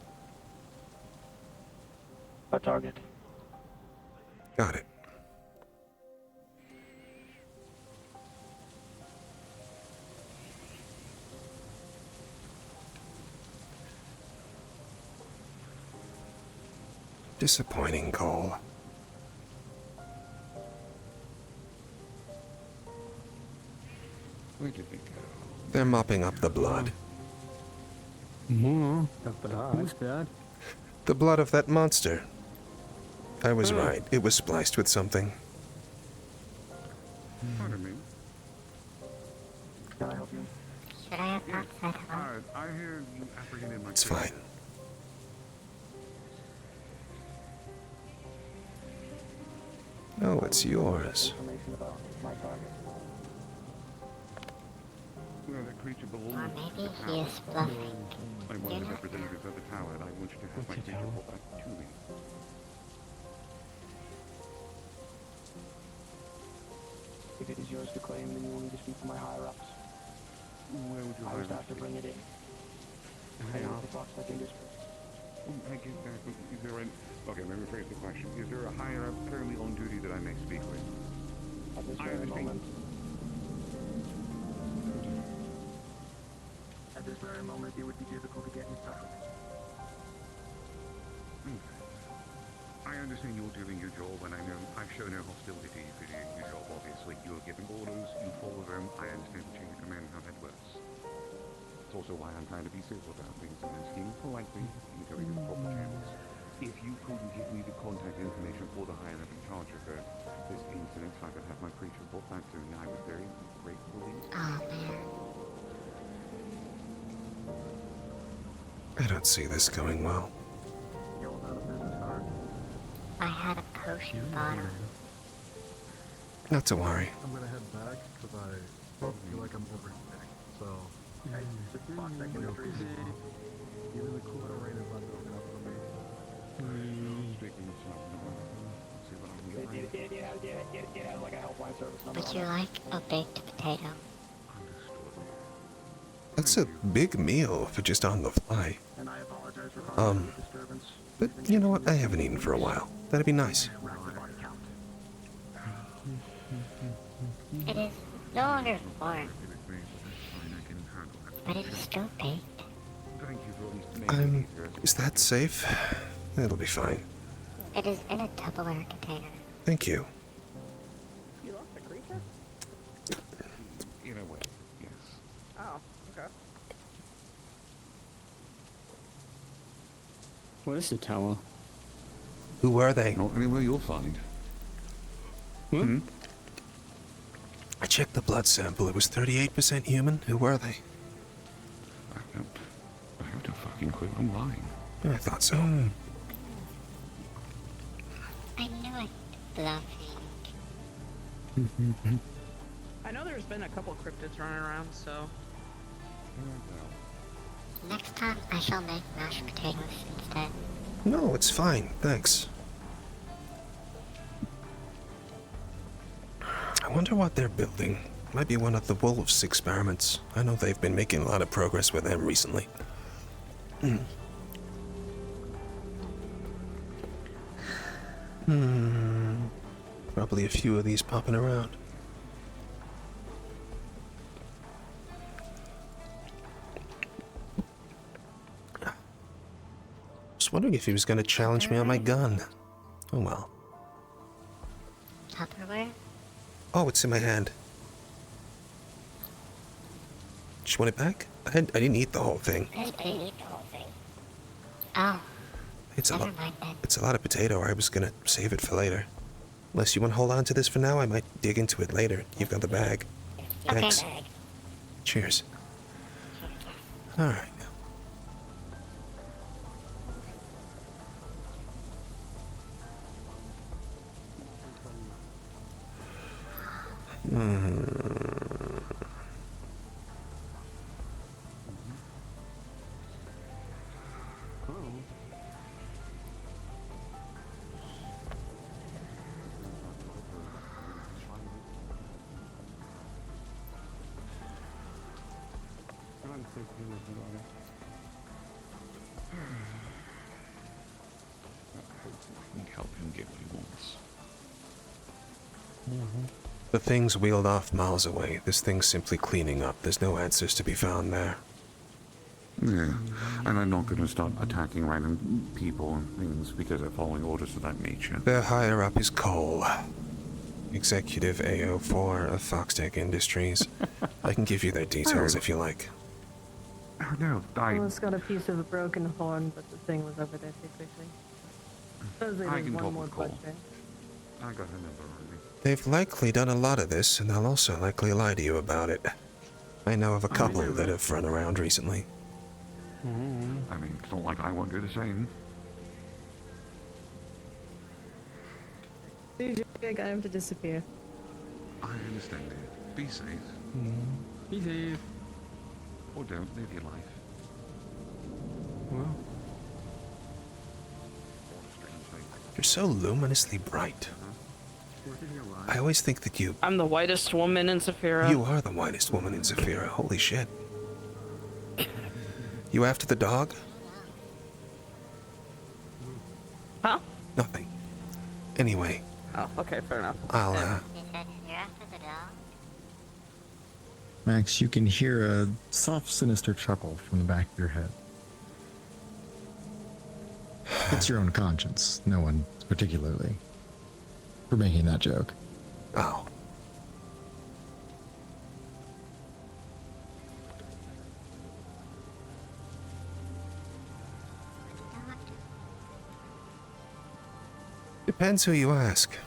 A target. Got it. Disappointing, Cole. Where did we go? They're mopping up the blood. Who's blood? The blood of that monster. I was right. It was spliced with something. Pardon me. Can I help you? Should I have not said hello? I hear you apprehended my... It's fine. Oh, it's yours. Information about my target. Well, that creature belongs Or to maybe the he tower. is bluffing. I'm one of the representatives of the tower, and I want you to have my creature brought back to me. If it is yours to claim, then you will need to speak to my higher-ups. Where would you I was hire asked to bring it in. Higher And up? the Fox like industry. I get that, but is there an... Okay, let me rephrase the question. Is there a higher-up currently on duty that I may speak with? At this I very understand. moment. At this very moment, it would be difficult to get in touch with me. I understand you're doing your job, and I know I've shown no hostility to you for doing your job, obviously. You're giving orders, you follow them, I understand the chain of command and how that works. It's also why I'm trying to be civil about things and asking politely and going in proper channels. If you couldn't give me the contact information for the higher up in charge of this incident, so I could have my creature brought back to me, I would very gratefully. Oh, man. I don't see this going well. I had a potion bottle. Not to worry. I'm gonna head back because I feel like I'm overheating. So, even the cooler rain is not good enough for me. Like a helpline service number. Would you like a baked potato? That's a big meal for just on the fly. And I apologize for causing the disturbance. But you know what? I haven't eaten for a while. That'd be nice. It is no longer warm, but it is still baked. Is that safe? It'll be fine. It is in a Tupperware container. Thank you. You lost a creature? In a way, yes. Oh, okay. What is the tower? Who were they? Not anywhere you'll find. I checked the blood sample. It was 38% human. Who were they? I have no fucking clue. I'm lying. I thought so. I knew it. Bluffing. I know there's been a couple cryptids running around, so... Next time, I shall make mashed potatoes instead. No, it's fine. Thanks. I wonder what they're building. Might be one of the wolves' experiments. I know they've been making a lot of progress with them recently. Probably a few of these popping around. Just wondering if he was going to challenge me on my gun. Oh well. Tupperware? Oh, it's in my hand. Just want it back? I didn't eat the whole thing. Oh. It's a lot of potato. I was gonna save it for later. Unless you want to hold on to this for now, I might dig into it later. You've got the bag. Thanks. Okay. Cheers. All right. Help him get what he wants. The thing's wheeled off miles away. This thing's simply cleaning up. There's no answers to be found there. Yeah, and I'm not going to start attacking random people and things because they're following orders of that nature. Their higher up is Cole, Executive AO4 of Foxtech Industries. I can give you their details if you like. Oh, no, I Almost got a piece of a broken horn, but the thing was over there too quickly. Supposedly I there's can one talk more with Cole. Butch there. got her number already. They've likely done a lot of this, and they'll also likely lie to you about it. I know of a couple that have run around recently. I mean, it's not like I won't do the same. Dude, I got him to disappear. I understand it. Be safe. Be safe. Or don't live your life. Well. You're so luminously bright. I always think that you... I'm the whitest woman in Zafira. You are the whitest woman in Zafira. Holy shit. You after the dog? Huh? Nothing. Anyway. Oh, okay, fair enough. I'll, You're after the dog? Max, you can hear a soft, sinister chuckle from the back of your head. It's your own conscience, no one particularly, for making that joke. Oh. Depends who you ask.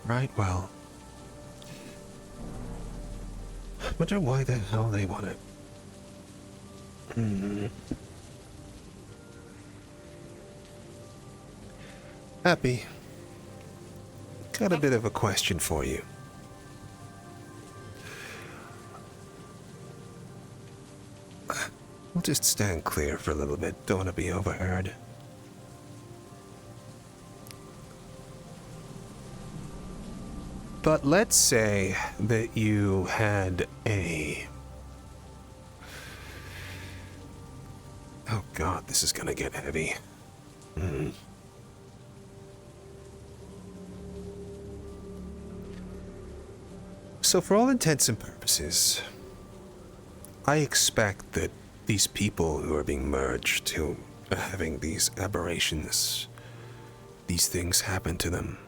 Right, well. Wonder why the hell they want it. Happy. Got a bit of a question for you. We'll just stand clear for a little bit. Don't want to be overheard. But let's say that you had a... Oh god, this is gonna get heavy. So for all intents and purposes, I expect that these people who are being merged, who are having these aberrations, these things happen to them,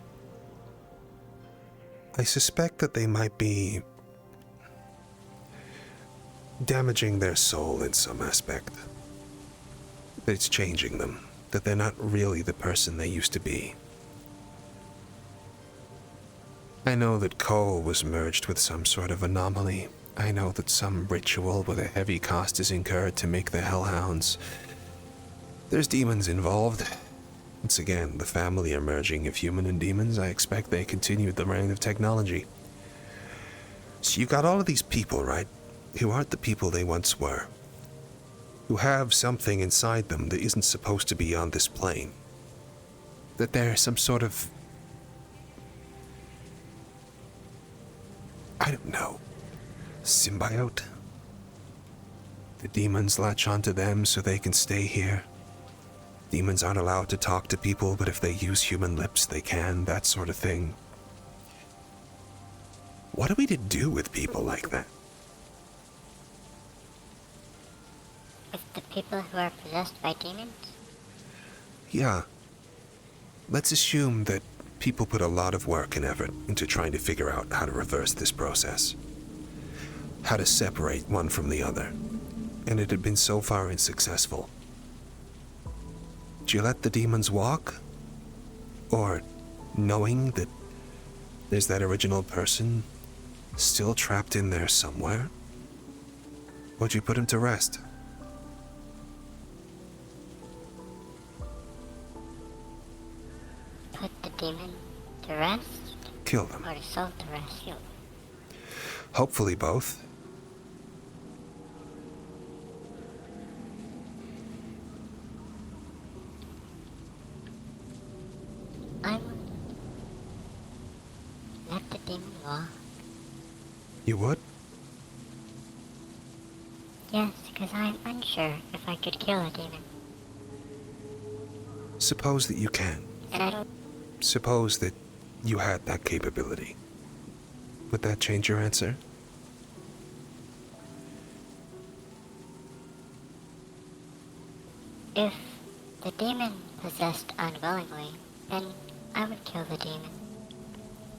I suspect that they might be damaging their soul in some aspect. That it's changing them. That they're not really the person they used to be. I know that Cole was merged with some sort of anomaly. I know that some ritual with a heavy cost is incurred to make the hellhounds. There's demons involved. Once again, the family are merging of human and demons. I expect they continued the reign of technology. So you got all of these people, right? Who aren't the people they once were. who have something inside them that isn't supposed to be on this plane. That they're some sort of, I don't know, symbiote? The demons latch onto them so they can stay here. Demons aren't allowed to talk to people, but if they use human lips, they can, that sort of thing. What are we to do with people like that? With the people who are possessed by demons? Yeah. Let's assume that people put a lot of work and effort into trying to figure out how to reverse this process. How to separate one from the other. And it had been so far unsuccessful. Do you let the demons walk? Or, knowing that there's that original person still trapped in there somewhere? Would you put him to rest? Put the demon to rest? Kill them. Or the soul to rest? Hopefully both. I would let the demon walk. You would? Yes, because I'm unsure if I could kill a demon. Suppose that you can. And I don't... Suppose that you had that capability. Would that change your answer? If the demon possessed unwillingly, then I would kill the demon.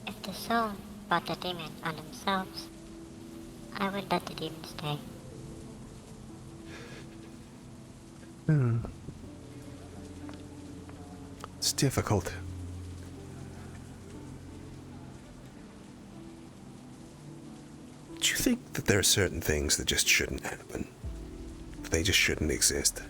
If the soul brought the demon on themselves, I would let the demon stay. It's difficult. Do you think that there are certain things that just shouldn't happen? They just shouldn't exist?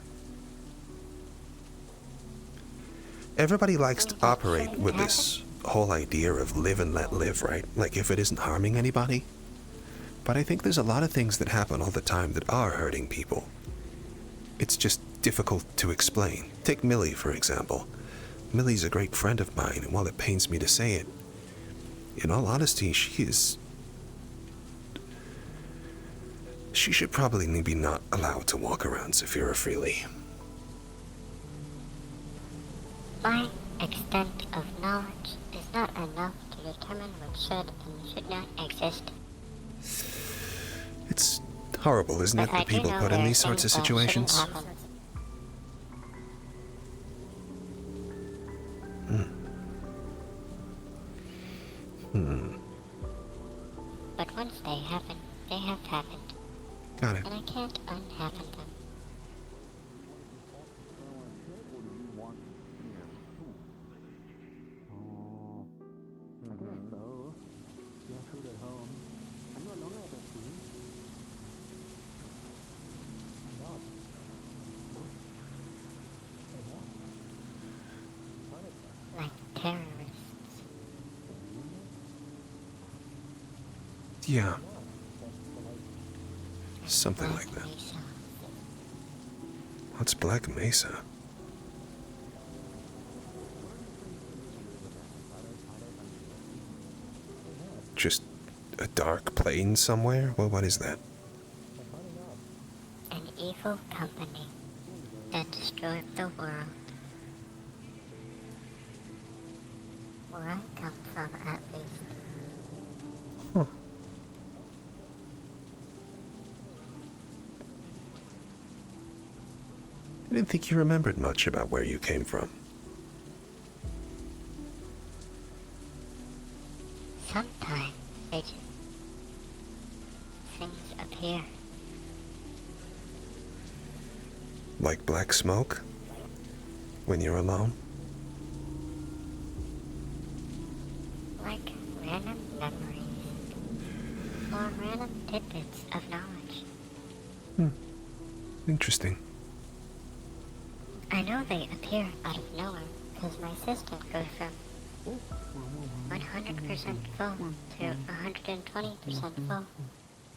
Everybody likes to operate with this whole idea of live and let live, right? Like if it isn't harming anybody. But I think there's a lot of things that happen all the time that are hurting people. It's just difficult to explain. Take Millie, for example. Millie's a great friend of mine, and while it pains me to say it, in all honesty, she should probably be not allowed to walk around Zephyra freely. My extent of knowledge is not enough to determine what should and should not exist. It's horrible, isn't it, that people put in these sorts of situations? But once they happen, they have happened. Got it. And I can't unhappen them. Like terrorists. Yeah. Something like that. What's Black Mesa? Just a dark plane somewhere? Well, what is that? An evil company that destroyed the world. Where I come from, at least. Huh. I didn't think you remembered much about where you came from. Sometimes they just... things appear. Like black smoke? When you're alone? Like random memories. Or random tidbits of knowledge. Interesting. I know they appear out of nowhere, because my system goes from 100% full to 120% full.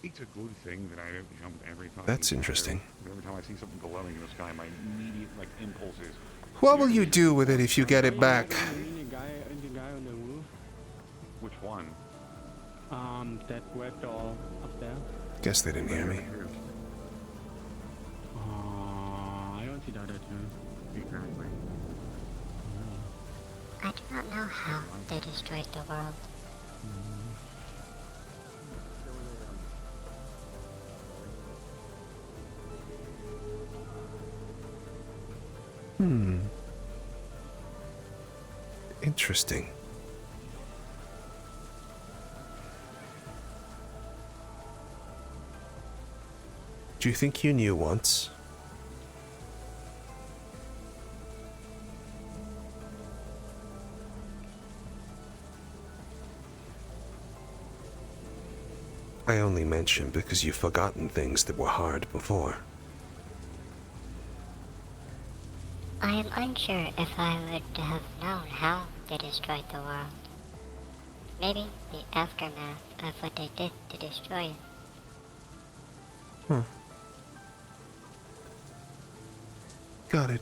It's a good thing that I don't jump every time. That's interesting. Every time I see something glowing in the sky, my immediate impulse is. What will you do with it if you get it back? The guy on the roof. Which one? That red doll up there. Guess they didn't hear me. I don't see that too. Exactly. I do not know how they destroyed the world. Interesting. Do you think you knew once? I only mention because you've forgotten things that were hard before. I am unsure if I would have known how they destroyed the world. Maybe the aftermath of what they did to destroy it. Got it.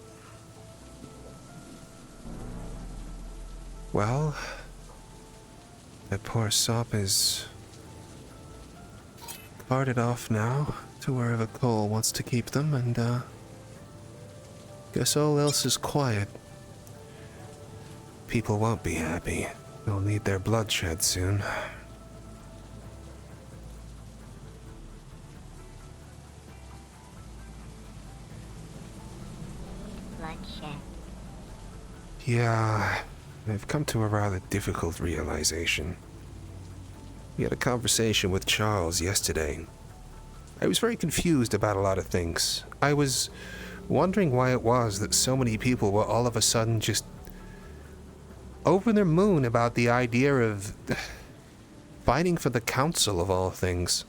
Well, that poor sop is carted off now to wherever Cole wants to keep them, and guess all else is quiet. People won't be happy. They'll need their bloodshed soon. Bloodshed. Yeah, I've come to a rather difficult realization. We had a conversation with Charles yesterday. I was very confused about a lot of things. I was wondering why it was that so many people were all of a sudden just over their moon about the idea of fighting for the council of all things.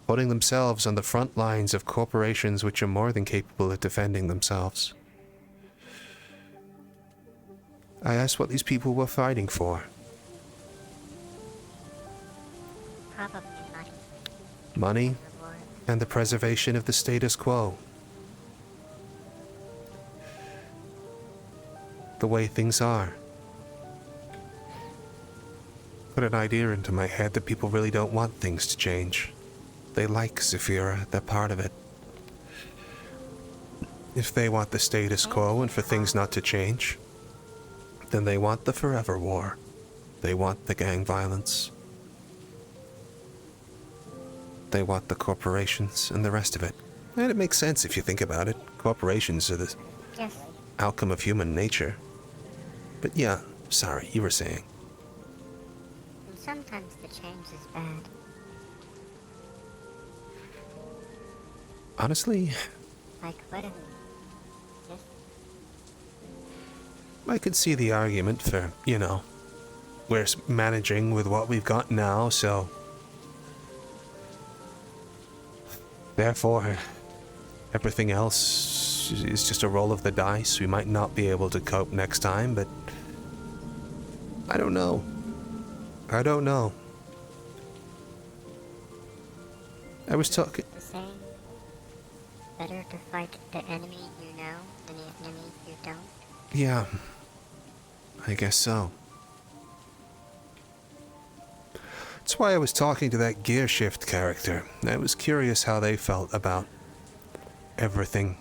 Putting themselves on the front lines of corporations which are more than capable of defending themselves. I asked what these people were fighting for. Probably money. Money and the preservation of the status quo. The way things are. Put an idea into my head that people really don't want things to change. They like Zephyra, they're part of it. If they want the status quo and for things not to change, then they want the forever war. They want the gang violence. They want the corporations and the rest of it. And it makes sense if you think about it. Corporations are the outcome of human nature. But yeah, sorry, you were saying. And sometimes the change is bad. Honestly, Like what if... Yes? I could see the argument for, you know, we're managing with what we've got now, so... Therefore, everything else is just a roll of the dice. We might not be able to cope next time, but... I don't know. I don't know. I was talking... The saying, better to fight the enemy you know than the enemy you don't. Yeah. I guess so. That's why I was talking to that gear shift character. I was curious how they felt about everything.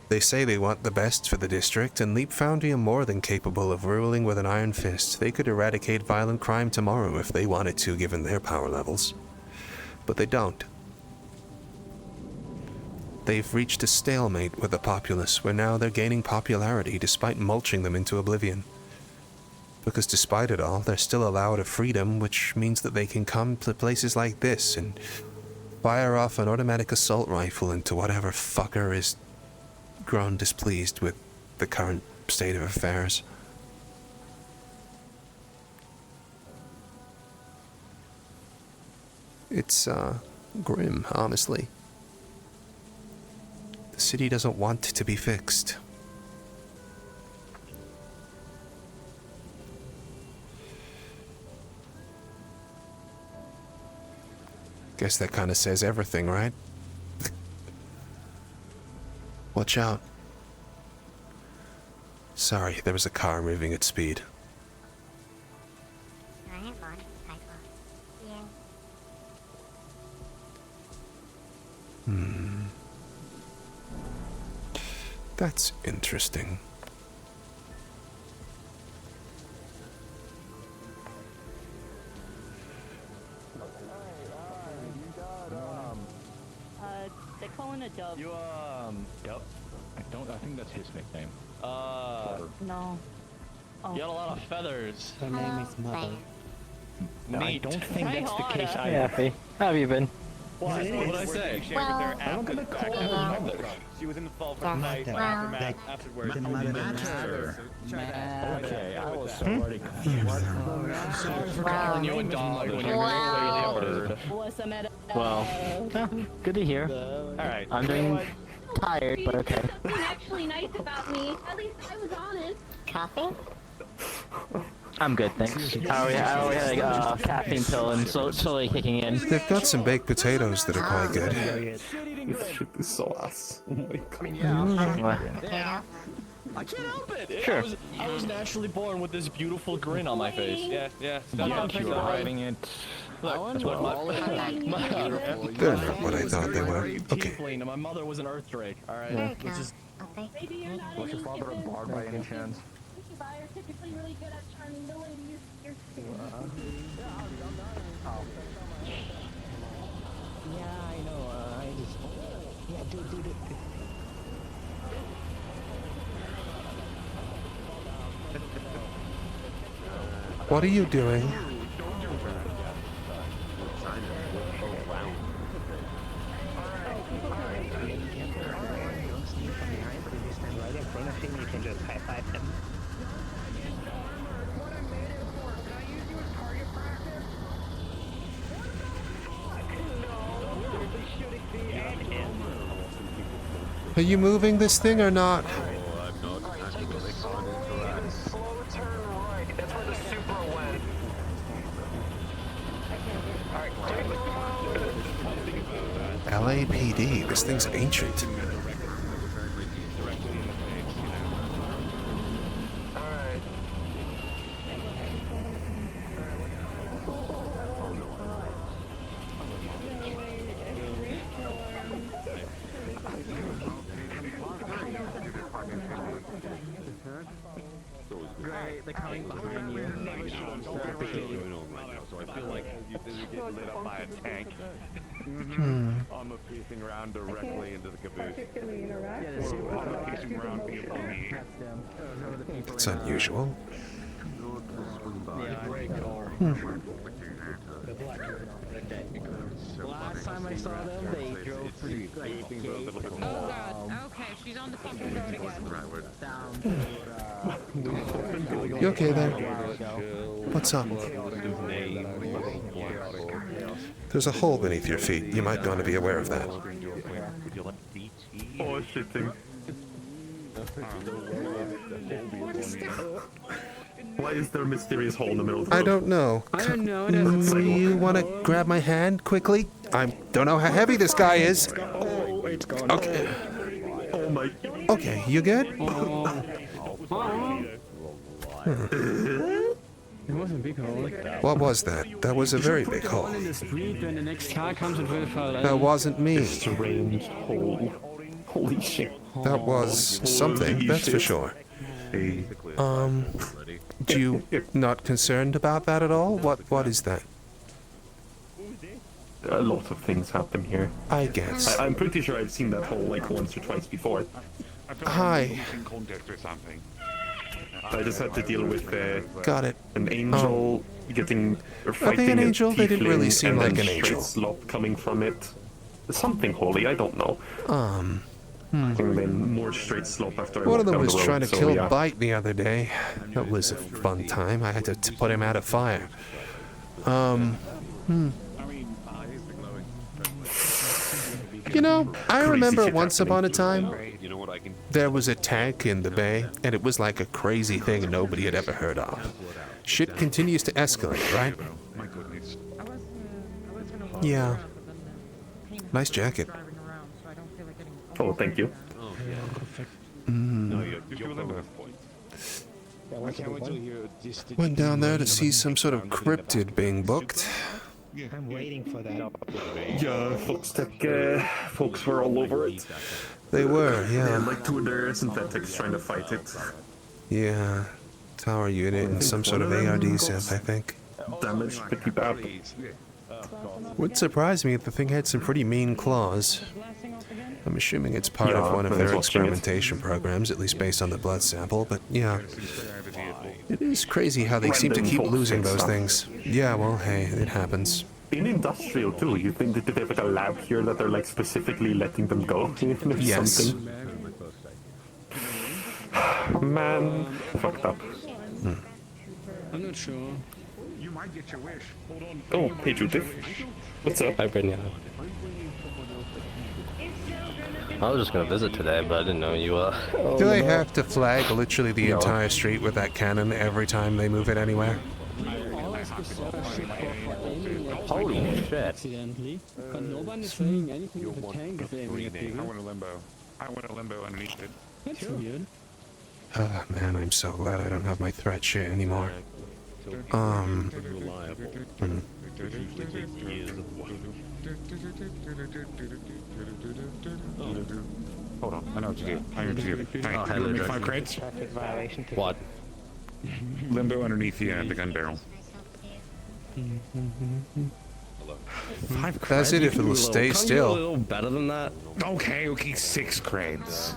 They say they want the best for the district, and Leap Foundry are more than capable of ruling with an iron fist. They could eradicate violent crime tomorrow if they wanted to, given their power levels. But they don't. They've reached a stalemate with the populace, where now they're gaining popularity despite mulching them into oblivion. Because despite it all, they're still allowed a freedom, which means that they can come to places like this and fire off an automatic assault rifle into whatever fucker is grown displeased with the current state of affairs. It's, grim, honestly. The city doesn't want to be fixed. Guess that kind of says everything, right? Watch out. Sorry, there was a car moving at speed. That's interesting. They're calling a dove. You, yep. I think that's his nickname. No. You got a lot of feathers. Her name is Mother. No, I don't think Say that's the hi. case Hey, either. Effie. How have you been? What did I say? Well, I'm gonna call her mother. She was in the fall for night afterwards. The matter. Okay, I was already confused. Sorry for calling you a dog when you're clearly a bird. What's the matter? Well, good to hear. Alright. I'm doing tired, but okay. Something actually nice about me. At least I was honest. coffee? I'm good, thanks. I already had a caffeine pill and slowly kicking in. They've got some baked potatoes that are quite good. This shit is sauce. Oh my god. Yeah. I can't help it. Sure. I was naturally born with this beautiful grin on my face. Yeah. You're writing it. Look, that's what They're not what I thought they were. Okay. Tiefling, and my mother was an earth drake. All right. There you Let's go. just. Maybe you're not Was your father a bard by any chance? You're typically really good at charming the ladies. You're Yeah, I know. I just. Yeah, dude. What are you doing? Are you moving this thing or not? LAPD, this thing's ancient. They're coming behind you. So I feel like you get lit up by a tank. I'm a piecing round directly into the caboose. I'm a piecing round people me. It's unusual. Last time I saw them, they drove through like gate. Oh god. Okay, she's on the fucking road again. You okay there? What's up? There's a hole beneath your feet. You might want to be aware of that. Oh, shitting. Why is there a mysterious hole in the middle of the road? I don't know. You want to grab my hand quickly? I don't know how heavy this guy is. Okay. Oh my. Okay, you good? It was a big hole. What was that? That was a very big hole. In the street when the next car comes and will fall in. That wasn't me. Strange hole. Holy shit. That was something, that's for sure. Do you not concerned about that at all? What is that? A lot of things happen here. I guess. I'm pretty sure I've seen that hole like once or twice before. Hi. I just had to deal with Got it. an angel getting or fighting an a angel? They didn't really tiefling seem and like then an angel. straight slop coming from it. Something holy, I don't know. And then more straight slop after I One of walked them down was the road, trying to so kill yeah. Bite the other day. That was a fun time. I had to put him out of fire. You know, I remember once upon a time, there was a tank in the bay, and it was like a crazy thing nobody had ever heard of. Shit continues to escalate, right? Yeah. Nice jacket. Oh, thank you. No, you're limbo. I can't wait till you hear distant. Went down there to see some sort of cryptid being booked. I'm waiting for that. Yeah, folks were all over it. They were, yeah. Like two of their synthetics trying to fight it. Yeah. Tower unit and some sort of ARD set, I think. Damaged pretty bad. Would surprise me if the thing had some pretty mean claws. I'm assuming it's part of one of their experimentation programs, at least based on the blood sample, but yeah. It is crazy how they seem to keep losing those things. Yeah, well, hey, it happens. In industrial too, you think that they have like a lab here that they're like specifically letting them go? Yes. Something. Man, fucked up. I'm not sure. You might get your wish. Hold on. Oh, hey Judith. What's up? Hi, Brenda. I was just gonna visit today, but I didn't know you, Do they have to flag literally the entire street with that cannon every time they move it anywhere? Holy shit. Accidentally. But nobody's saying anything with the tank is aiming at you. I want a limbo. I want a limbo underneath it. That's weird. Oh man, I'm so glad I don't have my threat shit anymore. Hold on, I know what to do. I know what to do. Thank you. Give me 5 credits. What? Limbo underneath the gun barrel. 5 creds? That's it if it'll stay still. A little better than that. Okay, 6 creds.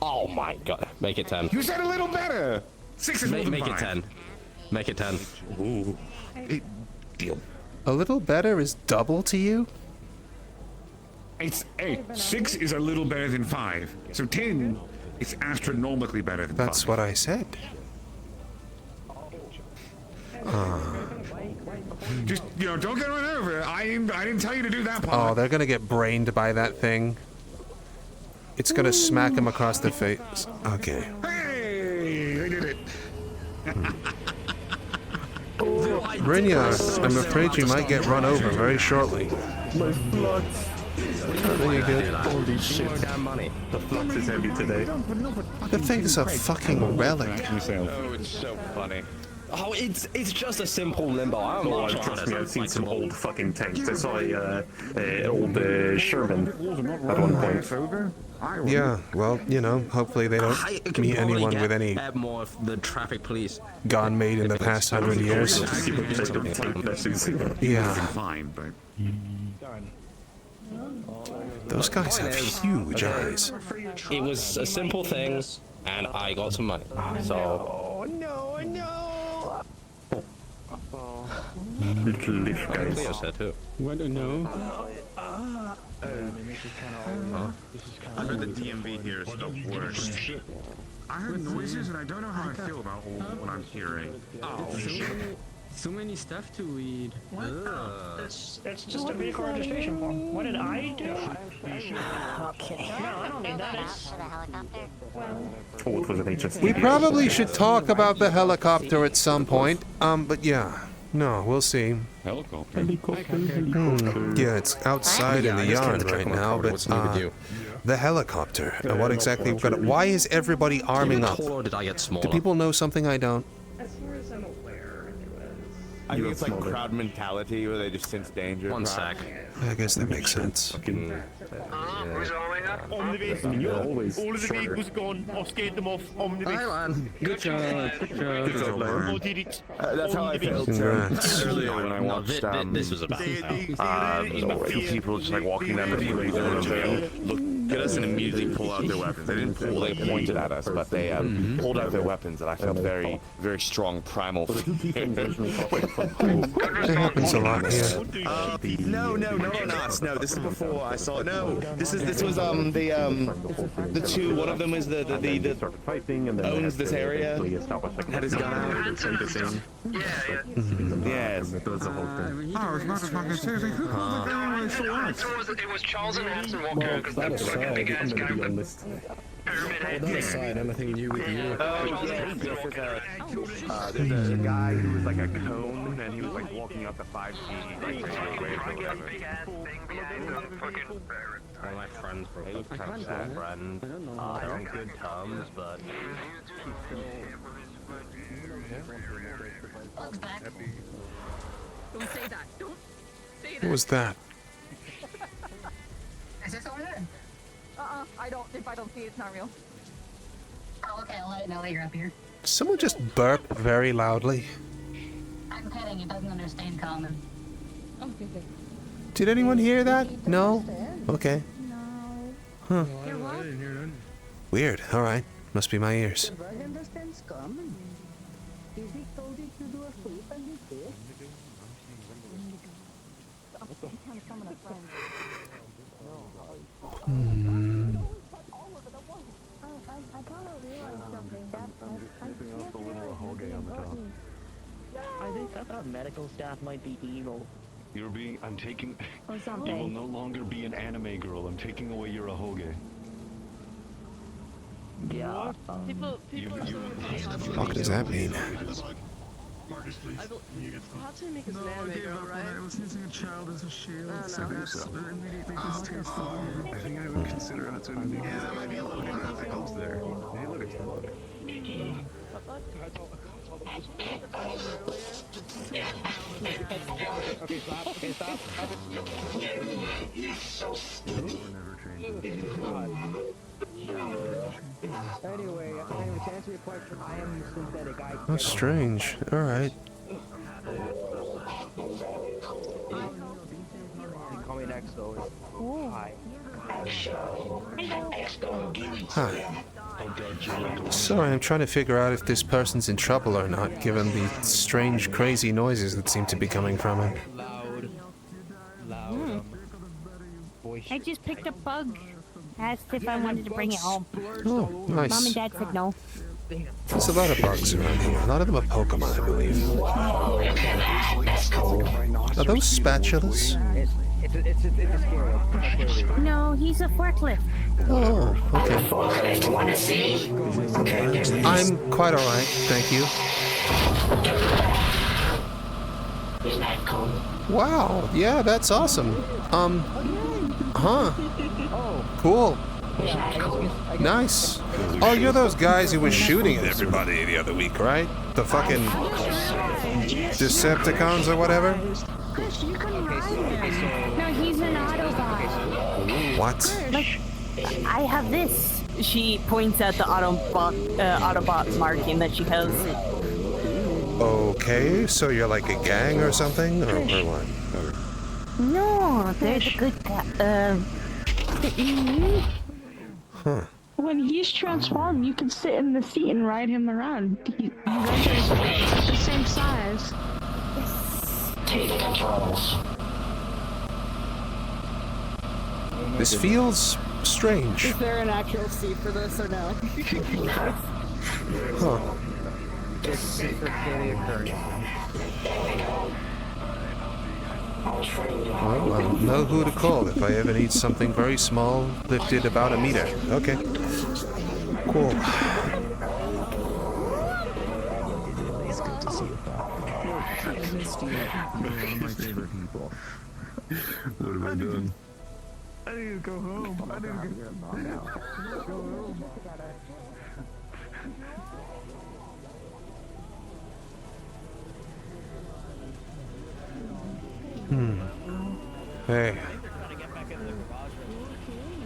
Oh my god. Make it 10. You said a little better. 6 is more than Make it 5. 10. Make it 10. Ooh. Deal. A little better is double to you? It's 6 is a little better than 5. So 10 is astronomically better than 5. That's what I said. Just, don't get run over. I didn't tell you to do that part. Oh, they're gonna get brained by that thing. It's gonna smack him across the face. Okay. Hey, they did it. Brynja, I'm afraid you might get run over very shortly. My flux. There you go. Holy shit. The flux is heavy today. The thing's a fucking relic. Oh, it's so funny. Oh, it's just a simple limbo. I'm not Trust me, I've seen some old fucking tanks. I saw a old Sherman at one point. Yeah, well, hopefully they don't meet anyone with any more of the traffic police gone made in the past 100 years. Yeah. Fine, but Those guys have huge eyes. It was a simple thing, and I got some money. So. No. Little lift guys. Cleo's there too. What do you know? I heard the DMV here is the worst. I heard noises and I don't know how I feel about what I'm hearing. Oh, So many stuff to read. It's just a vehicle registration form. What did I do? Okay. No, I don't need that. It's... Oh, it was an HST. We probably should talk about the helicopter at some point. But yeah. No, we'll see. Helicopter. Yeah, it's outside in the yard right now, but the helicopter. And what exactly? Why is everybody arming up? Or did I get smaller? Do people know something I don't? As far as I'm aware, I think it's like crowd mentality where they just sense danger. One sec. I guess that makes sense. who's arming up? I mean, you're always All of the shorter. vehicles gone. I've scared them off. I'm the Hi, man. Good job. Good job, man. I did it. That's how I felt Congrats. earlier when I watched. This was a bad. Two people just like walking down the street and they look at us and immediately pull out their weapons. They didn't pull, they pointed at us, but they pulled out their weapons, and I felt very, very strong primal fear. It happens a lot here. No, not us. No, this is before I saw. No, this was the two. One of them is the owns this area. Had his gun out. Yes. Oh, it's not a fucking seriously. Who called the guy when they saw us? It was Charles and Hanson walking around because they were like I'm gonna be on this. Well, that aside, anything new with you? There's a guy who was like a cone, and he was like walking up the 5G like waves or whatever. One of my friends broke up with his girlfriend. They're on good terms, but... Don't say that. Don't say that. What was that? Is this over there? I don't. If I don't see it, it's not real. Oh, okay. I'll let it know that you're up here. Someone just burp very loudly. I'm kidding. It doesn't understand common. Okay. Did anyone hear that? No? Okay. Huh. Weird. Alright. Must be my ears. The bug understands common. Is he told you to do a flip and you did? I thought medical staff might be evil. I'm taking... Or something. You will no longer be an anime girl. I'm taking away your ahoge. Yeah. People What the fuck does that mean? How to make us an anime girl, right? I was using a child as a shield, so that's immediately distasteful. I think I would consider it to be... Yeah, that might be a little bit graphic helps there. Hey, look, it's the look. Okay, stop. Okay, stop. Anyway, to answer your question, I am synthetic. That's strange. Alright. Call me next, though. Hi. Hi. Sorry, I'm trying to figure out if this person's in trouble or not, given the strange, crazy noises that seem to be coming from him. I just picked a bug. Asked if I wanted to bring it home. Oh, nice. Mom and Dad said no. There's a lot of bugs around here. A lot of them are Pokemon, I believe. Are those spatulas? It's scary. No, he's a forklift. Oh, okay. I'm quite alright, thank you. Wow, yeah, that's awesome. Huh. Cool. Nice. Oh, you're those guys who were shooting at everybody the other week, right? The fucking Decepticons or whatever? Chris, you can ride him. No, he's an Autobot. What? Like, I have this. She points at the Autobot marking that she has. Okay, so you're like a gang or something? Or what? No, they're the good guy. Huh. When he's transformed, you can sit in the seat and ride him around. You guys are the same size. Take the controls. This feels strange. Is there an actual seat for this or no? Huh. It's really occurring. Well, I'll know who to call if I ever need something very small, lifted about a meter. Okay. Cool. It's good to see you back. I missed you. You're one of my favorite people. What have I done? I need to go home. I need to go home. Hey.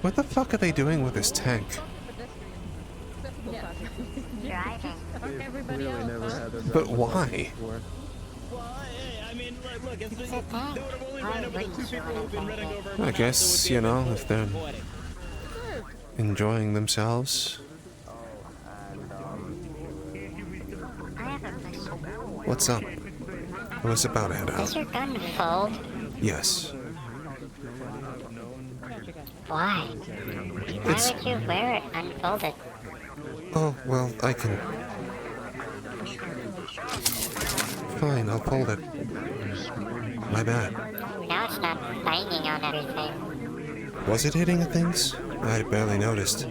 What the fuck are they doing with this tank? Everybody else. But why? I guess, you know, if they're enjoying themselves. What's up? I was about to head out. Does your gun fold? Yes. Why? Why would you wear it unfolded? Oh, well, I can... Fine, I'll fold it. My bad. Now it's not banging on everything. Was it hitting at things? I barely noticed.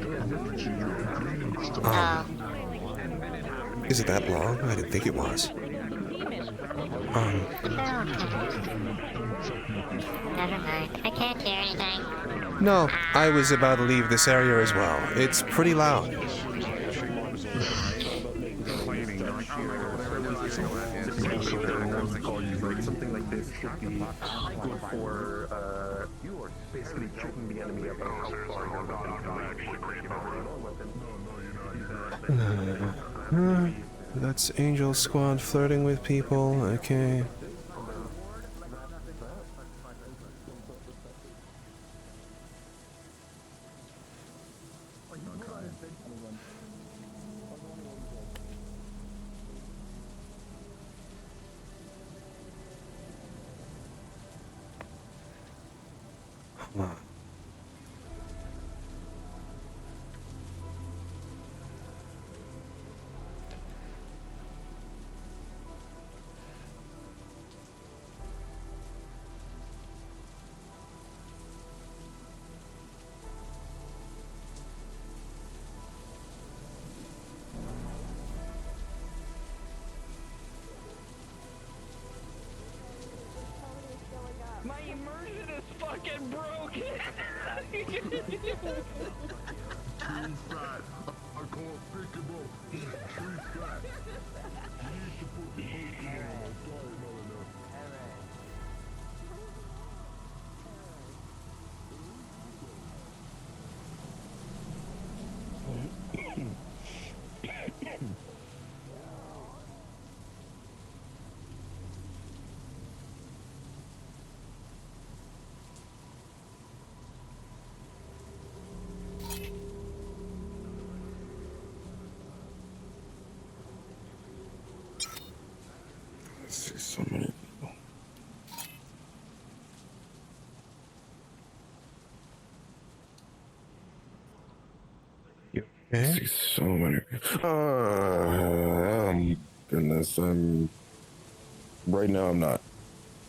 Is it that long? I didn't think it was. Never mind. I can't hear anything. No, I was about to leave this area as well. It's pretty loud. Something like this should be good for basically tricking the enemy about how far you're That's Angel Squad flirting with people. Okay. My immersion is fucking broken. See so many people. I see so many people. Goodness, right now I'm not.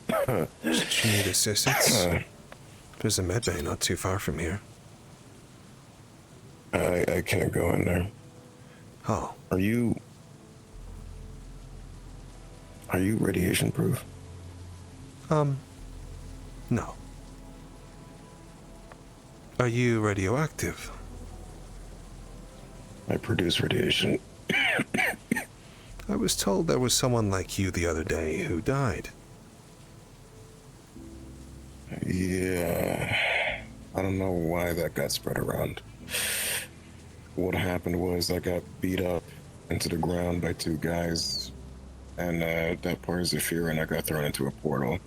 Do you need assistance? There's a medbay not too far from here. I can't go in there. Oh. Are you radiation proof? No. Are you radioactive? I produce radiation. I was told there was someone like you the other day who died. Yeah. I don't know why that got spread around. What happened was I got beat up into the ground by two guys, and that part is a fear, and I got thrown into a portal.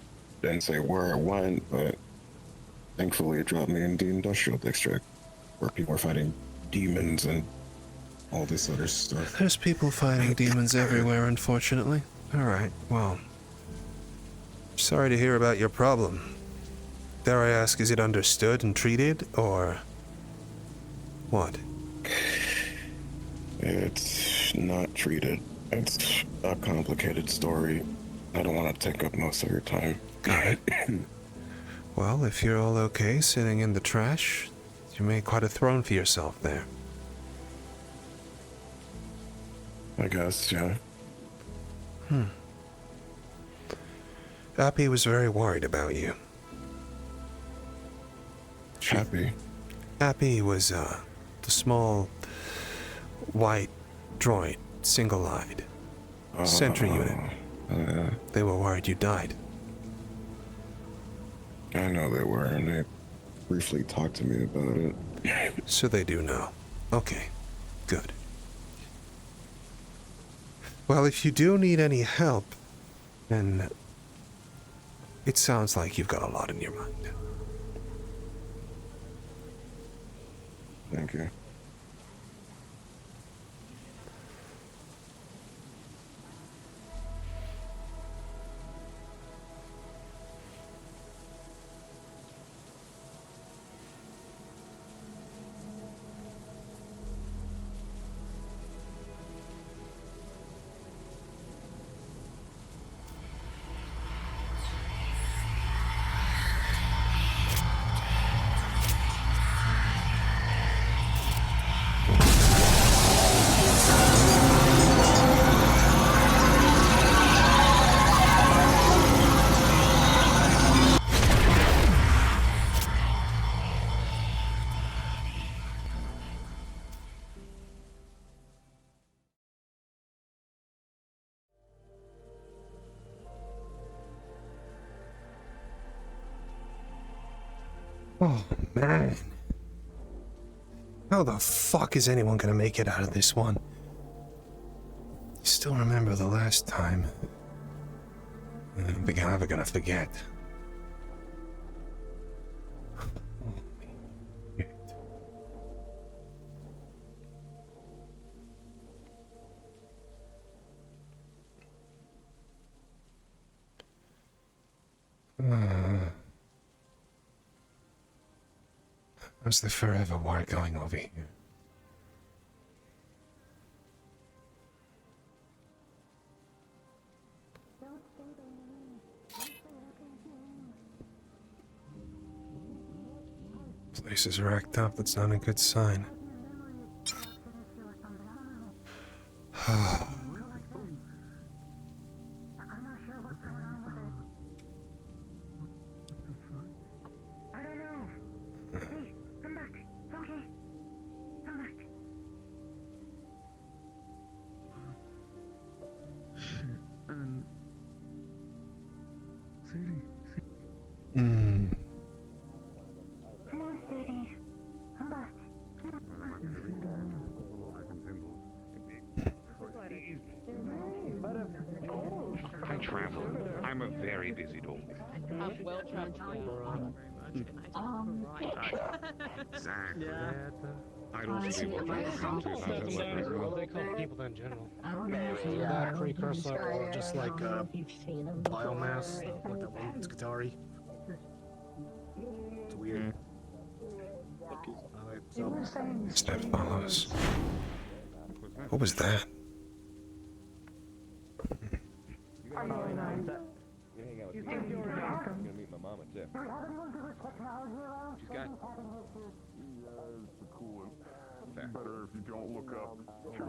Didn't say where I went, but thankfully it dropped me in the industrial district, where people were fighting demons and all this other stuff. There's people fighting demons everywhere, unfortunately. Alright, well. Sorry to hear about your problem. Dare I ask, is it understood and treated, or what? It's not treated. It's a complicated story. I don't want to take up most of your time. Got it. Well, if you're all okay sitting in the trash, you made quite a throne for yourself there. I guess, yeah. Appy was very worried about you. Happy? Appy was, the small, white droid, single-eyed, sentry unit. They were worried you died. I know they were, and they briefly talked to me about it. So they do know. Okay, good. Well, if you do need any help, then it sounds like you've got a lot in your mind. Thank you. Oh, man. How the fuck is anyone gonna make it out of this one? I still remember the last time. I don't think I'm ever gonna forget. How's the forever war going over here? Place is racked up, that's not a good sign. I travel. I'm a very busy dog. Exactly. I'd also be working on They call people in general. Either that precursor or just like biomass, like that one Skitari. It's weird. Step follows. What was that? You think you're gonna meet my mama too. She's got the cool one. Better if you don't look up. You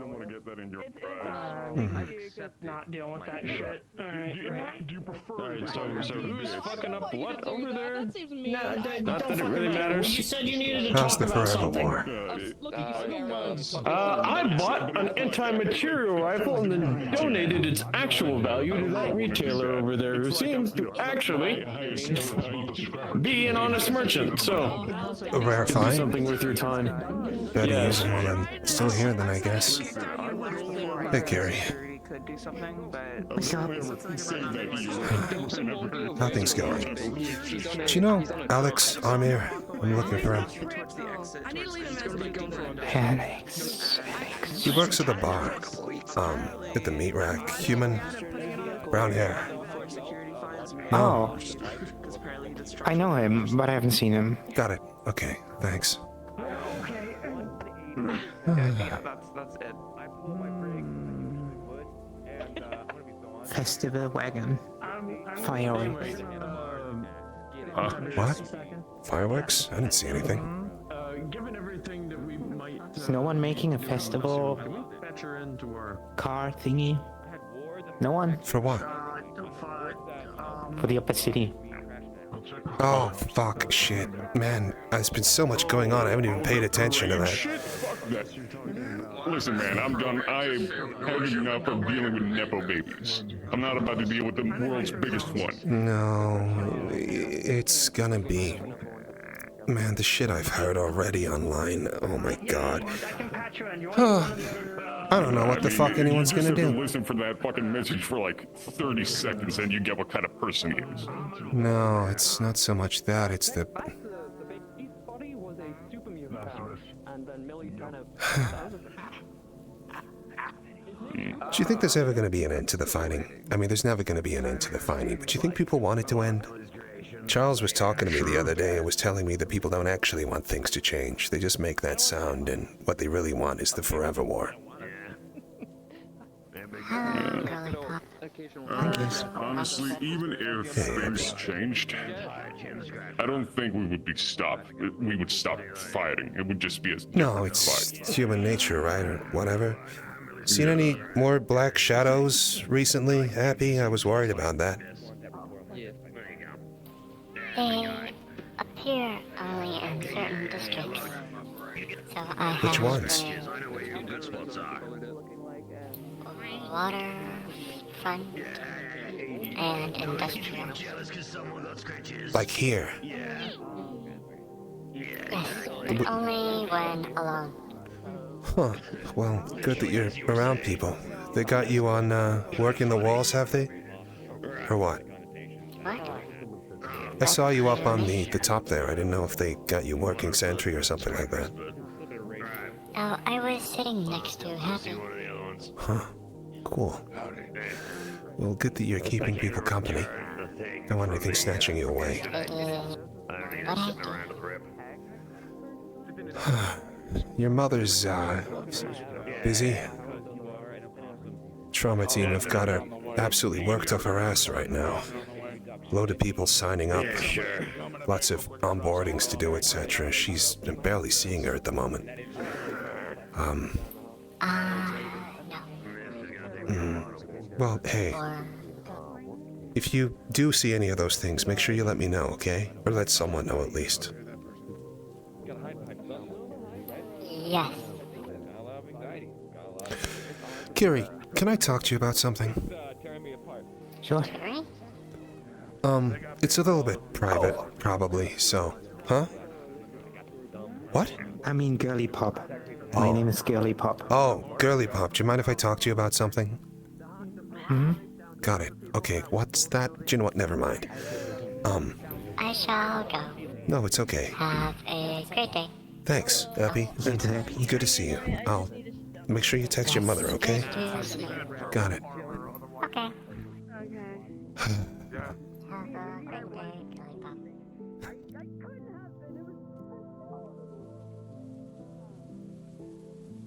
don't want to get that in your eyes. Except not dealing with that shit. Alright. Do you prefer? Alright, so who's fucking up what over there? That seems mean. No, Not that it really matters. You said you needed to How's talk the about forever something. war? I bought an anti-material rifle and then donated its actual value to that retailer over there who seems to actually be an honest merchant, so A rare could be find? something worth your time. Better Yes. use while I'm still here then, I guess. Hey, Gary. Could do something, but What's up? How things going? Do you know Alex Amir? I'm looking for him. Alex. He works at the bar. At the meat rack. Human. Brown hair. Oh. I know him, but I haven't seen him. Got it. Okay, thanks. that's it. I pulled my brakes and Festival wagon. Fireworks. What? Fireworks? I didn't see anything. Given everything that we might. Is no one making a festival Venture into our car thingy? No one? For what? For the upper city. Oh, fuck, shit. Man, there's been so much going on, I haven't even paid attention to that. Fuck that. Listen, man, I'm done. I've had enough of dealing with Nepo babies. I'm not about to deal with the world's biggest one. No, it's gonna be... Man, the shit I've heard already online, oh my god. I don't know what the fuck anyone's gonna You just have do. to listen for that fucking message for like 30 seconds and you get what kind of person he is. No, it's not so much that, it's the... And then Millie kind of. Do you think there's ever gonna be an end to the fighting? I mean, there's never gonna be an end to the fighting, but do you think people want it to end? Charles was talking to me the other day and was telling me that people don't actually want things to change. They just make that sound, and what they really want is the forever war. Honestly, even if things changed, I don't think we would be stopped. We would stop fighting. It would just be a No, it's human nature, right? Or whatever. Seen any more black shadows recently, Happy? I was worried about that. They appear only in certain districts. So I have Which ones? water, front, and industrial. Like here. Yes, but only when alone. Huh. Well, good that you're around people. They got you on, working the walls, have they? Or what? What? I saw you up on the top there. I didn't know if they got you working sentry or something like that. Oh, I was sitting next to Happy. Huh. Cool. Well, good that you're keeping people company. Don't want anything snatching you away. Your mother's, busy? Trauma team have got her absolutely worked up her ass right now. Load of people signing up. Lots of onboardings to do, etc. She's barely seeing her at the moment. Well, hey. If you do see any of those things, make sure you let me know, okay? Or let someone know at least. Yes. Kiri, can I talk to you about something? Sure. It's a little bit private, probably, so... Huh? What? I mean Girly Pop. My name is Girly Pop. Oh, Girly Pop. Do you mind if I talk to you about something? Got it. Okay, what's that? Do you know what? Never mind. I shall go. No, it's okay. Have a great day. Thanks, Abby. Good to see you. I'll make sure you text your mother, okay? Got it. Okay.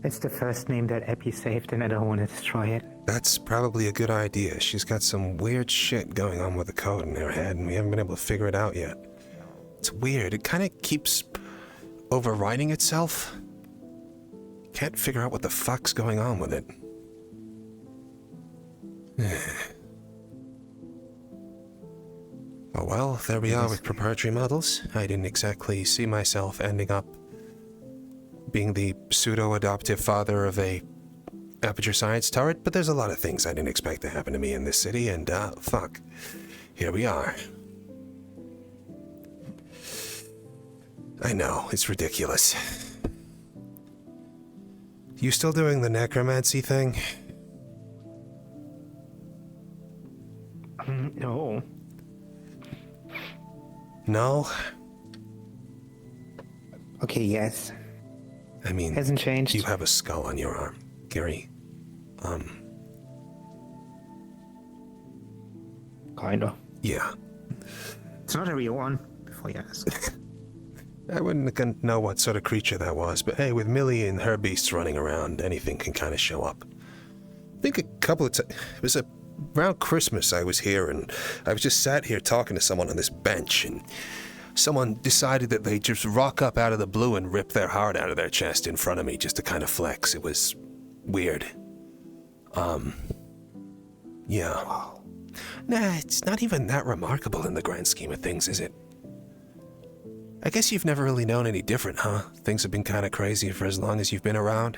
It's the first name that Epi saved and I don't want to destroy it. That's probably a good idea. She's got some weird shit going on with the code in her head and we haven't been able to figure it out yet. It's weird. It kind of keeps overriding itself. Can't figure out what the fuck's going on with it. Oh well, there we are with proprietary models. I didn't exactly see myself ending up being the pseudo-adoptive father of a aperture science turret, but there's a lot of things I didn't expect to happen to me in this city, and fuck. Here we are. I know, it's ridiculous. You still doing the necromancy thing? No. No? Okay, yes. I mean, hasn't changed. You have a skull on your arm, Gary. Kinda. Yeah. It's not a real one, before you ask. I wouldn't know what sort of creature that was, but hey, with Millie and her beasts running around, anything can kind of show up. I think a couple of times, it was around Christmas I was here, and I was just sat here talking to someone on this bench, and someone decided that they'd just rock up out of the blue and rip their heart out of their chest in front of me just to kind of flex. It was weird. Yeah. Nah, it's not even that remarkable in the grand scheme of things, is it? I guess you've never really known any different, huh? Things have been kind of crazy for as long as you've been around.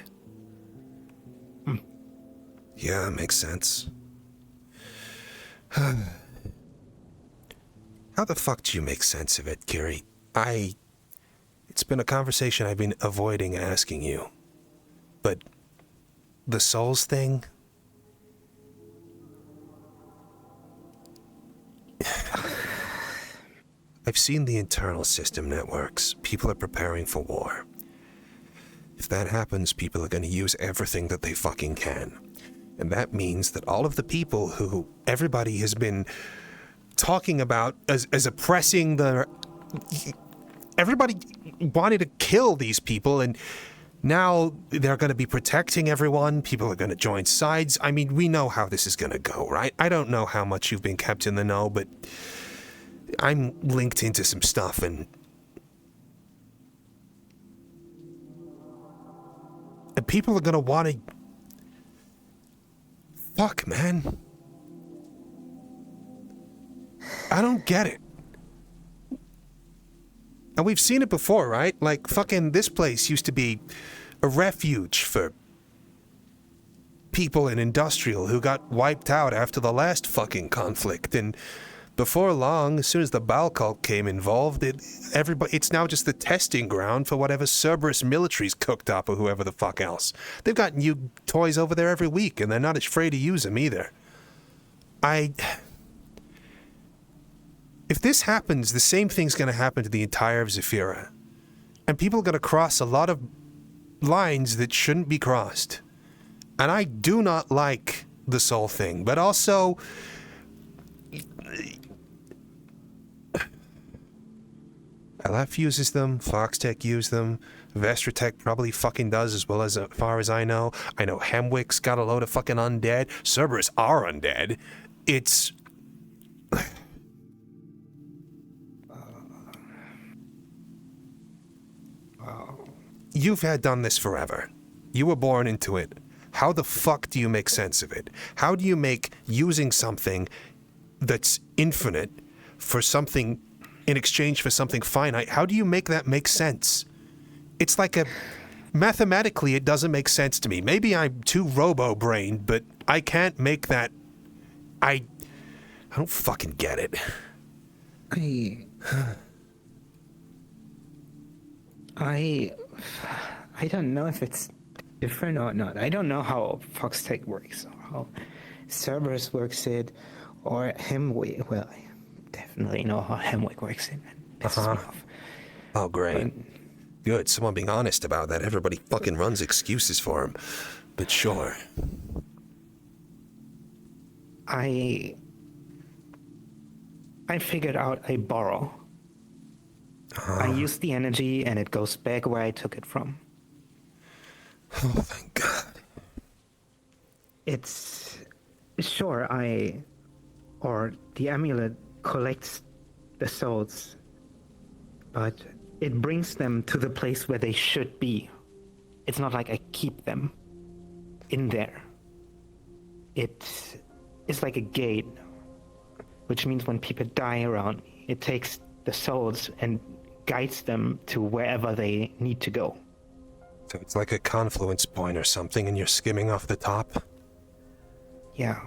Yeah, makes sense. How the fuck do you make sense of it, Kiri? It's been a conversation I've been avoiding asking you. But the souls thing? I've seen the internal system networks. People are preparing for war. If that happens, people are going to use everything that they fucking can. And that means that all of the people who everybody has been talking about as oppressing everybody wanted to kill these people, and now they're going to be protecting everyone. People are going to join sides. I mean, we know how this is going to go, right? I don't know how much you've been kept in the know, but I'm linked into some stuff, and people are going to want to... Fuck, man. I don't get it. And we've seen it before, right? Like, fucking this place used to be a refuge for people in industrial who got wiped out after the last fucking conflict, and Before long, as soon as the Baal cult came involved, it's now just the testing ground for whatever Cerberus military's cooked up or whoever the fuck else. They've got new toys over there every week, and they're not afraid to use them either. If this happens, the same thing's going to happen to the entire of Zephyra. And people are going to cross a lot of lines that shouldn't be crossed. And I do not like this whole thing, but also... LF uses them, Foxtech use them, Vestratech probably fucking does as well as far as I know. I know Hemwick's got a load of fucking undead. Cerberus are undead. It's... You've had done this forever. You were born into it. How the fuck do you make sense of it? How do you make using something that's infinite for something in exchange for something finite? How do you make that make sense? It's like mathematically it doesn't make sense to me. Maybe I'm too robo-brained, but I can't make that... I don't fucking get it. I don't know if it's different or not. I don't know how Foxtech works, or how Cerberus works it, or Hemwick. Well, I definitely know how Hemwick works it. Pisses me off. Oh, great. Good, someone being honest about that. Everybody fucking runs excuses for him. But sure. I figured out I borrow. I use the energy and it goes back where I took it from. Oh, thank God. It's... Sure, or the amulet collects the souls, but it brings them to the place where they should be. It's not like I keep them in there. It's like a gate, which means when people die around me, it takes the souls and guides them to wherever they need to go. So it's like a confluence point or something, and you're skimming off the top? Yeah.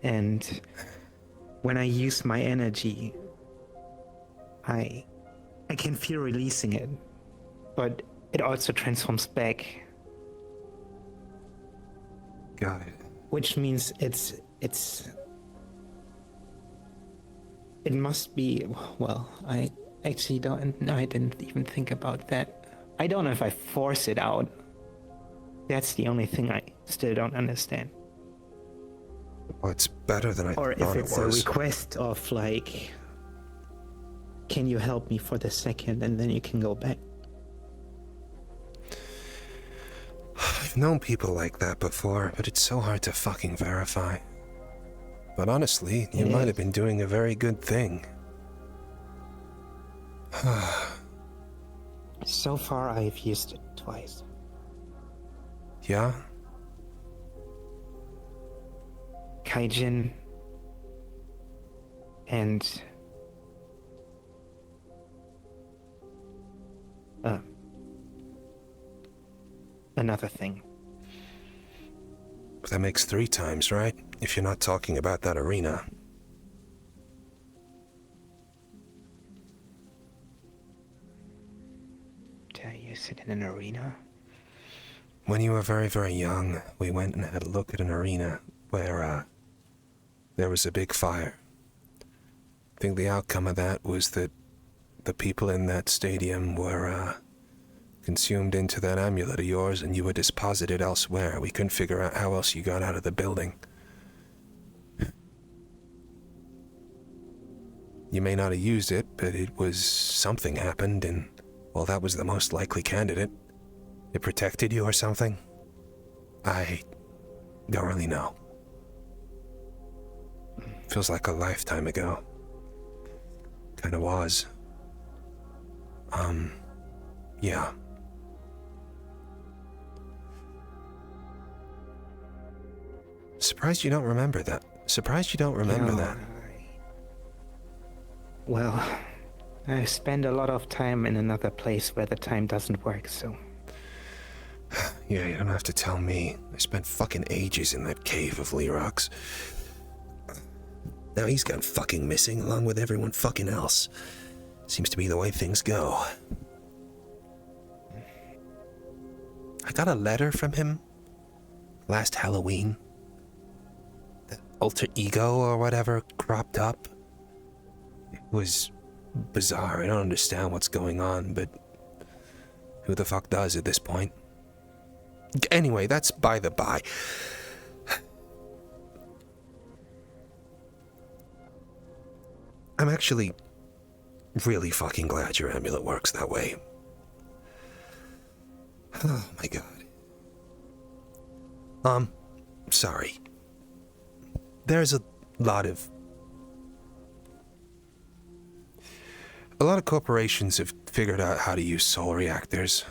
And when I use my energy, I can feel releasing it, but it also transforms back. Got it. Which means it must be, well, I actually I didn't even think about that. I don't know if I force it out. That's the only thing I still don't understand. Well, it's better than I thought it was. Or if it's a request of, like, can you help me for the second, and then you can go back. I've known people like that before, but it's so hard to fucking verify. But honestly, you might have been doing a very good thing. So far, I've used it twice. Yeah? Kaijin and another thing. That makes 3 times, right? If you're not talking about that arena. Did I use it in an arena? When you were very, very young, we went and had a look at an arena where, there was a big fire. I think the outcome of that was that the people in that stadium were, consumed into that amulet of yours, and you were disposited elsewhere. We couldn't figure out how else you got out of the building. You may not have used it, but it was something happened, and, well, that was the most likely candidate. It protected you or something? I don't really know. Feels like a lifetime ago. Kinda was. Yeah. Surprised you don't remember that. Surprised you don't remember that. Well, I spend a lot of time in another place where the time doesn't work, so... Yeah, you don't have to tell me. I spent fucking ages in that cave of Lerox. Now he's gone fucking missing along with everyone fucking else. Seems to be the way things go. I got a letter from him last Halloween. The alter ego or whatever cropped up. It was bizarre. I don't understand what's going on, but who the fuck does at this point? Anyway, that's by the by. I'm actually really fucking glad your amulet works that way. Oh my god. Sorry. There's a lot of corporations have figured out how to use soul reactors.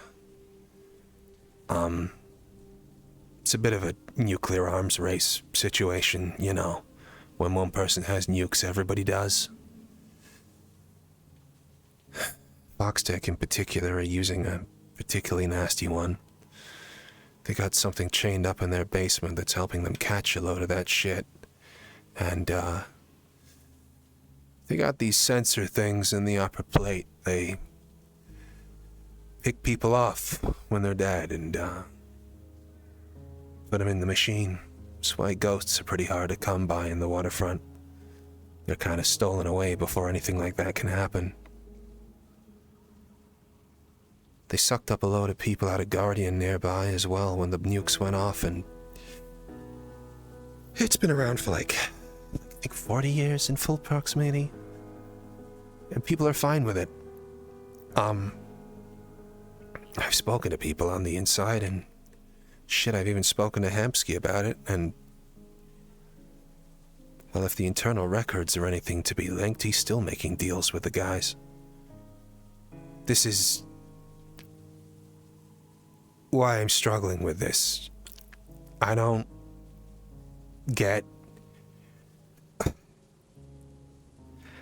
It's a bit of a nuclear arms race situation, you know. When one person has nukes, everybody does. Foxtech in particular are using a particularly nasty one. They got something chained up in their basement that's helping them catch a load of that shit. And, they got these sensor things in the upper plate. They pick people off when they're dead and, put them in the machine. That's why ghosts are pretty hard to come by in the waterfront. They're kind of stolen away before anything like that can happen. They sucked up a load of people out of Guardian nearby as well when the nukes went off, and it's been around for like, I think 40 years in full proximity. And people are fine with it. I've spoken to people on the inside, and shit, I've even spoken to Hampsky about it, and well, if the internal records are anything to be linked, he's still making deals with the guys. This is why I'm struggling with this. I don't get...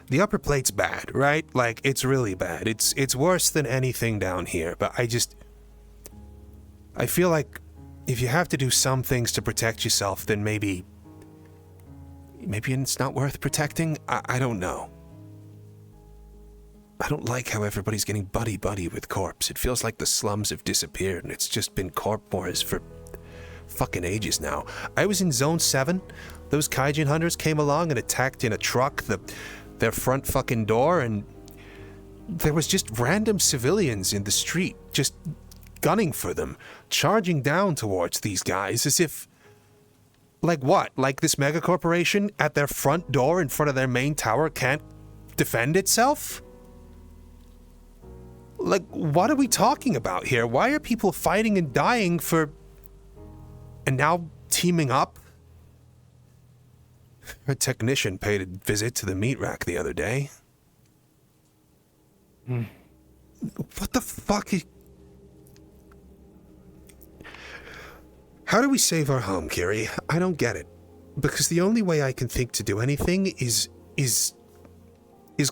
The upper plate's bad, right? Like, it's really bad. It's worse than anything down here, but I feel like if you have to do some things to protect yourself, then maybe it's not worth protecting? I don't know. I don't like how everybody's getting buddy-buddy with corpse. It feels like the slums have disappeared and it's just been corp wars for fucking ages now. I was in Zone 7. Those Kaijin hunters came along and attacked in a truck their front fucking door, and there was just random civilians in the street just gunning for them, charging down towards these guys as if... Like what? Like this mega corporation at their front door in front of their main tower can't defend itself? Like, what are we talking about here? Why are people fighting and dying for... and now teaming up? A technician paid a visit to the meat rack the other day. What the fuck is... How do we save our home, Kiri? I don't get it. Because the only way I can think to do anything is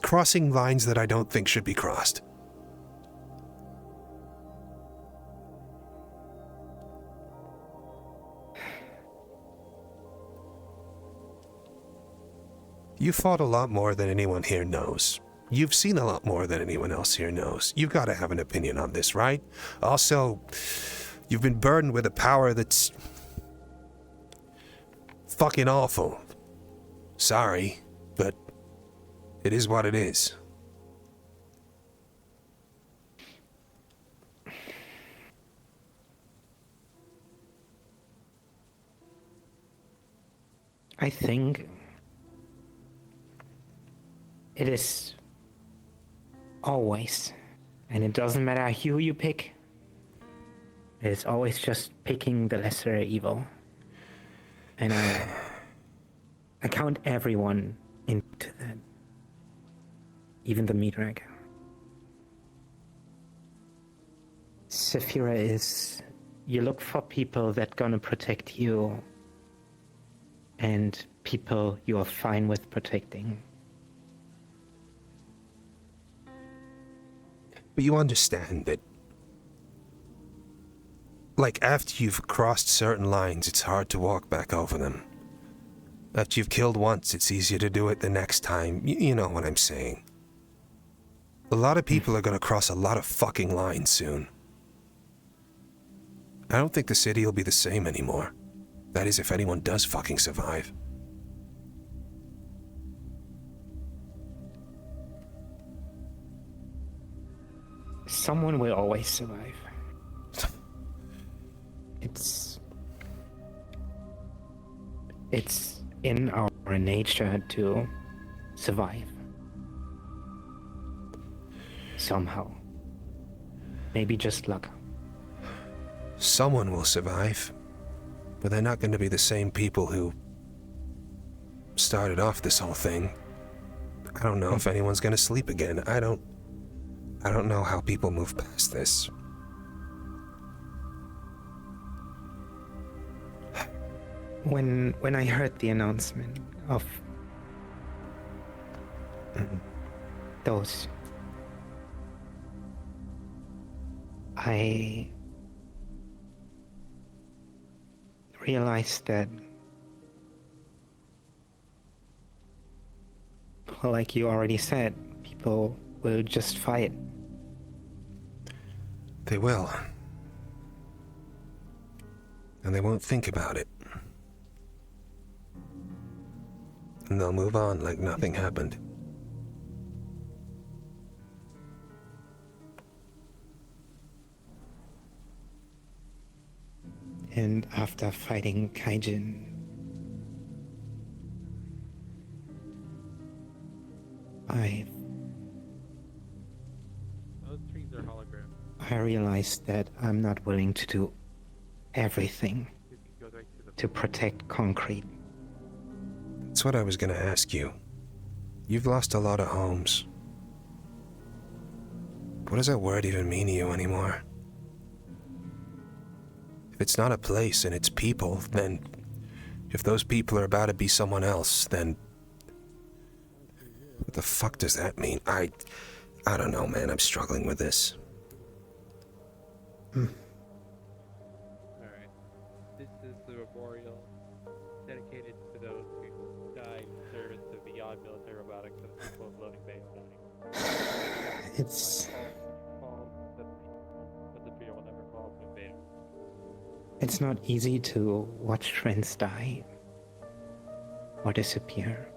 crossing lines that I don't think should be crossed. You fought a lot more than anyone here knows. You've seen a lot more than anyone else here knows. You've got to have an opinion on this, right? Also, you've been burdened with a power that's fucking awful. Sorry, but it is what it is. I think it is always, and it doesn't matter who you pick, it's always just picking the lesser evil. And I count everyone into that, even the meat rack. Sephira is, you look for people that gonna protect you, and people you are fine with protecting. But you understand that, like, after you've crossed certain lines, it's hard to walk back over them. After you've killed once, it's easier to do it the next time. You know what I'm saying. A lot of people are gonna cross a lot of fucking lines soon. I don't think the city will be the same anymore. That is, if anyone does fucking survive. Someone will always survive. It's in our nature to survive. Somehow. Maybe just luck. Someone will survive, but they're not going to be the same people who started off this whole thing. I don't know if anyone's going to sleep again. I don't know how people move past this. When I heard the announcement of those, I realized that, well, like you already said, people will just fight. They will. And they won't think about it. And they'll move on like nothing happened. And after fighting Kaijin, Those trees are holograms. I realized that I'm not willing to do everything to protect concrete. That's what I was gonna ask you. You've lost a lot of homes. What does that word even mean to you anymore? If it's not a place and it's people, then if those people are about to be someone else, then what the fuck does that mean? I don't know, man. I'm struggling with this. Alright. This is the memorial dedicated to those who died in service of beyond military robotics and the people of loading bay dying. It's It's not easy to watch friends die or disappear.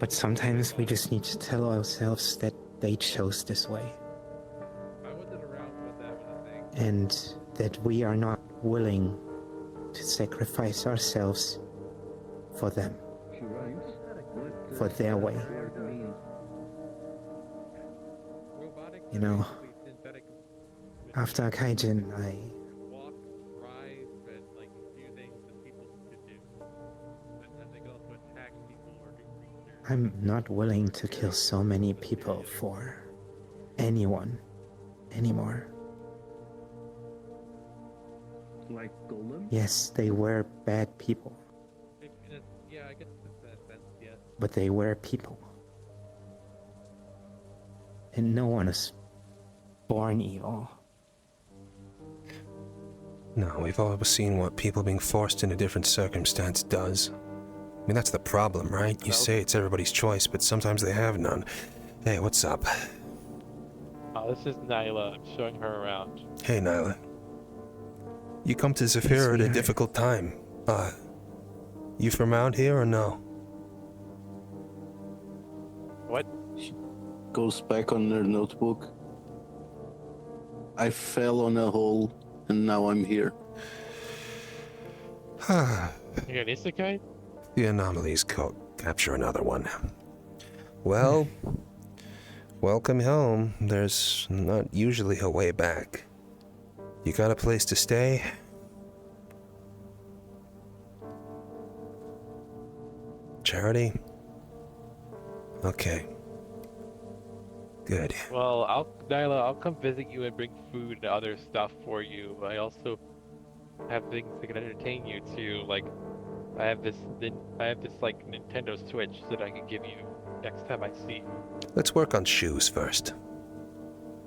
But sometimes we just need to tell ourselves that they chose this way. I wasn't around for that one, I think. And that we are not willing to sacrifice ourselves for them, for their way. You know, after Kaijin, I walk, drive, and like do things that people could do. And they can also attack people or do creatures. I'm not willing to kill so many people for anyone anymore. Like Golem? Yes, they were bad people, Yeah, I guess in that sense, yes. but they were people. And no one is born evil. No, we've all seen what people being forced into different circumstance does. I mean, that's the problem, right? You say it's everybody's choice, but sometimes they have none. Hey, what's up? Oh, this is Nyla. I'm showing her around. Hey, Nyla. You come to Zephyr at a difficult time. You from around here or no? What? She goes back on her notebook. I fell on a hole, and now I'm here. You got an isekai? The anomalies capture another one. Well, welcome home. There's not usually a way back. You got a place to stay? Charity? Okay. Good. Well, Nyla, I'll come visit you and bring food and other stuff for you. I also have things that can entertain you too. Like, I have this like Nintendo Switch that I can give you next time I see you. Let's work on shoes first.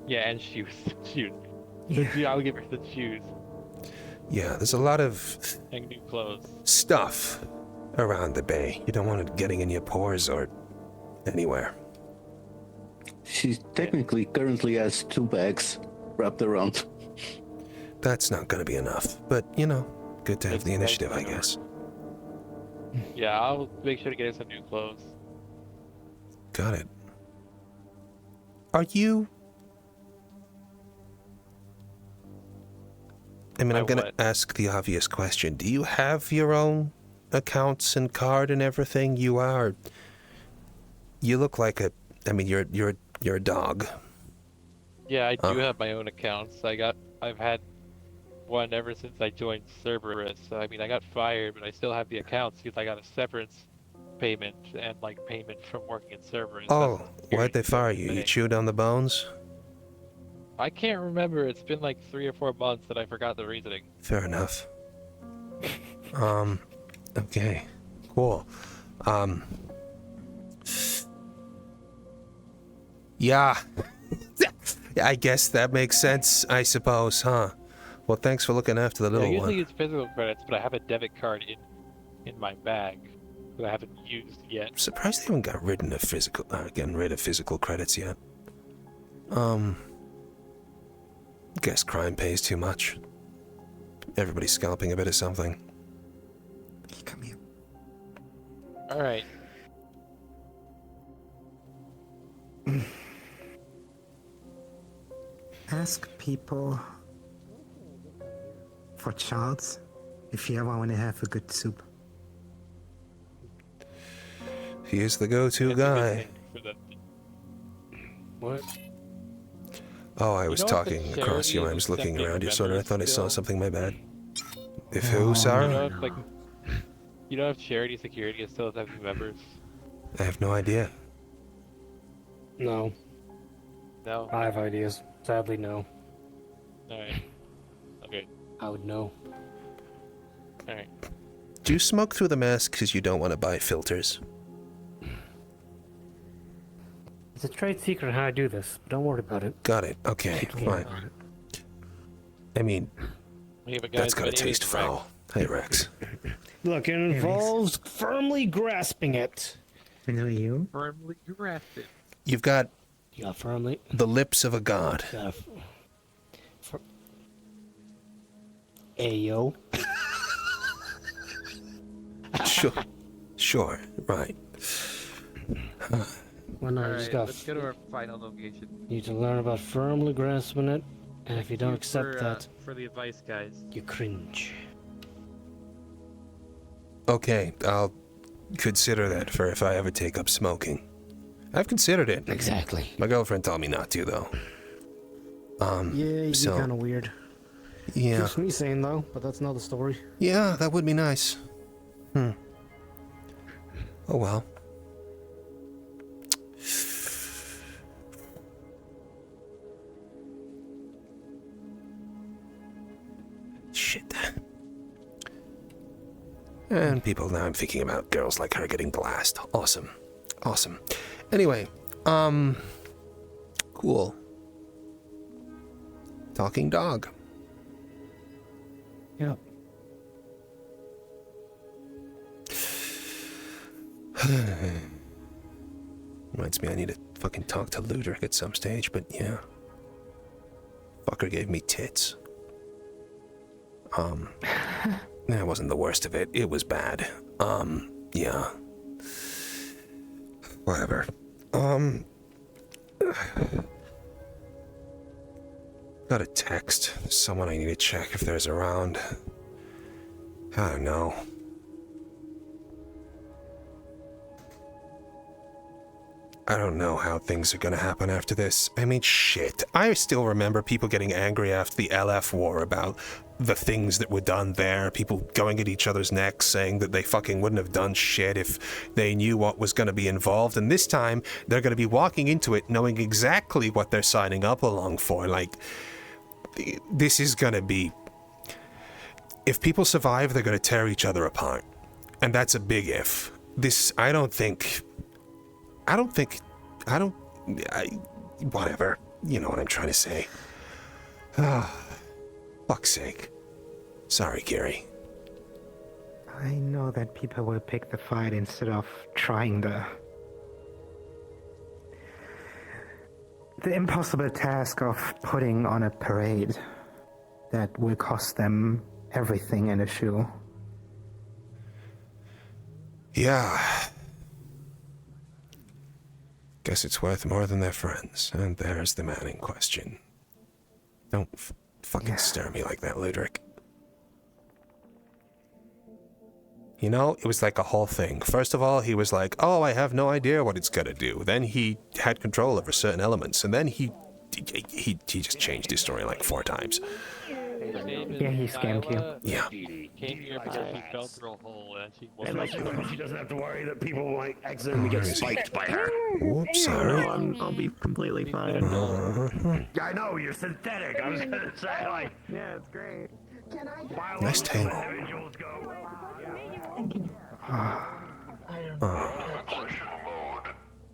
Yeah, and shoes. Shoes. Yeah, I'll give her the shoes. Yeah, there's a lot of And new clothes. stuff around the bay. You don't want it getting in your pores or anywhere. She technically currently has 2 bags wrapped around. That's not gonna be enough, but you know, good to have the initiative, I guess. Yeah, I'll make sure to get her some new clothes. Got it. Are you... I mean, I'm gonna ask the obvious question. Do you have your own accounts and card and everything? You are... You look like a... I mean, you're a dog. Yeah, I do have my own accounts. I've had one ever since I joined Cerberus. I mean, I got fired, but I still have the accounts because I got a severance payment and like payment from working at Cerberus. Oh, why'd they fire you? You chewed on the bones? I can't remember. It's been like 3 or 4 months that I forgot the reasoning. Fair enough. Okay. Cool. Yeah. I guess that makes sense, I suppose, huh? Well, thanks for looking after the little I usually one. use physical credits, but I have a debit card in my bag that I haven't used yet. I'm surprised they haven't getting rid of physical credits yet. Guess crime pays too much. Everybody's scalping a bit of something. Come here. All right. Ask people for Charles if you ever want to have a good soup. He is the go-to guy. What? Oh, I was know what the talking across you. I was looking accepting around you, sort of. I thought I saw members something. My bad. If who, sorry? You know if Charity Security is still accepting members? I have no idea. No. No. I have ideas. Sadly, no. Alright. Okay. I would know. Alright. Do you smoke through the mask because you don't want to buy filters? It's a trade secret how I do this. Don't worry about it. Got it. Okay, fine. I mean, that's gotta taste foul. Hey, Rex. Look, it involves firmly grasping it. I know you. Firmly grasp it. You've got firmly the lips of a god. Ayo. Sure, right. Well, no, you Alright, just got let's go to our final location. you need to learn about firmly grasping it, and if you don't accept for, that, for the advice, guys. you cringe. Okay, I'll consider that for if I ever take up smoking. I've considered it. Exactly. My girlfriend told me not to, though. Yeah, so, you're kind of weird. Yeah. Keeps me sane though, but that's another story. Yeah, that would be nice. Oh well. Shit. And people, now I'm thinking about girls like her getting glassed. Awesome. Awesome. Anyway, cool. Talking dog. Yep. Reminds me I need to fucking talk to Ludwig at some stage, but yeah. Fucker gave me tits. That wasn't the worst of it. It was bad. Yeah. Whatever. Got a text. Someone I need to check if there's around. I don't know. I don't know how things are gonna happen after this. I mean, shit. I still remember people getting angry after the LF war about the things that were done there. People going at each other's necks saying that they fucking wouldn't have done shit if they knew what was gonna be involved. And this time, they're gonna be walking into it knowing exactly what they're signing up along for. Like, this is gonna be... If people survive, they're gonna tear each other apart. And that's a big if. This, whatever. You know what I'm trying to say. Fuck's sake. Sorry, Gary. I know that people will pick the fight instead of trying the impossible task of putting on a parade that will cost them everything in a shoe. Yeah. Guess it's worth more than their friends. And there's the man in question. Don't fucking stare at me like that, Ludwig. You know, it was like a whole thing. First of all, he was like, oh, I have no idea what it's gonna do. Then he had control over certain elements, and then he just changed his story like 4 times. Yeah, he scammed you. Yeah. Came here because he fell through a hole and she And like, she doesn't have to worry that people might accidentally get spiked by her. Whoops, sorry. I'll be completely fine. I know, you're synthetic. I was gonna say, like, yeah, it's great. Nice tail.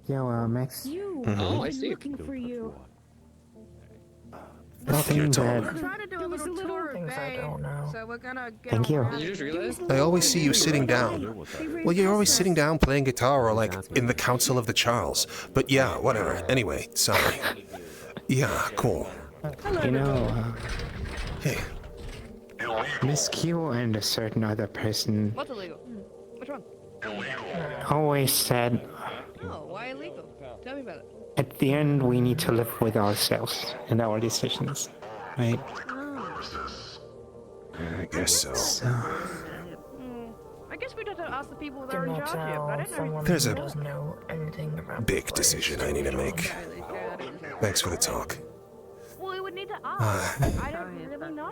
Yo, Max. Oh, I see. Looking for you. Nothing bad. We're trying to do a little tour of Bay, so we're gonna get Thank you. around. Did you just realize? I always see you sitting down. Well, you're always sitting down playing guitar or like in the Council of the Charles. But yeah, whatever. Anyway, sorry. Yeah, cool. You know, Hey. Miss Q and a certain other person What's illegal? Which one? always said, Oh, why illegal? Tell me about it. at the end we need to live with ourselves and our decisions, right? I guess so. I guess we'd have to ask the people that are in charge here, but I didn't know. There's a big decision I need to make. Thanks for the talk. Well, we would need to ask. I don't really know.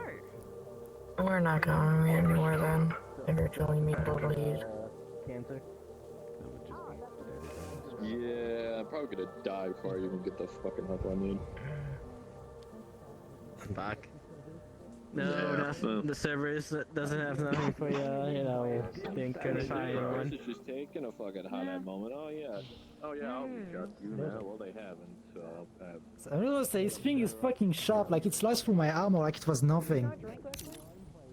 We're not going anywhere then. Eventually, me lead. Cancer. Yeah, I'm probably gonna die before I even get the fucking help I need. Fuck. No, The servers doesn't have nothing for being certified anyone. It's just taking a fucking hot at moment. Oh yeah, I'll be sharp. You know, well they haven't. So I don't know, this thing is fucking sharp, like it sliced through my armor like it was nothing.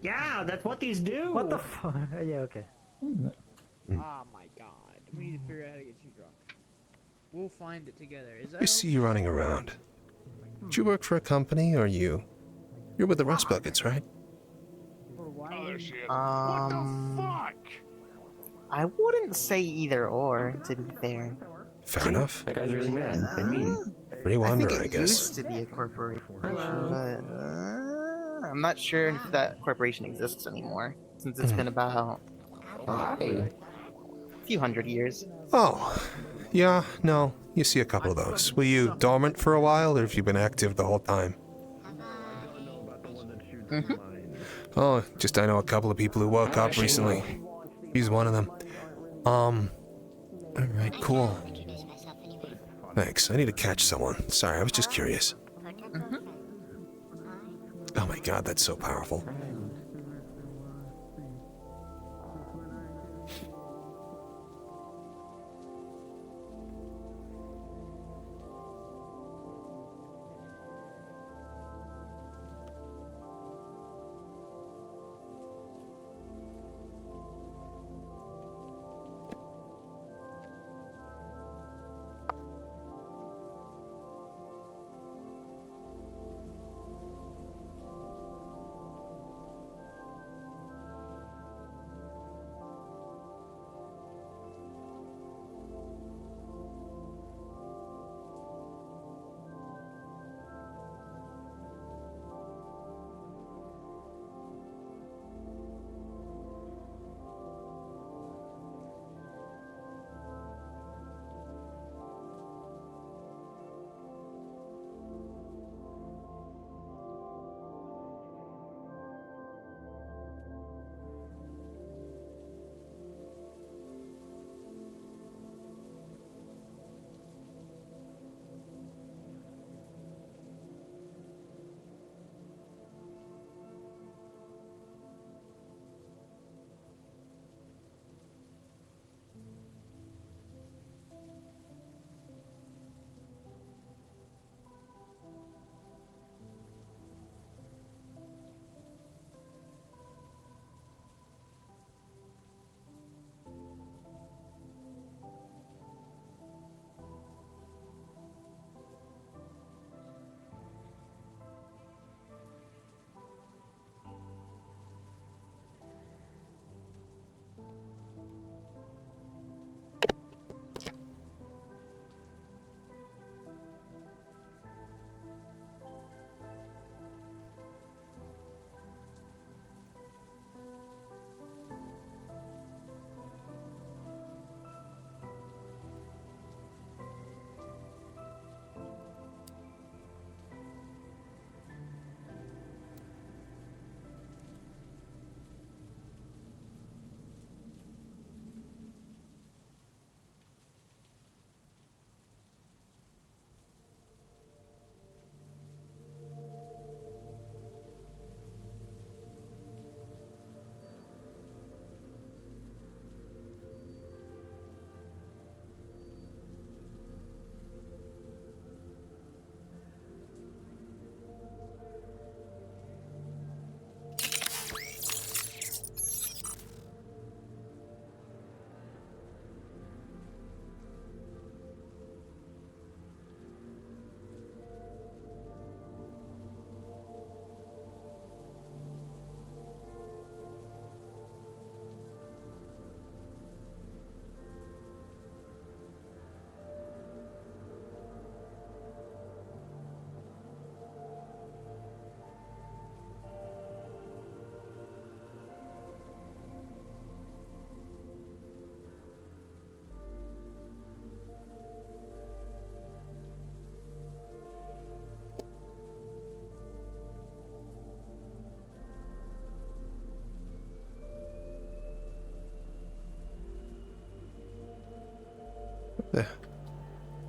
Yeah, that's what these do. What the fuck? Yeah, okay. Oh my god. We need to figure out how to get you drunk. We'll find it together. Is that I see you running around. Do you work for a company or you? You're with the Rust Buckets, right? I wouldn't say either or, to be fair. Fair enough. That guy's really mad. I mean, What do you wonder, I It guess? used to be a corporation, but I'm not sure if that corporation exists anymore, since it's been about a few hundred years. Oh, yeah, no. You see a couple of those. Were you dormant for a while, or have you been active the whole time? Oh, just I know a couple of people who woke up recently. He's one of them. Alright, cool. Thanks. I need to catch someone. Sorry, I was just curious. Oh my god, that's so powerful.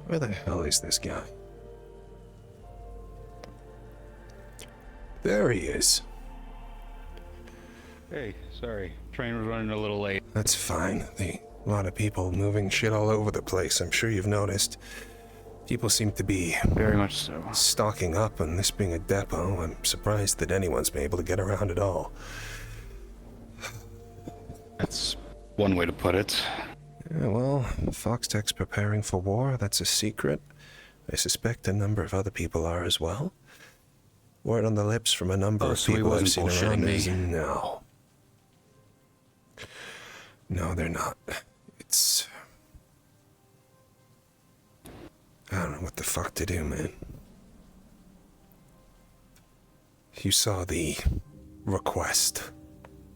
Where the hell is this guy? There he is. Hey, sorry. Train was running a little late. That's fine. A lot of people moving shit all over the place. I'm sure you've noticed. People seem to be very much so stocking up, and this being a depot, I'm surprised that anyone's been able to get around at all. That's one way to put it. Yeah, well, Foxtech's preparing for war. That's a secret. I suspect a number of other people are as well. Word on the lips from a number of so he people I've wasn't seen around bullshitting is me. no. No, they're not. It's... I don't know what the fuck to do, man. You saw the request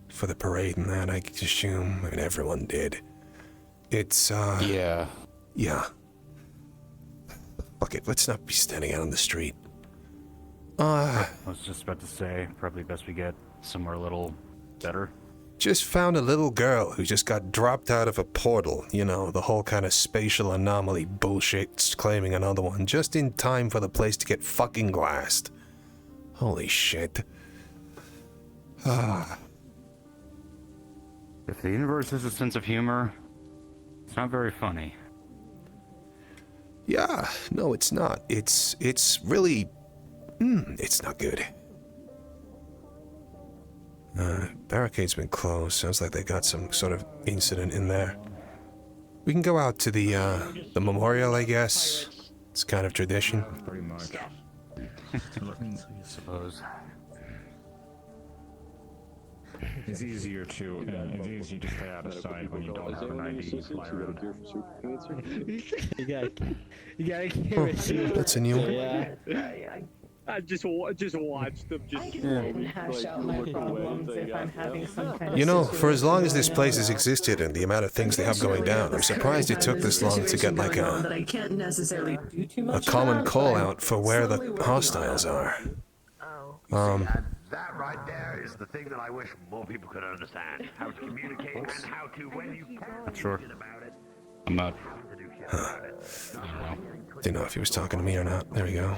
for the parade and that, I assume. I mean, everyone did. It's, Yeah. Yeah. Fuck it, let's not be standing out on the street. I was just about to say, probably best we get somewhere a little better. Just found a little girl who just got dropped out of a portal. You know, the whole kind of spatial anomaly bullshit, claiming another one, just in time for the place to get fucking glassed. Holy shit. If the universe has a sense of humor, it's not very funny. Yeah, no, it's not. It's really... it's not good. Barricade's been closed. Sounds like they got some sort of incident in there. We can go out to the memorial, I guess. It's kind of tradition. Pretty much. I suppose. It's easier to stay out of sight when you don't have an ID to fly around. You gotta hear it. That's a new one. Yeah. I just watched them just hash out my problems if I'm having some kind of You know, for as long as this place has existed and the amount of things they have going down, I'm surprised it took this long to get like a common call out for where the hostiles are. That right there is the thing that I wish more people could understand. How to communicate and how to, when you can, Sure. about it. I'm not. Didn't know if he was talking to me or not. There we go.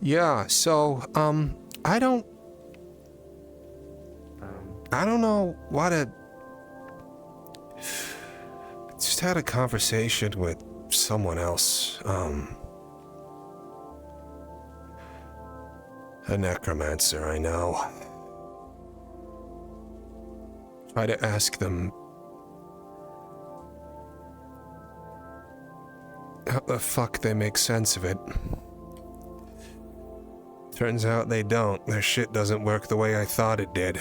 Yeah, so, I don't know what to... Just had a conversation with someone else, a necromancer I know. Try to ask them how the fuck they make sense of it. Turns out they don't. Their shit doesn't work the way I thought it did.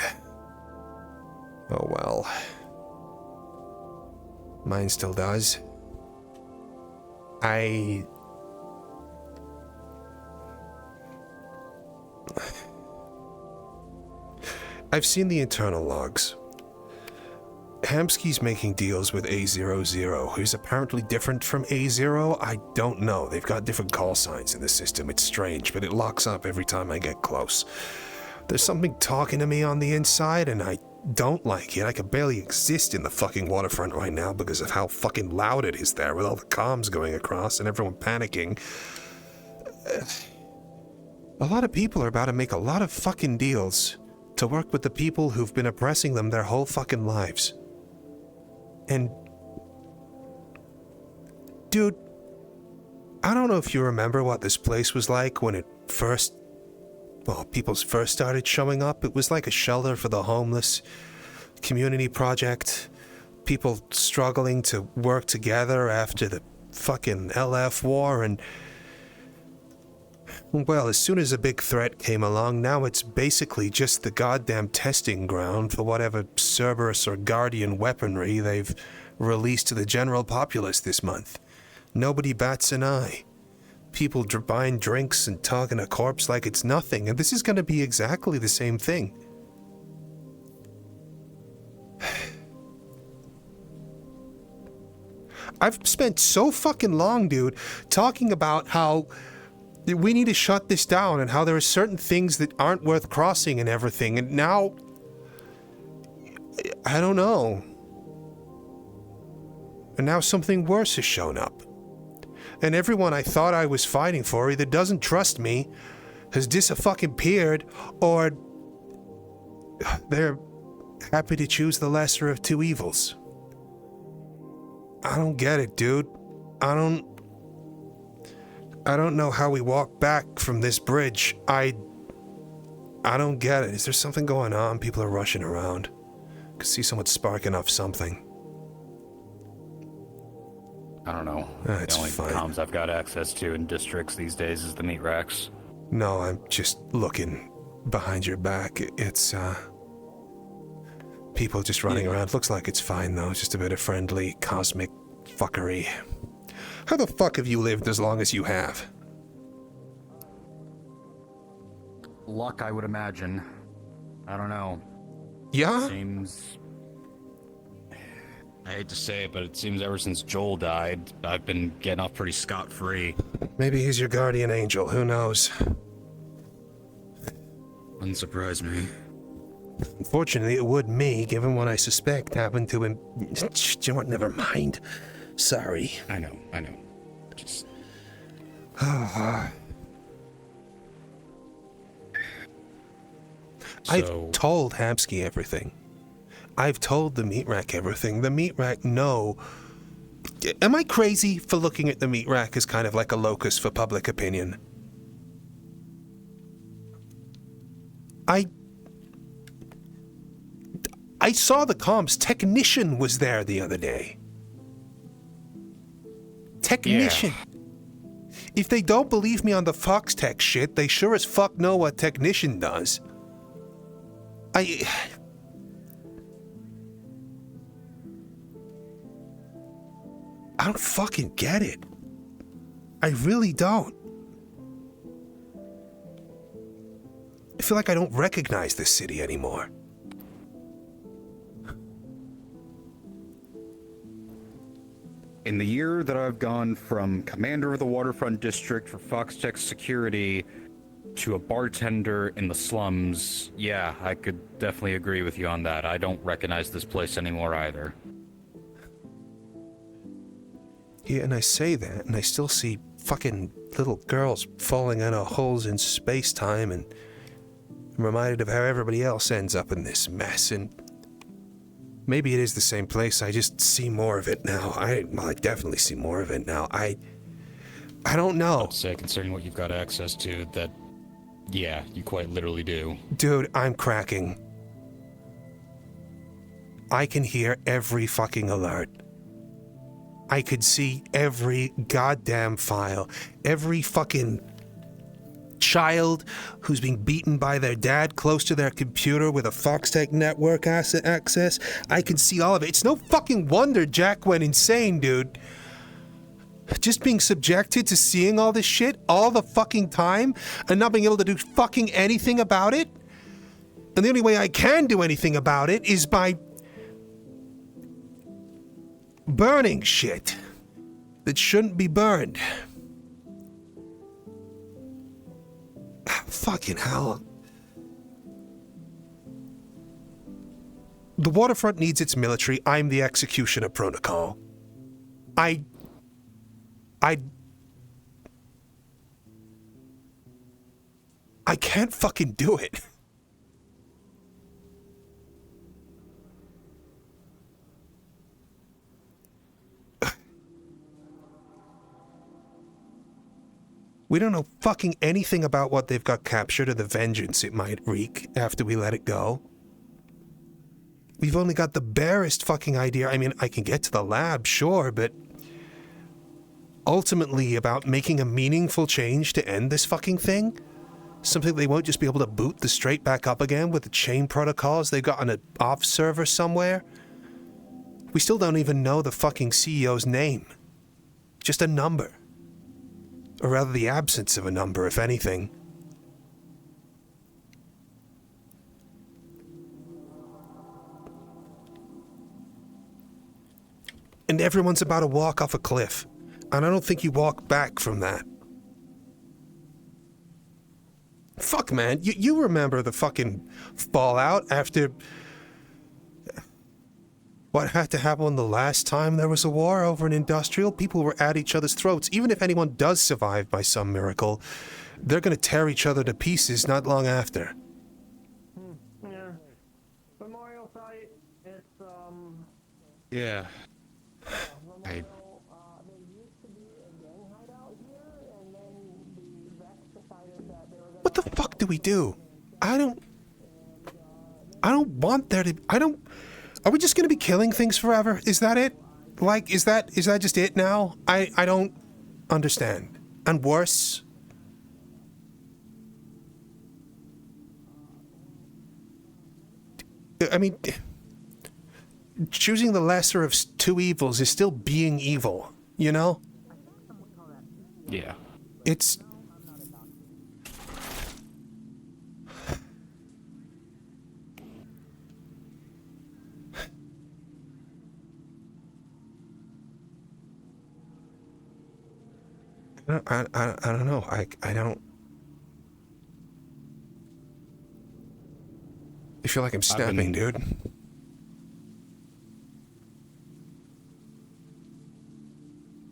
Oh well. Mine still does. I've seen the internal logs. Hamsky's making deals with A00, who's apparently different from A0. I don't know. They've got different call signs in the system. It's strange, but it locks up every time I get close. There's something talking to me on the inside, and I don't like it. I can barely exist in the fucking waterfront right now because of how fucking loud it is there with all the comms going across and everyone panicking. A lot of people are about to make a lot of fucking deals to work with the people who've been oppressing them their whole fucking lives. And, dude, I don't know if you remember what this place was like when it first, well, people first started showing up. It was like a shelter for the homeless, community project, people struggling to work together after the fucking LF war, and, well, as soon as a big threat came along, now it's basically just the goddamn testing ground for whatever Cerberus or Guardian weaponry they've released to the general populace this month. Nobody bats an eye. People buying drinks and talking to corpse like it's nothing, and this is going to be exactly the same thing. I've spent so fucking long, dude, talking about how we need to shut this down and how there are certain things that aren't worth crossing and everything, and now I don't know. And now something worse has shown up. And everyone I thought I was fighting for either doesn't trust me, has disappeared, or they're happy to choose the lesser of two evils. I don't get it, dude. I don't know how we walk back from this bridge. I don't get it. Is there something going on? People are rushing around. I could see someone sparking off something. I don't know. It's the only fine. comms I've got access to in districts these days is the meat racks. No, I'm just looking behind your back. It's, people just running around. Looks like it's fine, though. It's just a bit of friendly, cosmic fuckery. How the fuck have you lived as long as you have? Luck, I would imagine. I don't know. Yeah? Seems... I hate to say it, but it seems ever since Joel died, I've been getting off pretty scot-free. Maybe he's your guardian angel. Who knows? Wouldn't surprise me. Unfortunately, it would me, given what I suspect happened to him. You know what? Never mind. Sorry. I know. Just... I've told Hamsky everything. I've told the meat rack everything. The meat rack know. Am I crazy for looking at the meat rack as kind of like a locus for public opinion? I saw the comms. Technician was there the other day. Technician. Yeah. If they don't believe me on the Fox Tech shit, they sure as fuck know what Technician does. I don't fucking get it. I really don't. I feel like I don't recognize this city anymore. In the year that I've gone from commander of the waterfront district for Foxtech security to a bartender in the slums, yeah, I could definitely agree with you on that. I don't recognize this place anymore either. Yeah, and I say that, and I still see fucking little girls falling out of holes in space-time, and I'm reminded of how everybody else ends up in this mess, and maybe it is the same place. I just see more of it now. I definitely see more of it now. I don't know. I'd say, considering what you've got access to, that, yeah, you quite literally do. Dude, I'm cracking. I can hear every fucking alert. I could see every goddamn file. Every fucking child who's being beaten by their dad close to their computer with a Foxtech network access. I can see all of it. It's no fucking wonder Jack went insane, dude. Just being subjected to seeing all this shit all the fucking time and not being able to do fucking anything about it. And the only way I can do anything about it is by burning shit that shouldn't be burned. Fucking hell. The waterfront needs its military. I'm the executioner protocol. I can't fucking do it. We don't know fucking anything about what they've got captured or the vengeance it might wreak after we let it go. We've only got the barest fucking idea. I mean, I can get to the lab, sure, but ultimately about making a meaningful change to end this fucking thing? Something they won't just be able to boot the straight back up again with the chain protocols they've got on an off server somewhere? We still don't even know the fucking CEO's name. Just a number. Or rather the absence of a number, if anything. And everyone's about to walk off a cliff. And I don't think you walk back from that. Fuck, man. You remember the fucking fallout after... what had to happen the last time there was a war over an industrial? People were at each other's throats. Even if anyone does survive by some miracle, they're gonna tear each other to pieces not long after. Yeah. Memorial site, it's, Yeah. What the fuck do we do? I don't want there to... Are we just gonna be killing things forever? Is that it? Like, is that just it now? I don't understand. And worse... I mean... Choosing the lesser of two evils is still being evil, you know? Yeah. It's... I don't know. I don't... I feel like I'm snapping, dude.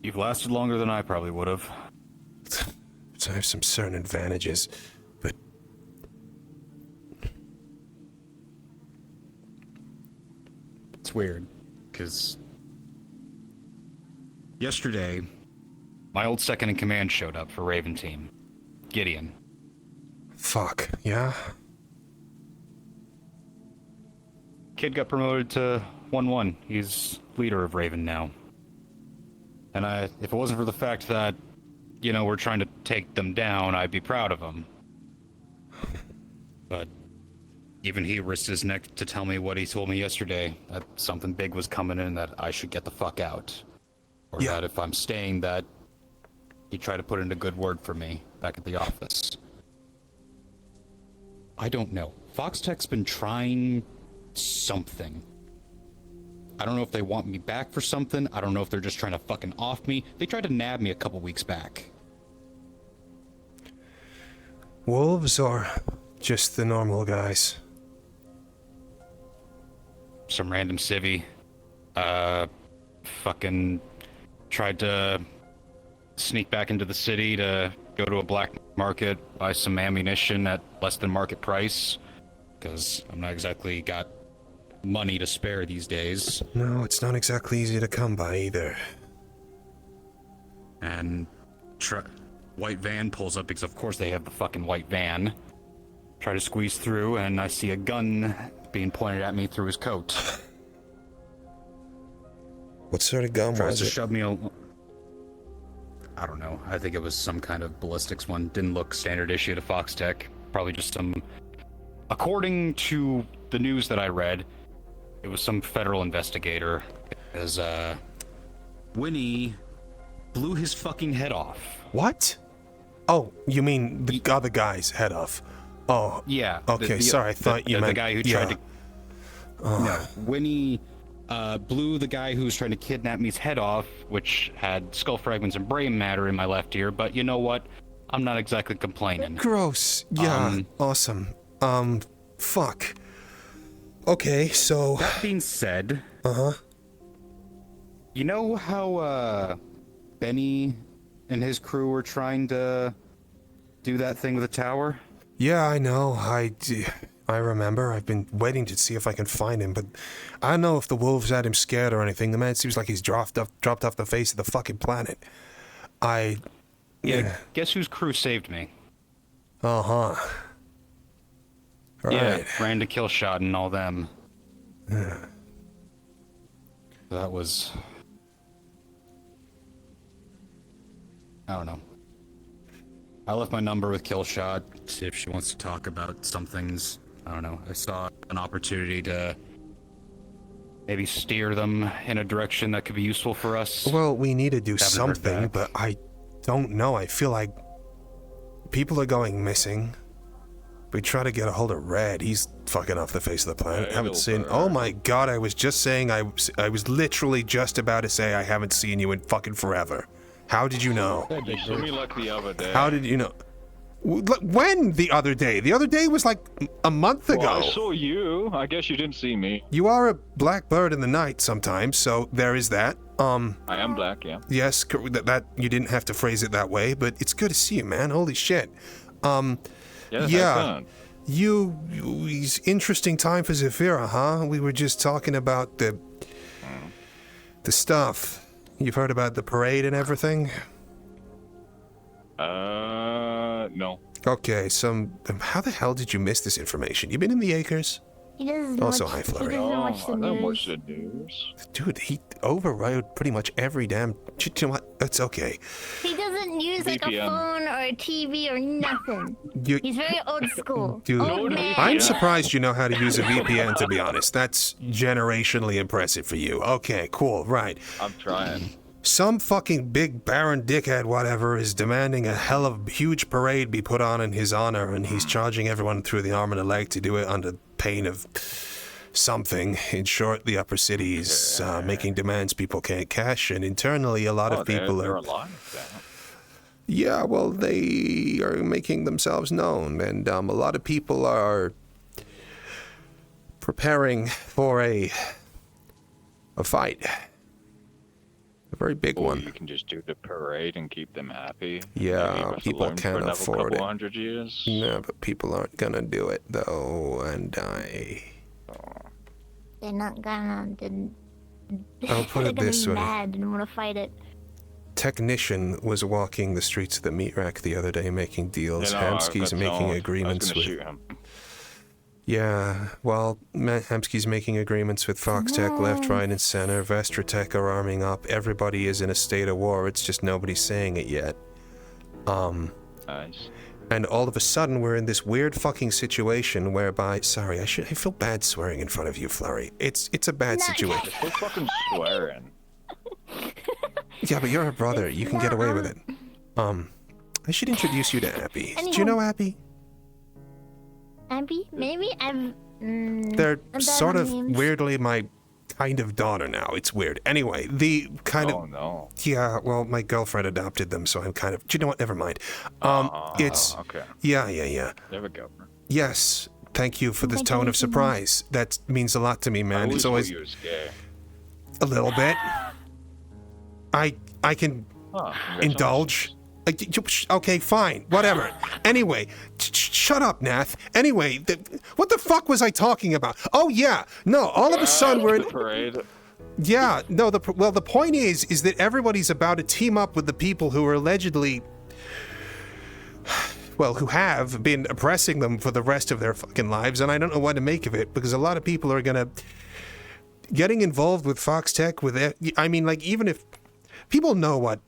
You've lasted longer than I probably would have. So I have some certain advantages, but... It's weird, because... Yesterday, my old second-in-command showed up for Raven Team. Gideon. Fuck, yeah? Kid got promoted to 1-1. He's leader of Raven now. And if it wasn't for the fact that, you know, we're trying to take them down, I'd be proud of him. But even he risked his neck to tell me what he told me yesterday, that something big was coming in, that I should get the fuck out. Or that if I'm staying, that he tried to put in a good word for me back at the office. I don't know. Foxtech's been trying something. I don't know if they want me back for something. I don't know if they're just trying to fucking off me. They tried to nab me a couple weeks back. Wolves or just the normal guys? Some random civvy. Fucking tried to sneak back into the city to go to a black market, buy some ammunition at less than market price. Because I'm not exactly got money to spare these days. No, it's not exactly easy to come by either. And white van pulls up because of course they have the fucking white van. Try to squeeze through and I see a gun being pointed at me through his coat. What sort of gun was it? Tries to shove me I don't know. I think it was some kind of ballistics one. Didn't look standard issue to Foxtech. Probably just some... According to the news that I read, it was some federal investigator, as Winnie blew his fucking head off. What? Oh, you mean the other guy's head off? Oh. Yeah. Okay, sorry, I thought you meant... The guy who tried to... No, Winnie blew the guy who was trying to kidnap me's head off, which had skull fragments and brain matter in my left ear, but you know what? I'm not exactly complaining. Gross. Yeah, awesome. Fuck. Okay, so... That being said... Uh-huh. You know how, Benny and his crew were trying to do that thing with the tower? Yeah, I know. I remember. I've been waiting to see if I can find him, but I don't know if the wolves had him scared or anything. The man seems like he's dropped off the face of the fucking planet. Yeah. Guess whose crew saved me? Uh-huh. Yeah, ran to kill shot and all them. Yeah. That was... I don't know. I left my number with Killshot, see if she wants to talk about some things. I don't know. I saw an opportunity to maybe steer them in a direction that could be useful for us. Well, we need to do something, but I don't know. I feel like people are going missing. We try to get a hold of Red. He's fucking off the face of the planet. I haven't seen... Oh my god, I was just saying... I was literally just about to say I haven't seen you in fucking forever. How did you know? They showed me luck the other day. How did you know? When the other day? The other day was like a month ago. Well, I saw you. I guess you didn't see me. You are a black bird in the night sometimes, so there is that. I am black, yeah. Yes, that you didn't have to phrase it that way, but it's good to see you, man. Holy shit. Yeah. Interesting time for Zephyra, huh? We were just talking about the stuff. You've heard about the parade and everything? No. Okay, how the hell did you miss this information? You been in the acres? He doesn't Also, watch, hi, Flurry. He doesn't watch the I don't news. watch the news. Dude, he overrode pretty much every damn... You know what? That's okay. He doesn't use like a VPN. phone or a TV or nothing. He's very old school. Dude, Old man. I'm surprised you know how to use a VPN, to be honest. That's generationally impressive for you. Okay, cool, right. I'm trying. Some fucking big barren dickhead whatever is demanding a hell of a huge parade be put on in his honor, and he's charging everyone through the arm and a leg to do it under pain of something. In short, the upper cities making demands people can't cash, and internally a lot of people they're are... alive, Yeah, well, they are making themselves known, and a lot of people are preparing for a fight. A very big or one. you can just do the parade and keep them happy. Yeah, Leave us people alone for can't another afford it. couple 100 years. No, but people aren't gonna do it, though, and They're not gonna. I'll put They're it gonna this be way. mad and want to fight it. Technician was walking the streets of the meat rack the other day making deals. You know, Hamsky's making agreements I was with... gonna shoot him. Yeah, well, Hamsky's making agreements with Foxtech left, right, and center. Vestratech are arming up. Everybody is in a state of war. It's just nobody's saying it yet. Nice. And all of a sudden, we're in this weird fucking situation whereby... Sorry, I feel bad swearing in front of you, Flurry. It's a bad situation. Quit fucking swearing. Yeah, but you're a brother. You can get away with it. I should introduce you to Abby. Do you know Abby? Abby? Maybe I'm. They're I'm bad sort on of names. weirdly my kind of daughter now. It's weird. Anyway, the kind of... Oh, no. Yeah, well, my girlfriend adopted them, so I'm kind of... Do you know what? Never mind. It's... Okay. Yeah. There we go. Yes. Thank you for this tone of surprise. That means a lot to me, man. It's always... You was gay. A little bit. I can indulge. Okay, fine. Whatever. Anyway, shut up, Nath. Anyway, what the fuck was I talking about? Oh, yeah. No, all of a sudden we're in... Parade. Yeah, no, the point is that everybody's about to team up with the people who are allegedly... Well, who have been oppressing them for the rest of their fucking lives, and I don't know what to make of it, because a lot of people are gonna... Getting involved with Foxtech, with it, I mean, like, even if... People know what...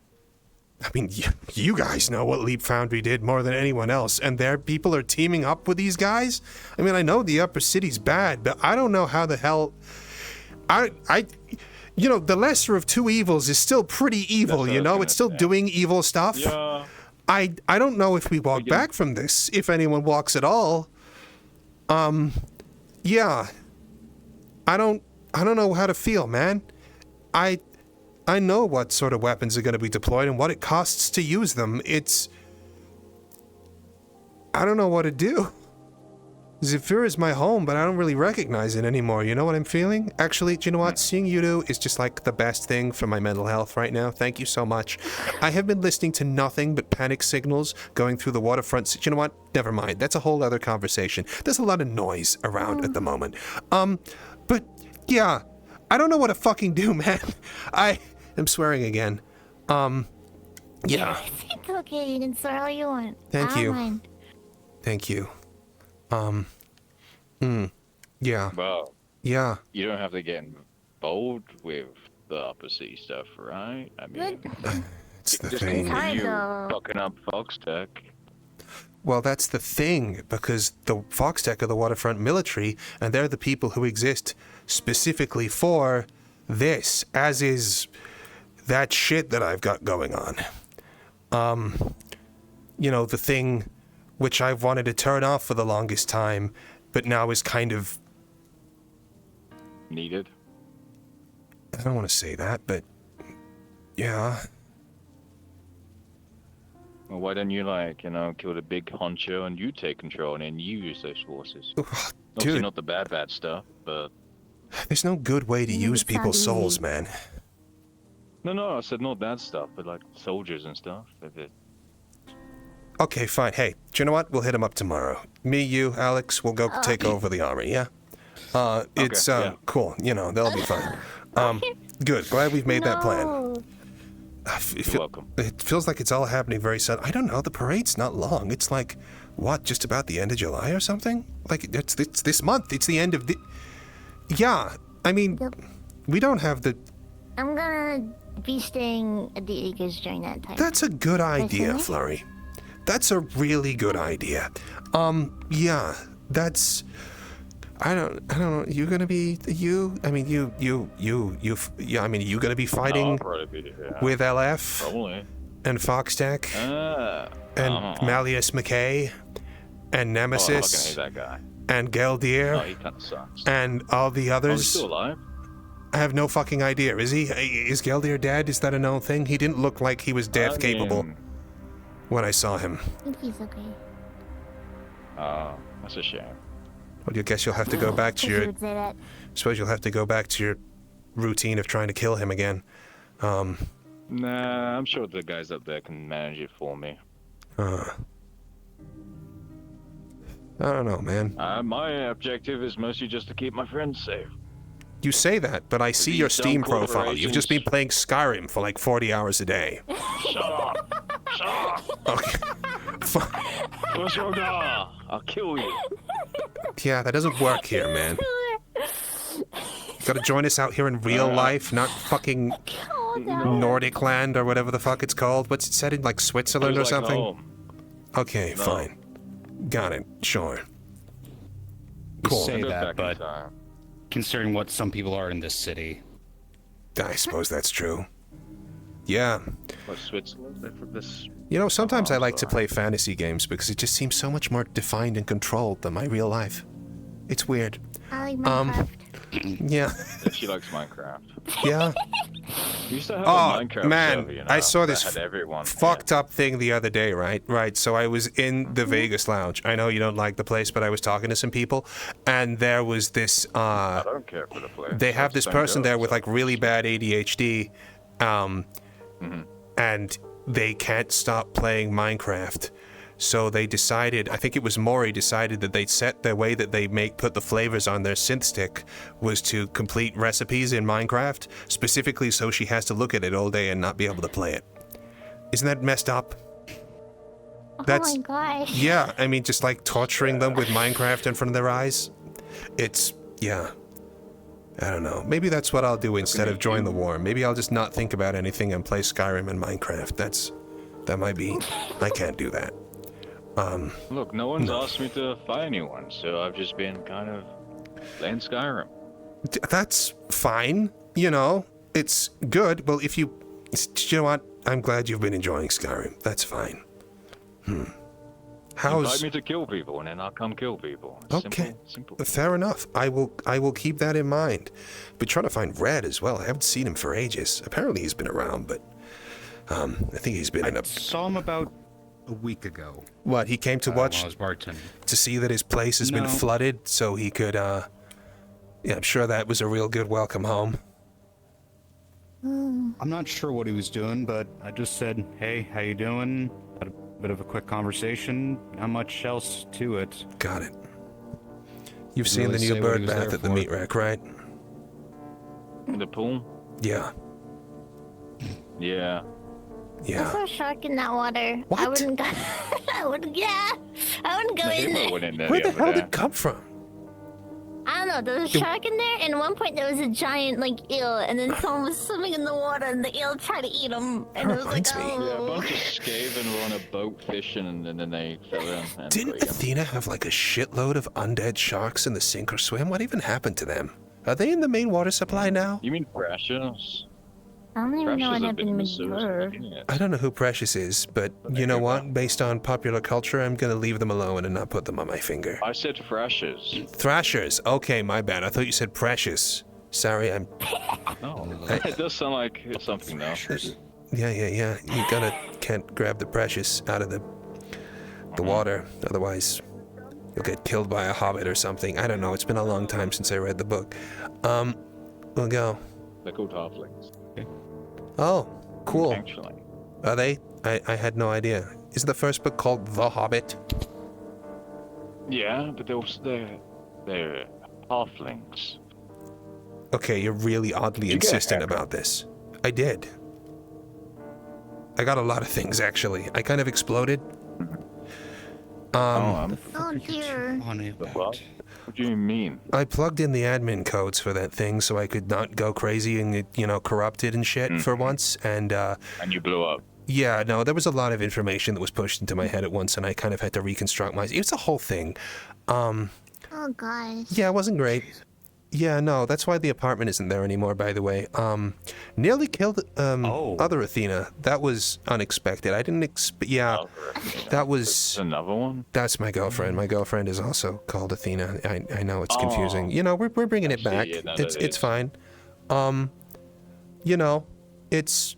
I mean, you guys know what Leap Foundry did more than anyone else, and their people are teaming up with these guys? I mean, I know the upper city's bad, but I don't know how the hell... You know, the lesser of two evils is still pretty evil, you know? It's still doing evil stuff. Yeah. I don't know if we walk back from this, if anyone walks at all. Yeah. I don't know how to feel, man. I know what sort of weapons are going to be deployed and what it costs to use them. I don't know what to do. Zephyr is my home, but I don't really recognize it anymore. You know what I'm feeling? Actually, do you know what? Seeing you two is just like the best thing for my mental health right now. Thank you so much. I have been listening to nothing but panic signals going through the waterfront. You know what? Never mind. That's a whole other conversation. There's a lot of noise around at the moment. But yeah, I don't know what to fucking do, man. I am swearing again. Yeah. It's okay. You can swear all you want. Thank I don't you. mind. Thank you. Yeah. Well, yeah. You don't have to get involved with the upper sea stuff, right? I mean, it's the just thing. continue fucking up Foxtech. Well, that's the thing, because the Foxtech are the waterfront military, and they're the people who exist specifically for this, as is that shit that I've got going on. You know, the thing which I've wanted to turn off for the longest time, but now is kind of... Needed? I, don't want to say that, but yeah. Well, why don't you, like, you know, kill the big honcho and you take control and then you use those forces? Obviously Dude. not the bad stuff, but... There's no good way to use people's souls, man. No, I said not that stuff, but like soldiers and stuff. Okay, fine. Hey, do you know what? We'll hit him up tomorrow. Me, you, Alex, we'll go take over the army, yeah? It's, cool. You know, that'll be fine. Good. Glad we've made that plan. You're welcome. It feels like it's all happening very sudden. I don't know. The parade's not long. It's like, what, just about the end of July or something? Like, it's this month. It's the end of the... Yeah, I mean, we don't have the... I'm gonna be staying at the Acres during that time. That's a good idea, Flurry. That's a really good idea. Yeah, that's... I don't know. You gonna be you? I mean, you. Yeah, I mean, you gonna be fighting with LF Probably. and Foxtech and Malleus McKay and Nemesis I fucking hate that guy. and Geldir Oh, he kind of sucks. and all the Oh, others. he's still alive? I have no fucking idea. Is he? Is Geldir dead? Is that a known thing? He didn't look like he was death capable when I saw him. I think he's okay. Oh, that's a shame. Well, I guess you'll have to go back to your... would say that. Suppose you'll have to go back to your routine of trying to kill him again. Nah, I'm sure the guys up there can manage it for me. I don't know, man. My objective is mostly just to keep my friends safe. You say that, but I see your Steam profile. You've just been playing Skyrim for like 40 hours a day. Shut up! Shut up! Okay. What's your name? I'll kill you. Yeah, that doesn't work here, man. You gotta join us out here in real life, not fucking Nordic land or whatever the fuck it's called. What's it set in, like Switzerland or Like something? home. Okay, No. fine. Got it, sure. You Cool. say that, but considering what some people are in this city, I suppose that's true. Yeah. What, Switzerland? They're from this... You know, sometimes I like to play fantasy games because it just seems so much more defined and controlled than my real life. It's weird. I like Minecraft. Yeah. She likes Minecraft. Yeah. You used to have a Oh, Minecraft man, server, you know, I saw that this had everyone. fucked up thing the other day, right? Right, so I was in the Vegas lounge. I know you don't like the place, but I was talking to some people, and there was this, I don't care for the place. they have this Same person goes, there with so- like really bad ADHD, and they can't stop playing Minecraft. So they decided, I think it was Maury decided that they'd set their way that they put the flavors on their synth stick was to complete recipes in Minecraft, specifically so she has to look at it all day and not be able to play it. Isn't that messed up? Oh my gosh. Yeah, I mean, just like torturing them with Minecraft in front of their eyes. It's, yeah. I don't know. Maybe that's what I'll do instead of join the war. Maybe I'll just not think about anything and play Skyrim and Minecraft. That might be, I can't do that. Look, no one's asked me to fight anyone, so I've just been kind of playing Skyrim. That's fine, you know, it's good. Well, if you know what, I'm glad you've been enjoying Skyrim. That's fine. Invite me to kill people, and then I'll come kill people. Okay, Simple. fair enough. I will keep that in mind. Been trying to find Red as well. I haven't seen him for ages. Apparently he's been around, but I think he's been in a... saw him about a week ago. What, he came to watch... While I was bartending. To see that his place has been flooded, so he could, yeah, I'm sure that was a real good welcome home. I'm not sure what he was doing, but I just said, hey, how you doing? Had a bit of a quick conversation. Not much else to it. Got it. You've Didn't seen really the say new what he bird was bath there at the for. meat rack, right? In the pool? Yeah. Yeah. I saw a shark in that water. What? I wouldn't go. I wouldn't go in there. Where the hell did it come from? I don't know. There was a shark in there, and at one point there was a giant like eel, and then someone was swimming in the water, and the eel tried to eat him, and it was like, Yeah, a oh. bunch of Skaven were on a boat fishing, and then they fell in. And Didn't Athena have like a shitload of undead sharks in the sink or swim? What even happened to them? Are they in the main water supply now? You mean Precious? I don't even know what Precious have been happened in the with sewers. her. I don't know who Precious is, but you know what? Based on popular culture, I'm gonna leave them alone and not put them on my finger. I said Freshers. Thrashers. Okay, my bad. I thought you said Precious. Sorry, I'm... No, it does sound like something though. Yeah. You can't grab the precious out of the water, otherwise you'll get killed by a hobbit or something. I don't know. It's been a long time since I read the book. We'll go. They're called halflings. Oh, cool. Actually. Are they? I had no idea. Isn't the first book called The Hobbit? Yeah, but they're halflings. Okay, you're really oddly insistent about this. I did. I got a lot of things, actually. I kind of exploded. Oh dear. What do you mean? I plugged in the admin codes for that thing so I could not go crazy and get, corrupted and shit for once, and you blew up. Yeah, no, there was a lot of information that was pushed into my head at once, and I kind of had to reconstruct my... It's a whole thing. Oh gosh. Yeah, it wasn't great. Yeah, no, that's why the apartment isn't there anymore, by the way. Nearly killed other Athena. That was unexpected. I didn't expect... Yeah, that was... Another one? That's my girlfriend. My girlfriend is also called Athena. I know it's confusing. We're bringing it back. Yeah, it's fine. It's...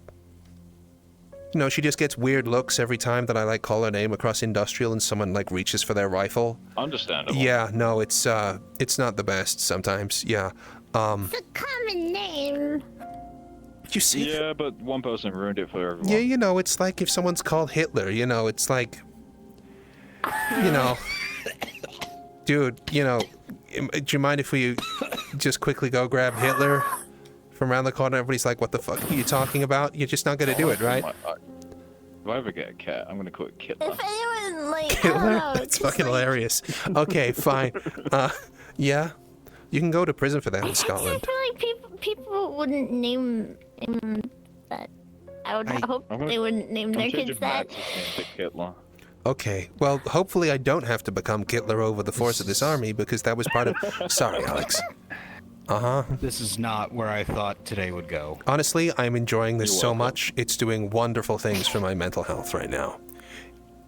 she just gets weird looks every time that I call her name across industrial and someone reaches for their rifle. Understandable. Yeah, no, it's not the best sometimes. Yeah. It's a common name. You see? Yeah, but one person ruined it for everyone. Yeah, it's like if someone's called Hitler, it's like, dude, do you mind if we just quickly go grab Hitler from around the corner? Everybody's like, what the fuck are you talking about? You're just not gonna do it, right? If I ever get a cat, I'm gonna call it Kittler. If anyone Hitler? That's fucking hilarious. Okay, fine. Yeah, you can go to prison for that in Scotland. I feel like people wouldn't name him that. I would hope they wouldn't name their kids that. Okay, well, hopefully I don't have to become Kittler over the force of this army, because that was part of... Sorry, Alex. This is not where I thought today would go. Honestly, I'm enjoying this so much. It's doing wonderful things for my mental health right now.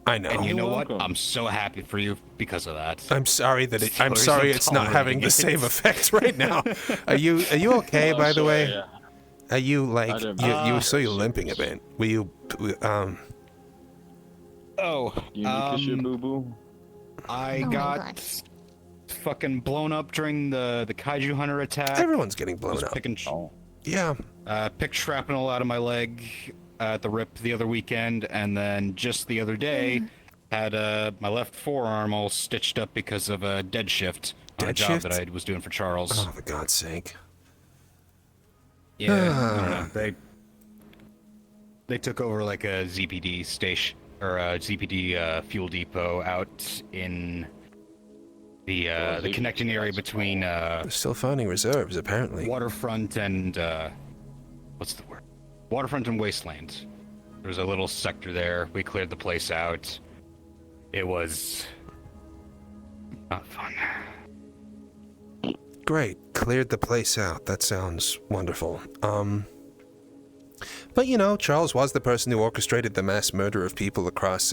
I know. And you know what? I'm so happy for you because of that. I'm sorry that it's not having the same effect right now. Are you okay, by the way? Yeah. Are you you saw you limping a bit? Were you I got fucking blown up during the kaiju hunter attack. Everyone's getting blown up. Yeah. Picked shrapnel out of my leg at the rip the other weekend, and then just the other day had my left forearm all stitched up because of a dead shift on a job that I was doing for Charles. Oh, for God's sake. Yeah, I don't know. They took over a ZPD station or a ZPD fuel depot out in the connecting area between They're still finding reserves, apparently. Waterfront and what's the word? Waterfront and Wasteland. There's a little sector there. We cleared the place out. It was not fun. Great. Cleared the place out. That sounds wonderful. But Charles was the person who orchestrated the mass murder of people across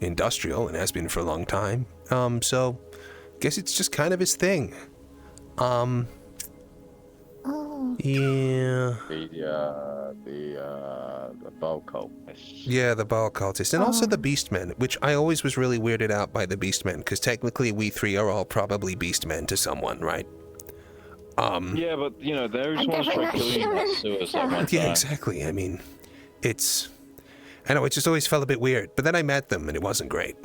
industrial and has been for a long time. So guess it's just kind of his thing. Yeah. The ball cultist. Yeah, the ball cultist. And also the Beastmen, which I always was really weirded out by the Beastmen, because technically we three are all probably Beastmen to someone, right? Yeah, but, there's one for killing at one time. Yeah, exactly. I mean, I know, it just always felt a bit weird. But then I met them, and it wasn't great.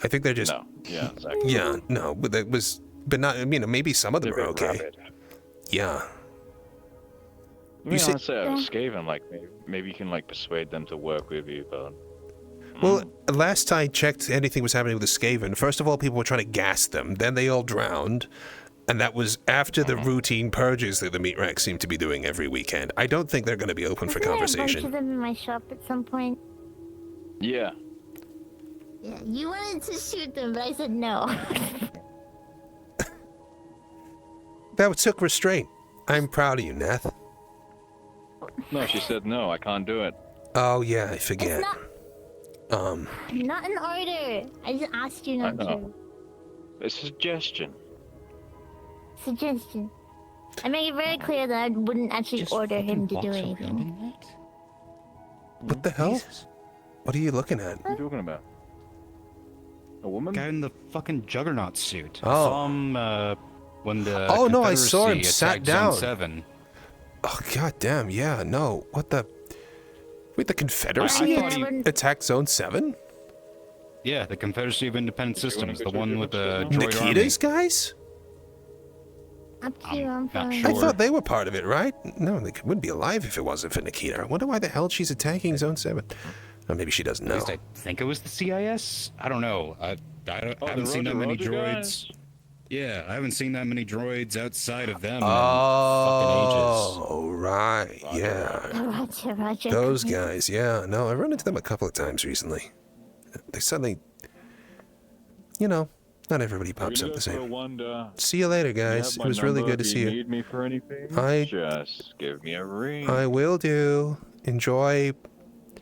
I think they're just... No, yeah, exactly. Yeah, no, but that was... But not, maybe some of them are okay. Rabid. Yeah. I mean, honestly, I was Skaven, maybe you can, persuade them to work with you, but... Well, last I checked, anything was happening with the Skaven. First of all, people were trying to gas them. Then they all drowned. And that was after the routine purges that the meat racks seem to be doing every weekend. I don't think they're going to be open for conversation. Wasn't there a bunch of them in my shop at some point? Yeah. Yeah, you wanted to shoot them, but I said no. That took restraint. I'm proud of you, Nath. No, she said no, I can't do it. Oh, yeah, I forget. Not an order. I just asked you not to. It's a suggestion. I make it very clear that I wouldn't actually order him to do anything. What the hell? What are you looking at? What are you talking about? A woman? Guy in the fucking juggernaut suit. I Oh. saw him when the Oh, no, I saw him Confederacy sat attacked Zone down. 7. Oh, goddamn, yeah, no. What the... Wait, the Confederacy attacked Zone 7? Yeah, the Confederacy of Independent Systems, the one with the droid Nikita's guys? Up to you, I'm not fine. sure. I thought they were part of it, right? No, they wouldn't be alive if it wasn't for Nikita. I wonder why the hell she's attacking Zone 7. Or maybe she doesn't know. At least I think it was the CIS? I don't know. I haven't seen that many droids. Yeah, I haven't seen that many droids outside of them in Oh, right, yeah. Roger. Those guys, yeah. No, I run into them a couple of times recently. They suddenly... You know, not everybody pops up the same. See you later, guys. It was really good to see you. Need me for anything? Just give me a ring. I will do. Enjoy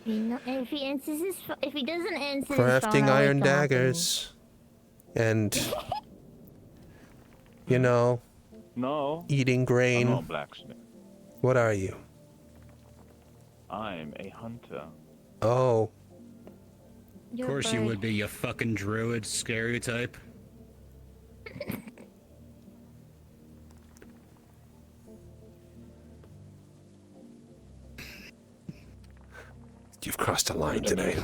If he answers his if he doesn't answer crafting iron daggers. And... You know... No. Eating grain. I'm not a blacksmith. What are you? I'm a hunter. Oh. Of course you would be, you fucking druid stereotype. You've crossed a line today.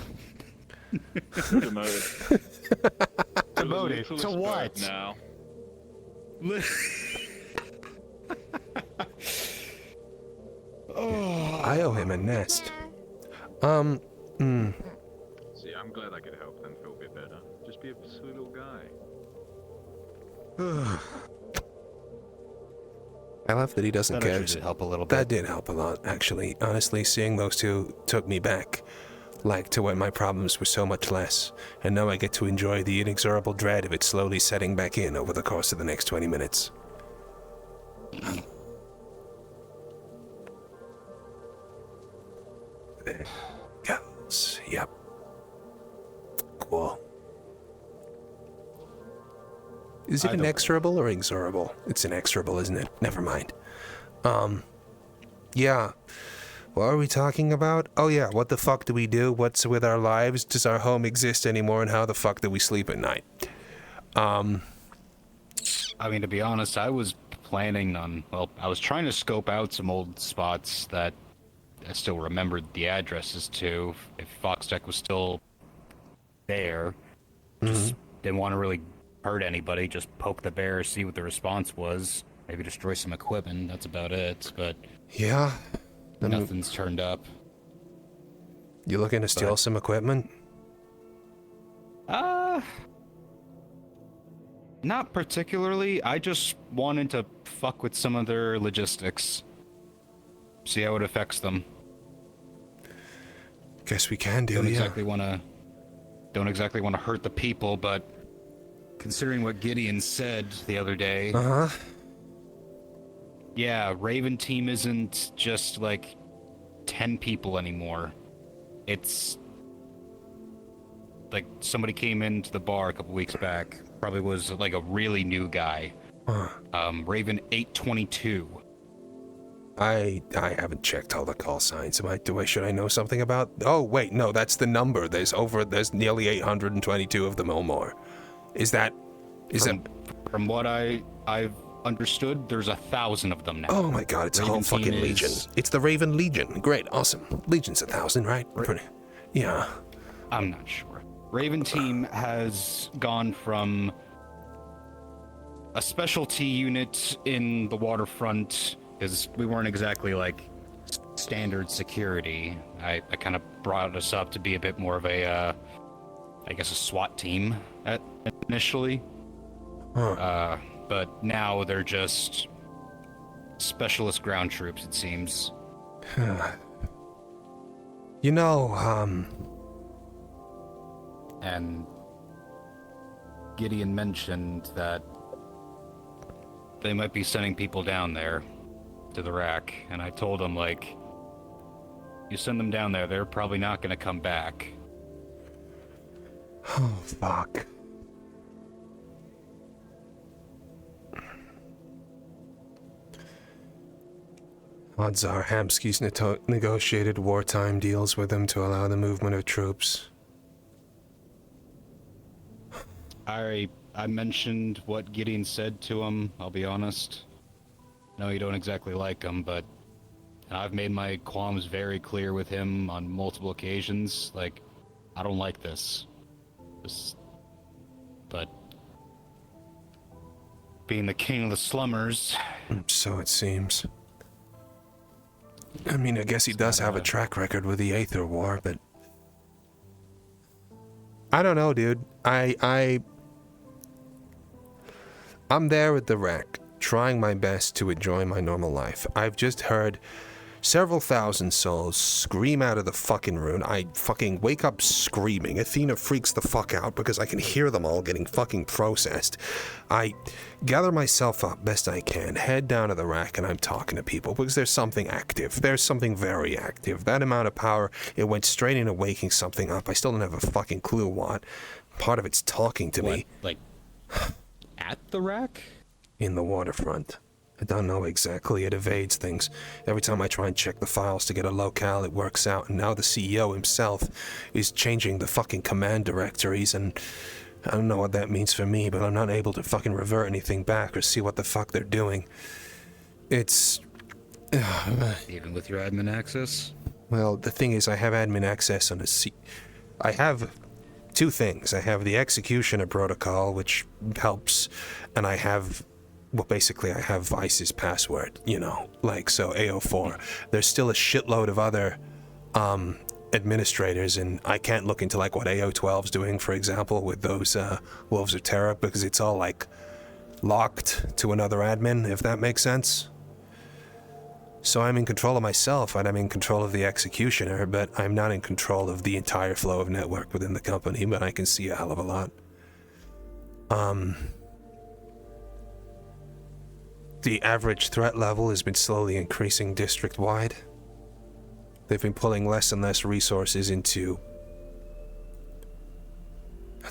Demoted. Demoted to what? Now. I owe him a nest. See, I'm glad I could help them feel a bit better. Just be a sweet little guy. I love that he doesn't That care. actually did help a little bit. That did help a lot, actually. Honestly, seeing those two took me back, like to when my problems were so much less, and now I get to enjoy the inexorable dread of it slowly setting back in over the course of the next 20 minutes. There it goes. Yep. Cool. Is it inexorable or inexorable? It's inexorable, isn't it? Never mind. Yeah. What are we talking about? Oh yeah, what the fuck do we do? What's with our lives? Does our home exist anymore? And how the fuck do we sleep at night? I mean, to be honest, I was planning on, well, I was trying to scope out some old spots that I still remembered the addresses to, if Foxtech was still there. Just didn't want to really hurt anybody, just poke the bear, see what the response was, maybe destroy some equipment, that's about it, but... Yeah. Nothing's turned up. You looking to steal some equipment? Not particularly. I just wanted to fuck with some of their logistics. See how it affects them. Guess we can do, Don't yeah. Don't exactly want to hurt the people, but considering what Gideon said the other day... Uh-huh. Yeah, Raven Team isn't just, like, 10 people anymore. It's... like, somebody came into the bar a couple weeks back. Probably was, like, a really new guy. Raven 822. I haven't checked all the call signs. Should I know something about? Oh wait, no, that's the number. There's nearly 822 of them or more. From what I've understood, there's 1,000 of them now. Oh my god, it's a whole fucking legion. It's the Raven Legion. Great, awesome. Legion's 1,000, right? Yeah. I'm not sure. Raven Team has gone from a specialty unit in the waterfront, because we weren't exactly like standard security. I kind of brought us up to be a bit more of a, I guess a SWAT team initially. But now they're just specialist ground troops, it seems. You know, And Gideon mentioned that they might be sending people down there to the rack, and I told him, like, you send them down there, they're probably not going to come back. Oh, fuck. Odds are Hamsky's negotiated wartime deals with them to allow the movement of troops. I mentioned what Gideon said to him, I'll be honest. I know you don't exactly like him, but I've made my qualms very clear with him on multiple occasions. Like, I don't like this. But being the king of the slummers... So it seems. I mean, I guess he does have a track record with the Aether War, but... I don't know, dude. I'm there with the wreck, trying my best to enjoy my normal life. I've just heard several thousand souls scream out of the fucking rune. I fucking wake up screaming. Athena freaks the fuck out because I can hear them all getting fucking processed. I gather myself up best I can, head down to the rack, and I'm talking to people because there's something active. There's something very active. That amount of power, it went straight into waking something up. I still don't have a fucking clue what. Part of it's talking to me. Like, at the rack? In the waterfront. I don't know exactly. It evades things. Every time I try and check the files to get a locale, it works out. And now the CEO himself is changing the fucking command directories, and I don't know what that means for me, but I'm not able to fucking revert anything back or see what the fuck they're doing. It's... Even with your admin access? Well, the thing is, I have admin access on I have two things. I have the executioner protocol, which helps, and I have... Well, basically, I have Vice's password, you know, like, so AO4. There's still a shitload of other administrators, and I can't look into, like, what AO12's doing, for example, with those Wolves of Terror, because it's all, like, locked to another admin, if that makes sense. So I'm in control of myself, and I'm in control of the executioner, but I'm not in control of the entire flow of network within the company, but I can see a hell of a lot. The average threat level has been slowly increasing district-wide. They've been pulling less and less resources into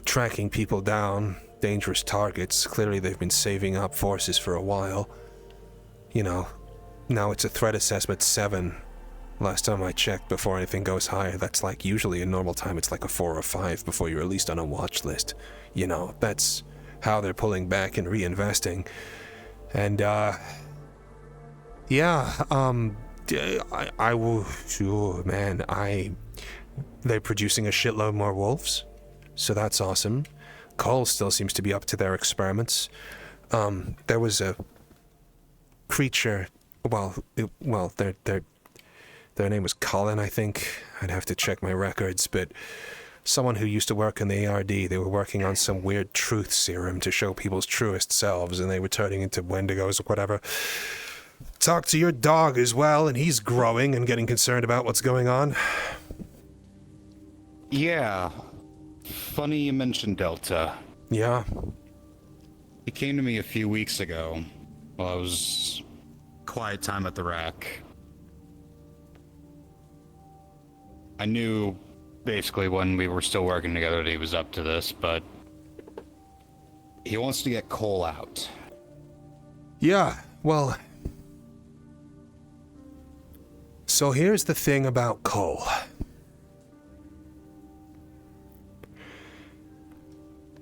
tracking people down, dangerous targets. Clearly they've been saving up forces for a while. You know, now it's a threat assessment 7. Last time I checked, before anything goes higher, that's like usually in normal time it's like a 4 or 5 before you're released on a watch list. You know, that's how they're pulling back and reinvesting. And, yeah, I will, oh, man, they're producing a shitload more wolves, so that's awesome. Cole still seems to be up to their experiments. There was a creature, their name was Colin, I think. I'd have to check my records, but someone who used to work in the ARD, they were working on some weird truth serum to show people's truest selves, and they were turning into Wendigos or whatever. Talk to your dog as well, and he's growing and getting concerned about what's going on. Yeah. Funny you mentioned Delta. Yeah? He came to me a few weeks ago while I was quiet time at the rack. I knew basically when we were still working together that he was up to this, but he wants to get Cole out. Yeah, well, so here's the thing about Cole.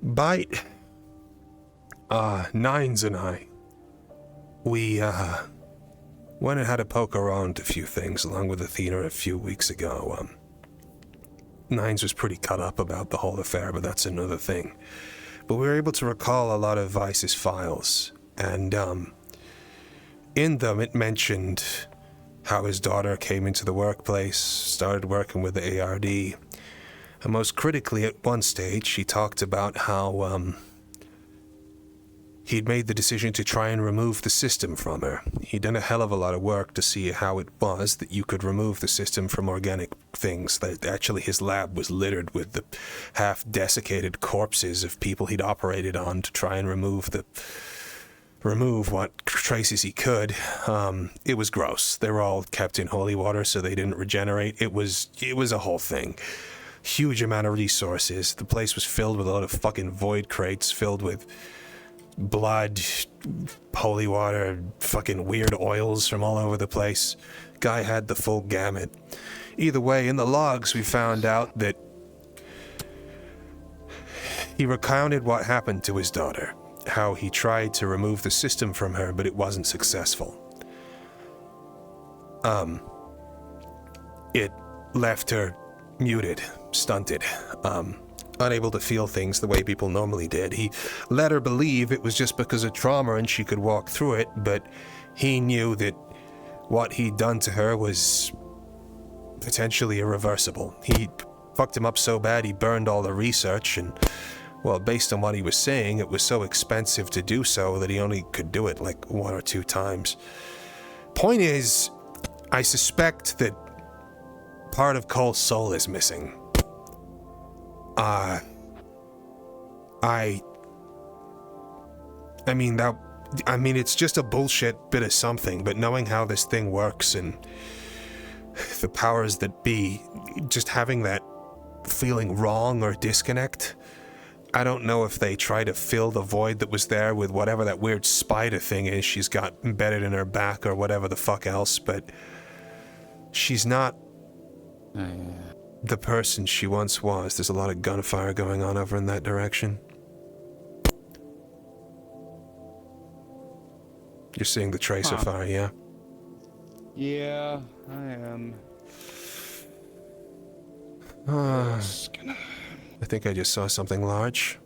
Bite, Nines and I, we went and had a poke around a few things along with Athena a few weeks ago. Nines was pretty cut up about the whole affair, but that's another thing. But we were able to recall a lot of Vice's files, and in them it mentioned how his daughter came into the workplace, started working with the ARD, and most critically at one stage he talked about how he'd made the decision to try and remove the system from her. He'd done a hell of a lot of work to see how it was that you could remove the system from organic things. That actually his lab was littered with the half-desiccated corpses of people he'd operated on to try and remove what traces he could. It was gross. They were all kept in holy water so they didn't regenerate. It was a whole thing. Huge amount of resources. The place was filled with a lot of fucking void crates filled with blood, holy water, fucking weird oils from all over the place. Guy had the full gamut. Either way, in the logs we found out that he recounted what happened to his daughter, how he tried to remove the system from her, but it wasn't successful. It left her muted, stunted, unable to feel things the way people normally did. He let her believe it was just because of trauma and she could walk through it, but he knew that what he'd done to her was potentially irreversible. He fucked him up so bad he burned all the research, and, well, based on what he was saying, it was so expensive to do so that he only could do it like 1 or 2 times. Point is, I suspect that part of Cole's soul is missing. I mean, it's just a bullshit bit of something, but knowing how this thing works and the powers that be, just having that feeling wrong or disconnect, I don't know if they try to fill the void that was there with whatever that weird spider thing is she's got embedded in her back or whatever the fuck else, but she's not the person she once was. There's a lot of gunfire going on over in that direction. You're seeing the tracer fire, yeah? Yeah, I am. I think I just saw something large.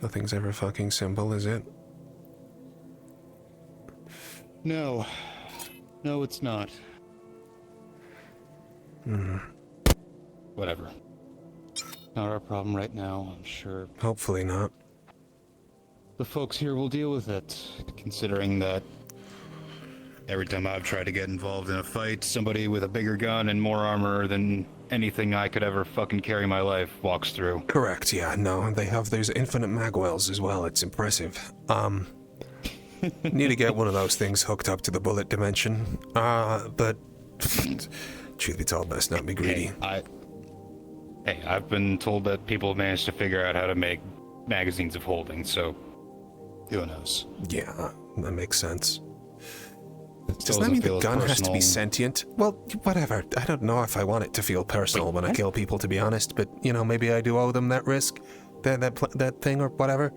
Nothing's ever fucking simple, is it? No. No, it's not. Whatever. Not our problem right now, I'm sure. Hopefully not. The folks here will deal with it, considering that every time I've tried to get involved in a fight, somebody with a bigger gun and more armor than anything I could ever fucking carry in my life walks through. Correct, yeah, no, there's infinite magwells as well, it's impressive. Need to get one of those things hooked up to the bullet dimension. But truth be told, best not be greedy. Hey, I've been told that people have managed to figure out how to make magazines of holding, so who knows? Yeah, that makes sense. Does that mean the gun has to be sentient? Well, whatever. I don't know if I want it to feel personal when I kill people, to be honest, but, you know, maybe I do owe them that risk. That thing or whatever.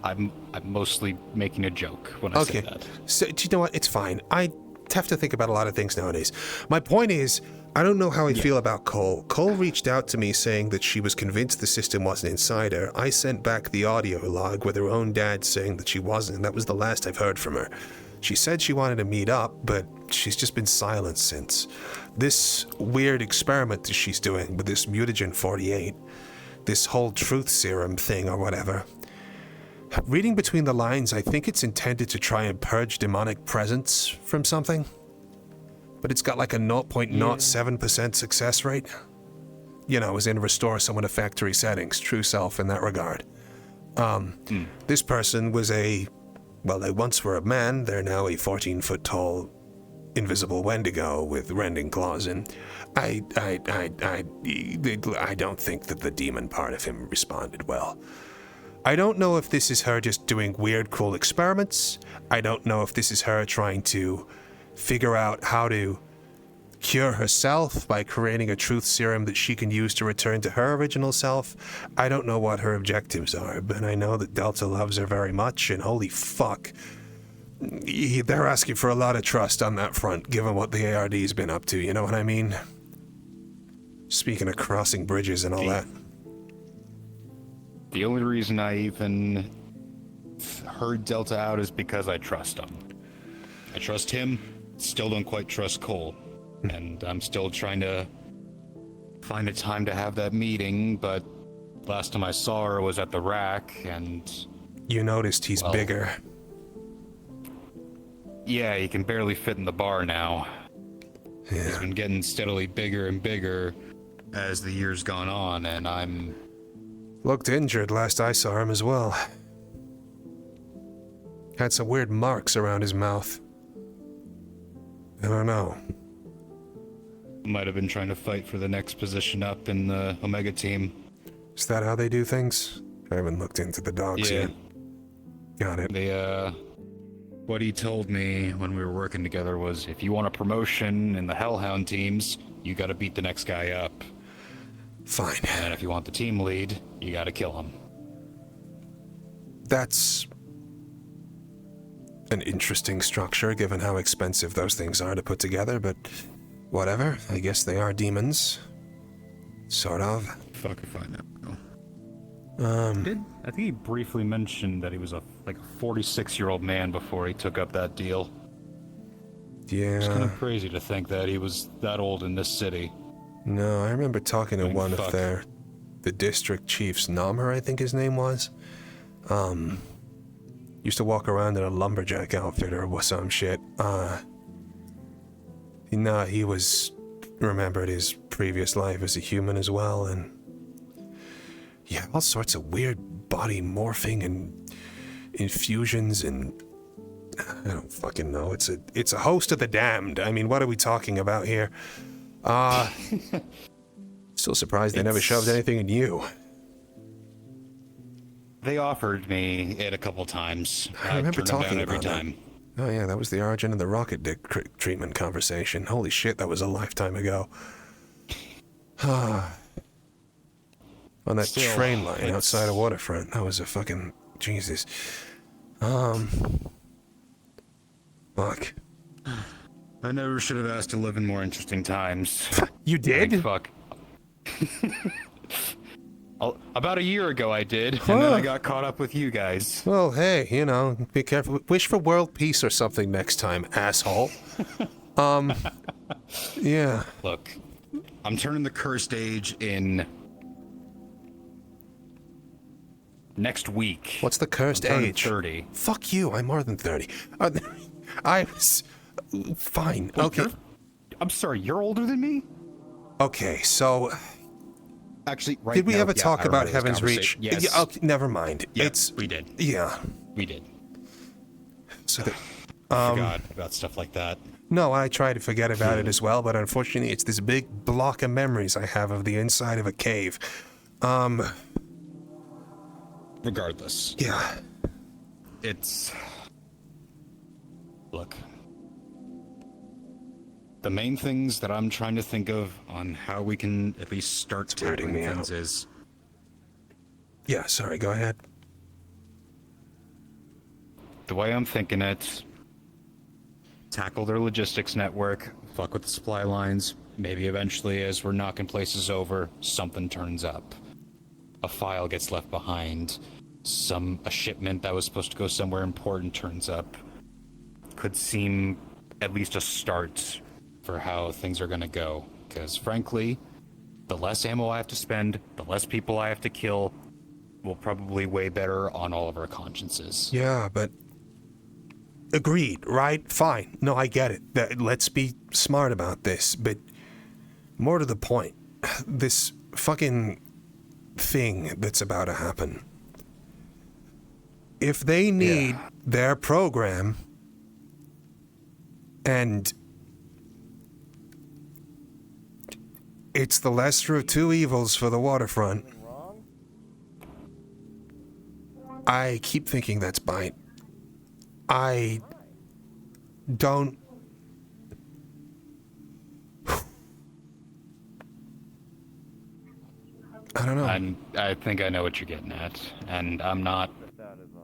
I'm mostly making a joke when I say that. So, do you know what? It's fine. I have to think about a lot of things nowadays. My point is, I don't know how I feel about Cole. Cole reached out to me saying that she was convinced the system wasn't inside her. I sent back the audio log with her own dad saying that she wasn't, and that was the last I've heard from her. She said she wanted to meet up, but she's just been silent since. This weird experiment that she's doing with this mutagen 48, this whole truth serum thing or whatever. Reading between the lines, I think it's intended to try and purge demonic presence from something. But it's got like a 0.07% success rate. You know, as in restore someone to factory settings, true self in that regard. This person was they once were a man, they're now a 14-foot tall, invisible Wendigo with rending claws, and I don't think that the demon part of him responded well. I don't know if this is her just doing weird, cool experiments. I don't know if this is her trying to figure out how to cure herself by creating a truth serum that she can use to return to her original self. I don't know what her objectives are, but I know that Delta loves her very much, and holy fuck, they're asking for a lot of trust on that front, given what the ARD's been up to, you know what I mean? Speaking of crossing bridges and all that. The only reason I even heard Delta out is because I trust him. I trust him, still don't quite trust Cole. And I'm still trying to find a time to have that meeting, but last time I saw her was at the rack, and... You noticed he's bigger. Yeah, he can barely fit in the bar now. Yeah. He's been getting steadily bigger and bigger as the years gone on, and I'm... Looked injured last I saw him as well. Had some weird marks around his mouth. I don't know. Might have been trying to fight for the next position up in the Omega team. Is that how they do things? I haven't looked into the dogs yet. Got it. What he told me when we were working together was, if you want a promotion in the Hellhound teams, you gotta beat the next guy up. Fine. And if you want the team lead, you gotta kill him. That's an interesting structure, given how expensive those things are to put together, but whatever. I guess they are demons. Sort of. Fuck if I know. I think he briefly mentioned that he was a 46-year-old man before he took up that deal. Yeah. It's kind of crazy to think that he was that old in this city. No, I remember talking to one of the district chiefs, Namher, I think his name was. Used to walk around in a lumberjack outfit or some shit. He remembered his previous life as a human as well, and yeah, all sorts of weird body morphing and infusions, and I don't fucking know. It's a host of the damned. I mean, what are we talking about here? Still surprised they never shoved anything in you. They offered me it a couple times. I remember talking every about time. That. Oh yeah, that was the origin of the rocket dick treatment conversation. Holy shit, that was a lifetime ago. On that train line outside of Waterfront. That was a fucking... Jesus. Fuck. I never should have asked to live in more interesting times. You did? Fuck. About a year ago I did, and then I got caught up with you guys. Well, hey, be careful. Wish for world peace or something next time, asshole. Yeah. Look, I'm turning the cursed age in... next week. What's the cursed age? 30. Fuck you, I'm more than 30. I was... Fine, okay. I'm sorry, you're older than me? Okay, so... Actually, right did we now, ever talk about Heaven's Reach? Yes. Yeah, okay, never mind. Yes, we did. Yeah. We did. So that... forgot about stuff like that. No, I try to forget about it as well, but unfortunately it's this big block of memories I have of the inside of a cave. Regardless. Yeah. It's... Look. The main things that I'm trying to think of on how we can at least start tackling things is... Yeah, sorry, go ahead. The way I'm thinking it... Tackle their logistics network, fuck with the supply lines, maybe eventually as we're knocking places over, something turns up. A file gets left behind. A shipment that was supposed to go somewhere important turns up. Could seem at least a start for how things are gonna go. Because frankly, the less ammo I have to spend, the less people I have to kill, will probably weigh better on all of our consciences. Yeah, but... Agreed, right? Fine. No, I get it. Let's be smart about this, but... More to the point, this fucking thing that's about to happen. If they need their program, and it's the lesser of two evils for the waterfront, I keep thinking that's Bite. I don't... I don't know. I think I know what you're getting at, and I'm not...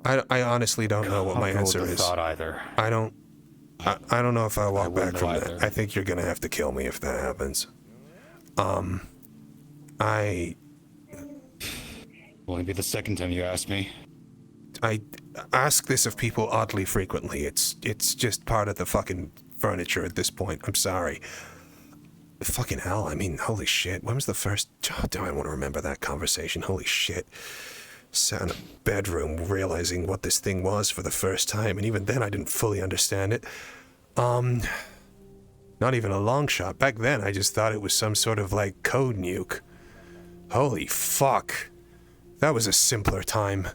I honestly don't know what my answer is. Thought either. I don't know if I'll walk back from that. I think you're gonna have to kill me if that happens. I... Won't be the second time you ask me. I ask this of people oddly frequently. It's just part of the fucking furniture at this point. I'm sorry. Fucking hell, I mean, holy shit. When was the first... Oh, do I want to remember that conversation? Holy shit. Sat in a bedroom realizing what this thing was for the first time, and even then I didn't fully understand it. Not even a long shot. Back then I just thought it was some sort of, like, code nuke. Holy fuck. That was a simpler time.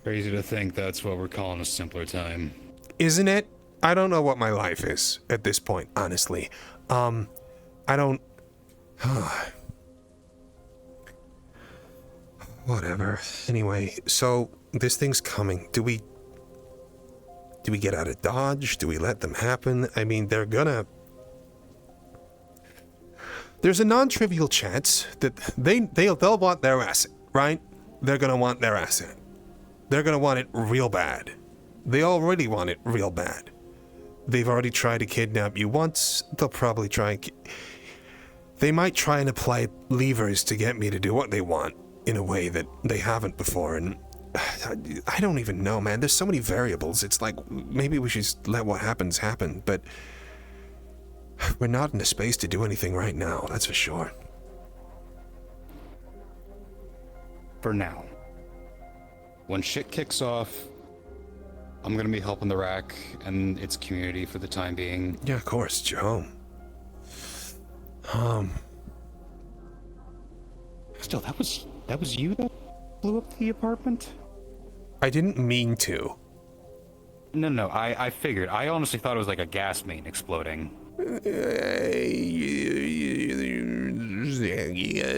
Crazy to think that's what we're calling a simpler time. Isn't it? I don't know what my life is at this point, honestly. I don't... Whatever. Anyway, so this thing's coming. Do we get out of Dodge? Do we let them happen? I mean, they're gonna... There's a non-trivial chance that they'll want their asset, right? They're gonna want their asset. They're gonna want it real bad. They already want it real bad. They've already tried to kidnap you once. They'll probably try and... They might try and apply levers to get me to do what they want in a way that they haven't before, and I don't even know, man. There's so many variables. It's like, maybe we should just let what happens happen, but we're not in a space to do anything right now, that's for sure. For now. When shit kicks off, I'm gonna be helping the rack and its community for the time being. Yeah, of course, Joe. Still, that was you that blew up the apartment? I didn't mean to. No, I figured. I honestly thought it was like a gas main exploding.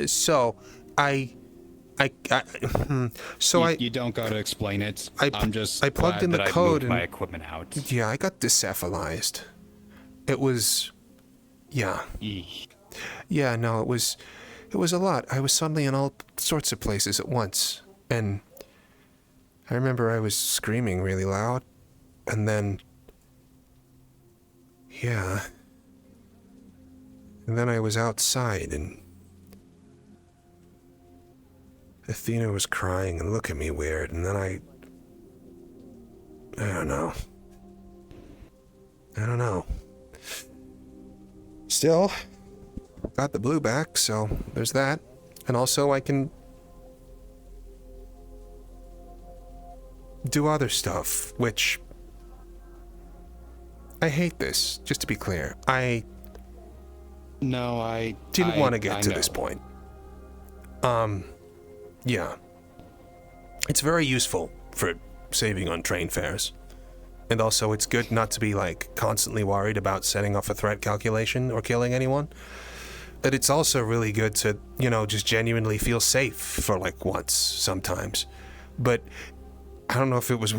So, You don't gotta explain it. I'm just I plugged glad in the that code I moved and my equipment out. Yeah, I got decephalized. It was, yeah. Yeah, no, it was a lot. I was suddenly in all sorts of places at once, and I remember I was screaming really loud, and then, yeah, and then I was outside, and Athena was crying and looking at me weird, and then I don't know. Still, got the blue back, so there's that. And also I can do other stuff, which I hate this, just to be clear. I didn't want to get to this point. Yeah. It's very useful for saving on train fares. And also it's good not to be like constantly worried about setting off a threat calculation or killing anyone. But it's also really good to, just genuinely feel safe for like once sometimes. But I don't know if it was...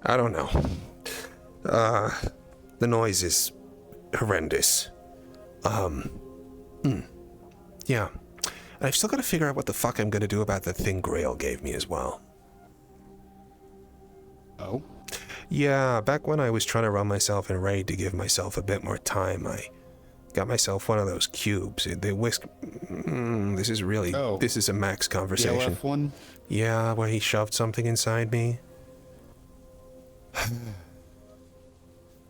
I don't know. The noise is horrendous. Yeah. I've still got to figure out what the fuck I'm going to do about the thing Grail gave me as well. Oh? Yeah, back when I was trying to run myself in Raid to give myself a bit more time, I got myself one of those cubes. They whisk... this is really... Oh. This is a max conversation. The LF one? Yeah, where he shoved something inside me.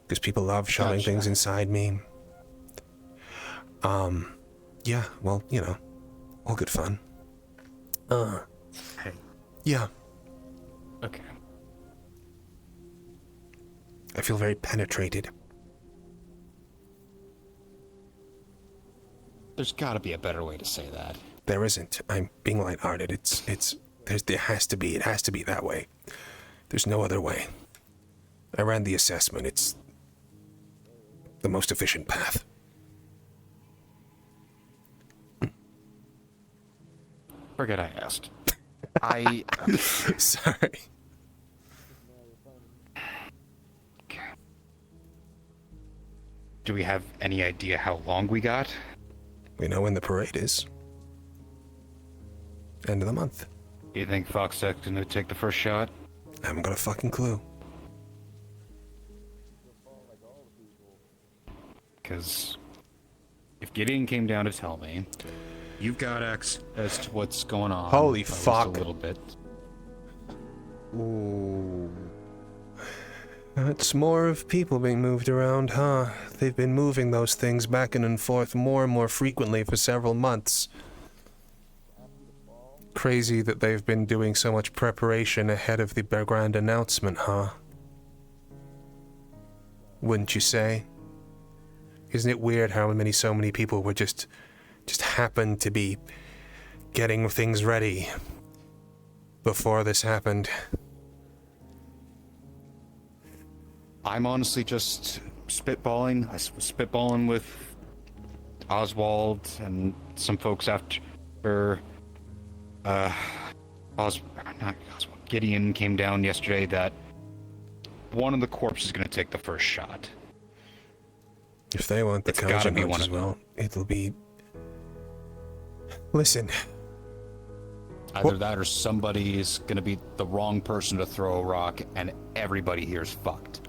Because people love shoving things inside me. Yeah, well, all good fun. Hey. Yeah. Okay. I feel very penetrated. There's gotta be a better way to say that. There isn't. I'm being lighthearted. It has to be that way. There's no other way. I ran the assessment. It's the most efficient path. Forget I asked. Sorry. Okay. Do we have any idea how long we got? We know when the parade is. End of the month. You think Foxtech's gonna take the first shot? I haven't got a fucking clue. Because if Gideon came down to tell me, you've got access to what's going on. Holy fuck. A little bit. Ooh. It's more of people being moved around, huh? They've been moving those things back and forth more and more frequently for several months. Crazy that they've been doing so much preparation ahead of the grand announcement, huh? Wouldn't you say? Isn't it weird how so many people were just happened to be getting things ready before this happened? I'm honestly just spitballing. I was spitballing with Oswald and some folks after Gideon came down yesterday that one of the corpses is going to take the first shot. If they want the Kojin hunch as well, it'll be... Listen. Either that or somebody is going to be the wrong person to throw a rock and everybody here is fucked.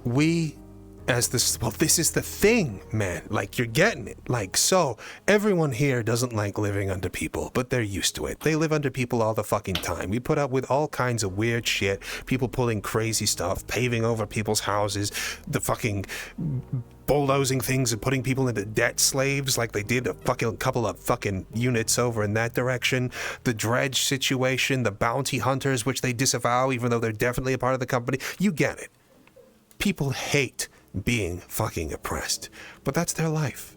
This is the thing, man. Like, you're getting it. Like, so, everyone here doesn't like living under people, but they're used to it. They live under people all the fucking time. We put up with all kinds of weird shit, people pulling crazy stuff, paving over people's houses, the fucking bulldozing things and putting people into debt slaves like they did a fucking couple of fucking units over in that direction. The dredge situation, the bounty hunters, which they disavow even though they're definitely a part of the company. You get it. People hate being fucking oppressed, but that's their life.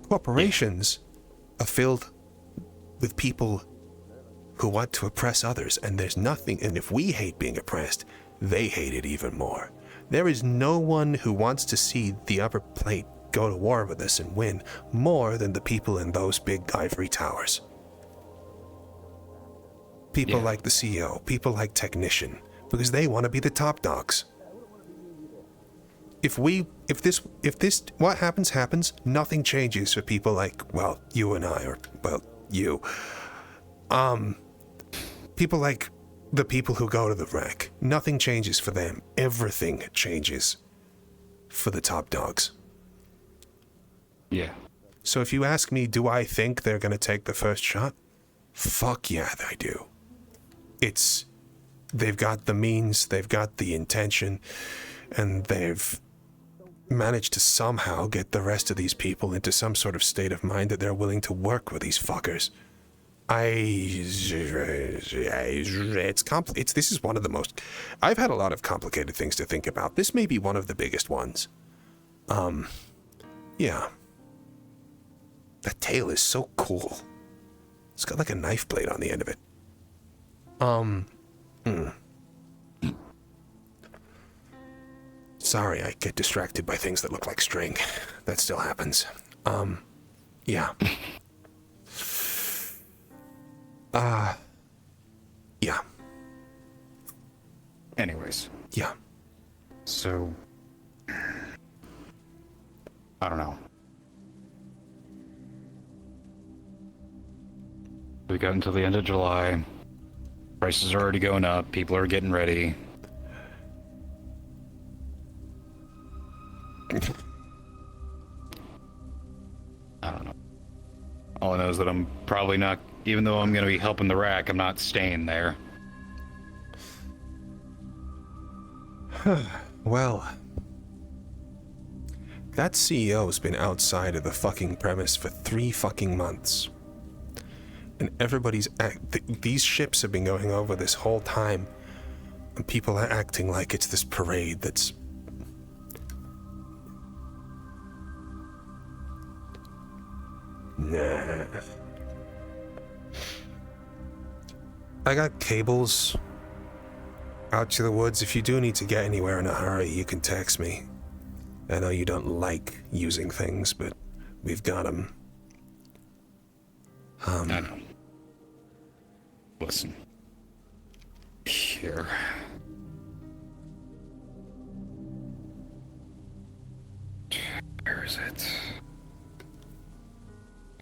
Corporations are filled with people who want to oppress others, and there's nothing, and if we hate being oppressed, they hate it even more. There is no one who wants to see the upper plate go to war with us and win more than the people in those big ivory towers. People like the CEO, people like Technician, because they want to be the top dogs. If this, what happens, nothing changes for people like, well, you and I, or, well, you. People like the people who go to the wreck. Nothing changes for them. Everything changes for the top dogs. Yeah. So if you ask me, do I think they're going to take the first shot? Fuck yeah, I do. They've got the means, they've got the intention, and they've managed to somehow get the rest of these people into some sort of state of mind that they're willing to work with these fuckers. This is one of the most... I've had a lot of complicated things to think about. This may be one of the biggest ones. Yeah. That tail is so cool. It's got like a knife blade on the end of it. Sorry, I get distracted by things that look like string. That still happens. Yeah. Yeah. Anyways. Yeah. So... I don't know. We got until the end of July. Prices are already going up. People are getting ready. I don't know. All I know is that I'm probably not, even though I'm going to be helping the rack, I'm not staying there. Well, that CEO's been outside of the fucking premise for 3 fucking months. And everybody's these ships have been going over this whole time, and people are acting like it's this parade that's... Nah. I got cables out to the woods. If you do need to get anywhere in a hurry, you can text me. I know you don't like using things, but we've got them. I know. Listen. Here. Where is it?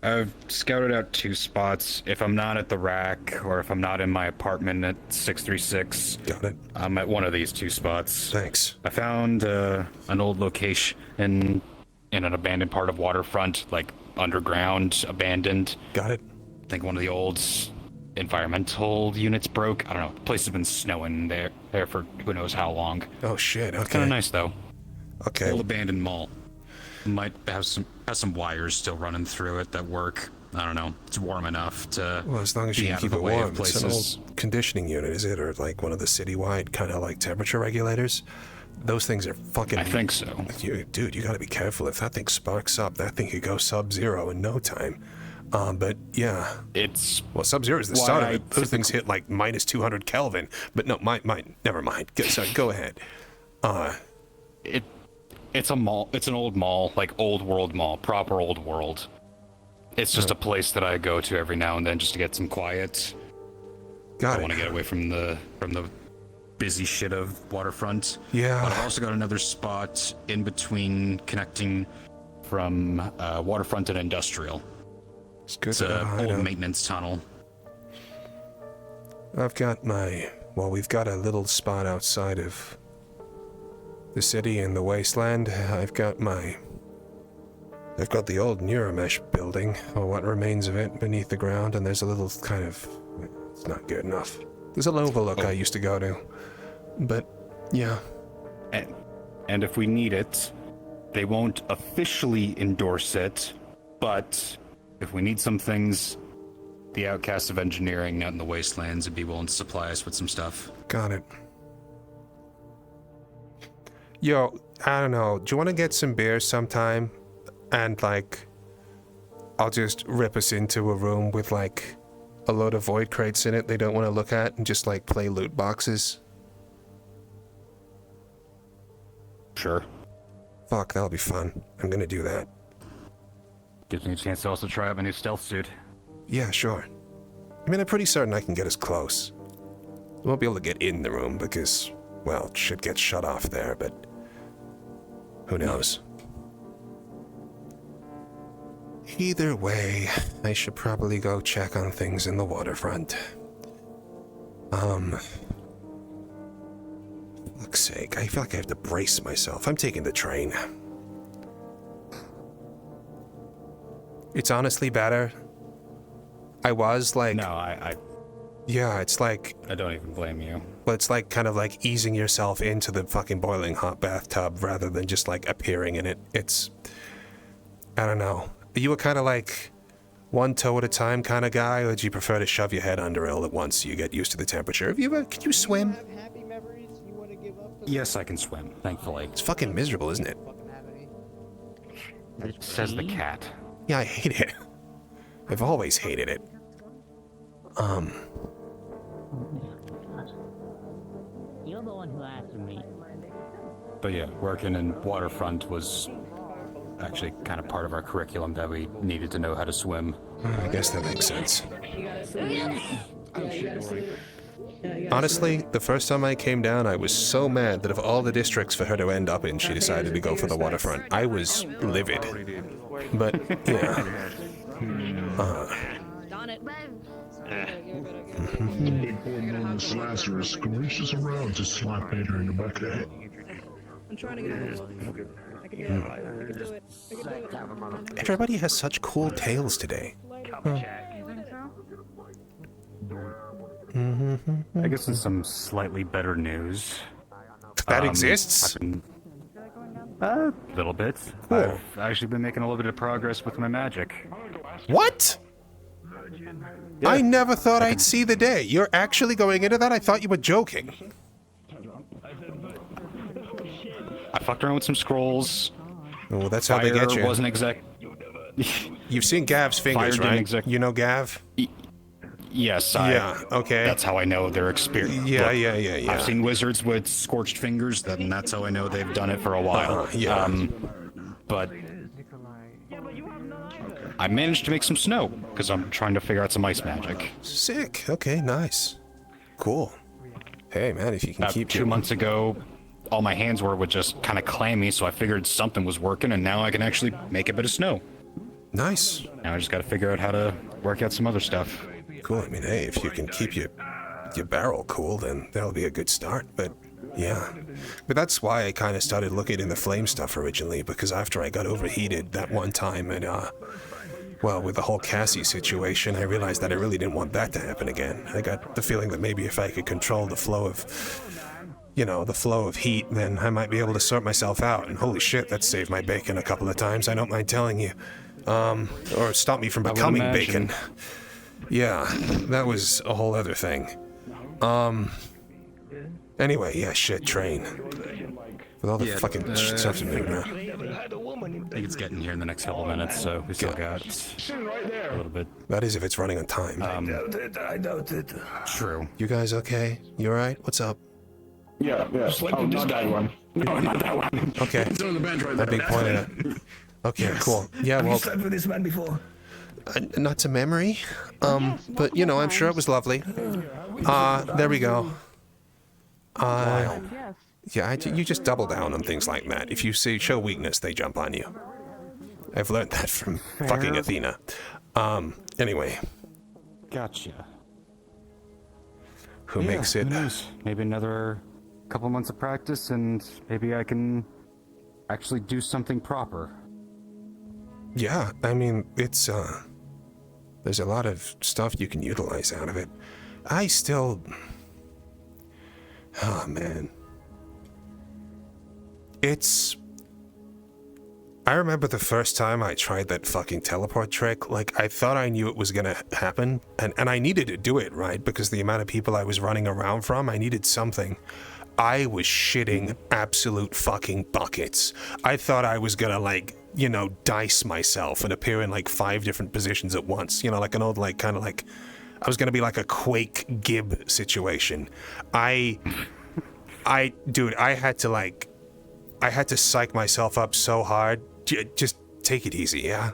I've scouted out 2 spots. If I'm not at the rack, or if I'm not in my apartment at 636, got it. I'm at one of these 2 spots. Thanks. I found an old location in an abandoned part of waterfront, like underground, abandoned. Got it. I think one of the old environmental units broke. I don't know. The place has been snowing there for who knows how long. Oh shit. Okay. It's kind of nice though. Okay. Old abandoned mall. Might have some wires still running through it that work. I don't know. It's warm enough to. Well, as long as you can keep it warm. It's an old conditioning unit, is it, or like one of the citywide kind of like temperature regulators? Those things are fucking... I think so. Dude, you gotta be careful. If that thing sparks up, that thing could go sub-zero in no time. But yeah. It's... Well, sub-zero is the start of it. Those things hit like minus 200 Kelvin. But no, never mind. Sorry, go ahead. It's a mall. It's an old mall, like old world mall, proper old world. It's just a place that I go to every now and then just to get some quiet. I want to get away from the busy shit of waterfront. Yeah. But I've also got another spot in between connecting from waterfront and industrial. It's good. It's an old maintenance tunnel. I've got we've got a little spot outside of the city in the wasteland. I've got the old Neuromesh building, or what remains of it, beneath the ground, and there's a little kind of... It's not good enough. There's an overlook I used to go to. But, yeah. And if we need it, they won't officially endorse it, but if we need some things, the outcasts of engineering out in the wastelands would be willing to supply us with some stuff. Got it. Yo, I don't know. Do you want to get some beers sometime? And, like, I'll just rip us into a room with, like, a load of void crates in it they don't want to look at and just, like, play loot boxes? Sure. Fuck, that'll be fun. I'm gonna do that. Gives me a chance to also try out my new stealth suit. Yeah, sure. I mean, I'm pretty certain I can get us close. I won't be able to get in the room because, well, shit gets shut off there, but who knows? Either way, I should probably go check on things in the waterfront. Fuck's sake, I feel like I have to brace myself. I'm taking the train. It's honestly better. I was like... No, Yeah, it's like... I don't even blame you. But it's like kind of like easing yourself into the fucking boiling hot bathtub rather than just like appearing in it. It's... I don't know. Are you a kind of like one toe at a time kind of guy, or do you prefer to shove your head under it all at once so you get used to the temperature? Can you swim? Yes, I can swim, thankfully. It's fucking miserable, isn't it? Says the cat. Yeah, I hate it. I've always hated it. You're the one who asked me. But yeah, working in waterfront was actually kind of part of our curriculum that we needed to know how to swim. I guess that makes sense. Honestly, the first time I came down, I was so mad that of all the districts for her to end up in, she decided to go for the waterfront. I was livid. But, yeah. Darn it. Lazarus can reach us around to slap Peter in the back of the head. I'm trying to get it. I can do it. I can do it. I can do it. Everybody has such cool tales today. I guess in some slightly better news. That exists? A little bit. Cool. I've actually been making a little bit of progress with my magic. What? Yeah. I never thought I'd see the day. You're actually going into that? I thought you were joking. I fucked around with some scrolls. Oh, that's how they get you. Wasn't exact. You've seen Gav's fingers, right? You know Gav? Yes, yeah, okay. That's how I know they're experienced. Yeah. I've seen wizards with scorched fingers, and that's how I know they've done it for a while. But I managed to make some snow, because I'm trying to figure out some ice magic. Sick. Okay, nice. Cool. Hey, man, if you can keep 2 months ago, all my hands were just kind of clammy, so I figured something was working, and now I can actually make a bit of snow. Nice. Now I just got to figure out how to work out some other stuff. Cool. I mean, hey, if you can keep your barrel cool, then that'll be a good start. But yeah, but that's why I kind of started looking in the flame stuff originally, because after I got overheated that one time, and well, with the whole Cassie situation, I realized that I really didn't want that to happen again. I got the feeling that maybe if I could control the flow of heat, then I might be able to sort myself out. And holy shit, that saved my bacon a couple of times. I don't mind telling you, or stopped me from becoming bacon. Yeah, that was a whole other thing. Anyway, yeah, shit, train. With all the fucking stuff to do now. I think it's getting here in the next couple minutes, so we still got a little bit. That is if it's running on time. I doubt it. True. You guys okay? You alright? What's up? Yeah. Oh, not that one. No, not that one. Okay. It's on the bench right that there. big point in it. Okay, cool. Yeah, well. Have you slept with this man before? Not to memory. But, you know, I'm sure it was lovely. There we go. Yeah, you just double down on things like that. If you show weakness, they jump on you. I've learned that from fucking Athena. Anyway. Gotcha. Who makes it? Who knows? Maybe another couple months of practice and maybe I can actually do something proper. Yeah, I mean, it's, there's a lot of stuff you can utilize out of it. I still... Oh, man. It's... I remember the first time I tried that fucking teleport trick, like, I thought I knew it was gonna happen, and I needed to do it, right? Because the amount of people I was running around from, I needed something. I was shitting absolute fucking buckets. I thought I was gonna, like, you know, dice myself and appear in, like, 5 different positions at once. You know, like an old, like, kind of like... I was gonna be like a Quake Gib situation. Dude, I had to psych myself up so hard. Just take it easy, yeah?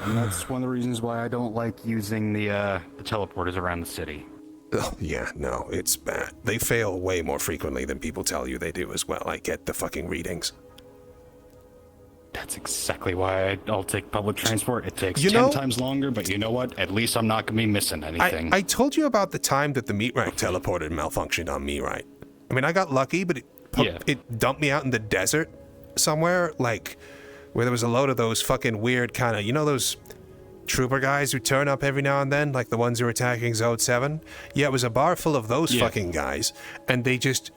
And that's one of the reasons why I don't like using the teleporters around the city. Oh, yeah, no, it's bad. They fail way more frequently than people tell you they do as well. I get the fucking readings. That's exactly why I'll take public transport. It takes 10 times longer, but you know what? At least I'm not going to be missing anything. I told you about the time that the meat rack teleported malfunctioned on me, right? I mean, I got lucky, but it dumped me out in the desert somewhere, like, where there was a load of those fucking weird kind of, you know those trooper guys who turn up every now and then, like the ones who were attacking Zone 7? Yeah, it was a bar full of those fucking guys, and they just...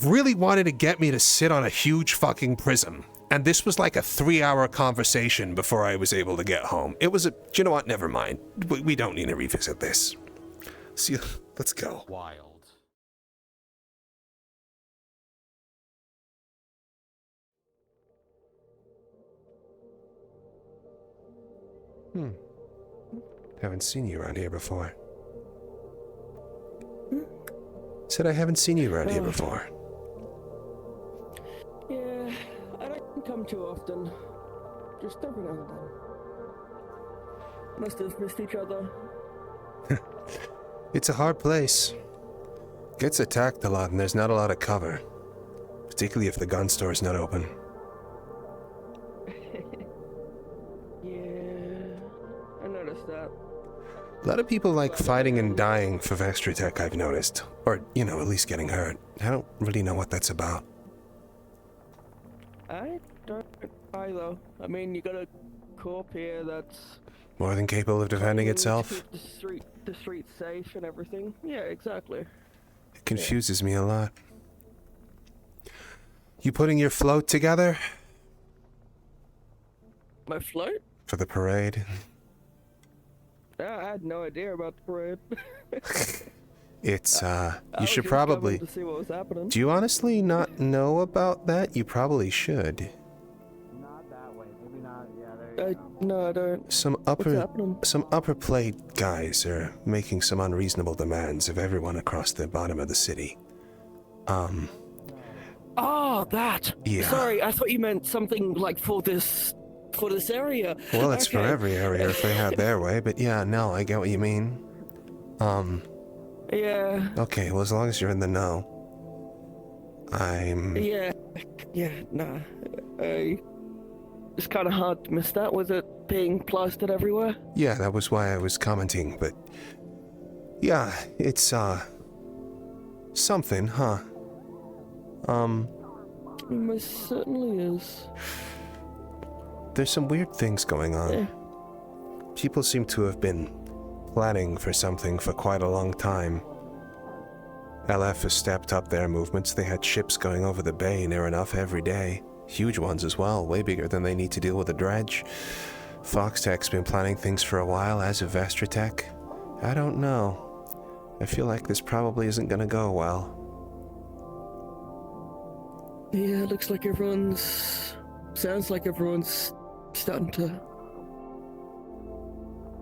really wanted to get me to sit on a huge fucking prism. And this was like a 3-hour conversation before I was able to get home. It was a... you know what? Never mind. We don't need to revisit this. See, let's go. Wild. Haven't seen you around here before. Said I haven't seen you around here before. Yeah, I don't come too often. Just every now and then. Must have missed each other. It's a hard place. Gets attacked a lot and there's not a lot of cover. Particularly if the gun store's not open. Yeah, I noticed that. A lot of people like fighting and dying for Vestritech, I've noticed. Or, you know, at least getting hurt. I don't really know what that's about. I don't either. I mean, you got a corp here that's... more than capable of defending itself? Keep the street safe and everything. Yeah, exactly. It confuses me a lot. You putting your float together? My float? For the parade? I had no idea about the parade. It's, you should probably... to see what was happening. Do you honestly not know about that? You probably should. Not that way. Maybe not. Yeah, there you go. No, I don't. Some upper plate guys are making some unreasonable demands of everyone across the bottom of the city. Oh, that! Yeah. Sorry, I thought you meant something like for this area. Well, it's for every area if they had their way, but yeah, no, I get what you mean. Yeah. Okay, well, as long as you're in the know. Yeah, nah. It's kind of hard to miss that with it being plastered everywhere. Yeah, that was why I was commenting, but... yeah, it's, something, huh? It most certainly is. There's some weird things going on. Yeah. People seem to have been planning for something for quite a long time. LF has stepped up their movements. They had ships going over the bay near enough every day. Huge ones as well, way bigger than they need to deal with the dredge. Foxtech's been planning things for a while, as of Vestritech. I don't know. I feel like this probably isn't gonna go well. Yeah, looks like sounds like everyone's starting to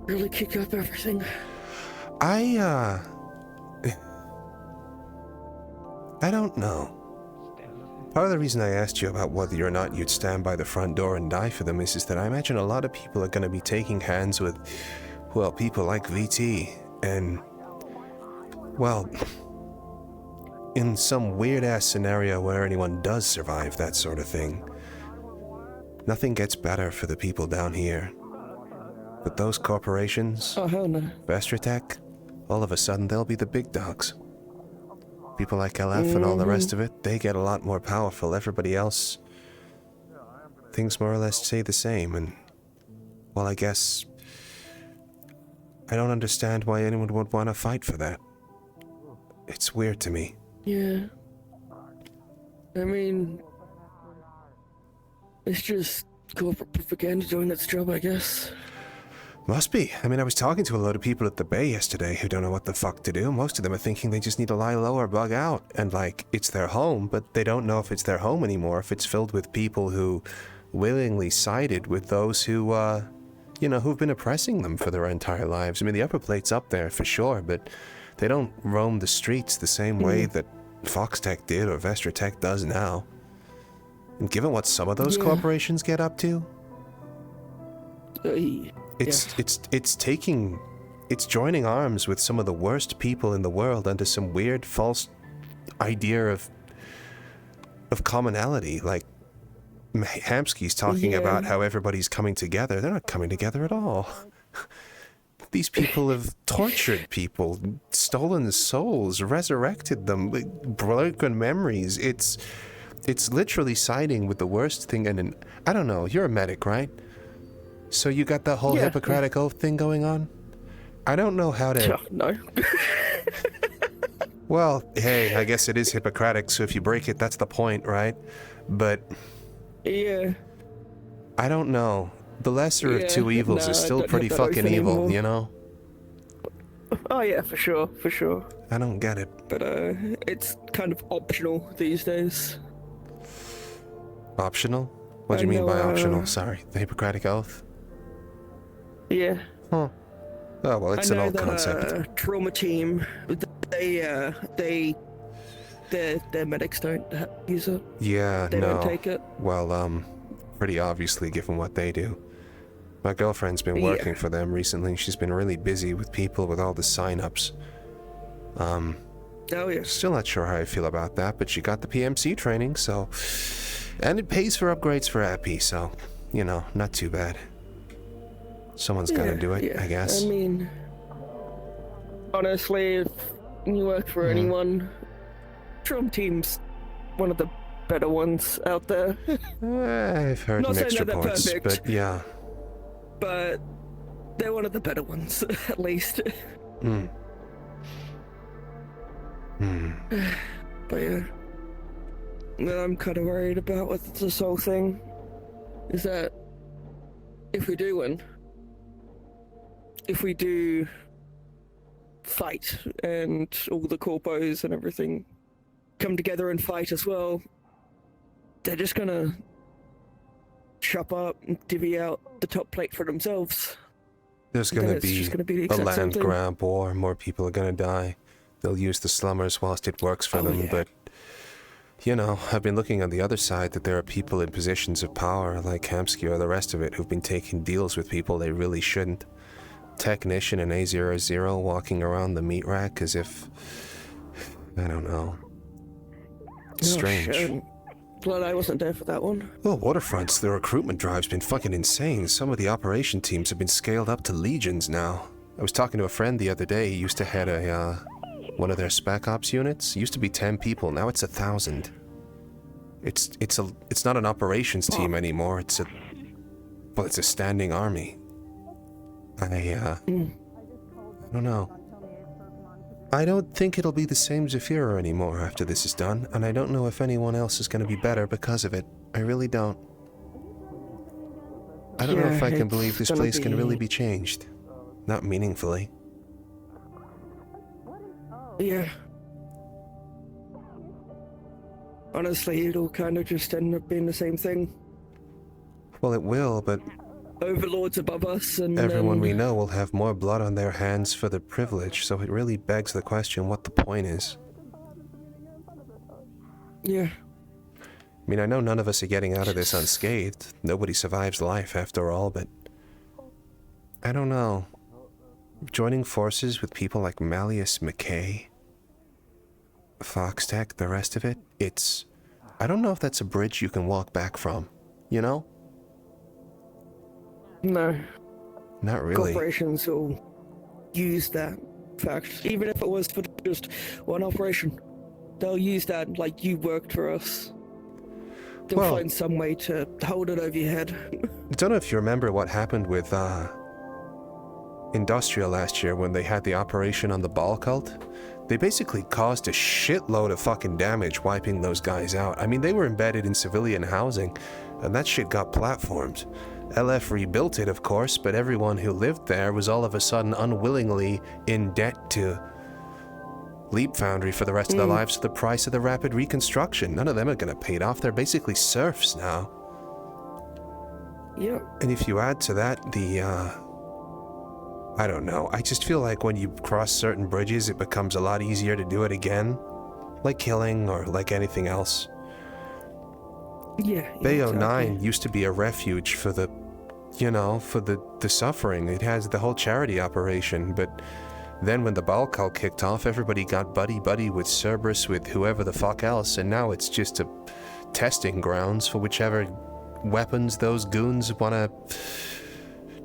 really kick up everything. I don't know. Part of the reason I asked you about whether or not you'd stand by the front door and die for them is that I imagine a lot of people are going to be taking hands with, well, people like VT, and, well, in some weird-ass scenario where anyone does survive that sort of thing, nothing gets better for the people down here. But those corporations, oh hell no, Vestratech, all of a sudden they'll be the big dogs. People like LF and all the rest of it, they get a lot more powerful. Everybody else, things more or less stay the same. And, well, I guess I don't understand why anyone would want to fight for that. It's weird to me. Yeah. I mean, it's just corporate propaganda doing its job, I guess. Must be. I mean, I was talking to a load of people at the Bay yesterday who don't know what the fuck to do. Most of them are thinking they just need to lie low or bug out. And, like, it's their home, but they don't know if it's their home anymore, if it's filled with people who willingly sided with those who, you know, who've been oppressing them for their entire lives. I mean, the upper plate's up there for sure, but they don't roam the streets the same way that Foxtech did or Vestratech does now. And given what some of those corporations get up to, it's joining arms with some of the worst people in the world under some weird false idea of commonality. Like Hamsky's talking about how everybody's coming together. They're not coming together at all. These people have tortured people, stolen souls, resurrected them, broken memories. It's literally siding with the worst thing. And I don't know, you're a medic, right? So you got the whole Hippocratic Oath thing going on? I don't know how to... No. Well, hey, I guess it is Hippocratic, so if you break it, that's the point, right? But... yeah. I don't know. The lesser of two evils is still pretty fucking evil, you know? Oh yeah, for sure, for sure. I don't get it. But it's kind of optional these days. Optional? What do you mean by optional? Sorry, the Hippocratic Oath? Yeah. Huh. Oh, well, it's an old concept. Trauma team, their medics don't use it. Yeah, they don't take it. Well, pretty obviously, given what they do. My girlfriend's been working for them recently. She's been really busy with people with all the sign-ups. Oh, yeah. Still not sure how I feel about that, but she got the PMC training, so... And it pays for upgrades for AP, so, you know, not too bad. Someone's gotta do it, I guess. I mean, honestly, if you work for anyone, Trauma Team's one of the better ones out there. I've heard mixed reports, but yeah. But they're one of the better ones, at least. But yeah. What I'm kind of worried about with this whole thing is that if we do win, if we do fight and all the corpos and everything come together and fight as well, they're just gonna chop up and divvy out the top plate for themselves. There's gonna be a land grab war, more people are gonna die. They'll use the slummers whilst it works for them, but you know, I've been looking on the other side that there are people in positions of power like Hamsky or the rest of it who've been taking deals with people they really shouldn't. Technician and A00 walking around the meat rack as if... I don't know. Strange. Shit. Glad I wasn't there for that one. Well, Waterfronts, the recruitment drive's been fucking insane. Some of the operation teams have been scaled up to legions now. I was talking to a friend the other day. He used to head one of their spec ops units. It used to be 10 people. Now it's 1,000. It's not an operations team anymore. It's a standing army. I don't know. I don't think it'll be the same Zephyra anymore after this is done, and I don't know if anyone else is going to be better because of it. I really don't. I don't know if I can believe this place can really be changed. Not meaningfully. Yeah. Honestly, it'll kind of just end up being the same thing. Well, it will, but... Overlords above us and... Everyone we know will have more blood on their hands for the privilege, so it really begs the question what the point is. Yeah. I mean, I know none of us are getting out of this unscathed. Nobody survives life after all, but... I don't know. Joining forces with people like Malleus McKay, Foxtech, the rest of it, it's... I don't know if that's a bridge you can walk back from, you know? No. Not really. Corporations will use that fact, even if it was for just one operation. They'll use that like you worked for us. They'll find some way to hold it over your head. I don't know if you remember what happened with Industrial last year when they had the operation on the ball cult. They basically caused a shitload of fucking damage wiping those guys out. I mean, they were embedded in civilian housing, and that shit got platformed. LF rebuilt it, of course, but everyone who lived there was all of a sudden unwillingly in debt to Leap Foundry for the rest of their lives for the price of the rapid reconstruction. None of them are going to pay it off. They're basically serfs now. Yep. And if you add to that the, I don't know. I just feel like when you cross certain bridges, it becomes a lot easier to do it again. Like killing or like anything else. Yeah. Bay 09 used to be a refuge for the, you know, for the suffering. It has the whole charity operation, but then when the ball cult kicked off, everybody got buddy-buddy with Cerberus, with whoever the fuck else, and now it's just a testing grounds for whichever weapons those goons want to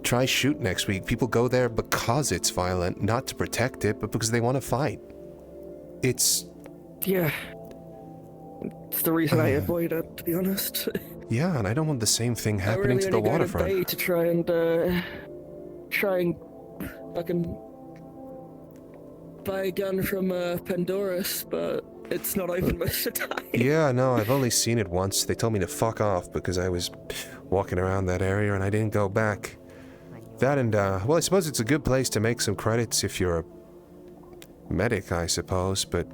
try shoot next week. People go there because it's violent, not to protect it, but because they want to fight. It's... Yeah. It's the reason I avoid it, to be honest. Yeah, and I don't want the same thing happening to the waterfront. I really to try and fucking buy a gun from Pandora's, but it's not open most of the time. Yeah, no, I've only seen it once. They told me to fuck off because I was walking around that area and I didn't go back. That and, well, I suppose it's a good place to make some credits if you're a medic, I suppose, but...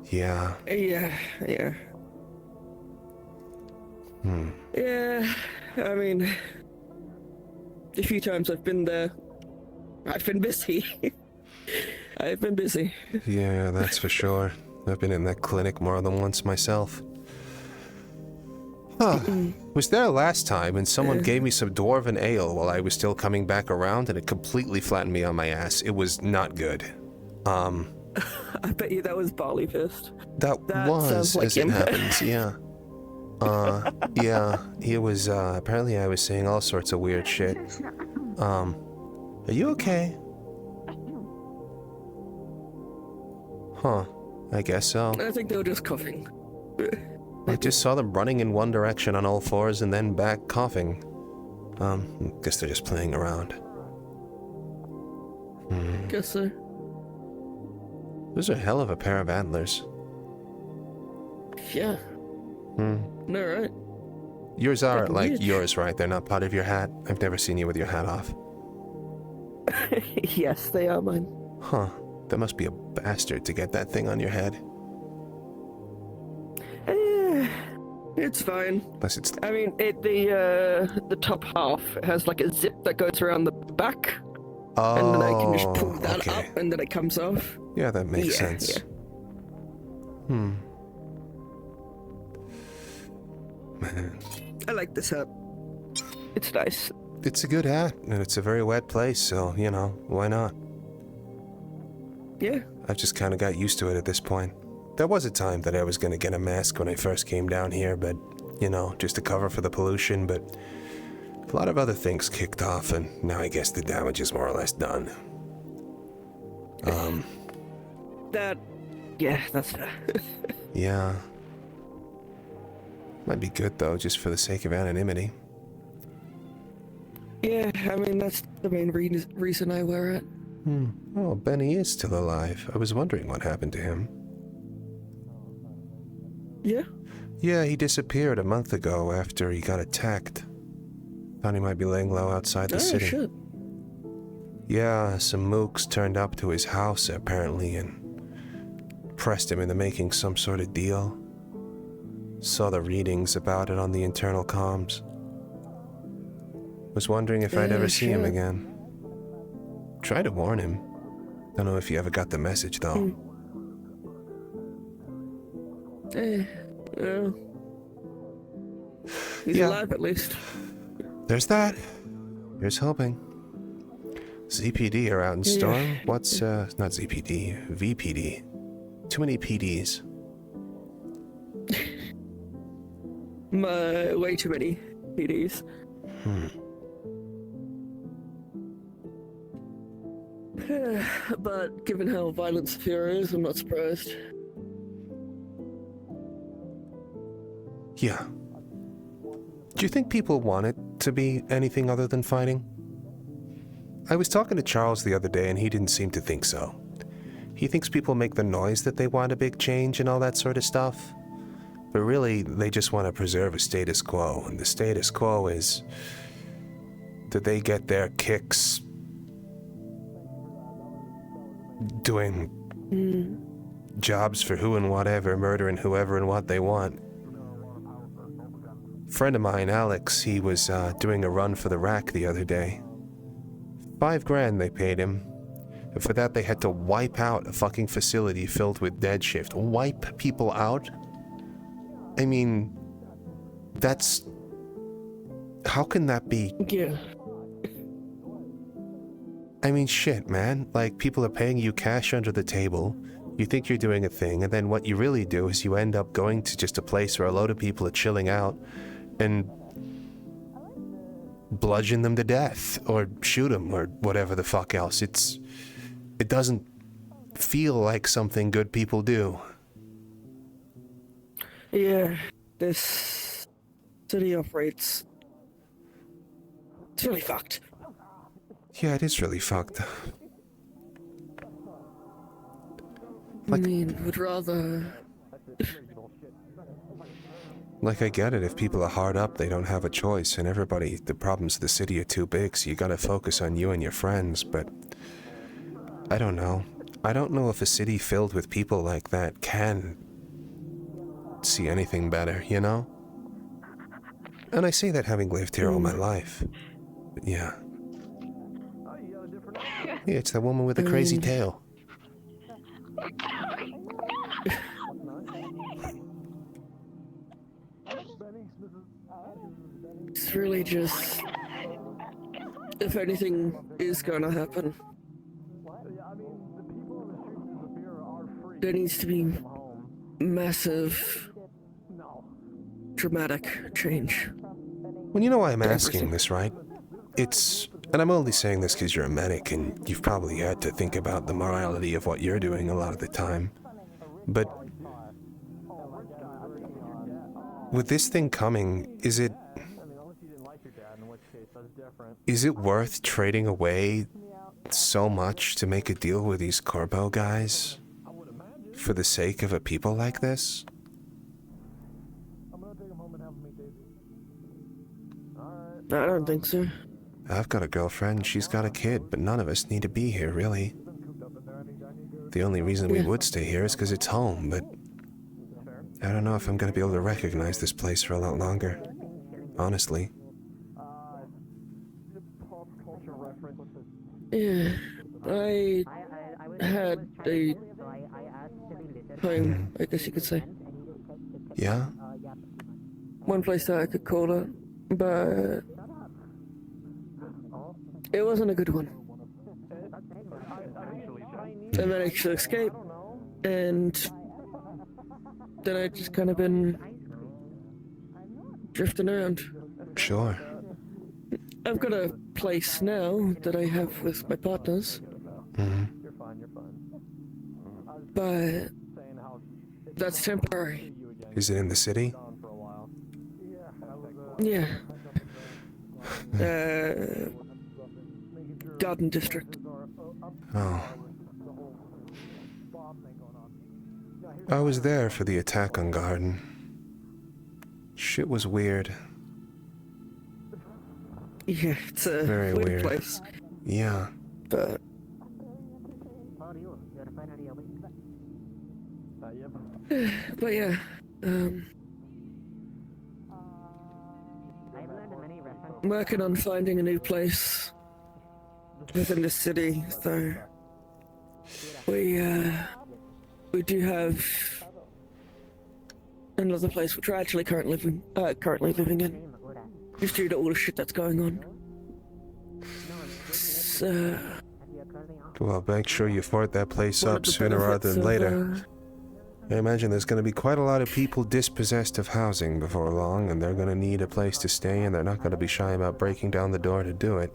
Yeah. Yeah. Yeah, I mean, the few times I've been there, I've been busy. I've been busy. Yeah, that's for sure. I've been in that clinic more than once myself. Huh. Was there last time and someone gave me some dwarven ale while I was still coming back around and it completely flattened me on my ass. It was not good. I bet you that was barley fist. That was, like as it happens, yeah. Yeah, he was, apparently I was saying all sorts of weird shit. Are you okay? Huh, I guess so. I think they were just coughing. I just saw them running in one direction on all fours and then back coughing. Guess they're just playing around. Guess so. Those are a hell of a pair of antlers. Yeah. No, right? Yours are Fucking like huge. yours, right? They're not part of your hat. I've never seen you with your hat off. Yes, they are mine. Huh. That must be a bastard to get that thing on your head. It's fine. Unless it's... I mean, the top half has like a zip that goes around the back. Oh, and then I can just pull that up and then it comes off. Yeah, that makes sense. Yeah. Man. I like this hat. It's nice. It's a good hat, and it's a very wet place, so, you know, why not? Yeah. I've just kind of got used to it at this point. There was a time that I was going to get a mask when I first came down here, but, you know, just to cover for the pollution, but a lot of other things kicked off, and now I guess the damage is more or less done. Yeah, that's fair. Yeah. Might be good, though, just for the sake of anonymity. Yeah, I mean, that's the main reason I wear it. Oh, Benny is still alive. I was wondering what happened to him. Yeah? Yeah, he disappeared a month ago after he got attacked. Thought he might be laying low outside the city. Shit. Yeah, some mooks turned up to his house, apparently, and pressed him into making some sort of deal. Saw the readings about it on the internal comms. Was wondering if I'd ever see him again. Tried to warn him. Don't know if you ever got the message, though. He's alive at least. There's that. Here's hoping. ZPD are out in storm. What's, not ZPD, VPD. Too many PDs. Way too many PDs. But given how violent Saphira is, I'm not surprised. Yeah. Do you think people want it to be anything other than fighting? I was talking to Charles the other day and he didn't seem to think so. He thinks people make the noise that they want a big change and all that sort of stuff. But really, they just want to preserve a status quo, and the status quo is that they get their kicks doing jobs for who and whatever, murdering whoever and what they want. Friend of mine, Alex, he was doing a run for the rack the other day. $5,000 they paid him. And for that, they had to wipe out a fucking facility filled with dead shift. Wipe people out? I mean, that's... How can that be? Yeah. I mean, shit, man. Like, people are paying you cash under the table. You think you're doing a thing, and then what you really do is you end up going to just a place where a load of people are chilling out and bludgeon them to death, or shoot them, or whatever the fuck else. It doesn't feel like something good people do. Yeah, this city operates. It's really fucked. Yeah, it is really fucked. I mean, would rather... Like, I get it, if people are hard up, they don't have a choice, and the problems of the city are too big, so you gotta focus on you and your friends, but... I don't know. I don't know if a city filled with people like that can see anything better, you know? And I say that having lived here all my life. But yeah. Yeah, it's that woman with the crazy tail. It's really just... If anything is gonna happen, there needs to be massive, dramatic change. Well, you know why I'm asking this, right? And I'm only saying this because you're a medic and you've probably had to think about the morality of what you're doing a lot of the time. But with this thing coming, is it worth trading away so much to make a deal with these Corbo guys for the sake of a people like this? I don't think so. I've got a girlfriend, she's got a kid, but none of us need to be here, really. The only reason we would stay here is because it's home, but I don't know if I'm going to be able to recognize this place for a lot longer. Honestly. Yeah, I had a home, I guess you could say. Yeah? One place that I could call it, but it wasn't a good one. I managed to escape, and then I just kind of been drifting around. Sure. I've got a place now that I have with my partners. But that's temporary. Is it in the city? Yeah. Garden District. Oh. I was there for the attack on Garden. Shit was weird. Yeah, it's a very weird place. Yeah. But yeah, I'm working on finding a new place within the city, so we do have another place which we're actually currently living in. Just due to all the shit that's going on. So, Well, make sure you fart that place up sooner rather than later. I imagine there's going to be quite a lot of people dispossessed of housing before long, and they're going to need a place to stay, and they're not going to be shy about breaking down the door to do it.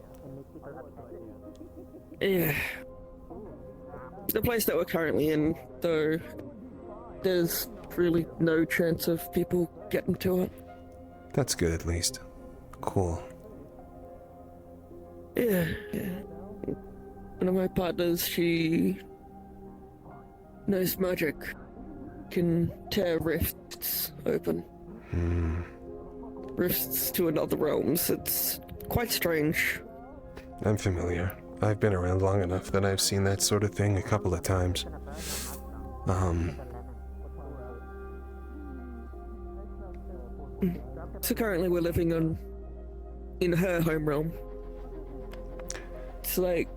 yeah. The place that we're currently in, though, there's really no chance of people getting to it. That's good, at least. Cool. Yeah. One of my partners, she knows magic. Can tear rifts open. Rifts to another realms. It's quite strange. I'm familiar. I've been around long enough that I've seen that sort of thing a couple of times. So currently we're living in her home realm. It's like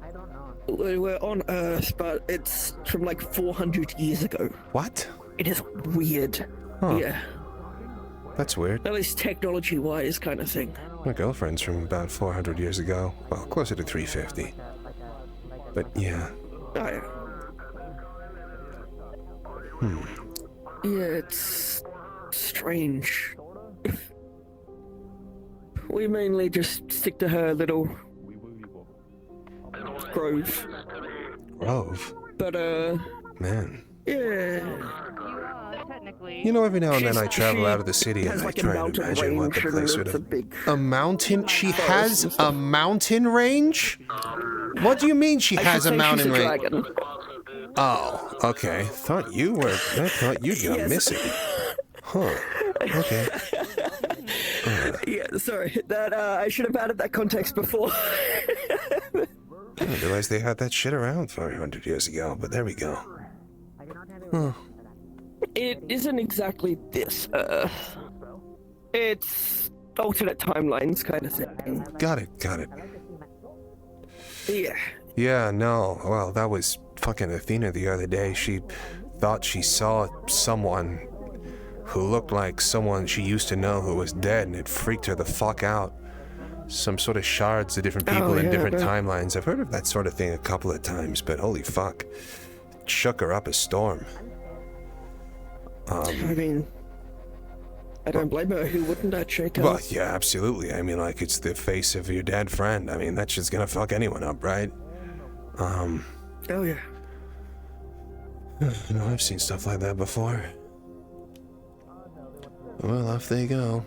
we're on Earth, but it's from like 400 years ago. What? It is weird. Huh. Yeah. That's weird. At least technology-wise, kind of thing. My girlfriend's from about 400 years ago. Well, closer to 350. But yeah. Oh, yeah. Yeah, it's strange. We mainly just stick to her little grove. Grove? But, Man. yeah. You know, every now and then I travel out of the city and I try and imagine what the place would have... A mountain? She has a mountain range? What do you mean she has a mountain range? Oh, okay. I thought you'd gone missing. Huh. Okay. Yeah, sorry. That I should have added that context before. I didn't realize they had that shit around 400 years ago, but there we go. Huh. It isn't exactly this Earth. It's alternate timelines kind of thing. Got it. Yeah. Yeah, no. Well, that was fucking Athena the other day. She thought she saw someone who looked like someone she used to know who was dead, and it freaked her the fuck out. Some sort of shards of different people in different timelines. I've heard of that sort of thing a couple of times, but holy fuck. It shook her up a storm. I mean, I don't blame her. Who wouldn't that shake up? Well, yeah, absolutely. I mean, like, it's the face of your dead friend. I mean, that shit's gonna fuck anyone up, right? Oh, yeah. You know, I've seen stuff like that before. Well, off they go.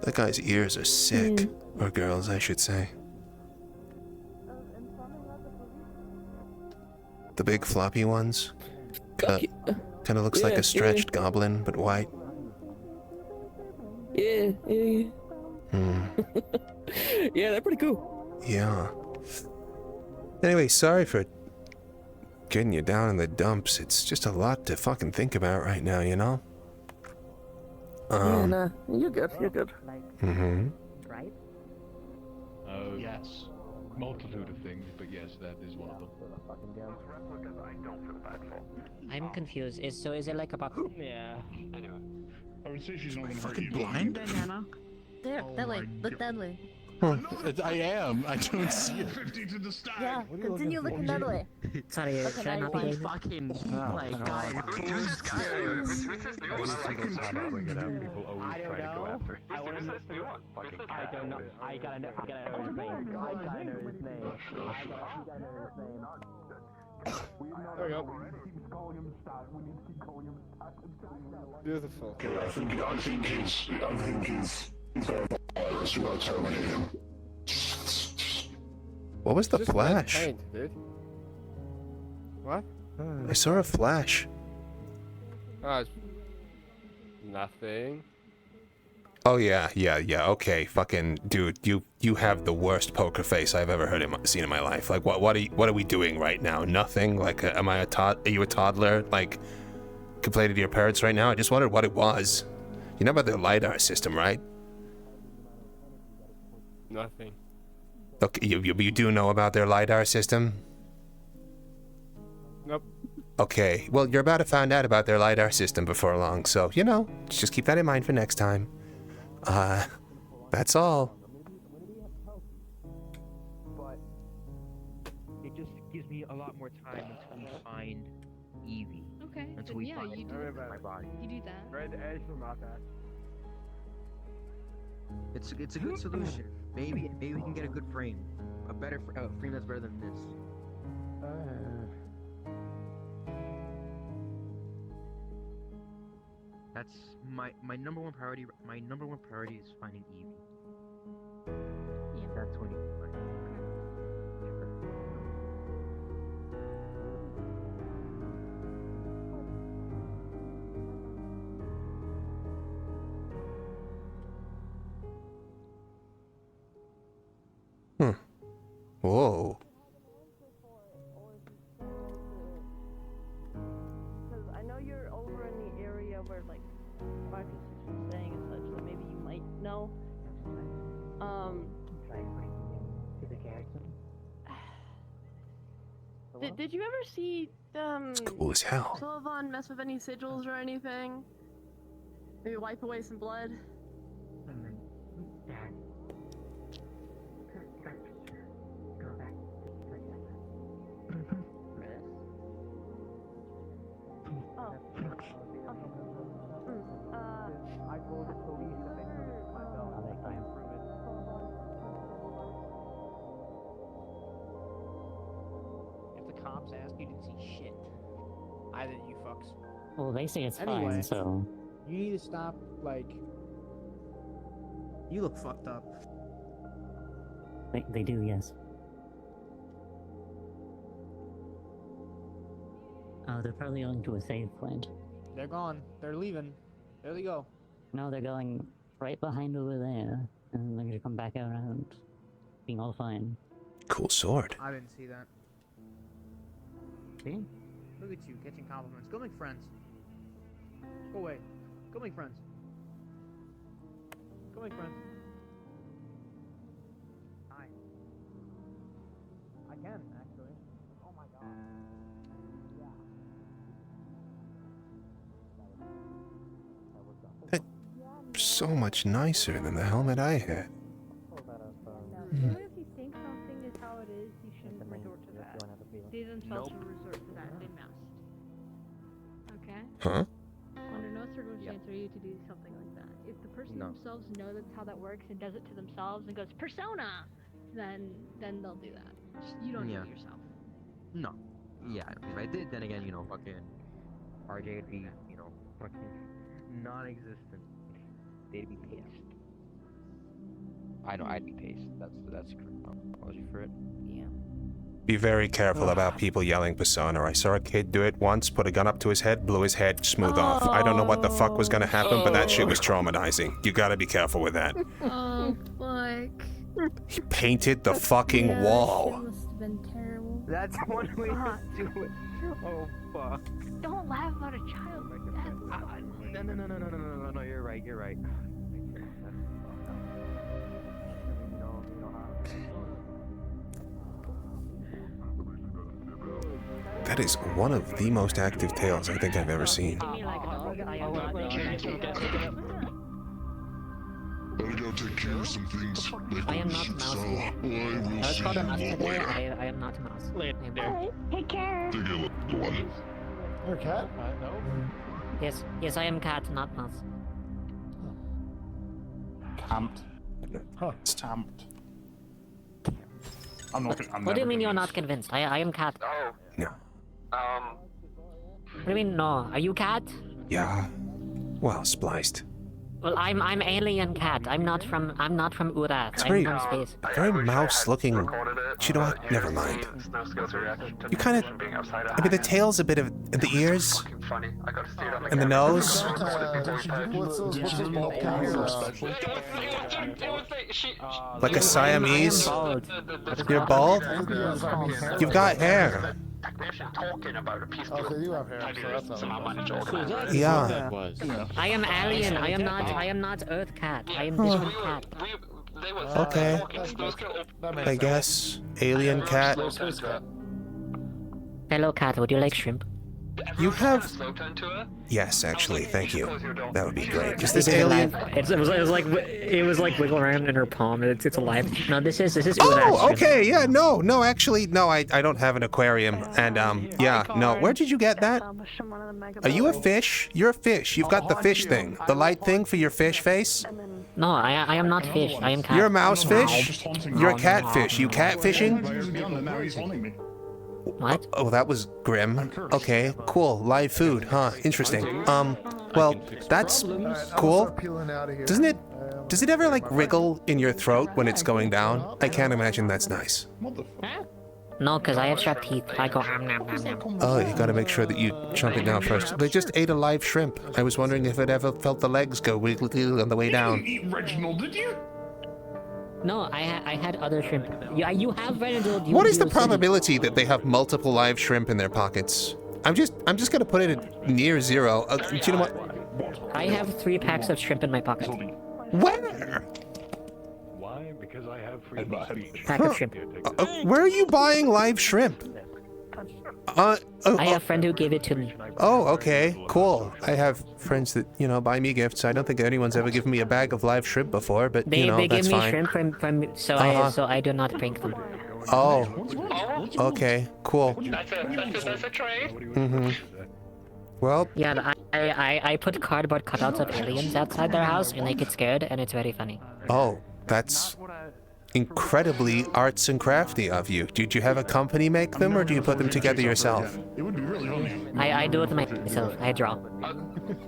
That guy's ears are sick. Or girls, I should say. The big floppy ones. Kind of looks like a stretched goblin, but white. Yeah. Hmm. Yeah, they're pretty cool. Yeah. Anyway, sorry for getting you down in the dumps. It's just a lot to fucking think about right now, you know? Yeah, nah, you're good. Mm-hmm. Yes. Multitude of things, but yes, that is one of them. I'm confused. Is it like about... Yeah. I would say she's not fucking blind? There, that way. Look that way. I am. I don't see it. Yeah, continue looking that way. Sorry, should I not be doing fucking I don't know. I gotta know his name. There we go. Beautiful. I think he's virus. You gotta terminate him. What was the Just flash? paint, dude. What? I saw a flash. Nothing. Oh yeah, okay, fucking dude, you have the worst poker face I've ever seen in my life. Like, what are we doing right now? Nothing. Like, are you a toddler? Like, complaining to your parents right now? I just wondered what it was. You know about the LiDAR system, right? Nothing. Okay, you do know about their LiDAR system? Nope. Okay, well, you're about to find out about their LiDAR system before long, so, you know, just keep that in mind for next time. That's all. But it just gives me a lot more time until we find Evie. Okay, Until then we yeah, find you do my body. You do that. Right, the edge from not that. It's a good solution. Maybe we can get a good frame, a better frame that's better than this. That's my number one priority. My number one priority is finding Evie. Yeah. That's when you Whoa. Because I know you're over in the area where, like, Marcus was saying and such, so maybe you might know. Did you ever see, It's cool as hell. Sullivan mess with any sigils or anything? Maybe wipe away some blood? I told the police that they put it in my belt. I improve it. If the cops ask, you didn't see shit. Either of you fucks. Well, they say it's Anyway. fine, so... You need to stop, like... You look fucked up. They do, yes. Oh, they're probably going to a save point. They're gone. They're leaving. There they go. No, they're going right behind over there, and they're gonna come back around, being all fine. Cool sword. I didn't see that. See? Look at you, catching compliments. Go make friends. Go away. Go make friends. Go make friends. Hi. I can, actually. Oh my god. Yeah. So much nicer than the helmet I had. Even if you think something is how it is, you shouldn't resort to that. They themselves will resort to that. They must. Okay? Huh? Under no circumstance are you to do something like that. If the person themselves know that's how that works and does it to themselves and goes, persona! Then they'll do that. Just, you don't do it yourself. No. Yeah, if I did, then again, you know, fucking RJ would be, you know, fucking non-existent. They'd be pissed. I know, I'd be pissed. That's a correct apology for it. Yeah. Be very careful about people yelling persona. I saw a kid do it once, put a gun up to his head, blew his head smooth off. I don't know what the fuck was gonna happen, but that shit was traumatizing. You gotta be careful with that. Oh, fuck. He painted the fucking wall. Must have been terrible. That's one way to do it. Oh, fuck. Don't laugh about a child. No, you're right, you're right. That is one of the most active tails I think I've ever seen. Better go take care of some things. I am not a mouse. I will I was see called a mouse you today. later. I am not a mouse. Take care. Take a look, one. You're a cat? No. Yes, I am cat, not mouse. Camped. Stamped. I'm not. What do you mean you're not convinced? I am cat. No. What do you mean no? Are you cat? Yeah. Well, spliced. Well, I'm alien cat. I'm not from Urath. It's I'm very, from space. very mouse-looking. You know what? Never mind. You kind of. I mean, the tail's a bit of the ears, and the nose. Like a Siamese. You're bald. You've got hair. Oh, so you have hair, so that's Yeah. I am alien. I am not Earth cat. I am different cat. Okay. I guess. Alien cat. Hello cat. Would you like shrimp? You have. Slow turn to her. Yes, actually, thank you. That would be great. Is This this alien? It was like wiggling around in her palm. It's alive. No, this is. Oh, okay, yeah, no, actually, no, I don't have an aquarium, and yeah, no. Where did you get that? Are you a fish? You're a fish. You've got the fish thing, the light thing for your fish face. No, I am not fish. I am cat. You're a mouse fish. You're a catfish. You catfishing? What? Oh, that was grim. Okay, cool. Live food, huh? Interesting. Well, that's cool. Does it ever like wriggle in your throat when it's going down? I can't imagine that's nice. No, because I have sharp teeth. I go. Oh, you gotta make sure that you chomp it down first. They just ate a live shrimp. I was wondering if it ever felt the legs go wiggly on the way down. You didn't eat Reginald, did you? No, I had other shrimp. You have Reginald. What is the probability that they have multiple live shrimp in their pockets? I'm just gonna put it at near zero. Do you know what? I have 3 packs of shrimp in my pocket. Where? Why? Because I have free speech. Pack of shrimp. Where are you buying live shrimp? I have a friend who gave it to me. Oh, okay, cool. I have friends that, you know, buy me gifts. I don't think anyone's ever given me a bag of live shrimp before, but, you know, that's fine. They give me shrimp from so I do not bring them. Oh, okay, cool. That's a trade. Mm-hmm. Well... Yeah, I put cardboard cutouts of aliens outside their house and they get scared, and it's very funny. Oh, that's incredibly arts and crafty of you. Did you have a company make them, or do you put them together yourself? I do it myself. I draw.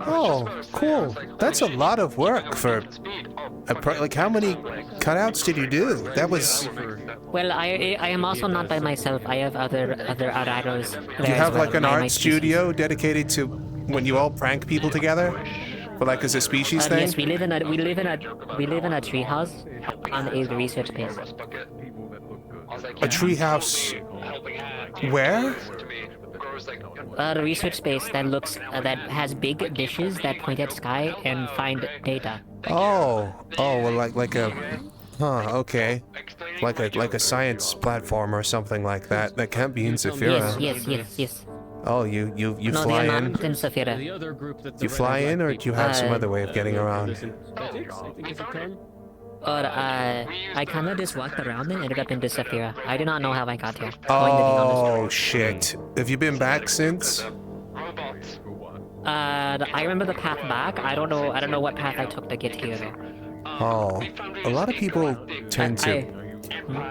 Oh, cool. That's a lot of work for... like, how many cutouts did you do? That was... Well, I am also not by myself. I have other arrados. Do you have like an art studio dedicated to when you all prank people together? But like as a species thing? Yes, we live in a treehouse on a research base. A treehouse. Where? A research space that has big dishes that point at sky and find data. Oh, well, like a, okay, like a science platform or something like that. That can't be in Zafira. Yes. Oh, you no, fly they are in? not in Zafira. You fly in, or do you have some other way of getting around? I kind of just walked around and ended up in Zafira. I do not know how I got here. Oh shit! Have you been back since? I remember the path back. I don't know what path I took to get here though. Oh, a lot of people tend to.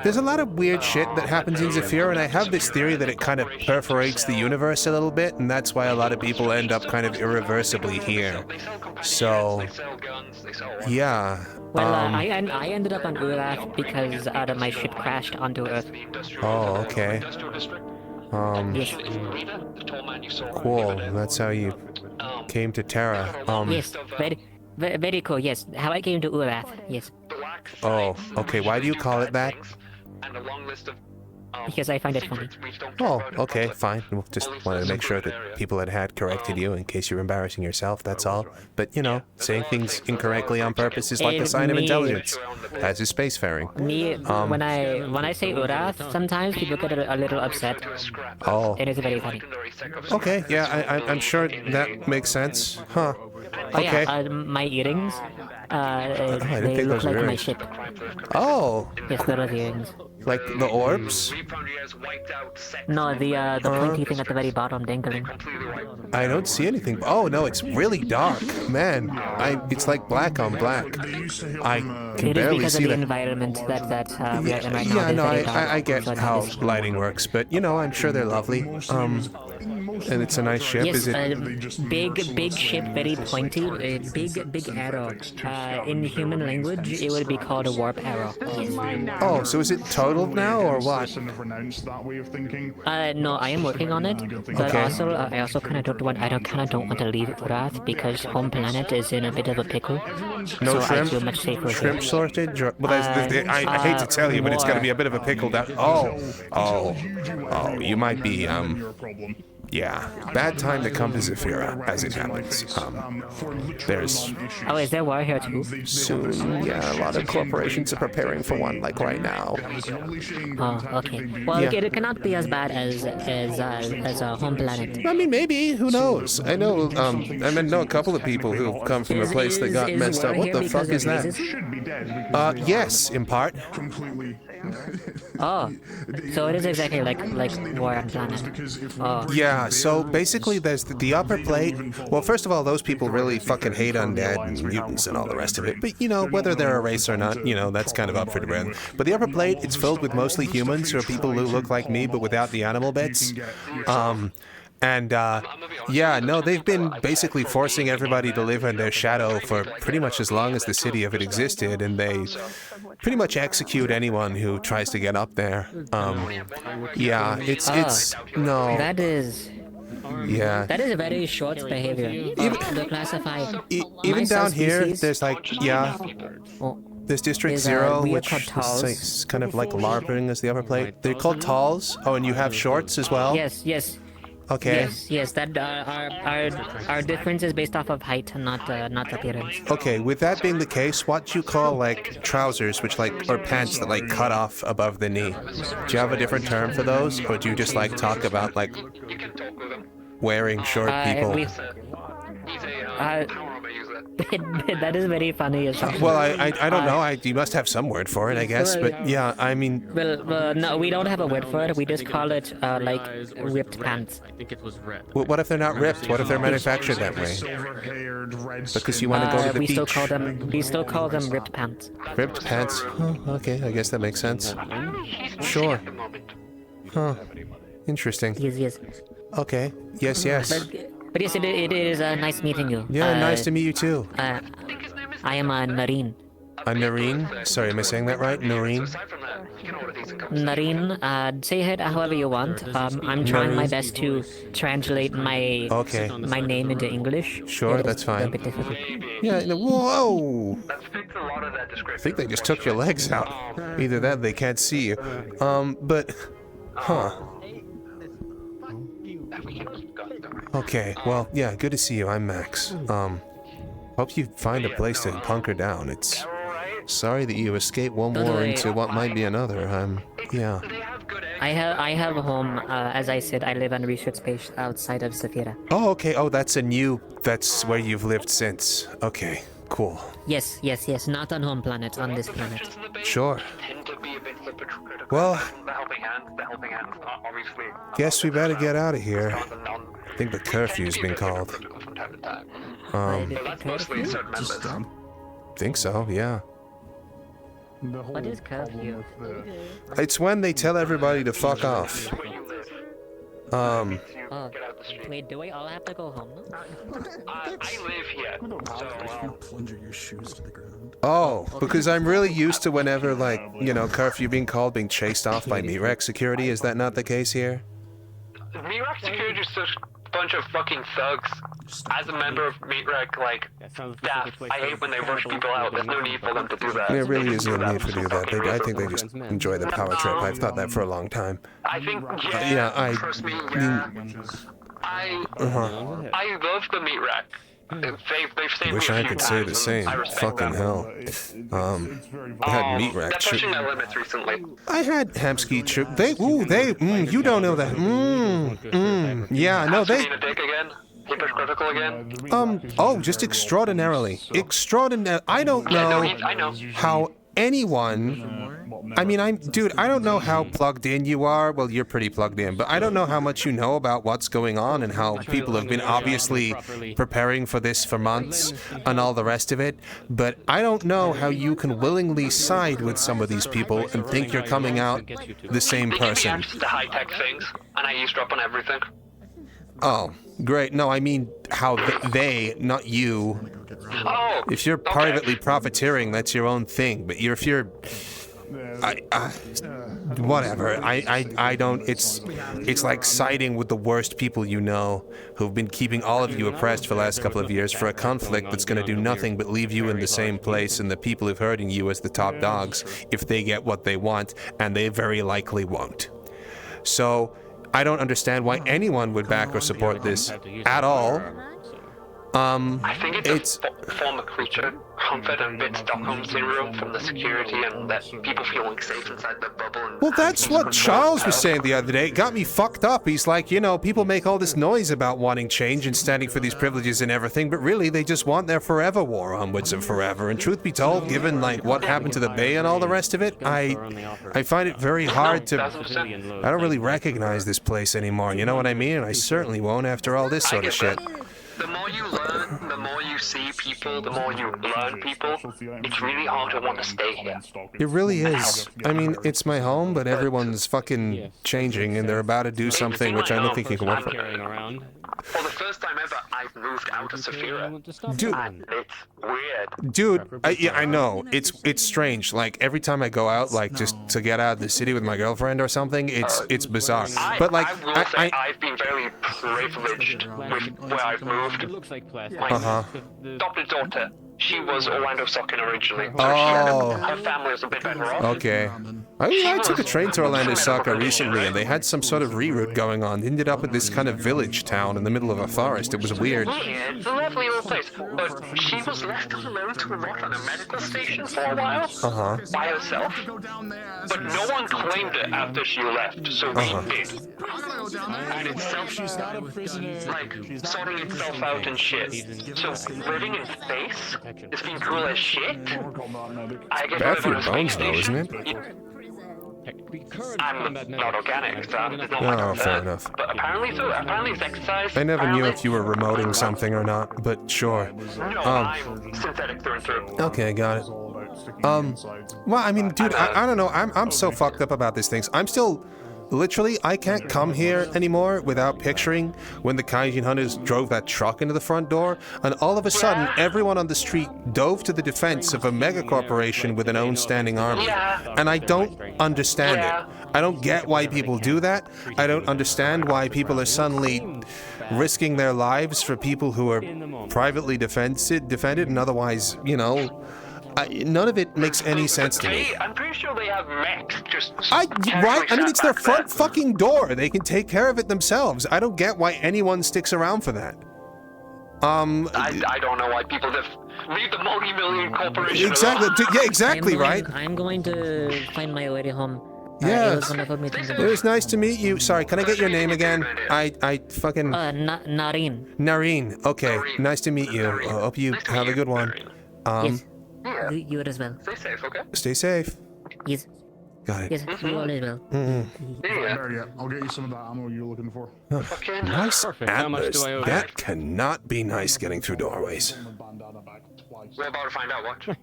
There's a lot of weird shit that happens in Zafira, and I have this theory that it kind of perforates the universe a little bit, and that's why a lot of people end up kind of irreversibly here. So, yeah. Well, I ended up on Urath because my ship crashed onto Earth. Oh, okay. Yes. Cool. That's how you came to Terra. Yes. Very cool. Yes. How I came to Urath. Yes. Oh, okay. Why do you call it that? Because I find it funny. Oh, okay, fine. Just wanted to make sure that people had corrected you in case you were embarrassing yourself, that's all. But, you know, saying things incorrectly on purpose is like a sign of intelligence, as is spacefaring. When I say Urath, sometimes people get a little upset. Oh. It is very funny. Okay, yeah, I'm sure that makes sense. Huh. Oh, Okay. yeah, my earrings, I didn't they think look those were like my earrings. ship. Oh. Yes, they're the earrings. Like the orbs? No, the pointy thing at the very bottom dangling. I don't see anything. Oh no, it's really dark, man. It's like black on black. I can It is barely because see of the that. environment that we are in right now. Yeah, It is no, very dark, I get so it how is. lighting works, but you know, I'm sure they're lovely. And it's a nice ship, Yes, is it? big ship, very pointy, big arrow. In human language, it would be called a warp arrow. Yes. Oh, so is it totaled now, or what? No, I am working on it, but Okay. also I also kind of don't want to leave Urath because home planet is in a bit of a pickle. No so shrimp? I feel much safer Shrimp here. shortage? Well, I hate to tell you, but it's going to be a bit of a pickle down. Oh, you might be, Yeah, bad time to come to Zephyra, as it happens. There's... Oh, is there war here too? Soon, yeah, a lot of corporations are preparing for one, like right now. Oh, okay. Well, Yeah. it cannot be as bad as a home planet. I mean, maybe, who knows? I know, I know a couple of people who've come from a place that got messed up. What the fuck is that? Yes, in part. Oh, so it is exactly like war on planet. Oh. Yeah, so basically there's the upper plate. Well, first of all, those people really fucking hate undead and mutants and all the rest of it. But, you know, whether they're a race or not, you know, that's kind of up for debate. But the upper plate, it's filled with mostly humans or people who look like me but without the animal bits. Yeah, no, they've been basically forcing everybody to live in their shadow for pretty much as long as the city of it existed, and they pretty much execute anyone who tries to get up there. Yeah, it's no. That is... Yeah. That is a very short behavior. To classify... Even down here, there's like, yeah... There's District Zero, which is kind of like LARPing as the upper plate. They're called talls. Oh, and you have shorts as well? Yes. Okay. Yes, that our difference is based off of height and not appearance. Okay, with that being the case, what do you call like trousers, which like, or pants that like cut off above the knee? Do you have a different term for those, or do you just like talk about like wearing short people? That is very funny. Well, I don't know. You must have some word for it, I guess. But yeah, I mean. Well, no, we don't have a word for it. We just call it like ripped pants. I think it was red. Well, what if they're not ripped? What if they're manufactured that way? Because you want to go to the beach. We still call them ripped pants. Ripped pants? Oh, okay, I guess that makes sense. Sure. Huh. Interesting. Yes. Okay. Yes. But yes, it is nice meeting you. Yeah, nice to meet you too. I am Nareen. Nareen? Sorry, am I saying that right? Nareen? Nareen, say it however you want. I'm trying my best to translate my name into English. Sure, that's fine. A bit difficult. Yeah, whoa! I think they just took your legs out. Either that, they can't see you. But, huh. Okay, well, yeah, good to see you. I'm Max. Hope you find a place to hunker down. It's sorry that you escaped one war into what might be another. Yeah. I have a home. As I said, I live on research space outside of Zephyra. Oh, okay. Oh, that's where you've lived since. Okay, cool. Yes. Not on home planet, on this planet. Sure. Well, guess we better get out of here. I think the curfew's been called. Think so, yeah. What is curfew? It's when they tell everybody to fuck off. Oh, wait, do we all have to go home now? I live here, so plunger your shoes to the ground. Oh, because I'm really used to whenever, like, you know, curfew being called, being chased off by meat-rack security. Is that not the case here? Meat-rack security is such a bunch of fucking thugs. As a member of meat-rack, like, staff, I hate when they rush people out. There's no need for them to do that. There really is no need to do that. I think they just enjoy the power trip. I've thought that for a long time. I think, trust me, I love the meat-rack. They've saved Wish me a I few could say the times. same. I respect Fucking them. hell. I had meat-rack They're pushing their limits recently. I had Hamsky trip. You don't know that. Yeah, no, they. Being a dick again? Hypocritical again? Just extraordinarily. I don't know how anyone. I mean, I don't know how plugged in you are. Well, you're pretty plugged in, but I don't know how much you know about what's going on and how people have been obviously preparing for this for months and all the rest of it. But I don't know how you can willingly side with some of these people and think you're coming out the same They give me person. access to high-tech things, and I eavesdrop on everything. Oh, great. No, I mean how they, not you. Oh, if you're privately profiteering, that's your own thing. But if you're, whatever. I don't. It's like siding with the worst people you know, who've been keeping all of you oppressed for the last couple of years for a conflict that's going to do nothing but leave you in the same place, and the people who've hurting you as the top dogs if they get what they want, and they very likely won't. So. I don't understand why anyone would back or support this at all. I think it's a form of creature comfort and bit Stockholm syndrome from the security and that people feeling safe inside the bubble. And Well, that's what Charles was saying the other day. It got me fucked up. He's like, you know, people make all this noise about wanting change and standing for these privileges and everything, but really they just want their forever war onwards and forever. And truth be told, given like what happened to the Bay and all the rest of it, I find it very hard to. I don't really recognize this place anymore. You know what I mean? And I certainly won't after all this sort of shit. The more you learn, the more you see people, the more you learn people, it's really hard to want to stay here. It really is. I mean, it's my home, but everyone's fucking changing, and they're about to do something which I don't think you can work for. For the first time ever, I've moved out of Saphira. Dude. And it's weird. Dude, yeah, I know. It's strange. Like, every time I go out, like, just to get out of the city with my girlfriend or something, it's bizarre. But, like, I will say I've been very privileged with where I've moved. My adopted daughter, she was Orlando Sockin originally, so her family was a bit better off. Okay. I took a train to Orlando Soccer recently, and they had some sort of reroute going on. They ended up at this kind of village town in the middle of a forest. It was weird. Yeah, it's a lovely little place, but she was left alone to rot on a medical station for a while, by herself. But no one claimed it after she left, so we did. And it's like, sorting itself out and shit. So living in space, it's been cool as shit. I guess Bad for your bones, though, isn't it? I'm not organic, so there's not much of fair that. enough. But apparently so. Apparently it's exercise. I never knew if you were remoting something or not, but sure. No, I'm synthetic through and through. Okay, got it. Well, I mean, dude, I don't know. I'm so fucked up about these things. I'm still... Literally, I can't come here anymore without picturing when the Kaijin hunters drove that truck into the front door, and all of a sudden, everyone on the street dove to the defense of a mega corporation with an own standing army. And I don't understand it. I don't get why people do that. I don't understand why people are suddenly risking their lives for people who are privately defended and otherwise, you know... none of it makes any sense to me. I'm pretty sure they have mechs just... Right? I mean, it's their front fucking door. They can take care of it themselves. I don't get why anyone sticks around for that. I don't know why people just leave the multi-million corporation Exactly. alone. Yeah, exactly, right? I'm going to find my way home. Yeah. It was wonderful meeting you. It was nice to meet you. Sorry, can I get your name again? I fucking... Nareen. Nareen. Okay, nice to meet you. Hope you have a good one. Yes. You as well. Stay safe, okay? Stay safe. Yes. Got it. Yes, you all as well. Yeah. I'll get you some of that ammo you're looking for. Nice How much antlers. do I owe? That cannot be nice getting through doorways. We're about to find out what.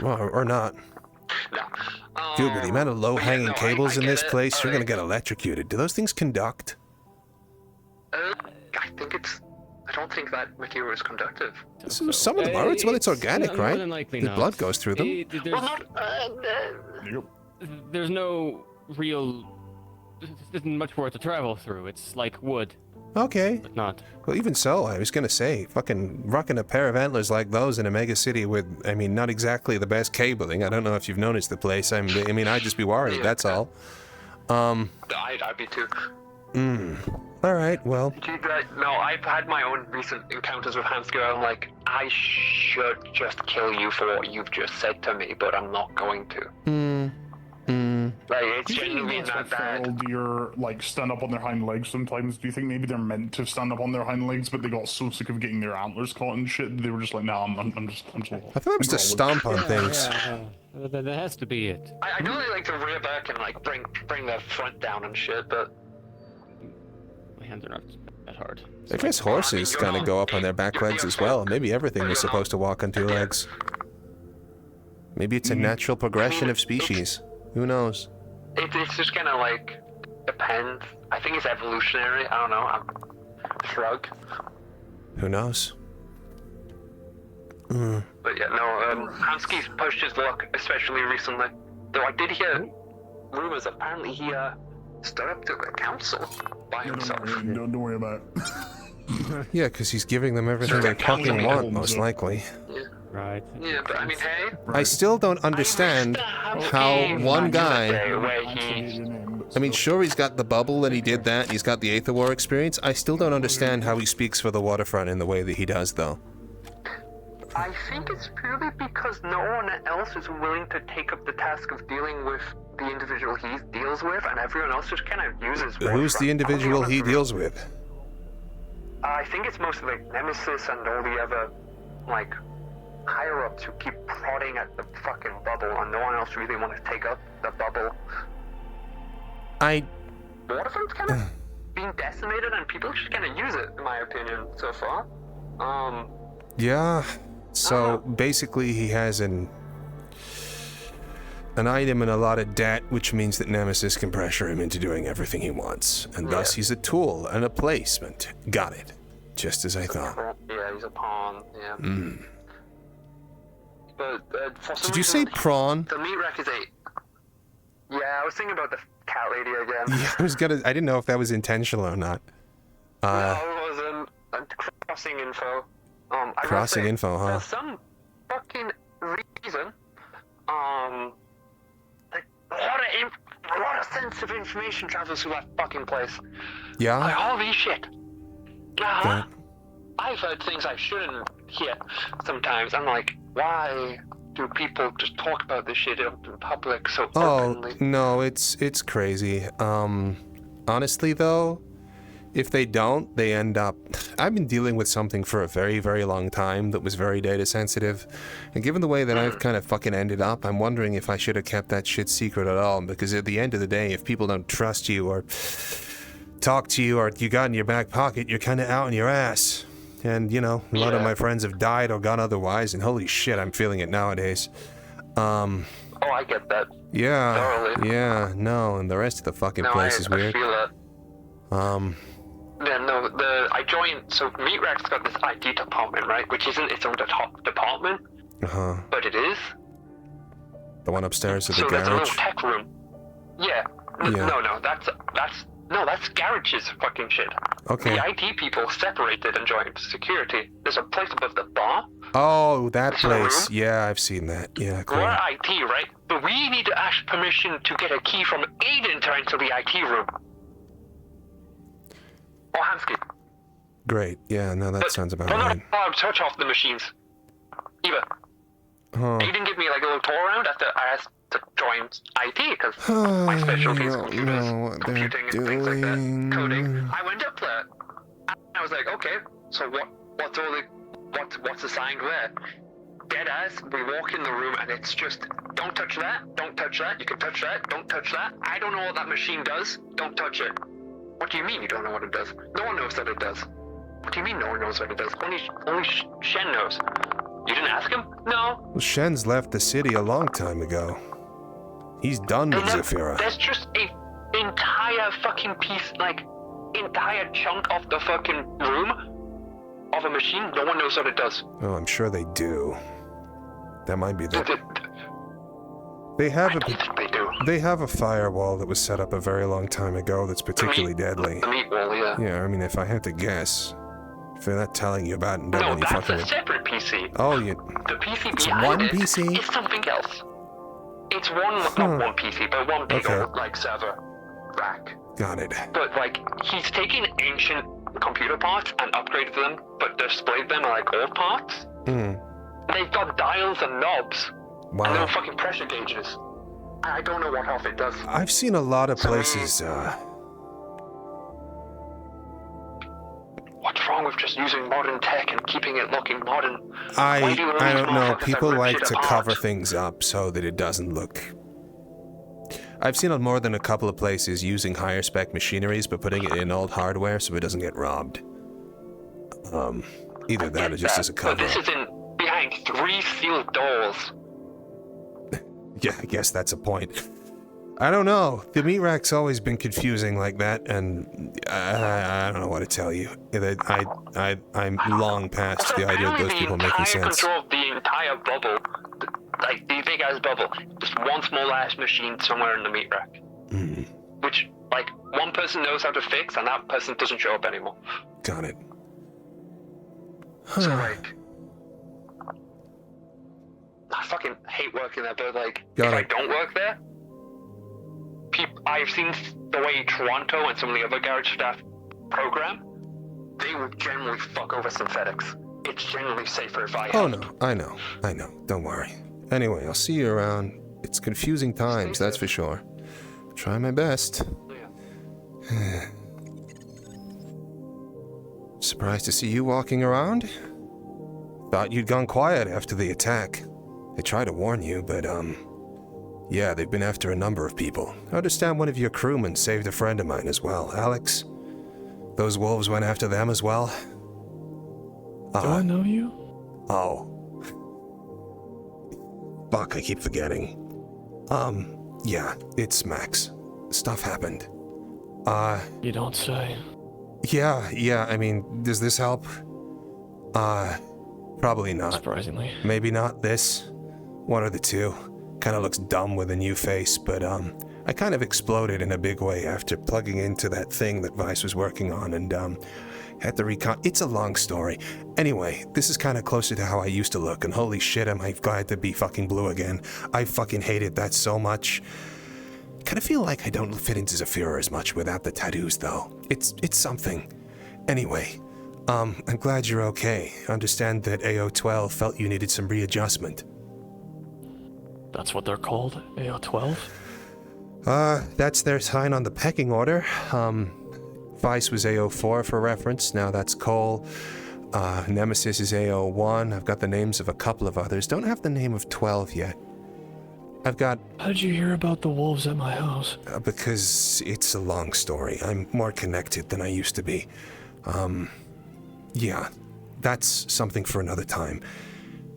Well, or not. Dude, with the amount of low-hanging cables in this place, you're gonna get electrocuted. Do those things conduct? I think it's... I don't think that material is conductive. Some of them are. It's organic, right? The blood goes through them. There's no real... There isn't much for it to travel through. It's like wood. Okay. But not. Well, even so, I was gonna say, fucking rocking a pair of antlers like those in a mega city with, I mean, not exactly the best cabling. I don't know if you've noticed the place. I mean, I'd just be worried, that's all. I'd be too. Alright, well. No, I've had my own recent encounters with Hamster. I'm like, I should just kill you for what you've just said to me, but I'm not going to. Like, it's genuinely not bad. Deer, like, stand up on their hind legs sometimes. Do you think maybe they're meant to stand up on their hind legs, but they got so sick of getting their antlers caught and shit, they were just like, nah, I'm just... I thought it was to stomp on things. That has to be it. I know they like to rear back and, like, bring their front down and shit, but... My hands are not that hard. I guess horses kind of go up on their back legs as well. Maybe everything was supposed to walk on two legs. Maybe it's a natural progression of species. Who knows? It's just kind of like depends. I think it's evolutionary. I don't know. Shrug. Who knows? But yeah, no. Hansky's pushed his luck, especially recently. Though I did hear rumors. Apparently, he stood up to the council by himself. Don't worry about it. Yeah, because he's giving them everything they fucking want, most likely. Yeah. Right. Yeah, but I mean, hey. I still don't understand how one guy... I mean, sure, he's got the bubble and he did that. He's got the Aether War experience. I still don't understand how he speaks for the waterfront in the way that he does, though. I think it's purely because no one else is willing to take up the task of dealing with the individual he deals with, and everyone else just kind of uses Who's the individual he deals with? I think it's mostly like Nemesis and all the other, like, higher-ups who keep prodding at the fucking bubble, and no one else really wants to take up the bubble. Waterfront's kind of being decimated, and people just kind of use it, in my opinion, so far. Yeah. So basically, he has an item and a lot of debt, which means that Nemesis can pressure him into doing everything he wants, and thus he's a tool and a placement. Got it. Just as I thought. Yeah, he's a pawn. Yeah. But for some Did you say prawn? The meat rack is a. Yeah, I was thinking about the cat lady again. Yeah, I didn't know if that was intentional or not. No, it was crossing info. Crossing info, huh? For some fucking reason, like, a lot of sensitive information travels through that fucking place. Yeah? Like, holy shit. Okay. I've heard things I shouldn't hear sometimes. I'm like, why do people just talk about this shit in public so openly? No, it's crazy. Honestly, though, if they don't, they end up... I've been dealing with something for a very, very long time that was very data sensitive. And given the way that I've kind of fucking ended up, I'm wondering if I should have kept that shit secret at all. Because at the end of the day, if people don't trust you or talk to you or you got in your back pocket, you're kind of out in your ass. And, you know, a lot of my friends have died or gone otherwise. And holy shit, I'm feeling it nowadays. Oh, I get that. Yeah. Totally. Yeah, no. And the rest of the fucking place is weird. I feel that. Yeah, no, I joined, so Meat Rack's got this IT department, right? Which isn't its own department, but it is. The one upstairs at the so there's a garage? little tech room. Yeah. No, that's garage's fucking shit. Okay. The IT people separated and joined security. There's a place above the bar. Oh, that place. Yeah, I've seen that. Yeah, cool. We're IT, right? But we need to ask permission to get a key from Aiden to enter the IT room. Or Hamsky. Great. Yeah, no, that sounds about right. I'll touch off the machines. Either. Aiden give me like a little tour around after I asked to join IT because my specialty is computers, computing and things like that, coding. I went up there and I was like, okay, so what's assigned where? Dead ass, we walk in the room and it's just, don't touch that, don't touch that, you can touch that, don't touch that. I don't know what that machine does, don't touch it. What do you mean you don't know what it does? No one knows that it does. What do you mean no one knows what it does? Only Shen knows. You didn't ask him? No. Well, Shen's left the city a long time ago. He's done with Zephyra. There's just a entire fucking piece, like, entire chunk of the fucking room of a machine. No one knows what it does. Oh, I'm sure they do. That might be the... They have a firewall that was set up a very long time ago that's particularly deadly. The meat wall, yeah. Yeah, I mean, if I had to guess, if they're not telling you about it, no, that's a separate PC. Oh, the PC it's behind one it PC? is something else. It's not one PC, but one big old, like, server rack. Got it. But, like, he's taken ancient computer parts and upgraded them, but displayed them like old parts. They've got dials and knobs. Wow. And little fucking pressure gauges. I don't know what half it does. I've seen a lot of places, What's wrong with just using modern tech and keeping it looking modern? I don't know. People like to cover things up so that it doesn't look... I've seen on more than a couple of places using higher spec machineries but putting it in old hardware so it doesn't get robbed. Either that or just as a cover. But this is behind 3 sealed doors. Yeah, I guess that's a point. I don't know. The meat rack's always been confusing like that, and I don't know what to tell you. I'm long past the idea of those people making sense. Control of the entire bubble, like the big ass bubble, just one small ass machine somewhere in the meat rack, which like one person knows how to fix, and that person doesn't show up anymore. Got it. So like, I fucking hate working there, but like, if I don't work there, I've seen the way Toronto and some of the other garage staff program. They will generally fuck over synthetics. It's generally safer if I Oh help. no, I know. Don't worry. Anyway, I'll see you around. It's confusing times, that's for sure. Try my best. Surprised to see you walking around? Thought you'd gone quiet after the attack. They tried to warn you, but, yeah, they've been after a number of people. I understand one of your crewmen saved a friend of mine as well, Alex. Those wolves went after them as well? Do I know you? Oh. Fuck, I keep forgetting. Yeah, it's Max. Stuff happened. You don't say. Yeah, I mean, does this help? Probably not. Surprisingly. Maybe not this. One of the two. Kinda looks dumb with a new face, but, I kind of exploded in a big way after plugging into that thing that Vice was working on and, had to It's a long story. Anyway, this is kinda closer to how I used to look, and holy shit, am I glad to be fucking blue again. I fucking hated that so much. Kinda feel like I don't fit into Zafira as much without the tattoos, though. It's something. Anyway, I'm glad you're okay. Understand that AO12 felt you needed some readjustment. That's what they're called? AO12? That's their sign on the pecking order. Vice was AO4 for reference, now that's Cole. Nemesis is AO1. I've got the names of a couple of others. Don't have the name of 12 yet. I've got... How did you hear about the wolves at my house? Because it's a long story. I'm more connected than I used to be. Yeah, that's something for another time.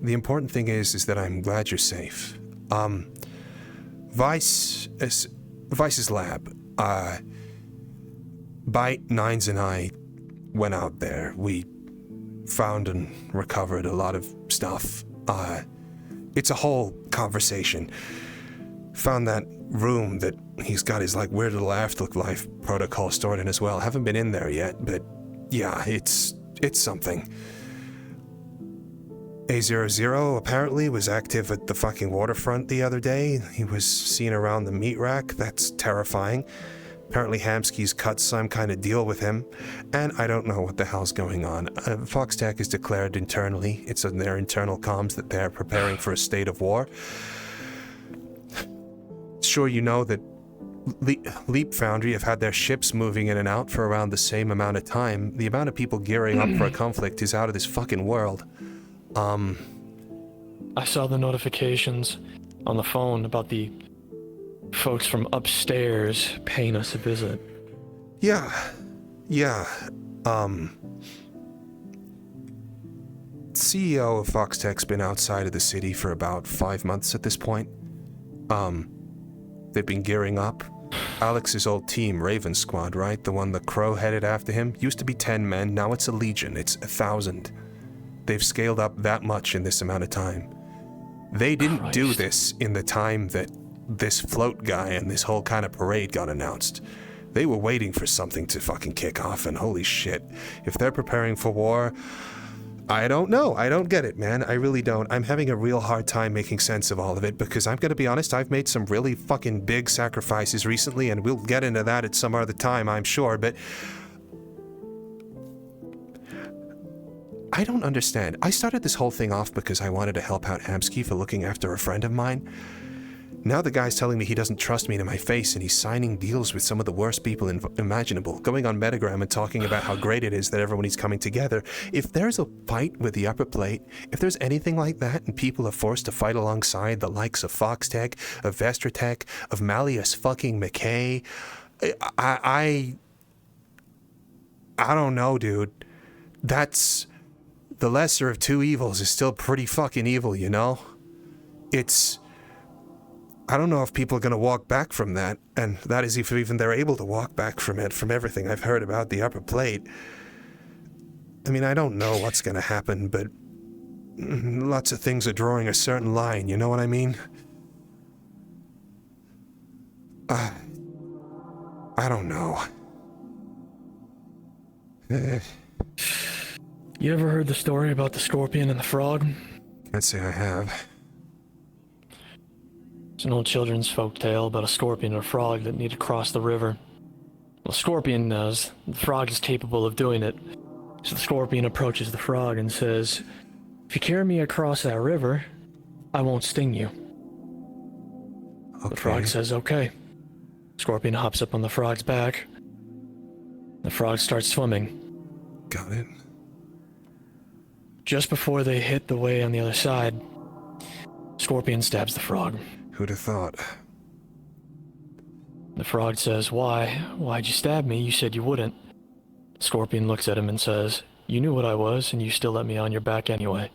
The important thing is that I'm glad you're safe. Vice's lab, Bite, Nines, and I went out there. We found and recovered a lot of stuff. It's a whole conversation. Found that room that he's got his, like, weird little afterlife protocol stored in as well. Haven't been in there yet, but yeah, it's something. A00 apparently was active at the fucking waterfront the other day. He was seen around the meat rack. That's terrifying. Apparently Hamsky's cut some kind of deal with him, and I don't know what the hell's going on. Foxtech has declared internally, it's in their internal comms, that they're preparing for a state of war. Sure you know that Leap Foundry have had their ships moving in and out for around the same amount of time. The amount of people gearing up for a conflict is out of this fucking world. I saw the notifications on the phone about the folks from upstairs paying us a visit. Yeah. CEO of Foxtech's been outside of the city for about 5 months at this point. They've been gearing up. Alex's old team, Raven Squad, right? The one the Crow headed after him, used to be 10 men, now it's a legion, it's 1,000. They've scaled up that much in this amount of time. They didn't do this in the time that this float guy and this whole kind of parade got announced. They were waiting for something to fucking kick off, and holy shit, if they're preparing for war, I don't know. I don't get it, man. I really don't. I'm having a real hard time making sense of all of it, because I'm gonna be honest, I've made some really fucking big sacrifices recently, and we'll get into that at some other time, I'm sure, but I don't understand. I started this whole thing off because I wanted to help out Hamsky for looking after a friend of mine. Now the guy's telling me he doesn't trust me to my face, and he's signing deals with some of the worst people imaginable, going on Metagram and talking about how great it is that everyone is coming together. If there's a fight with the upper plate, if there's anything like that, and people are forced to fight alongside the likes of Foxtech, of Vestratech, of Malleus fucking McKay, I don't know, dude. That's... the lesser of two evils is still pretty fucking evil, you know? It's... I don't know if people are going to walk back from that, and that is if even they're able to walk back from it, from everything I've heard about the upper plate. I mean, I don't know what's going to happen, but lots of things are drawing a certain line, you know what I mean? I don't know. You ever heard the story about the scorpion and the frog? Can't say I have. It's an old children's folk tale about a scorpion and a frog that need to cross the river. Well, the scorpion knows the frog is capable of doing it. So the scorpion approaches the frog and says, "If you carry me across that river, I won't sting you." Okay. The frog says, "Okay." Scorpion hops up on the frog's back. The frog starts swimming. Got it. Just before they hit the way on the other side, Scorpion stabs the frog. Who'd have thought? The frog says, "Why? Why'd you stab me? You said you wouldn't." Scorpion looks at him and says, "You knew what I was, and you still let me on your back anyway."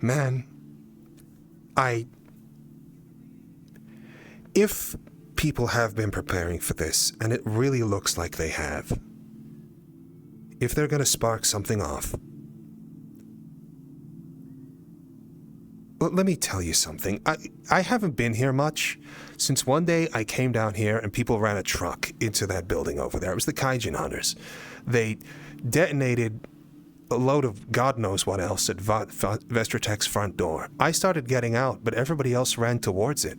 Man, if people have been preparing for this, and it really looks like they have, if they're gonna spark something off, well, let me tell you something. I haven't been here much since one day I came down here and people ran a truck into that building over there. It was the Kaijin hunters. They detonated a load of God knows what else at Vestratech's front door. I started getting out, but everybody else ran towards it.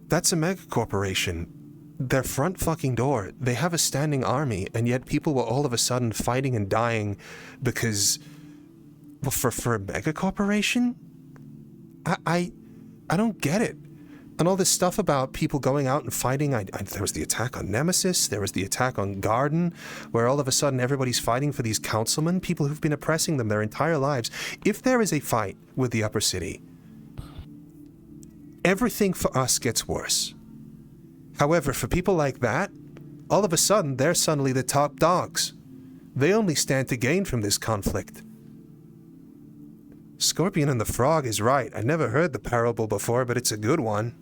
That's a mega corporation. Their front fucking door, they have a standing army, and yet people were all of a sudden fighting and dying because, well, for a mega corporation? I don't get it. And all this stuff about people going out and fighting, there was the attack on Nemesis, there was the attack on Garden, where all of a sudden everybody's fighting for these councilmen, people who've been oppressing them their entire lives. If there is a fight with the upper city, everything for us gets worse. However, for people like that, all of a sudden they're suddenly the top dogs. They only stand to gain from this conflict. Scorpion and the Frog is right. I never heard the parable before, but it's a good one.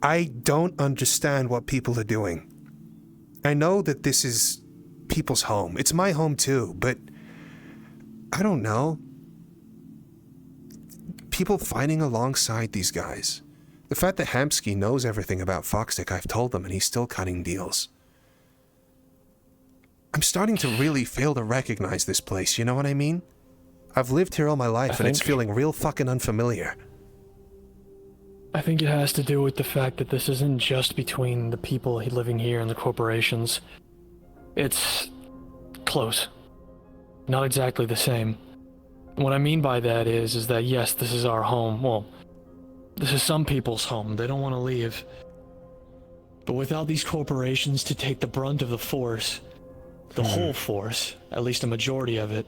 I don't understand what people are doing. I know that this is people's home. It's my home too, but I don't know. People fighting alongside these guys. The fact that Hamsky knows everything about Foxstick, I've told them, and he's still cutting deals. I'm starting to really fail to recognize this place, you know what I mean? I've lived here all my life, and it's feeling real fucking unfamiliar. I think it has to do with the fact that this isn't just between the people living here and the corporations. It's close. Not exactly the same. What I mean by that is that yes, this is our home. Well, this is some people's home. They don't want to leave. But without these corporations to take the brunt of the force, the whole force, at least a majority of it,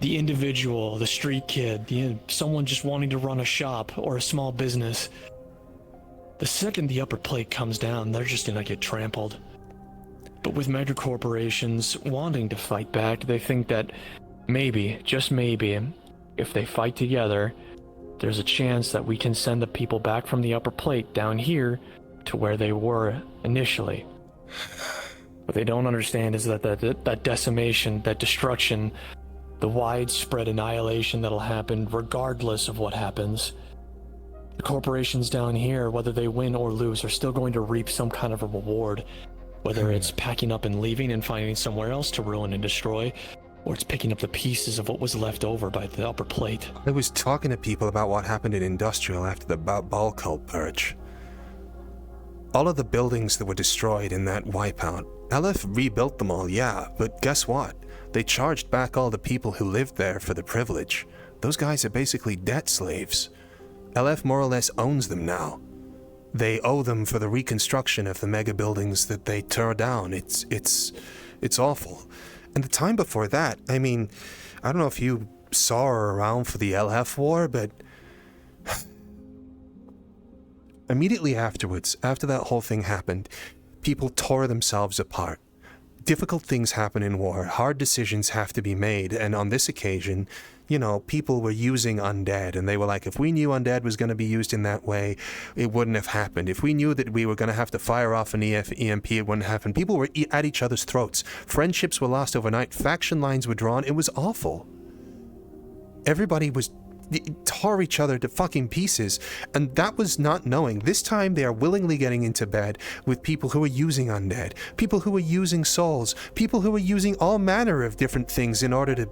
the individual, the street kid, someone just wanting to run a shop or a small business, the second the upper plate comes down, they're just gonna get trampled. But with mega corporations wanting to fight back, they think that maybe, just maybe, if they fight together, there's a chance that we can send the people back from the upper plate down here to where they were initially. What they don't understand is that decimation, that destruction, the widespread annihilation that'll happen regardless of what happens. The corporations down here, whether they win or lose, are still going to reap some kind of a reward. Whether it's packing up and leaving and finding somewhere else to ruin and destroy, or it's picking up the pieces of what was left over by the upper plate. I was talking to people about what happened in Industrial after the Ball Cult purge. All of the buildings that were destroyed in that wipeout, LF rebuilt them all, yeah, but guess what? They charged back all the people who lived there for the privilege. Those guys are basically debt slaves. LF more or less owns them now. They owe them for the reconstruction of the mega buildings that they tore down. It's awful. And the time before that, I mean, I don't know if you saw her around for the LF war, but immediately afterwards, after that whole thing happened, people tore themselves apart. Difficult things happen in war. Hard decisions have to be made. And on this occasion, you know, people were using undead. And they were like, if we knew undead was going to be used in that way, it wouldn't have happened. If we knew that we were going to have to fire off an EMP, it wouldn't happen. People were at each other's throats. Friendships were lost overnight. Faction lines were drawn. It was awful. Everybody was tore each other to fucking pieces, and that was not knowing. This time they are willingly getting into bed with people who are using undead, people who are using souls, people who are using all manner of different things in order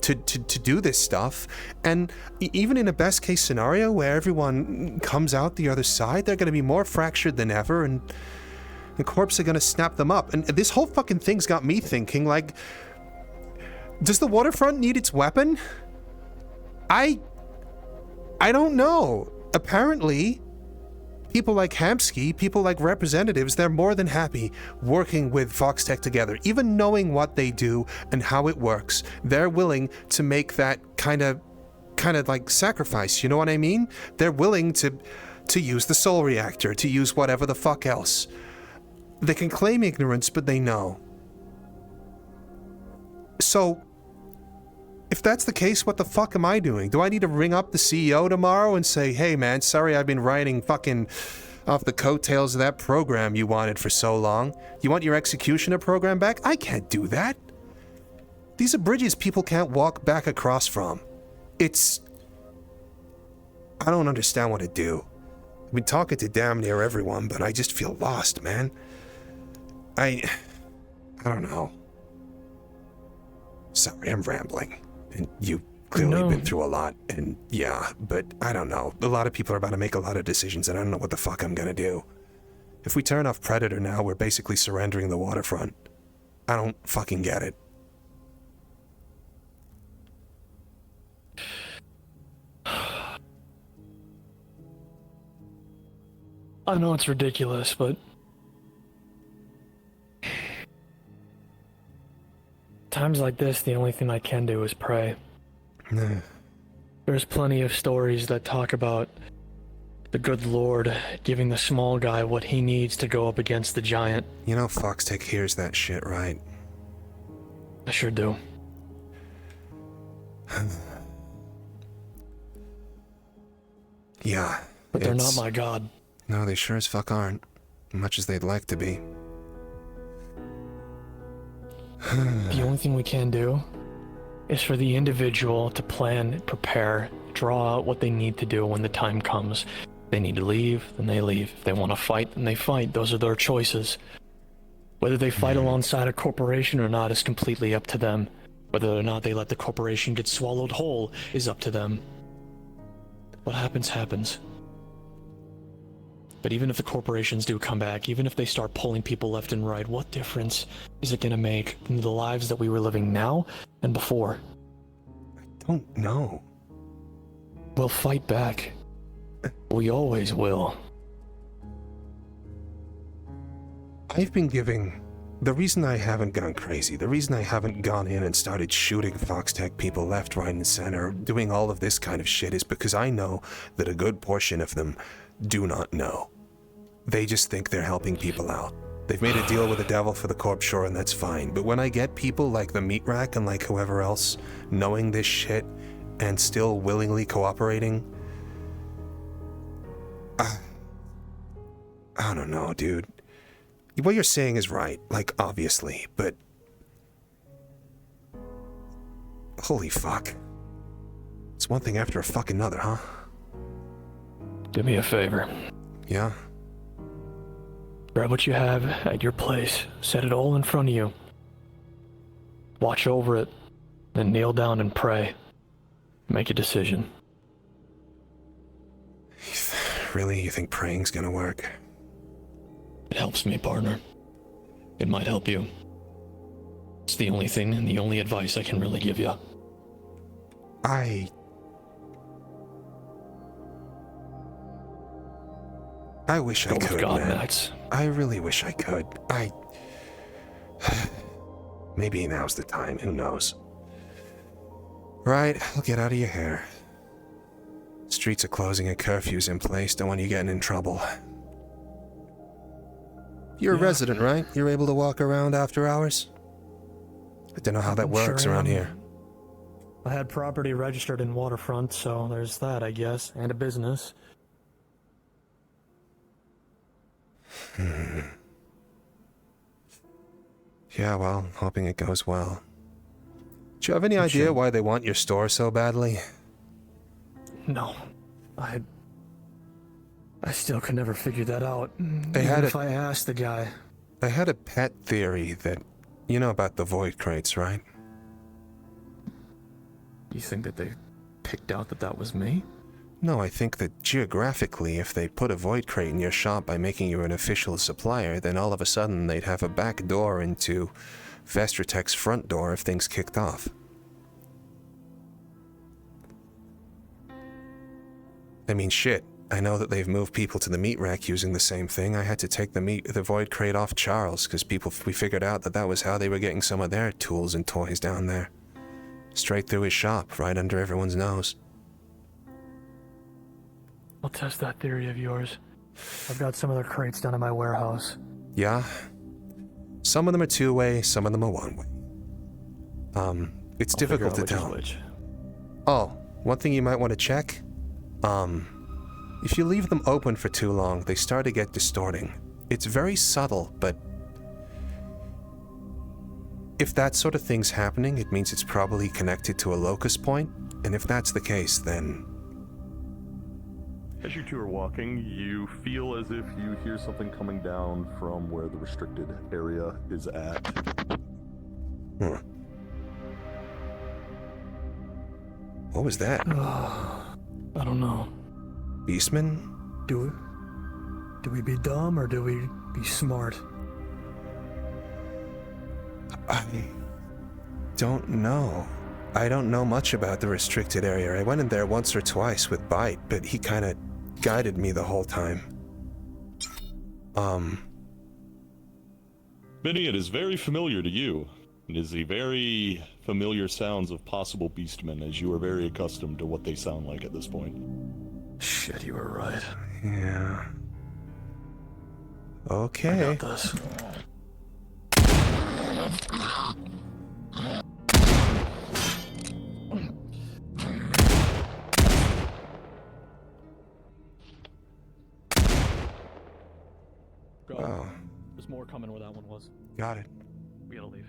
to do this stuff. And even in a best case scenario where everyone comes out the other side, they're going to be more fractured than ever, and the corpse are going to snap them up. And this whole fucking thing's got me thinking, like, does the waterfront need its weapon? I don't know. Apparently, people like Hamsky, people like representatives, they're more than happy working with Foxtech together. Even knowing what they do and how it works, they're willing to make that kind of like sacrifice, you know what I mean? They're willing to use the soul reactor, to use whatever the fuck else. They can claim ignorance, but they know. So, if that's the case, what the fuck am I doing? Do I need to ring up the CEO tomorrow and say, hey man, sorry I've been riding fucking off the coattails of that program you wanted for so long. You want your executioner program back? I can't do that. These are bridges people can't walk back across from. I don't understand what to do. I've been talking to damn near everyone, but I just feel lost, man. I don't know. Sorry, I'm rambling. And you've clearly been through a lot, and yeah, but I don't know. A lot of people are about to make a lot of decisions, and I don't know what the fuck I'm gonna do. If we turn off Predator now, we're basically surrendering the waterfront. I don't fucking get it. I know it's ridiculous, but times like this, the only thing I can do is pray. There's plenty of stories that talk about the good Lord giving the small guy what he needs to go up against the giant. You know Foxtech hears that shit, right? I sure do. Yeah. But they're not my god. No, they sure as fuck aren't. Much as they'd like to be. The only thing we can do is for the individual to plan, prepare, draw out what they need to do when the time comes. If they need to leave, then they leave. If they want to fight, then they fight. Those are their choices. Whether they fight alongside a corporation or not is completely up to them. Whether or not they let the corporation get swallowed whole is up to them. What happens, happens. But even if the corporations do come back, even if they start pulling people left and right, what difference is it going to make in the lives that we were living now and before? I don't know. We'll fight back. We always will. I've been giving... The reason I haven't gone crazy, the reason I haven't gone in and started shooting Foxtech people left, right, and center, doing all of this kind of shit is because I know that a good portion of them do not know. They just think they're helping people out. They've made a deal with the devil for the corpse, sure, and that's fine. But when I get people like the meat rack and like whoever else knowing this shit and still willingly cooperating, I don't know, dude. What you're saying is right, like, obviously, but... Holy fuck. It's one thing after a fucking another, huh? Do me a favor. Yeah? Grab what you have at your place, set it all in front of you. Watch over it, then kneel down and pray. Make a decision. Really? You think praying's gonna work? It helps me, partner. It might help you. It's the only thing and the only advice I can really give you. I wish I could, man. Max. I really wish I could. Maybe now's the time, who knows? Right, I'll get out of your hair. Streets are closing and curfew's in place, don't want you getting in trouble. You're a resident, right? You're able to walk around after hours? I don't know how that works around here. I had property registered in Waterfront, so there's that, I guess, and a business. Yeah, well, hoping it goes well. Do you have any idea why they want your store so badly? No. I still could never figure that out. If I asked the guy. I had a pet theory that, you know about the void crates, right? You think that they picked out that was me? No, I think that geographically, if they put a void crate in your shop by making you an official supplier, then all of a sudden they'd have a back door into Vestratech's front door if things kicked off. I mean, shit. I know that they've moved people to the meat rack using the same thing. I had to take the void crate off Charles because we figured out that was how they were getting some of their tools and toys down there. Straight through his shop, right under everyone's nose. I'll test that theory of yours. I've got some of their crates down in my warehouse. Yeah. Some of them are two-way, some of them are one-way. It's difficult to tell. Oh, one thing you might want to check. If you leave them open for too long, they start to get distorting. It's very subtle, but if that sort of thing's happening, it means it's probably connected to a locus point, and if that's the case, then... As you two are walking, you feel as if you hear something coming down from where the restricted area is at. What was that? I don't know. Beastman? Do we be dumb or do we be smart? I don't know. I don't know much about the restricted area. I went in there once or twice with Bite, but he kind of guided me the whole time. Minnie, it is very familiar to you. It is the very familiar sounds of possible beastmen, as you are very accustomed to what they sound like at this point. Shit, you were right. Yeah. Okay. I got this. Oh. There's more coming where that one was. Got it. We gotta leave.